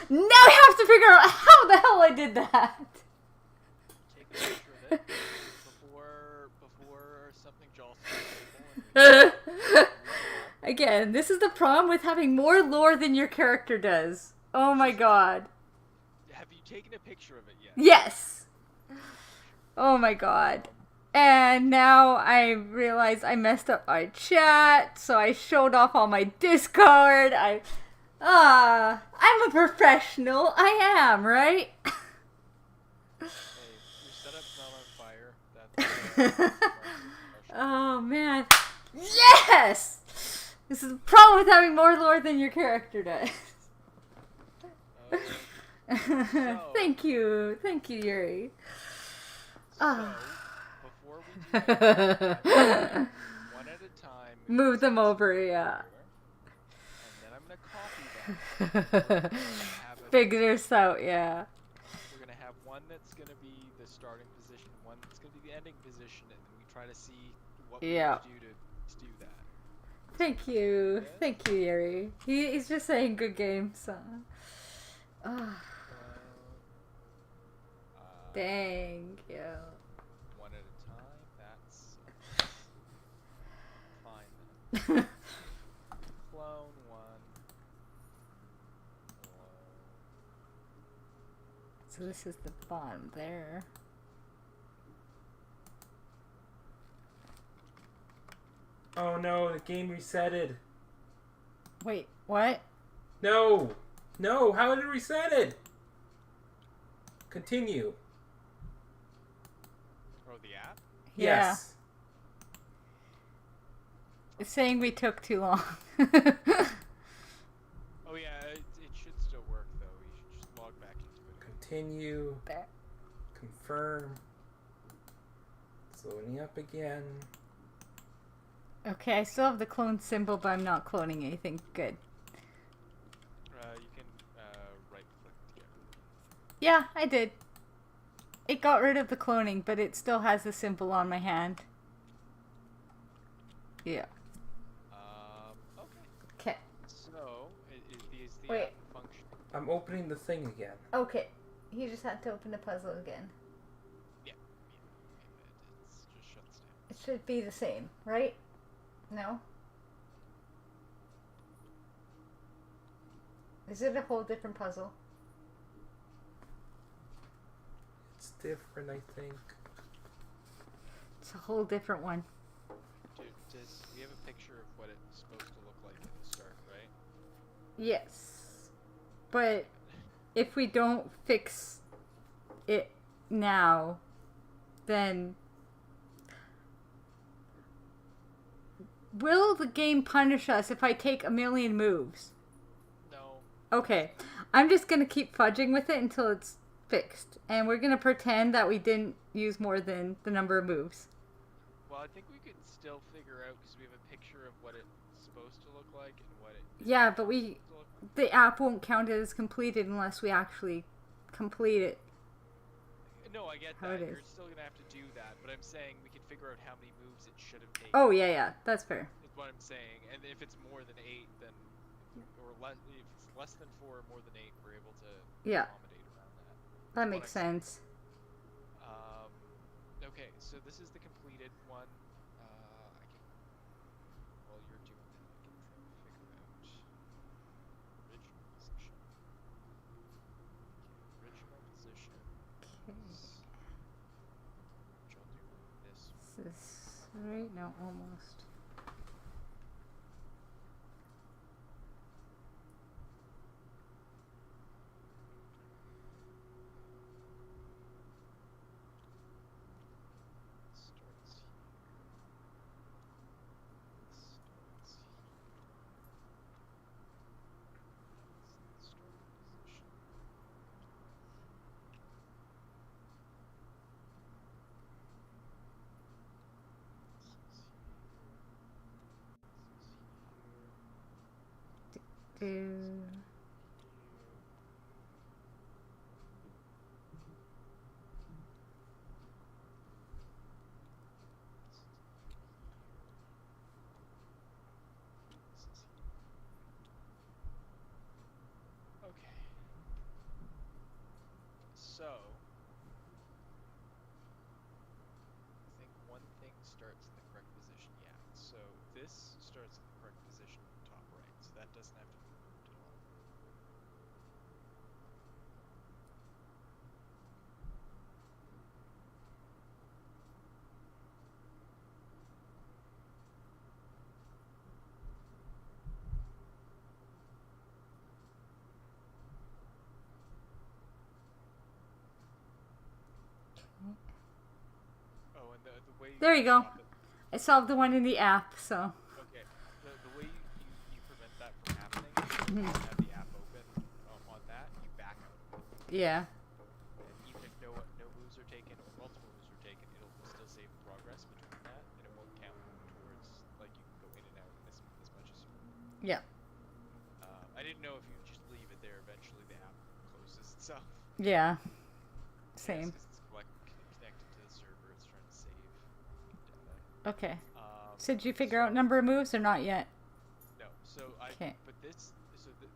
Now I have to figure out how the hell I did that. Take a picture of it before something jolts. Again, this is the problem with having more lore than your character does. Oh my god. Have you taken a picture of it yet? Yes! Oh my god. And now I realize I messed up my chat, so I showed off all my Discord. I'm a professional. I am, right? Hey, your setup's not on fire. That's Oh man. Yes! This is the problem with having more lore than your character does. Thank you, Yuri. So, before we do that, one at a time. Move them over, yeah. And then I'm gonna copy them. Figure this out, yeah. We're gonna have one that's gonna be the starting position, one that's gonna be the ending position, and then we try to see what we Yeah. can do to do that. Thank you, Yuri. He's just saying good game, so. Thank you. One at a time. That's fine. Clone one. So this is the bottom there. Oh no, the game resetted. Wait, what? No! No, how did it reset it? Continue. Oh, the app? Yeah. Yes. It's saying we took too long. Oh yeah, it should still work though. You should just log back into it. Continue. There. Confirm. It's loading up again. Okay, I still have the clone symbol, but I'm not cloning anything. Good. You can right click to get rid of it. Yeah, I did. It got rid of the cloning, but it still has the symbol on my hand. Yeah. Okay. Okay. So, is the Wait. app functioning? I'm opening the thing again. Okay. You just had to open the puzzle again. Yeah. It just shuts down. It should be the same, right? No? Is it a whole different puzzle? It's different, I think. It's a whole different one. Does we have a picture of what it's supposed to look like at the start, right? Yes. But if we don't fix it now, then will the game punish us if I take a million moves? No. Okay. I'm just going to keep fudging with it until it's fixed. And we're going to pretend that we didn't use more than the number of moves. Well, I think we could still figure out because we have a picture of what it's supposed to look like and what it. Yeah, but the app won't count it as completed unless we actually complete it. No, I get How that. it is. You're still gonna have to do that, but I'm saying we can figure out how many moves it should have taken. Oh, yeah, that's fair. Is what I'm saying. And if it's more than 8, then or less, if it's less than 4 or more than 8, we're able to accommodate around that. That makes sense. Okay, so this is the completed one. I can, while you're doing that, I can try to figure out original position. Okay, original position. Okay. Which I'll do Right? No, almost. Starts here. Starts here. That's the starting position. This is here. This is here. Do. Okay. So, I think one thing starts in the correct position. Yeah. So this starts in the correct position, top right. So that doesn't have to be moved at all. Oh, and the way There you go. stop it- I solved the one in the app, so. Okay. The way you prevent that from happening is Mhm. you have the app open on that, you back out. Yeah. And even if no moves are taken or multiple moves are taken, it'll still save progress between that, and it won't count towards, like, you can go in and out as much as you want. Yeah. I didn't know if you just leave it there, eventually the app closes itself. Yeah. Same. Because it's connected to the server, it's trying to save data. Okay. So did you figure out number of moves or not yet? No, Okay. but this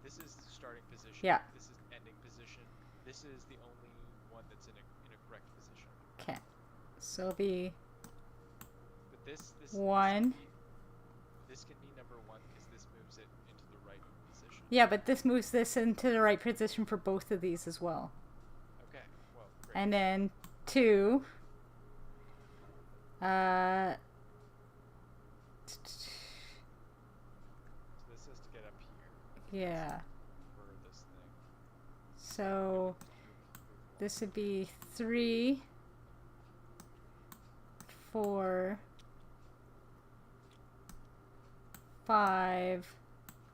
is the starting position. Yeah. This is ending position. This is the only one that's in a correct position. Okay. So it'll be But this one. This can be number one because this moves it into the right position. Yeah, but this moves this into the right position for both of these as well. Okay. Well, great. And then 2. So this has to get up here. Yeah. For this thing. So this would be 3, 4, 5,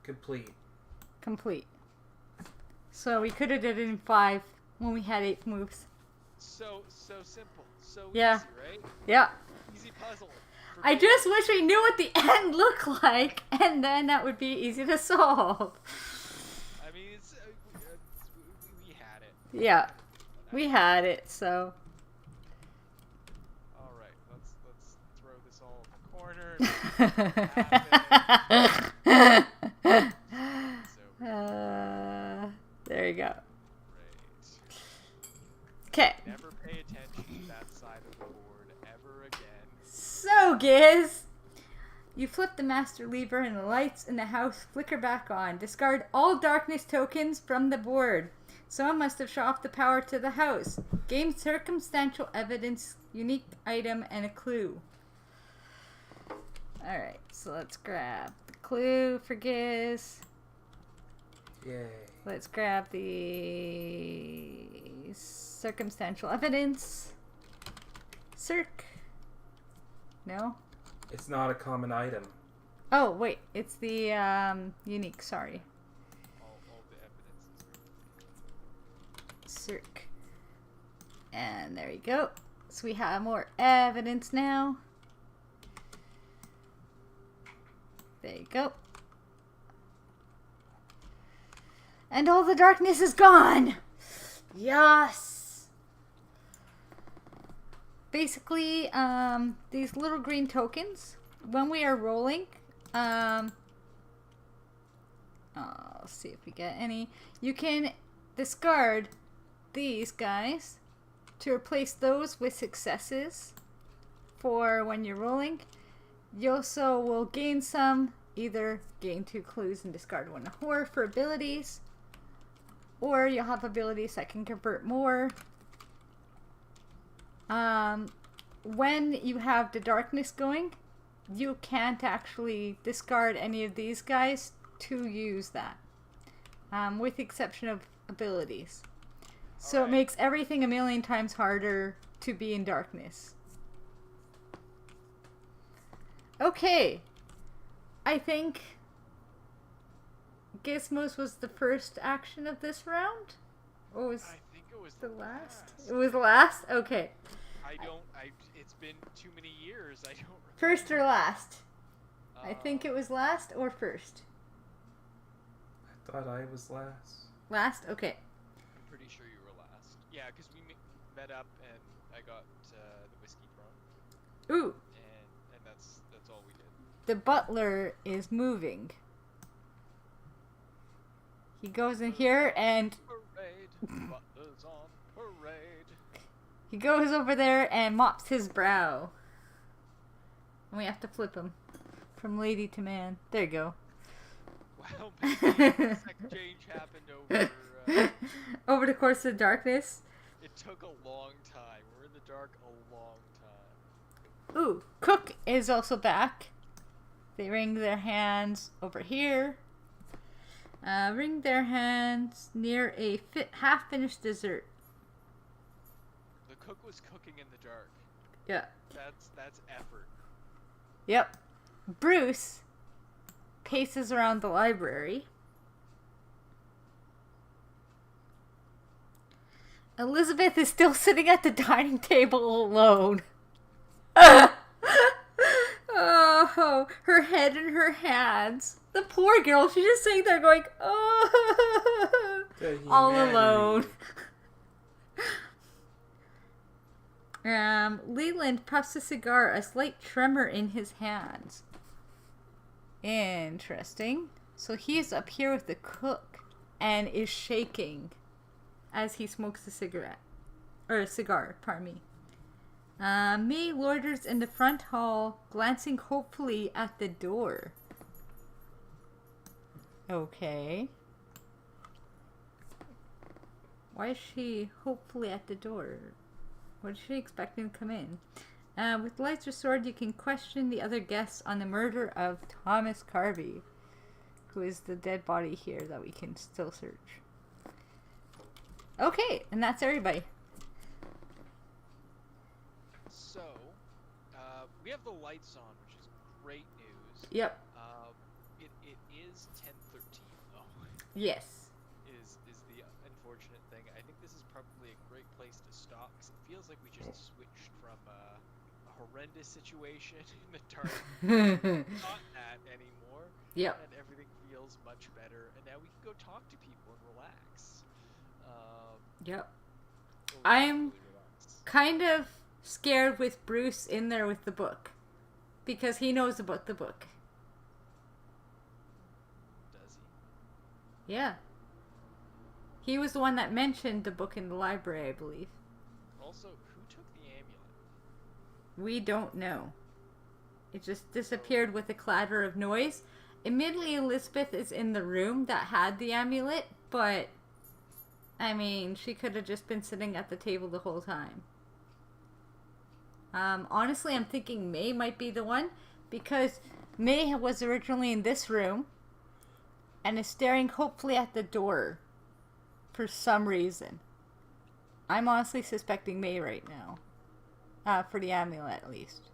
Complete. complete. So we could have did it in 5 when we had 8 moves. So simple. So Yeah. easy, right? Yeah. Easy puzzle. I just wish we knew what the end looked like, and then that would be easy to solve. I mean, we had it. Yeah, we had it, so. All right, let's throw this all in the corner. There you go. Great. Okay. Never pay attention to that side of the board ever again. So, Giz, you flip the master lever and the lights in the house flicker back on. Discard all darkness tokens from the board. Someone must have shut off the power to the house. Gain circumstantial evidence, unique item, and a clue. Alright, so let's grab the clue for Giz. Yay. Let's grab the circumstantial evidence. Circ. No? It's not a common item. Oh, wait. It's the unique, sorry. All the evidence is Circ. And there you go. So we have more evidence now. There you go. And all the darkness is gone! Yes! Basically, these little green tokens, when we are rolling, I'll see if we get any. You can discard these guys to replace those with successes for when you're rolling. You also will gain some, either gain 2 clues and discard 1 horror for abilities, or you'll have abilities that can convert more. when you have the darkness going, you can't actually discard any of these guys to use that. With the exception of abilities. So it makes everything a million times harder to be in darkness. Okay. I think Gizmos was the first action of this round? Or was I think it was the last? It was last? Okay. It's been too many years. I don't remember. First or last? I think it was last or first. I thought I was last. Last? Okay. I'm pretty sure you were last. Yeah, because we met up and I got the whiskey from. Ooh. And that's all we did. The butler is moving. He goes in here and Parade. Butler's on parade. he goes over there and mops his brow. And we have to flip him from lady to man. There you go. Wow, this exchange happened over... over the course of darkness. It took a long time. We're in the dark a long time. Ooh, Cook is also back. They wring their hands over here. Wring their hands near a half-finished dessert. The cook was cooking in the dark. Yeah. That's effort. Yep. Bruce paces around the library. Elizabeth is still sitting at the dining table alone. Oh, her head in her hands. The poor girl, she's just sitting there going, oh, all alone. Leland puffs a cigar, a slight tremor in his hands. Interesting. So he is up here with the cook and is shaking as he smokes a cigarette. Or a cigar, pardon me. May loiters in the front hall, glancing hopefully at the door. Okay. Why is she hopefully at the door? What is she expecting to come in? With lights restored, you can question the other guests on the murder of Thomas Carvey, who is the dead body here that we can still search. Okay, and that's everybody. So, we have the lights on, which is great news. Yep. It is 10:13 though. Yes. Is the unfortunate thing. I think this is probably a great place to stop because it feels like we just switched from a horrendous situation in the dark. Not that anymore. Yep. And everything feels much better. And now we can go talk to people and relax. Yep. I'm Kind of scared with Bruce in there with the book. Because he knows about the book. Does he? Yeah. He was the one that mentioned the book in the library, I believe. Also, who took the amulet? We don't know. It just disappeared with a clatter of noise. Admittedly, Elizabeth is in the room that had the amulet, but I mean, she could have just been sitting at the table the whole time. Honestly, I'm thinking May might be the one, because May was originally in this room and is staring hopefully at the door for some reason. I'm honestly suspecting May right now. For the amulet, at least.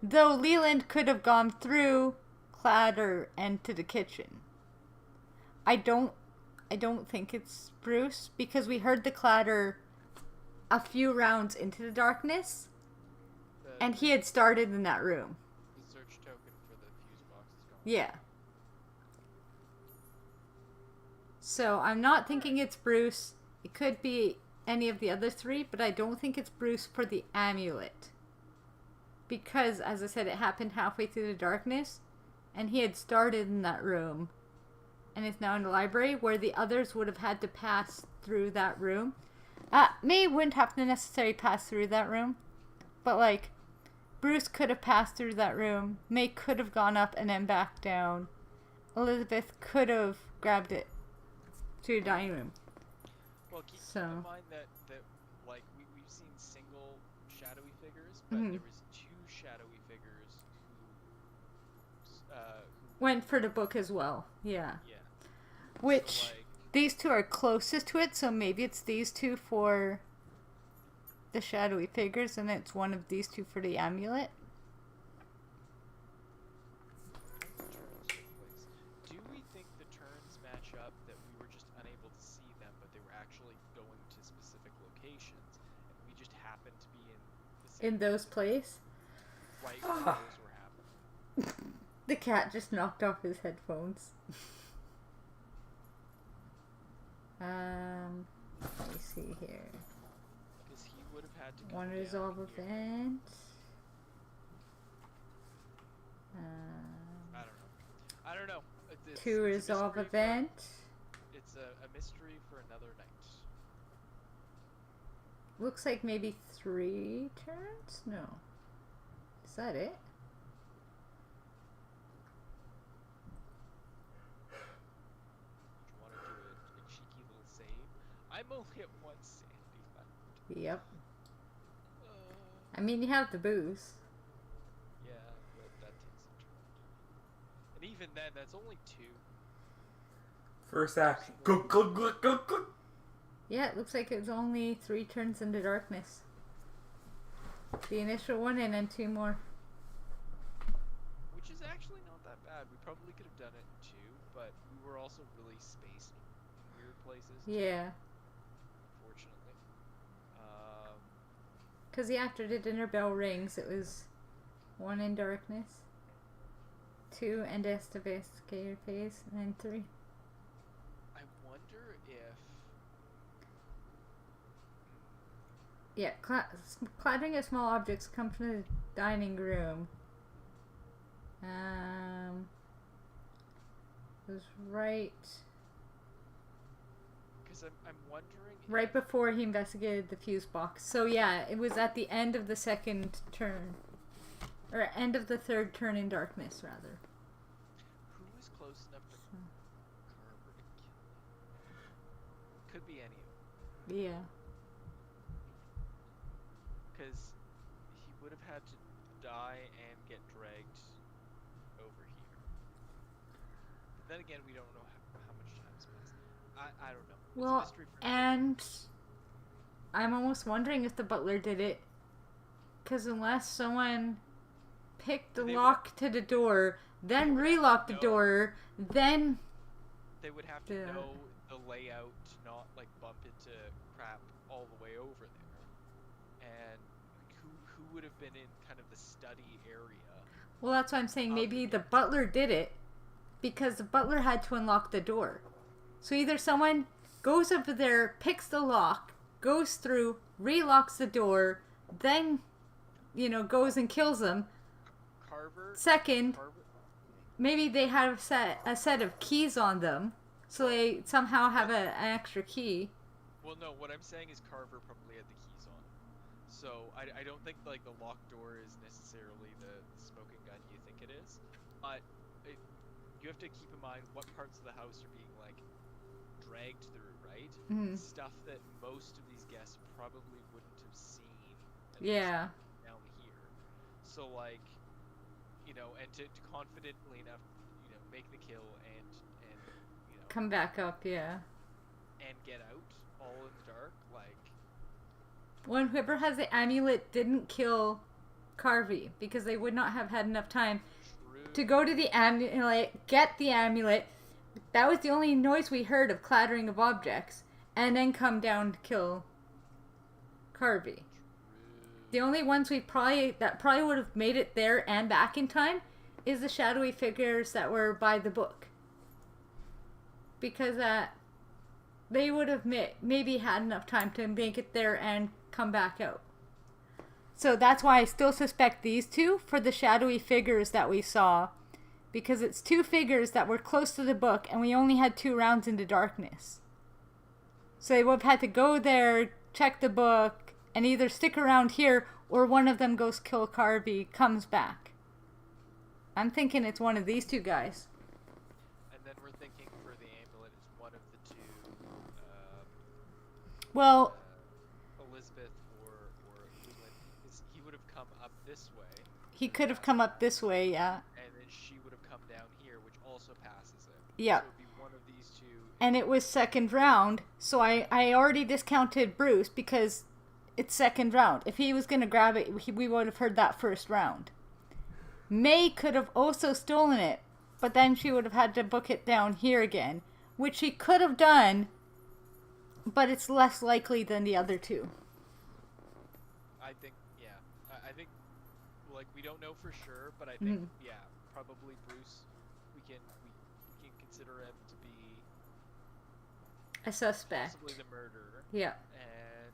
Though Leland could have gone through Clatter and to the kitchen. I don't think it's Bruce, because we heard the clatter a few rounds into the darkness, and he had started in that room. The search token for the fuse box is gone. Yeah. So I'm not thinking it's Bruce. It could be any of the other three, but I don't think it's Bruce for the amulet. Because, as I said, it happened halfway through the darkness, and he had started in that room. And is now in the library, where the others would have had to pass through that room. May wouldn't have to necessarily pass through that room. But, like, Bruce could have passed through that room. May could have gone up and then back down. Elizabeth could have grabbed it to the dining room. Well, keep in mind that like, we've seen single shadowy figures, but Mhm. there was two shadowy figures who Went for the book as well. Yeah. yeah. Which So like these two are closest to it, so maybe it's these two for the shadowy figures, and it's one of these two for the amulet. when the turns took place. Do we think the turns match up that we were just unable to see them, but they were actually going to specific locations, and we just happened to be in the same In those place places. right when those were happening? The cat just knocked off his headphones. Let me see here. Because he would have had to come One down resolve here. event. I don't know. Two It's a resolve mystery event. It's a mystery for another night. Looks like maybe 3 turns? No. Is that it? Do you want to do a cheeky little save? I'm only at 1 sanity left. Yep. I mean, you have the booze. Yeah, but that takes a turn. And even then, that's only 2. First action. Go, go, go, go, go. Yeah, it looks like it's only 3 turns into darkness. The initial one and then 2 more. Which is actually not that bad. We probably could have done it in 2, but we were also really spaced in weird places. Yeah. Unfortunately. Because after the dinner bell rings, it was 1 in darkness, 2 and investigator phase, and then 3. I wonder if... Yeah, clattering of small objects come from the dining room. It was right Because I'm wondering... right before he investigated the fuse box. So yeah, it was at the end of the second turn. Or end of the third turn in darkness, rather. Who was close enough for Carver to kill him? Could be any of them. Yeah. Because he would have had to die and get dragged over here. But then again, we don't know how much time's passed. I don't know. It's a Well, mystery for and I'm almost wondering if the butler did it. Because unless someone picked the They lock to the door, then relocked the know. door, then... They would have to Yeah. know the layout to not like bump into crap all the way over there. And who would have been in kind of the study area? Well, that's why I'm saying Of maybe the the butler did it. Because the butler had to unlock the door. So either someone goes over there, picks the lock, goes through, relocks the door, then, goes and kills them. Carver. Second, maybe they have a set of keys on them, so they somehow have an extra key. Well, no. What I'm saying is Carver probably had the keys on. So I don't think like the locked door is necessarily the smoking gun you think it is. But you have to keep in mind what parts of the house are being like dragged through, right? Mhm. Stuff that most of these guests probably wouldn't have seen. Yeah. Down here. So like, and to confidently enough, make the kill and Come back up, yeah. and get out all in the dark, like. When whoever has the amulet didn't kill Carvey because they would not have had enough time to go to the amulet, get the amulet. That was the only noise we heard of clattering of objects, and then come down to kill Carvey. The only ones that probably would have made it there and back in time is the shadowy figures that were by the book, because they would have maybe had enough time to make it there and come back out. So that's why I still suspect these two for the shadowy figures that we saw, because it's 2 figures that were close to the book and we only had 2 rounds into darkness. So they would have had to go there, check the book, and either stick around here or one of them goes kill Carvey, comes back. I'm thinking it's one of these 2 guys. And then we're thinking for the amulet, it's one of the 2. Well, Elizabeth or Leland. He would have come up this way. He could have come up this way, yeah. And then she would have come down here, which also passes it. Yeah. So it would be one of these two. And it was second round, so I already discounted Bruce because it's second round. If he was going to grab it, we would have heard that first round. May could have also stolen it, but then she would have had to book it down here again, which she could have done, but it's less likely than the other two. I think, yeah. I think, like, we don't know for sure, but I think, yeah, probably Bruce, we can consider him to be A suspect. possibly the murderer. Yeah. And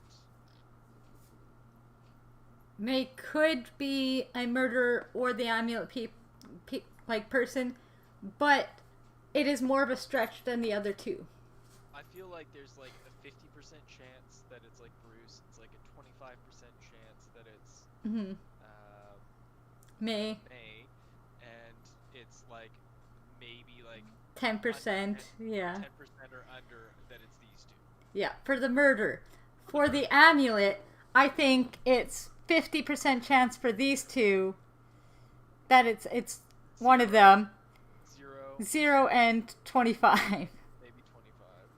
May could be a murderer or the amulet person, but it is more of a stretch than the other two. I feel like there's like a 50% chance that it's like Bruce. It's like a 25% chance that it's May. May, and it's like maybe like 10%, yeah. 10% or under that it's these two. Yeah, for the murder. For the amulet, I think it's 50% chance for these two that it's one of them. 0 and 25. Maybe 25.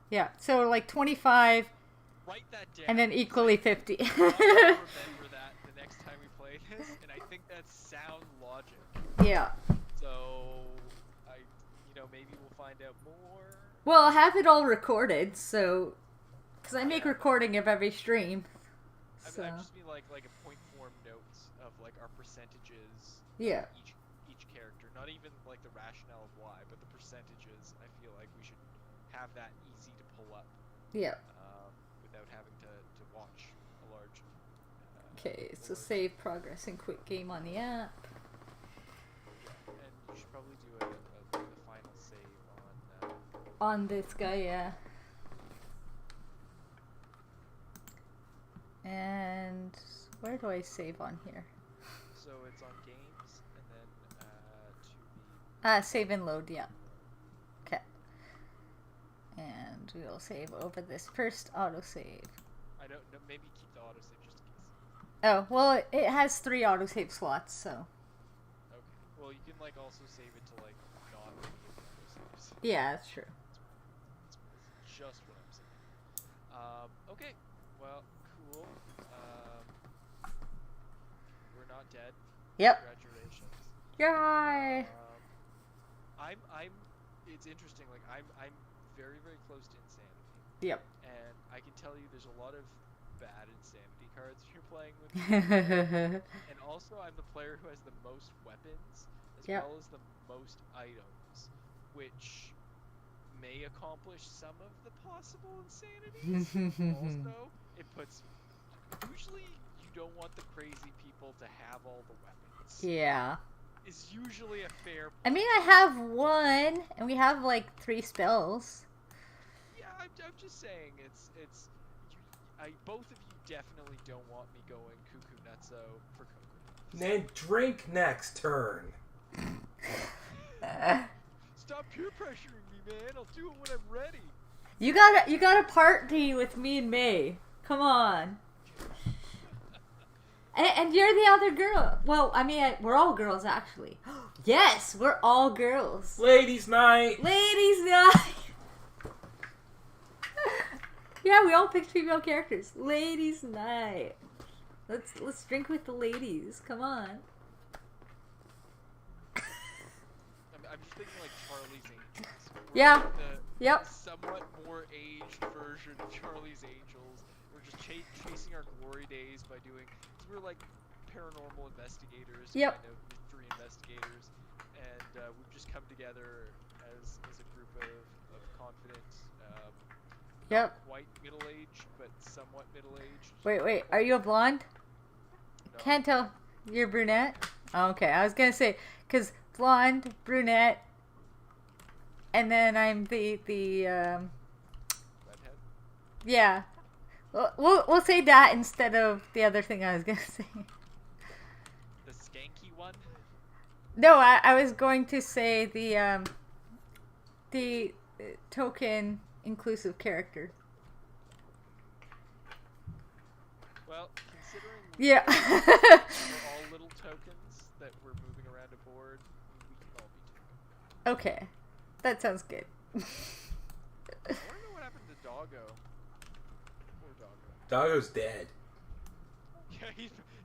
Yeah, so like 25 Write that down. and then equally 50. I'll remember that the next time we play this, and I think that's sound logic. Yeah. So, maybe we'll find out more. Well, I'll have it all recorded, so... Because I make recording of every stream. So. I just mean like a point form notes of like our percentages. Yeah. Of each character, not even like the rationale of why, but the percentages. I feel like we should have that easy to pull up. Yeah. Without having to watch a large. Okay, so save progress and quick game on the app. Yeah, and you should probably do the final save on. On this guy, yeah. And where do I save on here? So it's on games, and then to the. Save and load, yeah. Okay. And we'll save over this first autosave. I don't know. Maybe keep the autosave just in case. Oh, well, it has 3 autosave slots, so. Okay. Well, you can like also save it to like non-immediate autosaves. Yeah, that's true. It's just what I'm saying. Okay. Well, cool. We're not dead. Yep. Congratulations. Yay! I'm. It's interesting. Like I'm very very close to insanity. Yep. And I can tell you, there's a lot of bad insanity cards you're playing with. Me. And also, I'm the player who has the most weapons as well as the most items, which may accomplish some of the possible insanities. Also, it puts. Usually, you don't want the crazy people to have all the weapons. Yeah. Is usually a fair point. I mean, I have 1, and we have like 3 spells. Yeah, I'm just saying, both of you definitely don't want me going cuckoo nutso for coconuts. Then drink next turn. Stop peer pressuring me, man. I'll do it when I'm ready. You gotta party with me and May. Come on. And you're the other girl. Well, I mean, we're all girls, actually. Yes, we're all girls. Ladies' night. Ladies' night. Yeah, we all picked female characters. Ladies' night. Let's drink with the ladies. Come on. I'm just thinking like Charlie's Angels. Yeah. The somewhat more aged version of Charlie's Angels. We're just chasing our glory days by doing. We're like paranormal investigators, kind of mystery investigators, and we've just come together as a group of confident, not quite middle-aged, but somewhat middle-aged. Wait, are you a blonde? No. Can't tell. You're brunette? Oh, okay, I was gonna say, because blonde, brunette, and then I'm the Redhead? yeah. We'll say that instead of the other thing I was gonna say. The skanky one? No, I was going to say the token inclusive character. Well, considering Yeah. we're all little tokens that we're moving around a board, we can all be tokens. Okay, that sounds good. I want to know what happened to Doggo. Poor Doggo. Doggo's dead. Yeah,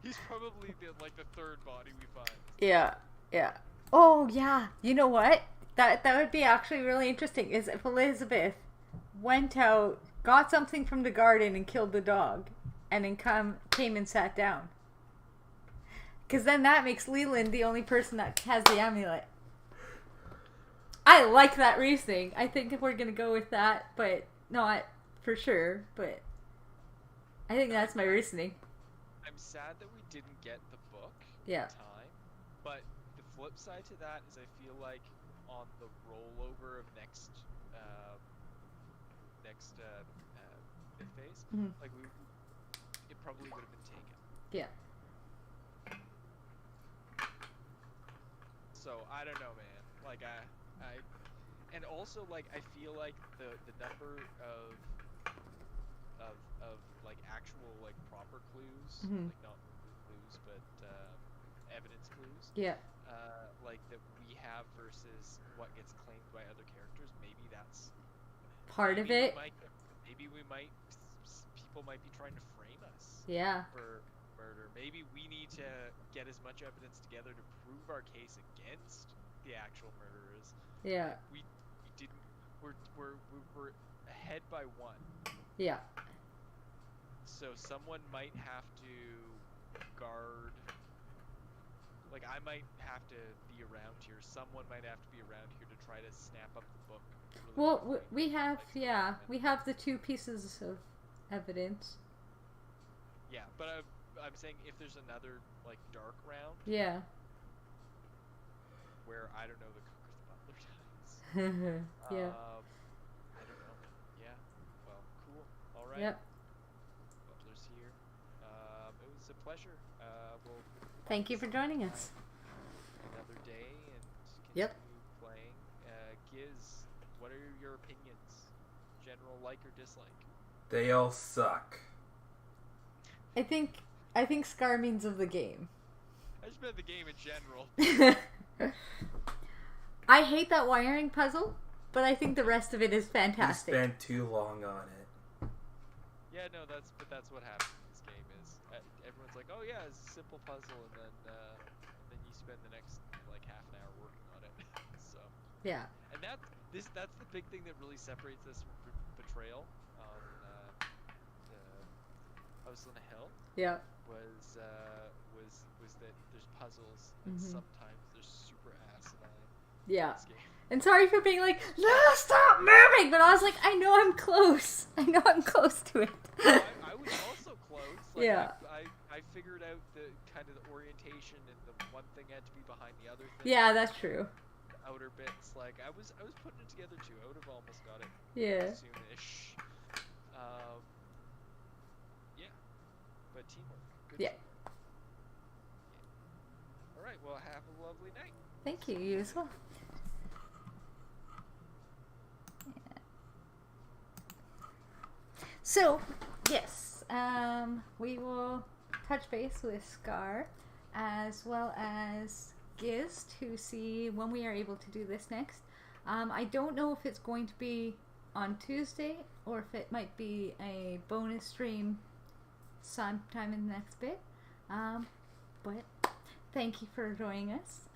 he's probably the third body we find. Yeah, yeah. Oh, yeah. You know what? That would be actually really interesting. Is if Elizabeth went out, got something from the garden, and killed the dog, and then came and sat down. Because then that makes Leland the only person that has the amulet. I like that reasoning. I think if we're gonna go with that, but not for sure. But I think that's my reasoning. I'm sad that we didn't get the book Yeah. in time, but the flip side to that is I feel like on the rollover of next fifth phase, Mhm. like it probably would have been taken. Yeah. So I don't know, man. Like and also like I feel like the number of like actual like proper clues, Mhm. like not clues but evidence clues. Yeah. Like that we have versus what gets claimed by other characters. Maybe that's Part of it. People might be trying to frame us. Yeah. For murder. Maybe we need to get as much evidence together to prove our case against the actual murderers. Yeah. We didn't. We're ahead by one. Yeah. So someone might have to guard. Like I might have to be around here. Someone might have to be around here to try to snap up the book. Really Well, quickly. we have, Like, yeah, we have the 2 pieces of evidence. Yeah, but I'm saying if there's another like dark round Yeah. where I don't know the cook or the butler dies. Yeah. I don't know. Yeah. Well, cool. All right. Yep. Butler's here. It was a pleasure. We'll Thank you for joining us. another day and Yep. continue playing. Giz, what are your opinions? General like or dislike? They all suck. I think Scar means of the game. I just meant the game in general. I hate that wiring puzzle, but I think the rest of it is You fantastic. spent too long on it. Yeah, no, that's what happens in this game is everyone's like, oh yeah, it's a simple puzzle, and then you spend the next like half an hour working on it. So Yeah. and that's the big thing that really separates this from Betrayal on House on the Hill Yeah. was that there's puzzles and Mhm. sometimes they're super asinine Yeah. in this game. And sorry for being like, no, stop moving! But I was like, I know I'm close. I know I'm close to it. I was also close. Like, Yeah. I figured out the kind of the orientation and the one thing had to be behind the other thing. Yeah, that's true. The outer bits, like I was putting it together too. I would have almost got it. Yeah. Soonish. Yeah. But teamwork. Good Yeah. teamwork. All right. Well, have a lovely night. Thank you. You as well. So, yes, we will touch base with Scar as well as Giz to see when we are able to do this next. I don't know if it's going to be on Tuesday or if it might be a bonus stream sometime in the next bit. But thank you for joining us.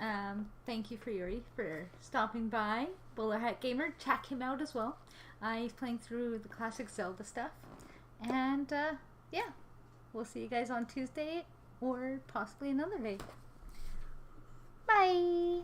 Thank you, Yuri, for stopping by. Bowler Hat Gamer, check him out as well. He's playing through the classic Zelda stuff. And, yeah, we'll see you guys on Tuesday or possibly another day. Bye!